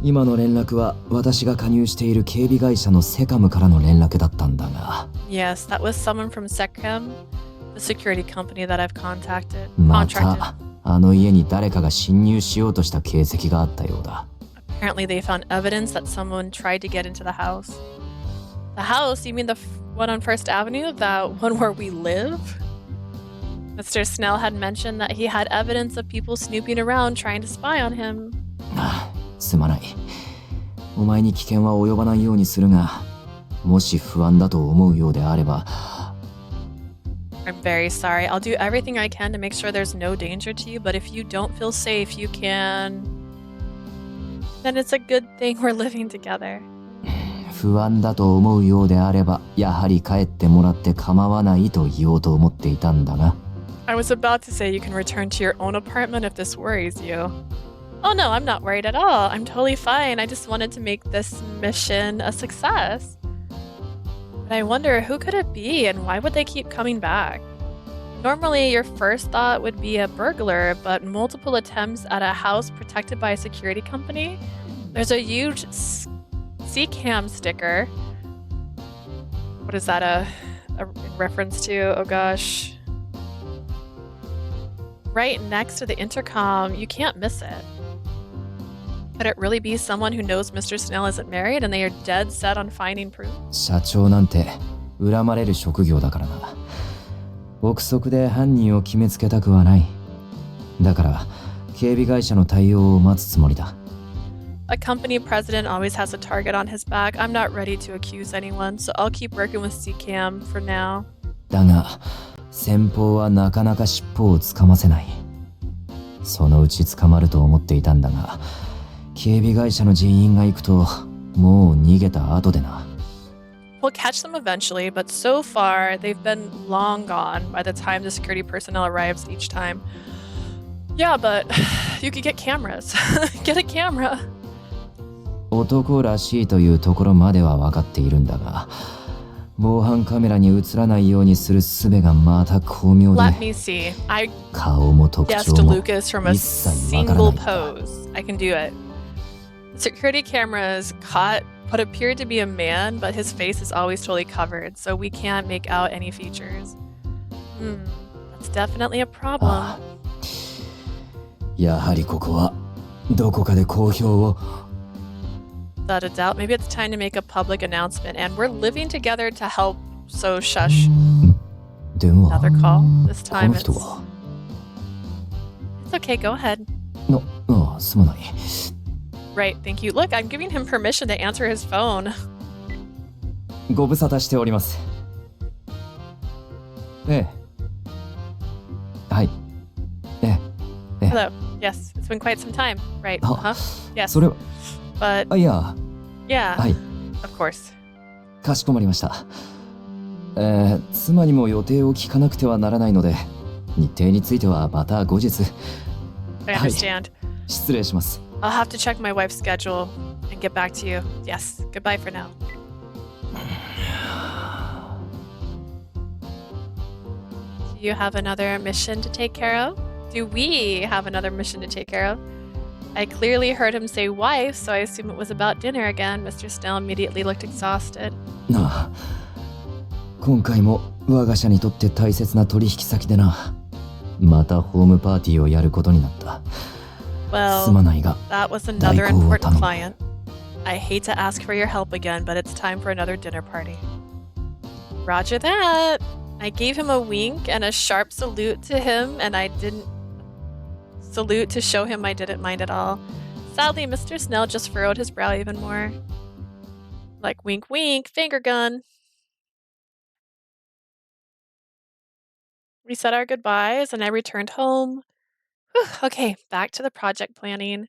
今の連絡は私が加入している警備会社のセカムからの連絡だったんだが。Yes, that was someone from Secam, the security company that I've contacted. またあの家に誰かが侵入しようとした形跡があったようだ。Apparently they found evidence that someone tried to get into the house. The house? You mean the one on First Avenue? That one where we live? Mr. Snell had mentioned that he had evidence of people snooping around trying to spy on him. すまない。お前に危険は及ばないようにするが、もし不安だと思うようであれば。I'm very sorry. I'll do everything I can to make sure there's no danger to you, but if you don't feel safe, you can... Then it's a good thing we're living together. 不安だと思うようであれば、やはり帰ってもらって構わないと言おうと思っていたんだが。I was about to say you can return to your own apartment if this worries you. Oh no, I'm not worried at all. I'm totally fine. I just wanted to make this mission a success. But I wonder, who could it be and why would they keep coming back? Normally, your first thought would be a burglar, but multiple attempts at a house protected by a security company? There's a huge CCAM sticker. What is that a reference to? Oh gosh. Right next to the intercom. You can't miss it. Could it really be someone who knows Mr. Snail isn't married and they are dead set on finding proof? 社長なんて恨まれる職業だからな。憶測で犯人を決めつけたくはない。だから警備会社の対応を待つつもりだ。A company president always has a target on his back. I'm not ready to accuse anyone, so I'll keep working with CCAM for now. だが先方はなかなか尻尾をつかませない。そのうち捕まると思っていたんだが。警備会社の人員が行くともう逃げた後でな。We'll catch them eventually, but so far they've been long gone by the time the security personnel arrives each time. Yeah, but you could get cameras. Get a camera. 男らしいというところまでは分かっているんだが、防犯カメラに映らないようにする術がまた巧妙で。Let me see. I 顔も特徴 guessed も Lucas from a 一切分から single ない。 pose. I can do it. Security cameras caught what appeared to be a man, but his face is always totally covered, so we can't make out any features. That's definitely a problem. ああ、やはりここはどこかで公表を。 Without a doubt, maybe it's time to make a public announcement, and we're living together to help, so shush. 電話。 Another call. This こ time の it's... 人は。 It's okay, go ahead. ああ、すまない。 Right, thank you. Look, I'm giving him permission to answer his phone. ご無沙汰しております。ええ。はい。ええ。ええ。 Hello. Yes, it's been quite some time. Right. あ、 Yes. それは。 But あ、いや。 yeah. はい。 Of course. かしこまりました。妻にも予定を聞かなくてはならないので、日程についてはまた後日。 I はい。 understand. 失礼します。 I'll have to check my wife's schedule and get back to you. Yes. Goodbye for now. Do you have another mission to take care of? Do we have another mission to take care of? I clearly heard him say wife, so I assume it was about dinner again. Mr. Snail immediately looked exhausted. なあ、今回も我が社にとって大切な取引先でな。またホームパーティーをやることになった。すまないが、 That was 代 another 行を important 頼む。 client. I hate to ask for your help again, but it's time for another dinner party. Roger that. I gave him a wink and a sharp salute to him, and I didn't salute to show him I didn't mind at all. Sadly, Mr. Snail just furrowed his brow even more. Like wink wink, finger gun. We said our goodbyes and I returned home. Whew, okay, back to the project planning.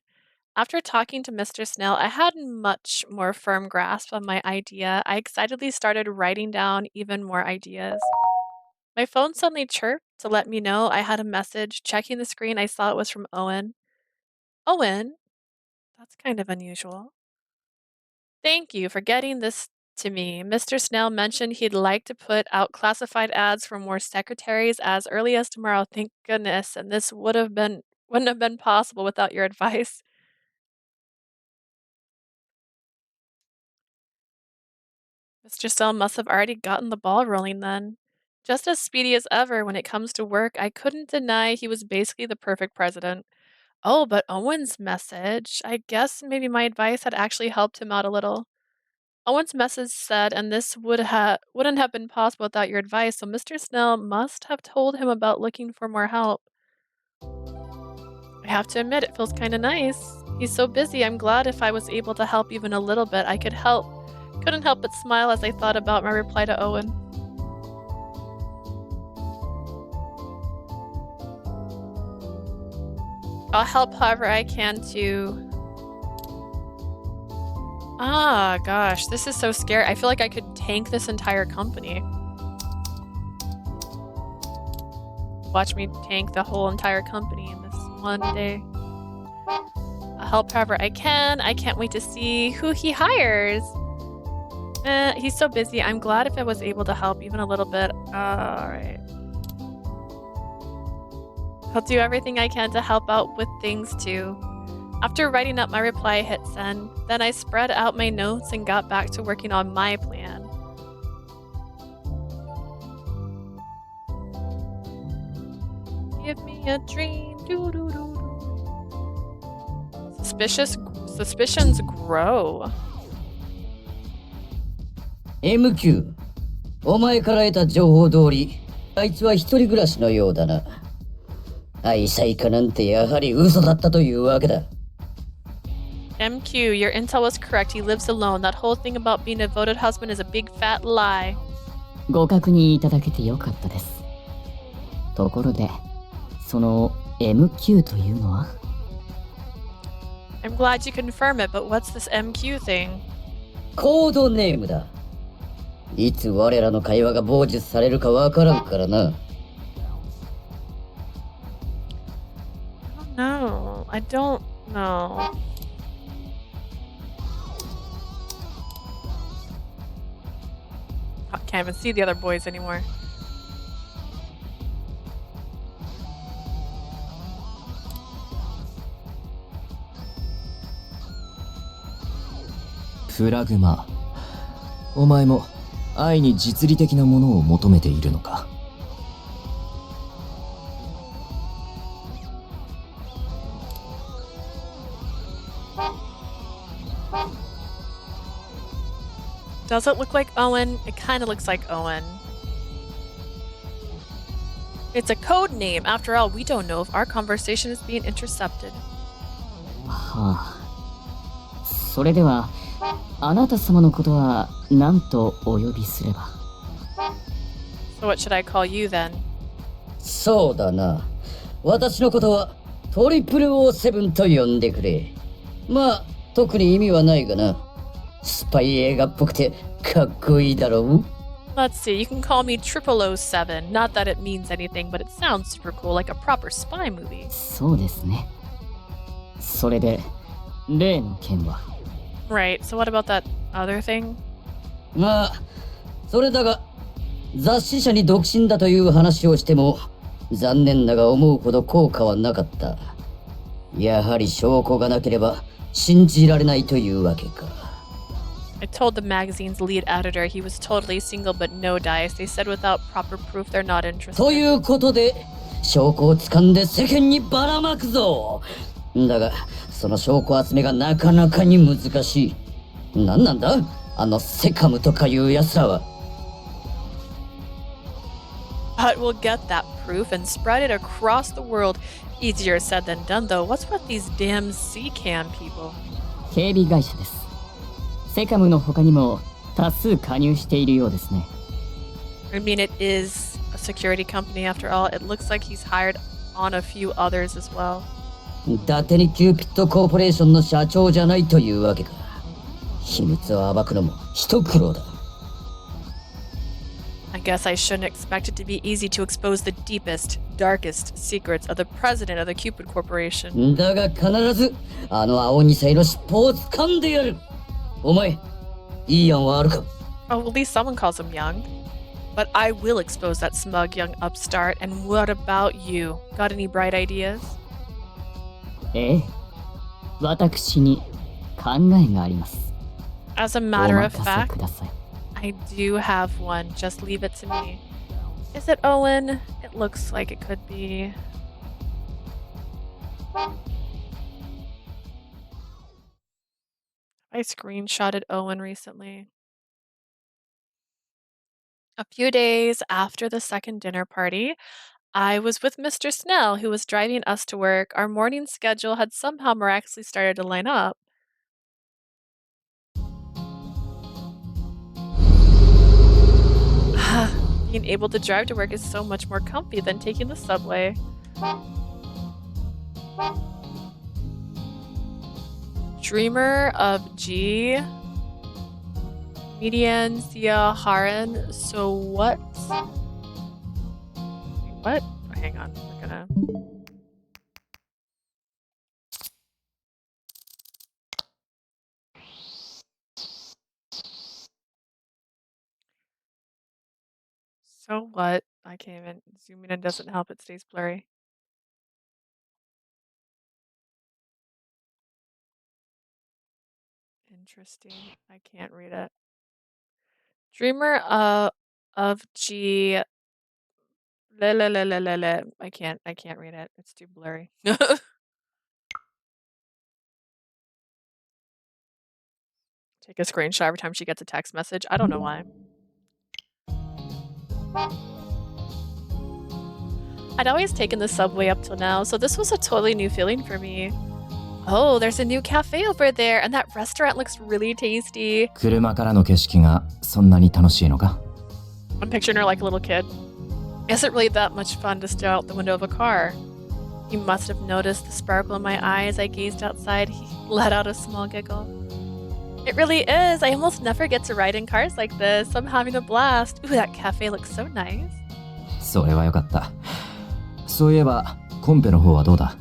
After talking to Mr. Snail, I had much more firm grasp on my idea. I excitedly started writing down even more ideas. My phone suddenly chirped to let me know I had a message. Checking the screen, I saw it was from Owen. Owen? That's kind of unusual. Thank you for getting this to me. Mr. Snail mentioned he'd like to put out classified ads for more secretaries as early as tomorrow. Thank goodness, and this wouldn't have been possible without your advice. Mr. Snail must have already gotten the ball rolling then. Just as speedy as ever when it comes to work, I couldn't deny he was basically the perfect president. Oh, but Owen's message. I guess maybe my advice had actually helped him out a little. Owen's message said, and this wouldn't have been possible without your advice, so Mr. Snail must have told him about looking for more help. I have to admit, it feels kind of nice. He's so busy, I'm glad if I was able to help even a little bit, I could help. Couldn't help but smile as I thought about my reply to Owen. I'll help however I can to... Ah, gosh, this is so scary. I feel like I could tank this entire company. Watch me tank the whole entire company in this one day. I'll help however I can. I can't wait to see who he hires. He's so busy. I'm glad if I was able to help even a little bit. Alright. I'll do everything I can to help out with things too. After writing up my reply, I hit send. Then I spread out my notes and got back to working on my plan. Give me a dream. Doo -doo -doo -doo. Suspicions grow. MQ、お前から得た情報通り、あいつは一人暮らしのようだな。愛妻家なんてやはり嘘だったというわけだ。MQ, your intel was correct. He lives alone. That whole thing about being a devoted husband is a big fat lie. ご確認いただけてよかったです。ところで、その MQ というのは？ I'm glad you confirm it, but what's this MQ thing? コードネームだ。いつ我らの会話が傍受されるかわからんからな。No, I don't know. I can't even see the other boys anymore. Fragma. お前も愛に実利的なものを求めているのか? Does it look like Owen? It kind of looks like Owen. It's a code name. After all, we don't know if our conversation is being intercepted. はあ。それでは、あなた様のことは何とお呼びすれば？ So what should I call you then? そうだな。私のことは007と呼んでくれ。まあ、特に意味はないがな。スパイ映画っぽくてかっこいいだろう。Let's see, you can call me 007. Not that it means anything, but it sounds super cool, like a proper spy movie. そうですね。それで、例の件は？ Right, so what about that other thing? まあ、それだが、雑誌社に独身だという話をしても、残念だが思うほど効果はなかった。やはり証拠がなければ信じられないというわけか。I told the magazine's lead editor he was totally single but no dice. They said without proper proof they're not interested. ということで、証拠を掴んで世間にばらまくぞ。だが、その証拠集めがなかなかに難しい。なんなんだ？あのセカムとかいう奴らは。But we'll get that proof and spread it across the world. Easier said than done, though. What's with these damn C-cam people? 警備会社です。セカムの他にも多数加入しているようですね。I mean, it is a security company after all. It looks like he's hired on a few others as well. 伊達にキューピッドコーポレーションの社長じゃないというわけか。秘密を暴くのも一苦労だ。I guess I shouldn't expect it to be easy to expose the deepest, darkest secrets of the president of the Cupid Corporation. だが必ずあの青二歳の尻尾を掴んでやる。お前、いい案はあるか？ Oh, at least someone calls him young. But I will expose that smug young upstart. And what about you? Got any bright ideas? ええ、私に考えがあります。As a matter of お任せ fact, ください。I do have one. Just leave it to me. Is it Owen? It looks like it could be. I screenshotted Owen recently. A few days after the second dinner party, I was with Mr. Snell, who was driving us to work. Our morning schedule had somehow miraculously started to line up. Being able to drive to work is so much more comfy than taking the subway. Dreamer of G. Median Sia Haran. So what? What? Hang on. We're gonna. So what? I can't even. Zooming in doesn't help. It stays blurry. Interesting. I can't read it. Dreamer of G. I can't read it. It's too blurry. Take a screenshot every time she gets a text message. I don't know why. I'd always taken the subway up till now, so this was a totally new feeling for me. Oh, there's a new cafe over there, and that restaurant looks really tasty. 車からの景色がそんなに楽しいのか? I'm picturing her like a little kid. Isn't really that much fun to stare out the window of a car. You must have noticed the sparkle in my eye as I gazed outside. He let out a small giggle. It really is. I almost never get to ride in cars like this. I'm having a blast. Ooh, that cafe looks so nice. それはよかった。そういえば、コンペの方はどうだ?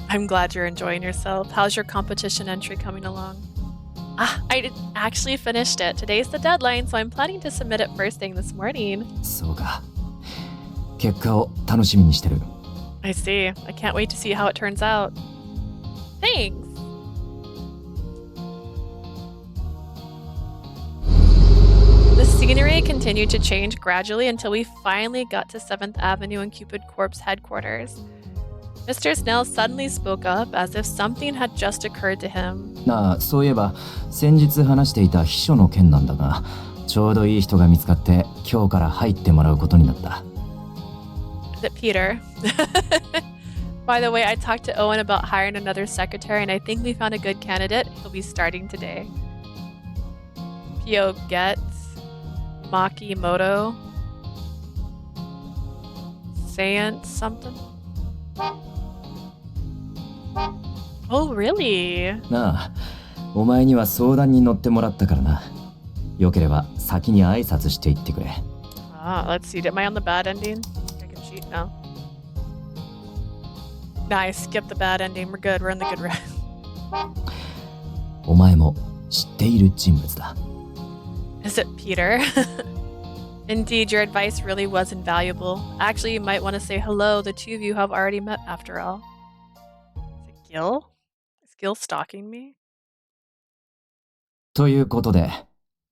I'm glad you're enjoying yourself. How's your competition entry coming along? I actually finished it. Today's the deadline, so I'm planning to submit it first thing this morning. そうか。結果を楽しみにしてる。I see. I can't wait to see how it turns out. Thanks. The scenery continued to change gradually until we finally got to 7th Avenue and Cupid Corp's headquarters. Mr. Snell suddenly spoke up as if something had just occurred to him. ああ、そういえば先日話していた秘書の件なんだが、ちょうどいい人が見つかって今日から入ってもらうことになった。Is it Peter? By the way, I talked to Owen about hiring another secretary, and I think we found a good candidate. He'll be starting today. Pio Getz, Makimoto, Sayant something. Oh, really? なあ、お前には相談に乗ってもらったからな。よければ先に挨拶していってくれ。Let's see. Am I on the bad ending? I can cheat now. Nice. Skip the bad ending. We're good. We're in the good route. お前も知っている人物だ。Is it Peter? Indeed, your advice really was invaluable. Actually, you might want to say hello. The two of you have already met after all. Gil? Is Gil stalking me? ということで、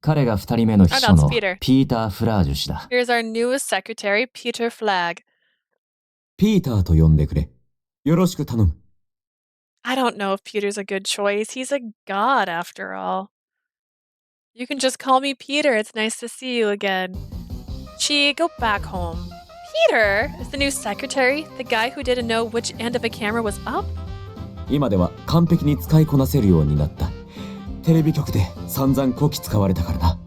彼が2人目の秘書 Oh, no, の it's Peter. ピーター・フラージュ氏だ。 Here's our newest secretary, Peter Flagg. ピーターと呼んでくれ。よろしく頼む。I don't know if Peter's a good choice. He's a god after all. You can just call me Peter. It's nice to see you again. Chi, go back home. Peter is the new secretary, the guy who didn't know which end of a camera was up? 今では完璧に使いこなせるようになった。テレビ局で散々こき使われたからな。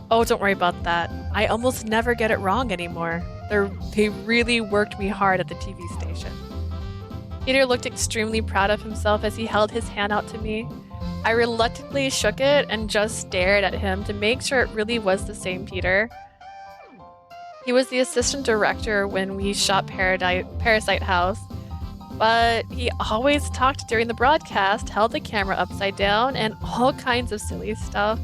Oh, don't worry about that. I almost never get it wrong anymore. They really worked me hard at the TV station. Peter looked extremely proud of himself as he held his hand out to me. I reluctantly shook it and just stared at him to make sure it really was the same Peter. He was the assistant director when we shot Parasite House, but he always talked during the broadcast, held the camera upside down, and all kinds of silly stuff.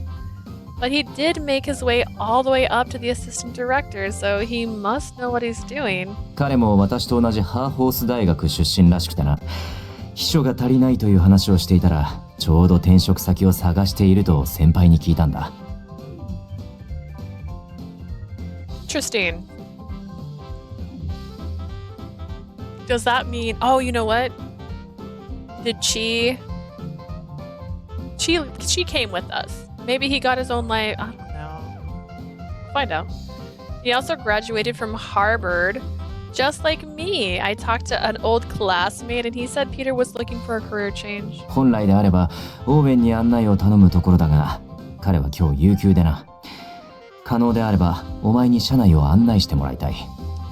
But he did make his way all the way up to the assistant director, so he must know what he's doing. 彼も私と同じハーホース大学出身らしくてな。秘書が足りないという話をしていたら、ちょうど転職先を探していると先輩に聞いたんだ。Interesting. Does that mean... Oh, you know what? Did Chi came with us. Maybe he got his own life. I don't know. Find out. He also graduated from Harvard, just like me. I talked to an old classmate and he said Peter was looking for a career change. 本来であれば、オーウェンに案内を頼むところだが、彼は今日有給でな。可能であれば、お前に車内を案内してもらいたい。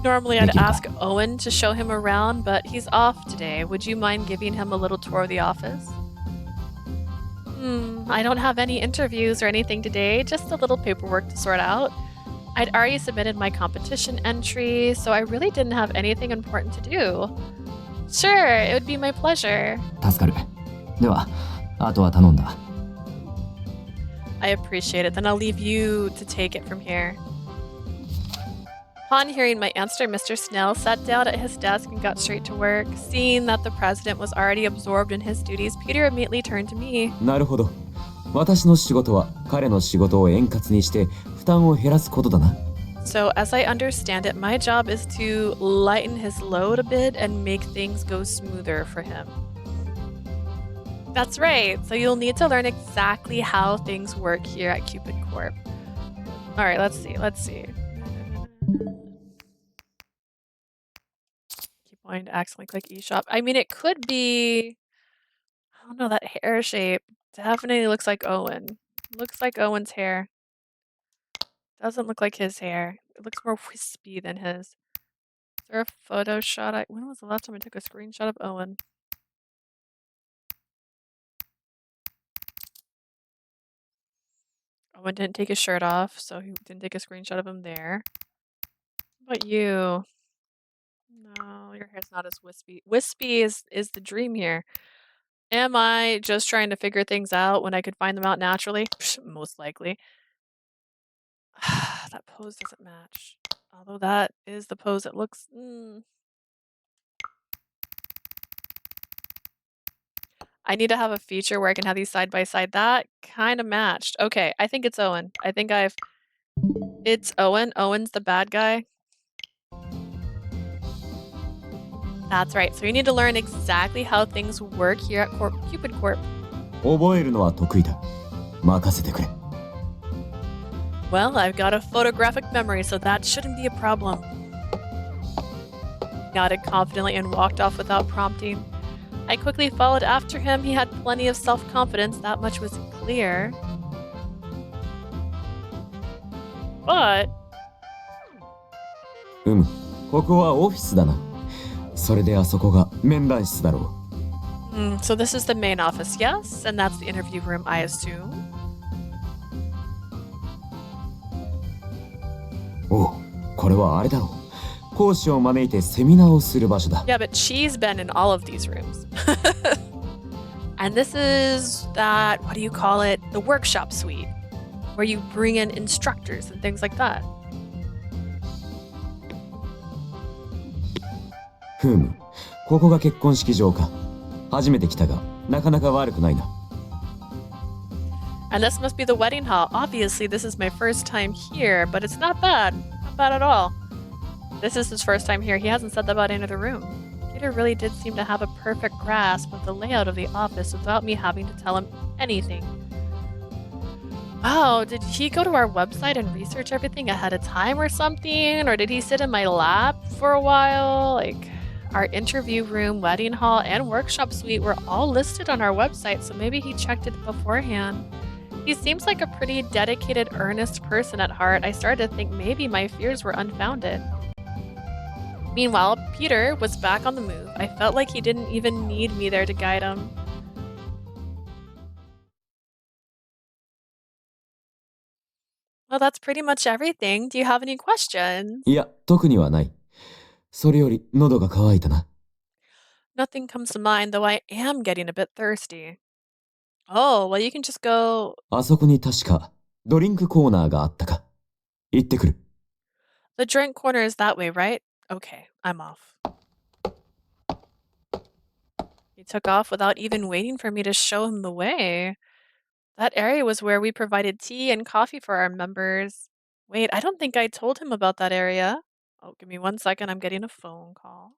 Normally I'd ask Owen to show him around, but he's off today. Would you mind giving him a little tour of the office? I don't have any interviews or anything today, just a little paperwork to sort out. I'd already submitted my competition entry, so I really didn't have anything important to do. Sure, it would be my pleasure. 助かる。では、あとは頼んだ。I appreciate it. Then I'll leave you to take it from here. Upon hearing my answer, Mr. Snail sat down at his desk and got straight to work. Seeing that the president was already absorbed in his duties, Peter immediately turned to me. なるほど。私の仕事は彼の仕事を円滑にして負担を減らすことだな。So, as I understand it, my job is to lighten his load a bit and make things go smoother for him. That's right. So you'll need to learn exactly how things work here at Cupid Corp. All right, let's see. Keep wanting to accidentally click eShop. I mean, it could be... I don't know, that hair shape definitely looks like Owen. Looks like Owen's hair. Doesn't look like his hair. It looks more wispy than his. Is there a photo shot? When was the last time I took a screenshot of Owen? Owen didn't take his shirt off, so he didn't take a screenshot of him there. What about you? No, your hair's not as wispy. Wispy is the dream here. Am I just trying to figure things out when I could find them out naturally? Most likely. That pose doesn't match. Although that is the pose that looks... I need to have a feature where I can have these side by side. That kind of matched. Okay, I think it's Owen. It's Owen. Owen's the bad guy. That's right. So you need to learn exactly how things work here at Cupid Corp. 覚えるのは得意だ。任せてくれ。Well, I've got a photographic memory, so that shouldn't be a problem. He nodded confidently and walked off without prompting. I quickly followed after him. He had plenty of self-confidence, that much was clear. But... ここはオフィスだな。それであそこが面談室だろう。So this is the main office, yes? And that's the interview room, I assume? おう、これはあれだろう。講師を招いてセミナーをする場所だ。Yeah, but she's been in all of these rooms. And this is that, what do you call it? The workshop suite, where you bring in instructors and things like that. ここが結婚式場か。初めて来たが、なかなか悪くないな。And this must be the wedding hall. Obviously, this is my first time here, but it's not bad. Not bad at all. This is his first time here. He hasn't said that about any other room. Peter really did seem to have a perfect grasp of the layout of the office without me having to tell him anything. Wow, did he go to our website and research everything ahead of time or something? Or did he sit in my lap for a while? Like, our interview room, wedding hall, and workshop suite were all listed on our website, so maybe he checked it beforehand. He seems like a pretty dedicated, earnest person at heart. I started to think maybe my fears were unfounded. Meanwhile, Peter was back on the move. I felt like he didn't even need me there to guide him. Well, that's pretty much everything. Do you have any questions? いや、特にはない。それより喉が渇いたな。Nothing comes to mind, though I am getting a bit thirsty. Oh, well, you can just go. あそこに確かドリンクコーナーがあったか。行ってくる。The drink corner is that way, right? Okay, I'm off. He took off without even waiting for me to show him the way. That area was where we provided tea and coffee for our members. Wait, I don't think I told him about that area. Oh, give me 1 second. I'm getting a phone call.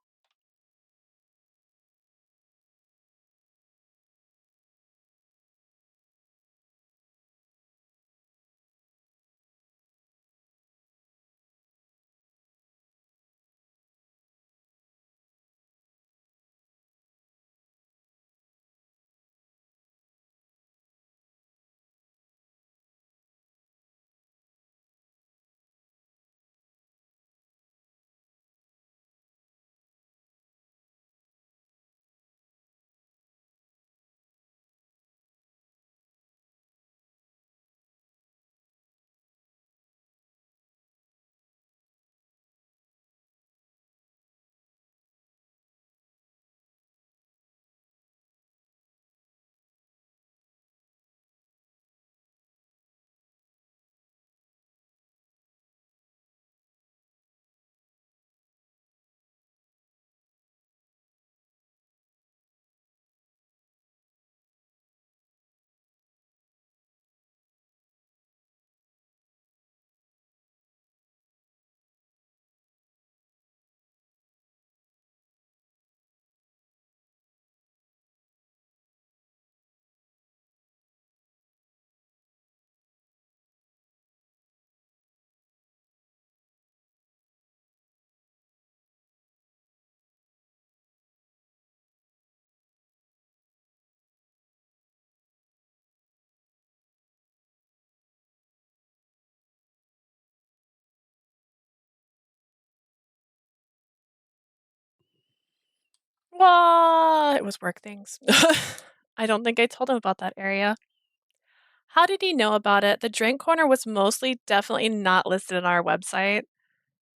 Well, it was work things. I don't think I told him about that area. How did he know about it? The drink corner was definitely not listed on our website.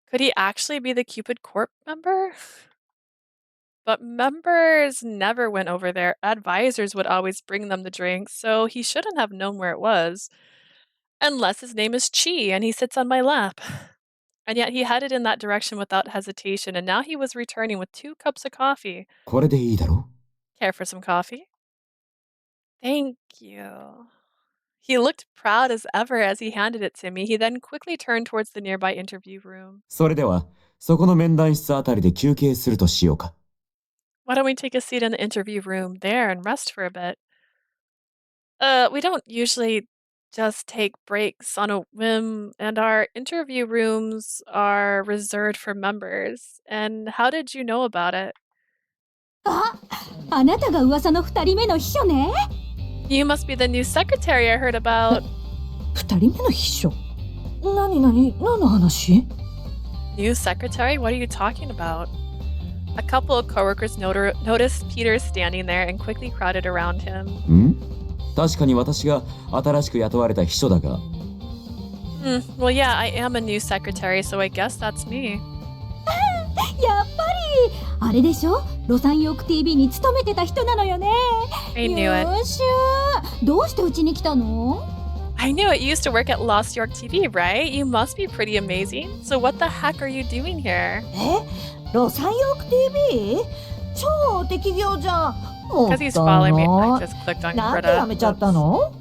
Could he actually be the Cupid Corp member? But members never went over there. Advisors would always bring them the drinks, so he shouldn't have known where it was. Unless his name is Chi and he sits on my lap. And yet he headed in that direction without hesitation, and now he was returning with 2 cups of coffee. これでいいだろ? Care for some coffee? Thank you. He looked proud as ever as he handed it to me. He then quickly turned towards the nearby interview room. それでは、そこの面談室あたりで休憩するとしようか。Why don't we take a seat in the interview room there and rest for a bit? We don't usually just take breaks on a whim, and our interview rooms are reserved for members. And how did you know about it? あなたが噂の2人目の秘書ね。You must be the new secretary I heard about. 2人目の秘書？何の話？ New secretary? What are you talking about? A couple of coworkers noticed Peter standing there and quickly crowded around him. 確かに私が新しく雇われた秘書だが。Well, yeah, I am a new secretary, so I guess that's me. やっぱりあれでしょ？ロサンヨーク TV に勤めてた人なのよね。I knew it. 優秀。どうしてうちに来たの？ I knew it. You used to work at Lost York TV, right? You must be pretty amazing. So what the heck are you doing here? ロサンヨーク TV？ 超適業じゃん。Because he's following me. I just clicked on なんでやめちゃったの？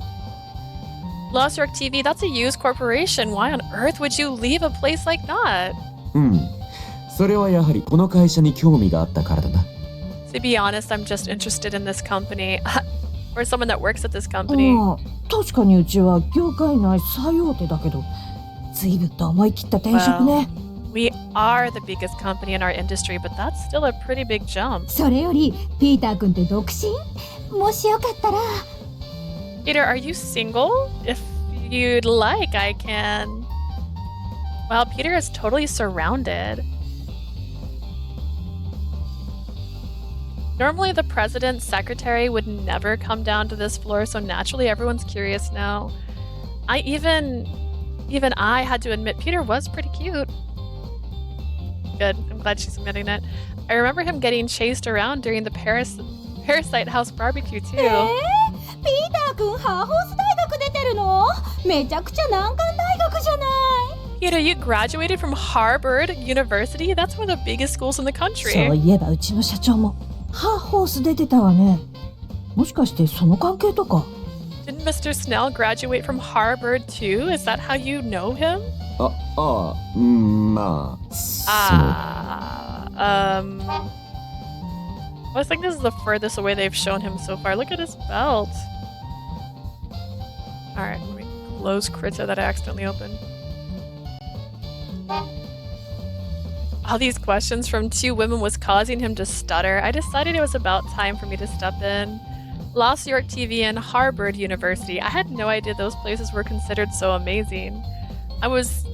Lost York TV, that's a used corporation. Why on earth would you leave a place like that? それはやはりこの会社に興味があったからだな。To be honest, I'm just interested in this company. Or someone that works at this company. 確かにうちは業界内最大手だけど、随分と思い切った転職ね。We are the biggest company in our industry, but that's still a pretty big jump. それより、ピーター君って独身？もしよかったら。Peter, are you single? If you'd like, I can. Wow, Peter is totally surrounded. Normally, the president's secretary would never come down to this floor, so naturally everyone's curious now. Even I had to admit Peter was pretty cute. Good, I'm glad she's admitting it. I remember him getting chased around during the Parasite House barbecue too. ピーター君ハーホース大学出てるの？めちゃくちゃ難関大学じゃない。Peter, you graduated from Harvard University? That's one of the biggest schools in the country. そういえばうちの社長もハーホース出てたわね。もしかしてその関係とか？ Didn't Mr. Snail graduate from Harvard too? Is that how you know him? まあ、I think this is the furthest away they've shown him so far. Look at his belt. Alright, let me close Krita that I accidentally opened. All these questions from two women was causing him to stutter. I decided it was about time for me to step in. Lost York TV and Harvard University. I had no idea those places were considered so amazing. It was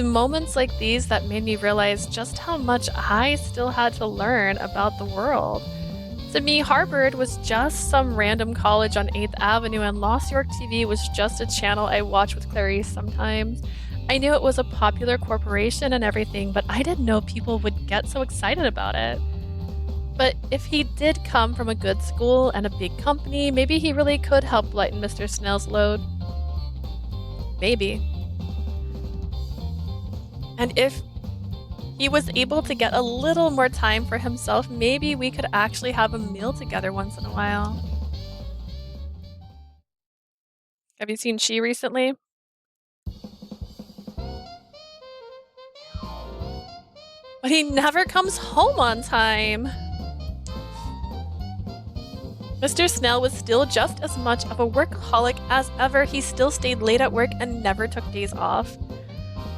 moments like these that made me realize just how much I still had to learn about the world. To me, Harvard was just some random college on 8th Avenue, and Lost York TV was just a channel I watched with Clarice sometimes. I knew it was a popular corporation and everything, but I didn't know people would get so excited about it. But if he did come from a good school and a big company, maybe he really could help lighten Mr. Snail's load. Maybe. And if he was able to get a little more time for himself, maybe we could actually have a meal together once in a while. Have you seen She recently? But he never comes home on time. Mr. Snail was still just as much of a workaholic as ever. He still stayed late at work and never took days off.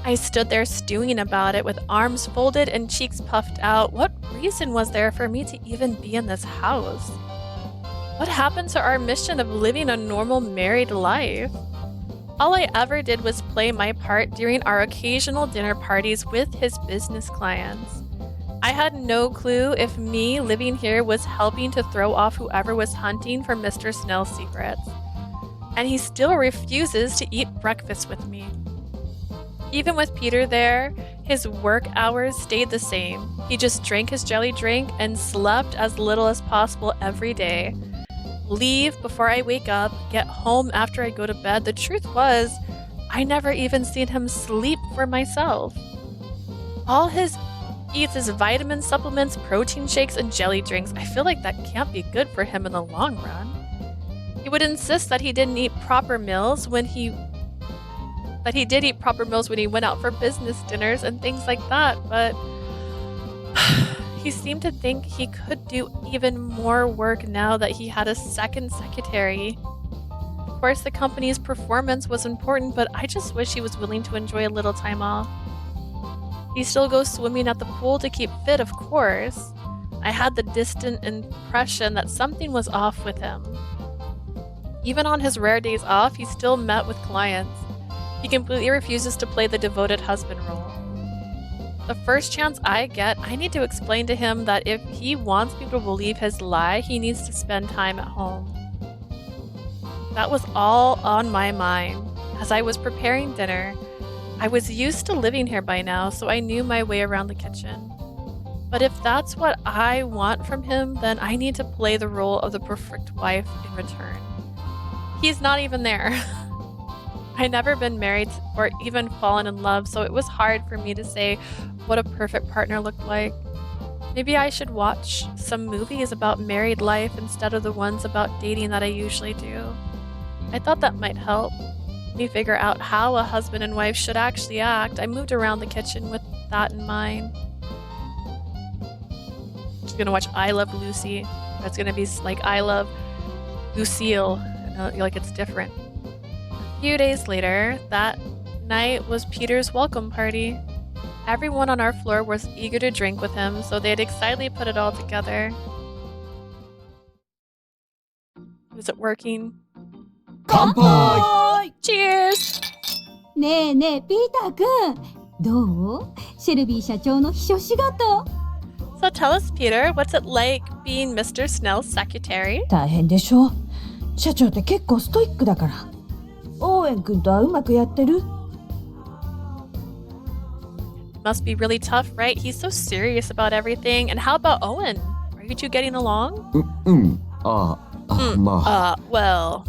I stood there stewing about it with arms folded and cheeks puffed out. What reason was there for me to even be in this house? What happened to our mission of living a normal married life? All I ever did was play my part during our occasional dinner parties with his business clients. I had no clue if me living here was helping to throw off whoever was hunting for Mr. Snail's secrets. And he still refuses to eat breakfast with me. Even with Peter there, his work hours stayed the same. He just drank his jelly drink and slept as little as possible every day. Leave before I wake up, get home after I go to bed. The truth was, I never even seen him sleep for myself. All his eats is vitamin supplements, protein shakes, and jelly drinks. I feel like that can't be good for him in the long run. He would insist that he didn't eat proper meals when he did eat proper meals when he went out for business dinners and things like that, but he seemed to think he could do even more work now that he had a second secretary. Of course, the company's performance was important, but I just wish he was willing to enjoy a little time off. He still goes swimming at the pool to keep fit, of course. I had the distant impression that something was off with him. Even on his rare days off, he still met with clients. He completely refuses to play the devoted husband role. The first chance I get, I need to explain to him that if he wants people to believe his lie, he needs to spend time at home. That was all on my mind. As I was preparing dinner, I was used to living here by now, so I knew my way around the kitchen. But if that's what I want from him, then I need to play the role of the perfect wife in return. He's not even there. I'd never been married or even fallen in love, so it was hard for me to say what a perfect partner looked like. Maybe I should watch some movies about married life instead of the ones about dating that I usually do. I thought that might help me figure out how a husband and wife should actually act. I moved around the kitchen with that in mind. I'm gonna watch I Love Lucy. That's gonna be like I Love Lucille. Like it's different. A few days later, that night was Peter's welcome party. Everyone on our floor was eager to drink with him, so they'd excitedly put it all together. Was it working? 乾杯! Cheers! ねえねえ、ピーターくん。どう？シェルビー社長の秘書仕事。So tell us, Peter, what's it like being Mr. Snell's secretary? 大変でしょ。社長って結構ストイックだから。オーウェン君とはうまくやってる？ Must be really tough, right? He's so serious about everything. And how about Owen? Are you two getting along? Well,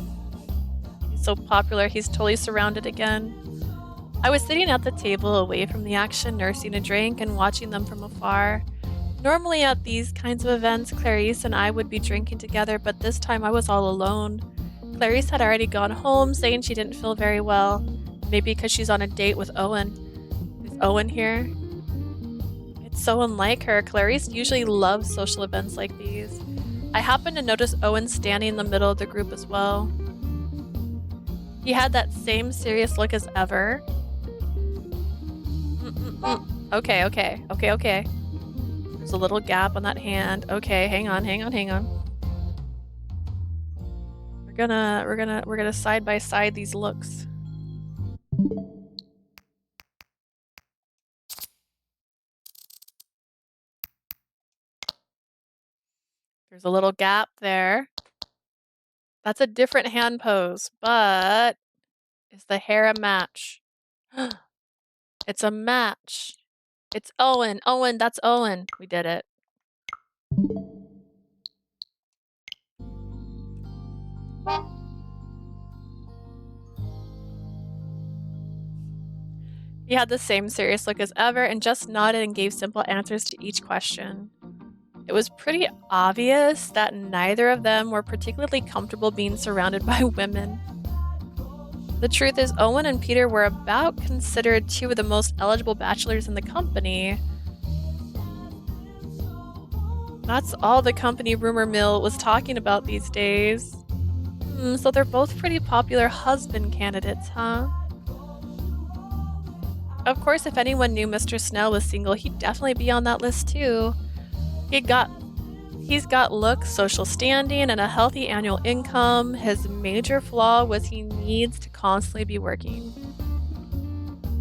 he's so popular, he's totally surrounded again. I was sitting at the table away from the action, nursing a drink and watching them from afar. Normally at these kinds of events, Clarice and I would be drinking together, but this time I was all alone. Clarice had already gone home, saying she didn't feel very well. Maybe because she's on a date with Owen. Is Owen here? It's so unlike her. Clarice usually loves social events like these. I happened to notice Owen standing in the middle of the group as well. He had that same serious look as ever. Okay. There's a little gap on that hand. Okay, hang on. We're gonna side by side these looks. There's a little gap there. That's a different hand pose, but is the hair a match? It's a match. It's Owen. Owen, that's Owen. We did it. He had the same serious look as ever and just nodded and gave simple answers to each question. It was pretty obvious that neither of them were particularly comfortable being surrounded by women. The truth is, Owen and Peter were about considered two of the most eligible bachelors in the company. That's all the company rumor mill was talking about these days. So they're both pretty popular husband candidates, huh? Of course, if anyone knew Mr. Snell was single, he'd definitely be on that list too. He's got looks, social standing, and a healthy annual income. His major flaw was he needs to constantly be working.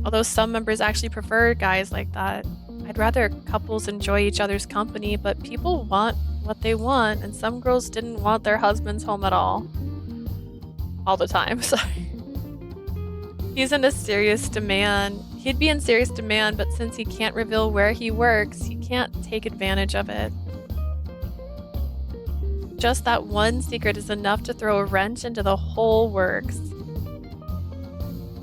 Although some members actually prefer guys like that. I'd rather couples enjoy each other's company, but people want what they want, and some girls didn't want their husbands home at all. All the time, sorry. He's in a serious demand. He'd be in serious demand, but since he can't reveal where he works, he can't take advantage of it. Just that one secret is enough to throw a wrench into the whole works.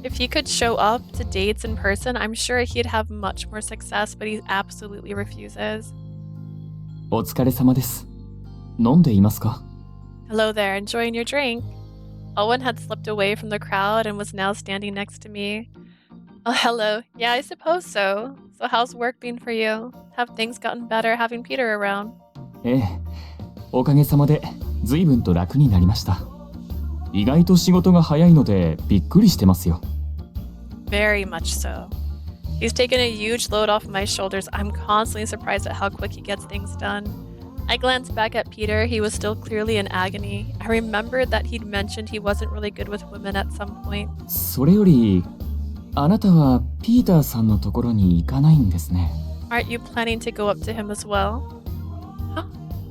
If he could show up to dates in person, I'm sure he'd have much more success, but he absolutely refuses. お疲れ様です。飲んでいますか? Hello there, enjoying your drink? Owen had slipped away from the crowd and was now standing next to me. Oh, hello. Yeah, I suppose so. So how's work been for you? Have things gotten better having Peter around? ええ、おかげさまで随分と楽になりました。意外と仕事が早いのでびっくりしてますよ。Very much so. He's taken a huge load off my shoulders. I'm constantly surprised at how quick he gets things done. I glanced back at Peter. He was still clearly in agony. I remembered that he'd mentioned he wasn't really good with women at some point. それより、あなたはピーターさんのところに行かないんですね。Aren't you planning to go up to him as well? Huh?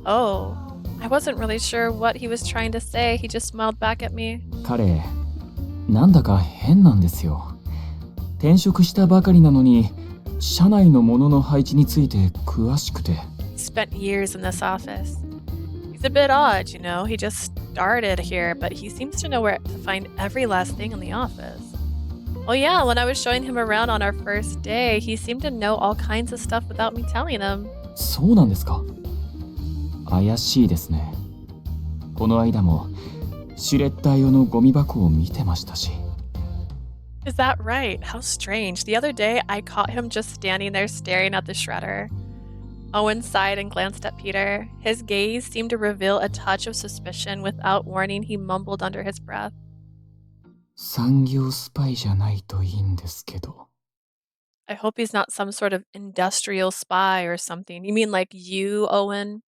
Oh, I wasn't really sure what he was trying to say. He just smiled back at me. 彼、なんだか変なんですよ。転職したばかりなのに、社内のものの配置について詳しくて。Spent years in this office. He's a bit odd, you know. He just started here, but he seems to know where to find every last thing in the office. Oh yeah, when I was showing him around on our first day, he seemed to know all kinds of stuff without me telling him. そうなんですか。怪しいですね。この間もシュレッダー用のゴミ箱を見てましたし。Is that right? How strange. The other day, I caught him just standing there staring at the shredder. Owen sighed and glanced at Peter. His gaze seemed to reveal a touch of suspicion. Without warning, he mumbled under his breath. 産業スパイじゃないといいんですけど。I hope he's not some sort of industrial spy or something. You mean like you, Owen?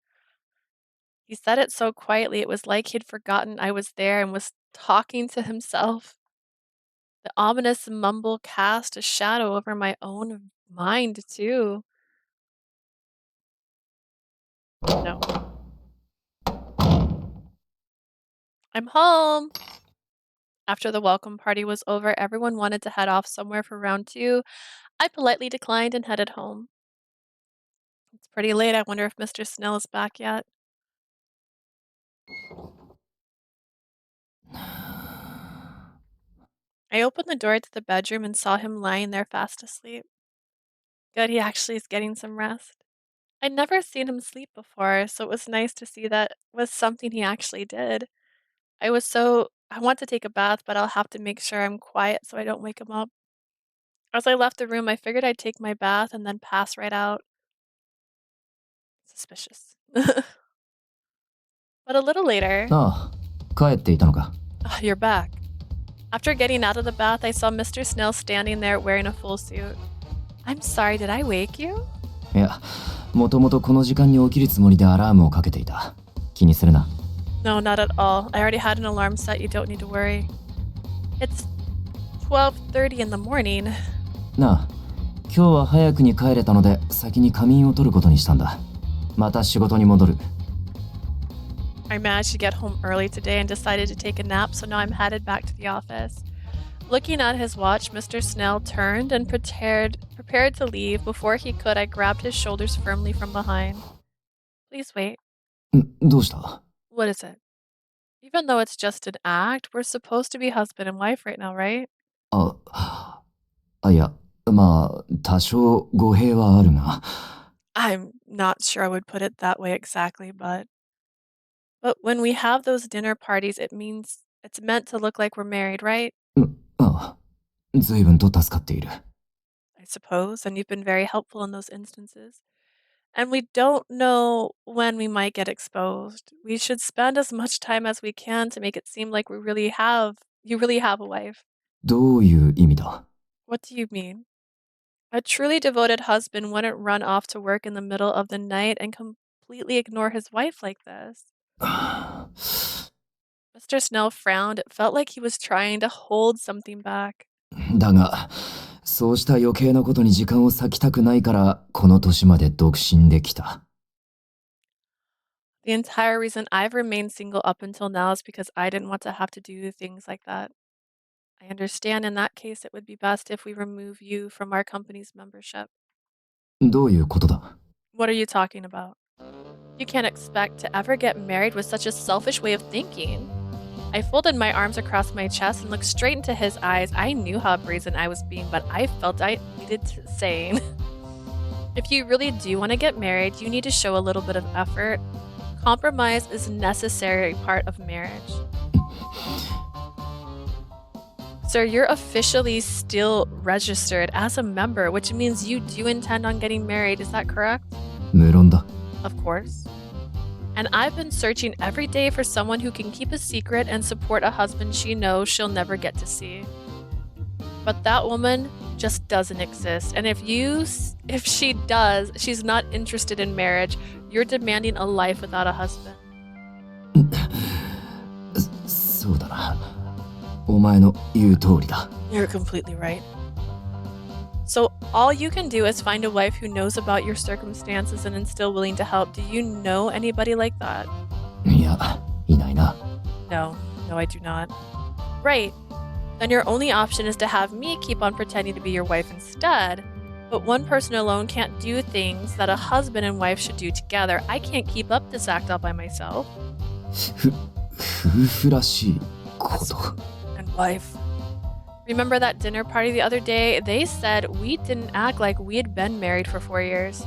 He said it so quietly, it was like he'd forgotten I was there and was talking to himself. The ominous mumble cast a shadow over my own mind, too. No. I'm home! After the welcome party was over, everyone wanted to head off somewhere for round 2. I politely declined and headed home. It's pretty late. I wonder if Mr. Snail is back yet. I opened the door to the bedroom and saw him lying there fast asleep. Good, he actually is getting some rest. I'd never seen him sleep before, so it was nice to see that was something he actually did. I want to take a bath, but I'll have to make sure I'm quiet so I don't wake him up. As I left the room, I figured I'd take my bath and then pass right out. Suspicious. But a little later...ああ、帰っていたのか。Oh, you're back. After getting out of the bath, I saw Mr. Snail standing there wearing a full suit. I'm sorry, did I wake you? いや、もともとこの時間に起きるつもりでアラームをかけていた。気にするな。No, not at all. I already had an alarm set. You don't need to worry. It's 12:30 in the morning. なあ、今日は早くに帰れたので先に仮眠を取ることにしたんだ。また仕事に戻る。I managed to get home early today and decided to take a nap, so now I'm headed back to the office. Looking at his watch, Mr. Snail turned and prepared to leave. Before he could, I grabbed his shoulders firmly from behind. Please wait. どうした？ What is it? Even though it's just an act, we're supposed to be husband and wife right now, right? いや、まあ、多少語弊はあるが。I'm not sure I would put it that way exactly, but when we have those dinner parties, it's meant to look like we're married, right? ああ、随分と助かっている。I suppose, and you've been very helpful in those instances. And we don't know when we might get exposed. We should spend as much time as we can to make it seem like you really have a wife. どういう意味だ？ What do you mean? A truly devoted husband wouldn't run off to work in the middle of the night and completely ignore his wife like this. Mr. Snail frowned. It felt like he was trying to hold something back. だが、そうした余計なことに時間を割きたくないから、この年まで独身できた。The entire reason I've remained single up until now is because I didn't want to have to do things like that. I understand in that case it would be best if we remove you from our company's membership. どういうことだ？ What are you talking about? You can't expect to ever get married with such a selfish way of thinking. I folded my arms across my chest and looked straight into his eyes. I knew how brazen I was being, but I felt I needed saying. If you really do want to get married, you need to show a little bit of effort. Compromise is a necessary part of marriage. Sir, you're officially still registered as a member, which means you do intend on getting married. Is that correct? 無論だ。 Of course. And I've been searching every day for someone who can keep a secret and support a husband she knows she'll never get to see. But that woman just doesn't exist. And if she does, she's not interested in marriage. You're demanding a life without a husband. そうだな。お前の言う通りだ。 You're completely right. So all you can do is find a wife who knows about your circumstances and is still willing to help. Do you know anybody like that? いや、いないな。 No, I do not. Right. Then your only option is to have me keep on pretending to be your wife instead. But one person alone can't do things that a husband and wife should do together. I can't keep up this act all by myself. 夫婦らしいこと。 And wife. Remember that dinner party the other day? They said we didn't act like we had been married for 4 years.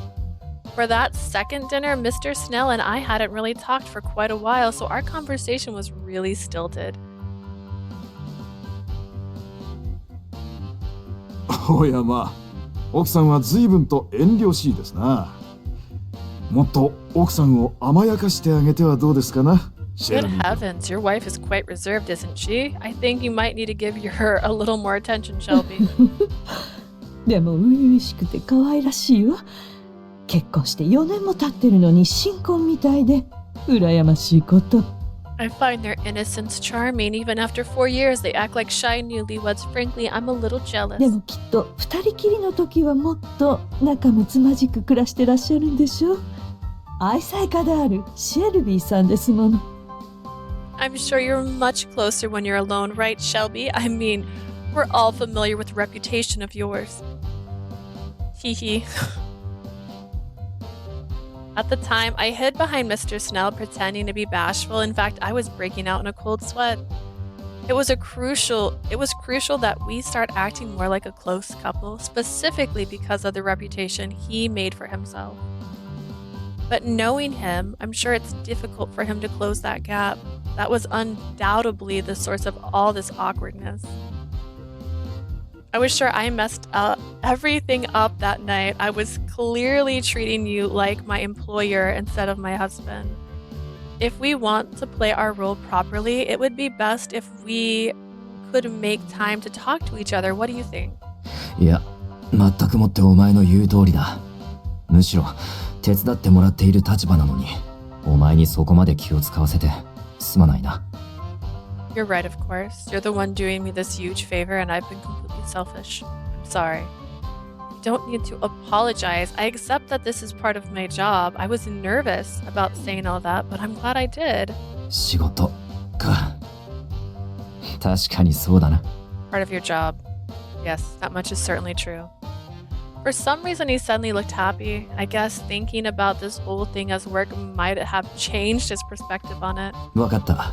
For that second dinner, Mr. Snail and I hadn't really talked for quite a while, so our conversation was really stilted. おやまあ、奥さんは随分と遠慮しいですな。もっと奥さんを甘やかしてあげてはどうですかな。Good heavens, your wife is quite reserved, isn't she? I think you might need to give her a little more attention, Shelby. でも初々しくて可愛らしいわ。結婚して4年も経ってるのに新婚みたいで羨ましいこと。I find their innocence charming. Even after 4 years, they act like shy newlyweds. Frankly, I'm a little jealous. でもきっと2人きりの時はもっと仲睦まじく暮らしてらっしゃるんでしょう。愛妻家であるシェルビーさんですもの。I'm sure you're much closer when you're alone, right, Shelby? I mean, we're all familiar with the reputation of yours. Hee hee. At the time, I hid behind Mr. Snail pretending to be bashful. In fact, I was breaking out in a cold sweat. It was crucial that we start acting more like a close couple, specifically because of the reputation he made for himself. But knowing him, I'm sure it's difficult for him to close that gap. That was undoubtedly the source of all this awkwardness. I was sure I messed everything up that night. I was clearly treating you like my employer instead of my husband. If we want to play our role properly, it would be best if we could make time to talk to each other. What do you think? いや、全くもってお前の言う通りだ。むしろ手伝ってもらっている立場なのに、お前にそこまで気を使わせてすまないな。You're right, of course. You're the one doing me this huge favor, and I've been completely selfish. I'm sorry. You don't need to apologize. I accept that this is part of my job. I was nervous about saying all that, but I'm glad I did. 仕事か。確かにそうだな。Part of your job. Yes, that much is certainly true. For some reason, he suddenly looked happy. I guess thinking about this whole thing as work might have changed his perspective on it. わかった。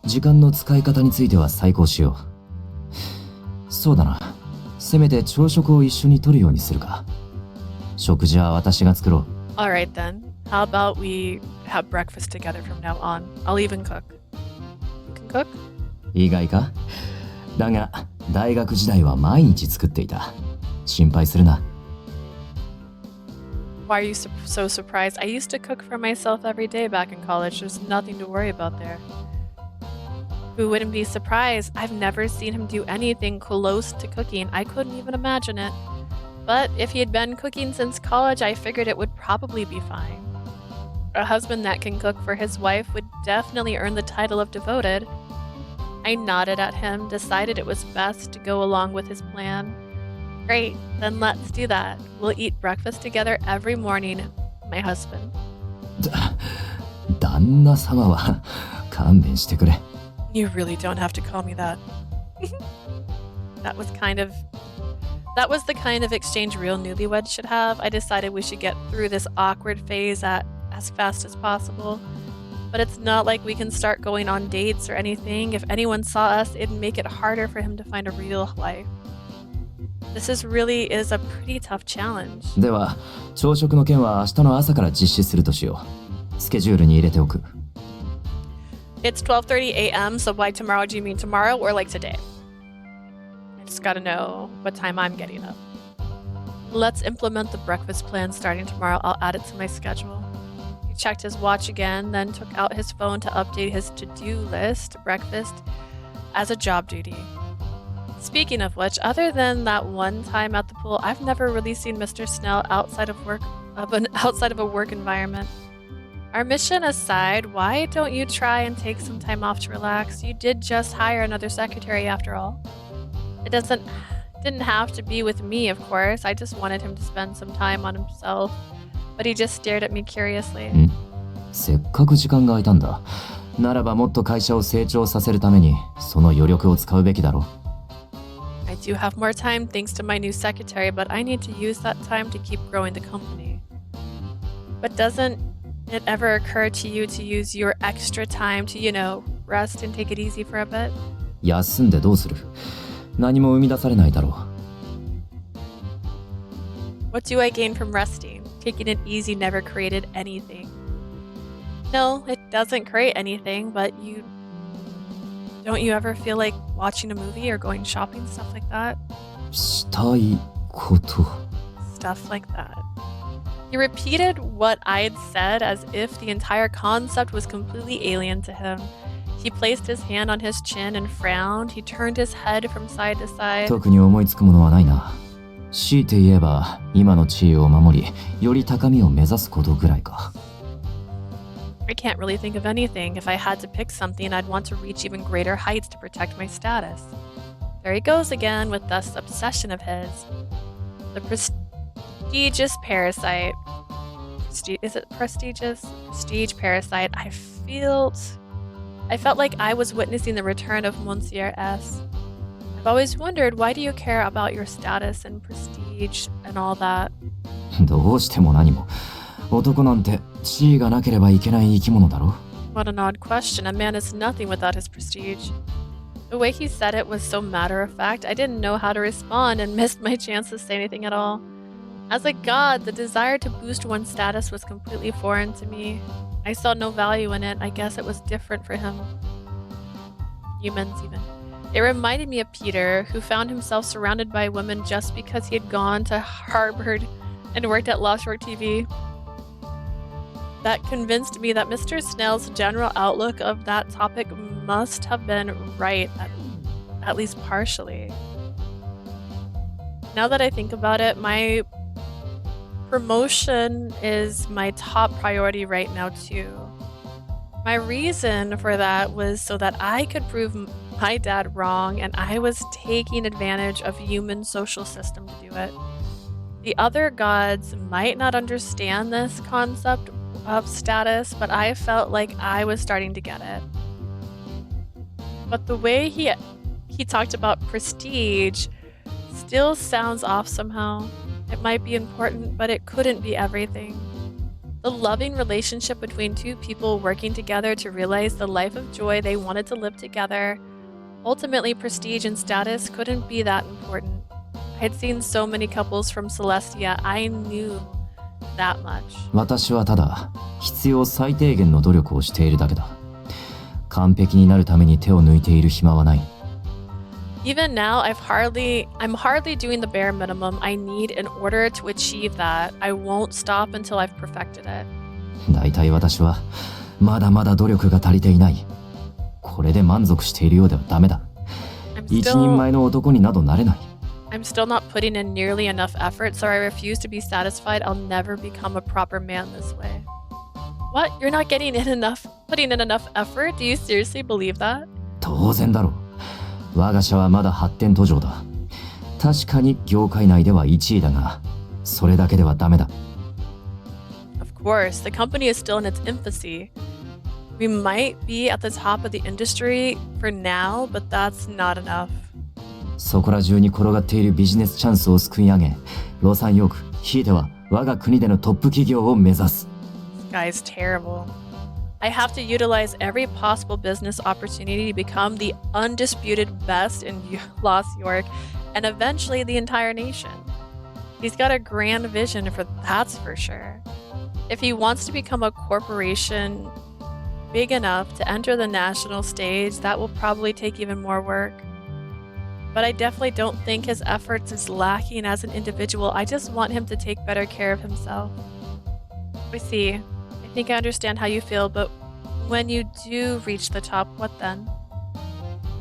時間の使い方については再考しよう。そうだな。せめて朝食を一緒にとるようにするか。食事は私が作ろう。Alright then. How about we have breakfast together from now on? I'll even cook. You can cook? 意外か？だが、大学時代は毎日作っていた。心配するな。Why are you so surprised? I used to cook for myself every day back in college. There's nothing to worry about there. Who wouldn't be surprised? I've never seen him do anything close to cooking. I couldn't even imagine it. But if he had been cooking since college, I figured it would probably be fine. A husband that can cook for his wife would definitely earn the title of devoted. I nodded at him, decided it was best to go along with his plan. Great, then let's do that. We'll eat breakfast together every morning, my husband. 旦那様は勘弁してくれ。You really don't have to call me that. That was the kind of exchange real newlyweds should have. I decided we should get through this awkward phase as fast as possible. But it's not like we can start going on dates or anything. If anyone saw us, it'd make it harder for him to find a real wife. This really is a pretty tough challenge. では、朝食の件は明日の朝から実施するとしよう。スケジュールに入れておく。It's 12:30 a.m., so by tomorrow, do you mean tomorrow or like today? I just gotta know what time I'm getting up. Let's implement the breakfast plan starting tomorrow. I'll add it to my schedule. He checked his watch again, then took out his phone to update his to-do list, breakfast, as a job duty. Speaking of which, other than that one time at the pool, I've never really seen Mr. Snail outside of a work environment. Our mission aside, why don't you try and take some time off to relax? You did just hire another secretary after all. It didn't have to be with me, of course. I just wanted him to spend some time on himself. But he just stared at me curiously. せっかく時間が空いたんだ。ならばもっと会社を成長させるためにその余力を使うべきだろう。I do have more time thanks to my new secretary, but I need to use that time to keep growing the company. But doesn't it ever occur to you to use your extra time to, rest and take it easy for a bit? 休んでどうする？何も生み出されないだろう。What do I gain from resting? taking it easy never created anything. No, it doesn't create anything, but don't you ever feel like watching a movie or going shopping, stuff like that? したいこと。 Stuff like that. He repeated what I'd said as if the entire concept was completely alien to him. He placed his hand on his chin and frowned. He turned his head from side to side. 特に思いつくものはないな。強いて言えば、今の地位を守り、より高みを目指すことぐらいか。I can't really think of anything. If I had to pick something, I'd want to reach even greater heights to protect my status. There he goes again with this obsession of his. The prestigious parasite. Is it prestigious? Prestige Parasite. I felt like I was witnessing the return of Monsieur S. I've always wondered, why do you care about your status and prestige and all that? どうしても何も。男なんて地位がなければいけない生き物だろ。 What an odd question. A man is nothing without his prestige. The way he said it was so matter-of-fact, I didn't know how to respond and missed my chance to say anything at all. As a god, the desire to boost one's status was completely foreign to me. I saw no value in it. I guess it was different for him. Humans, even. It reminded me of Peter, who found himself surrounded by women just because he had gone to Harvard and worked at Lost York TV. That convinced me that Mr. Snail's general outlook of that topic must have been right, at least partially. Now that I think about it, my promotion is my top priority right now too. My reason for that was so that I could prove my dad wrong, and I was taking advantage of human social system to do it. The other gods might not understand this concept of status, but I felt like I was starting to get it. But the way he talked about prestige still sounds off somehow. It might be important, but it couldn't be everything. The loving relationship between two people working together to realize the life of joy they wanted to live together. Ultimately, prestige and status couldn't be that important. I had seen so many couples from Celestia, I knew that much. 私はただ必要最低限の努力をしているだけだ。完璧になるために手を抜いている暇はない。Even now, I'm hardly doing the bare minimum I need in order to achieve that. I won't stop until I've perfected it. だいたい私はまだまだ努力が足りていない。これで満足しているようではダメだ。一人前の男になどなれない。I'm still not putting in nearly enough effort, so I refuse to be satisfied. I'll never become a proper man this way. What? You're not putting in enough effort? Do you seriously believe that? 当然だろう。我が社はまだ発展途上だ。確かに業界内では1位だが、それだけではダメだ。Of course, the company is still in its infancy. We might be at the top of the industry for now, but that's not enough. そこら中に転がっているビジネスチャンスをすくい上げ、ロサンヨーク、ひいては我が国でのトップ企業を目指す。This guy's terrible. I have to utilize every possible business opportunity to become the undisputed best in Lost York and eventually the entire nation. He's got a grand vision that's for sure. If he wants to become a corporation big enough to enter the national stage, that will probably take even more work. But I definitely don't think his efforts is lacking as an individual. I just want him to take better care of himself. I see. I think I understand how you feel, but when you do reach the top, what then?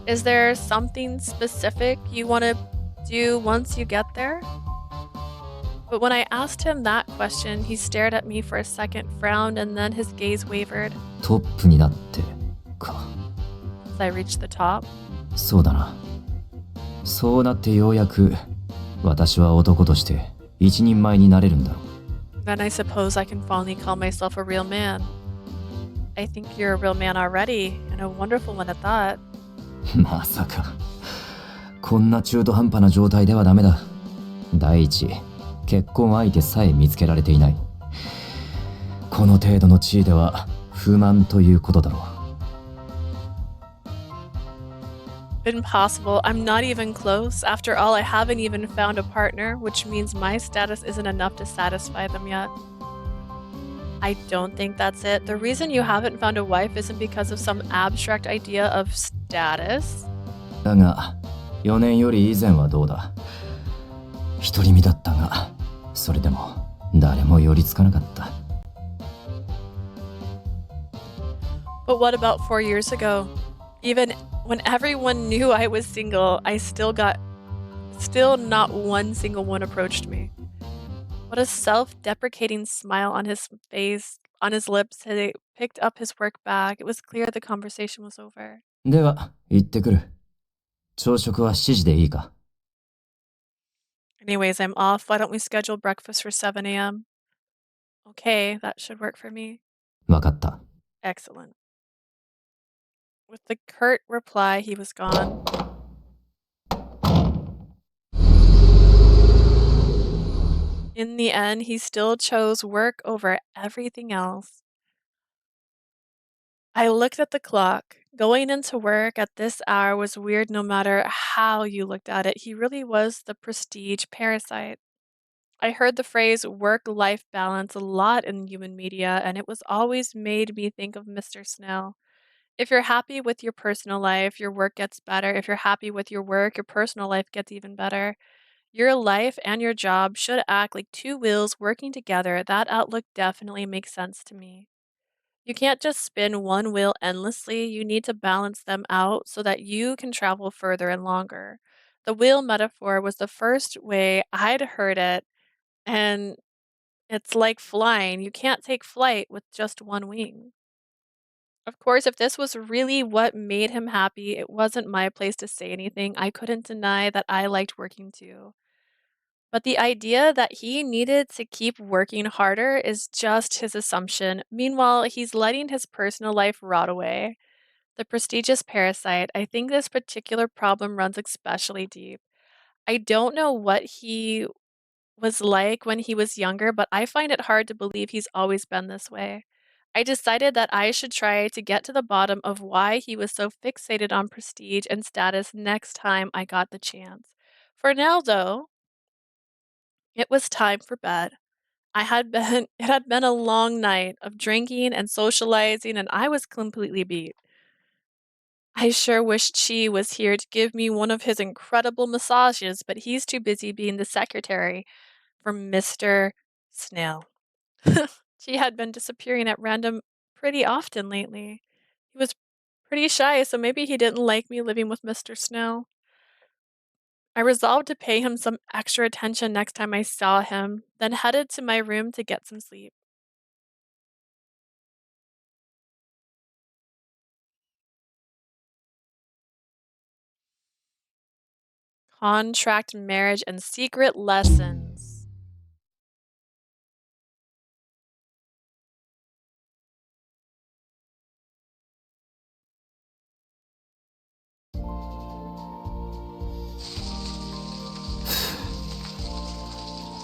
Is there something specific you want to do once you get there? But when I asked him that question, he stared at me for a second, frowned, and then his gaze wavered. トップになってか。As I reached the top? そうだな。そうなってようやく私は男として一人前になれるんだろう。Then I suppose I can finally call myself a real man. I think you're a real man already, and a wonderful one at that. まさか。こんな中途半端な状態ではダメだ。第一、結婚相手さえ見つけられていない。この程度の地位では不満ということだろう。Impossible. I'm not even close. After all, I haven't even found a partner, which means my status isn't enough to satisfy them yet. I don't think that's it. The reason you haven't found a wife isn't because of some abstract idea of status. だが、4年より以前はどうだ。独り身だったが、それでも誰も寄りつかなかった。But what about 4 years ago? Even when everyone knew I was single, I still not one single one approached me. What a self-deprecating smile on his face, on his lips, as he picked up his work bag. It was clear the conversation was over. では、行ってくる。朝食は7時でいいか。Anyways, I'm off. Why don't we schedule breakfast for 7 a.m.? Okay, that should work for me. わかった。Excellent. With the curt reply, he was gone. In the end, he still chose work over everything else. I looked at the clock. Going into work at this hour was weird no matter how you looked at it. He really was the prestige parasite. I heard the phrase work-life balance a lot in human media, and it was always made me think of Mr. Snail. If you're happy with your personal life, your work gets better. If you're happy with your work, your personal life gets even better. Your life and your job should act like two wheels working together. That outlook definitely makes sense to me. You can't just spin one wheel endlessly. You need to balance them out so that you can travel further and longer. The wheel metaphor was the first way I'd heard it, and it's like flying. You can't take flight with just one wing. Of course, if this was really what made him happy, it wasn't my place to say anything. I couldn't deny that I liked working too. But the idea that he needed to keep working harder is just his assumption. Meanwhile, he's letting his personal life rot away. The prestigious parasite, I think this particular problem runs especially deep. I don't know what he was like when he was younger, but I find it hard to believe he's always been this way. I decided that I should try to get to the bottom of why he was so fixated on prestige and status next time I got the chance. For now, though, it was time for bed. It had been a long night of drinking and socializing, and I was completely beat. I sure wished Chi was here to give me one of his incredible massages, but he's too busy being the secretary for Mr. Snail. Chi had been disappearing at random pretty often lately. He was pretty shy, so maybe he didn't like me living with Mr. Snail. I resolved to pay him some extra attention next time I saw him, then headed to my room to get some sleep. Contract, marriage, and secret lessons.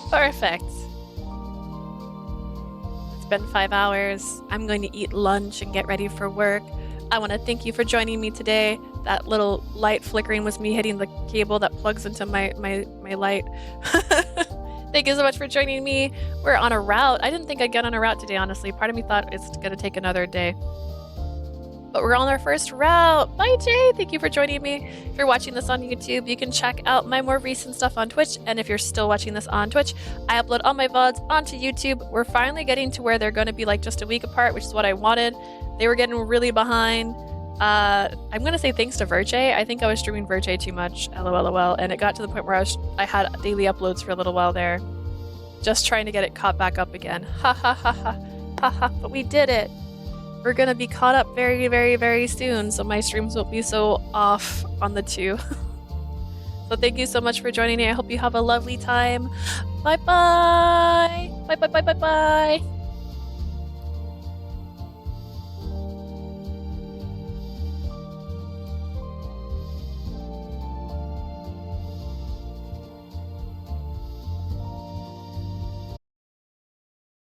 Perfect. It's been 5 hours. I'm going to eat lunch and get ready for work. I want to thank you for joining me today. That little light flickering was me hitting the cable that plugs into my light. Thank you so much for joining me. We're on a route. I didn't think I'd get on a route today, honestly. Part of me thought it's going to take another day. But we're on our first route. Bye, Jay. Thank you for joining me. If you're watching this on YouTube, you can check out my more recent stuff on Twitch. And if you're still watching this on Twitch, I upload all my VODs onto YouTube. We're finally getting to where they're going to be like just a week apart, which is what I wanted. They were getting really behind. I'm going to say thanks to Virche. I think I was streaming Virche too much, lol, and it got to the point where I had daily uploads for a little while there. Just trying to get it caught back up again. Ha ha ha ha. Ha ha, but we did it. We're going to be caught up very, very, very soon, so my streams won't be so off on the two. So thank you so much for joining me. I hope you have a lovely time. Bye-bye. Bye-bye-bye-bye-bye.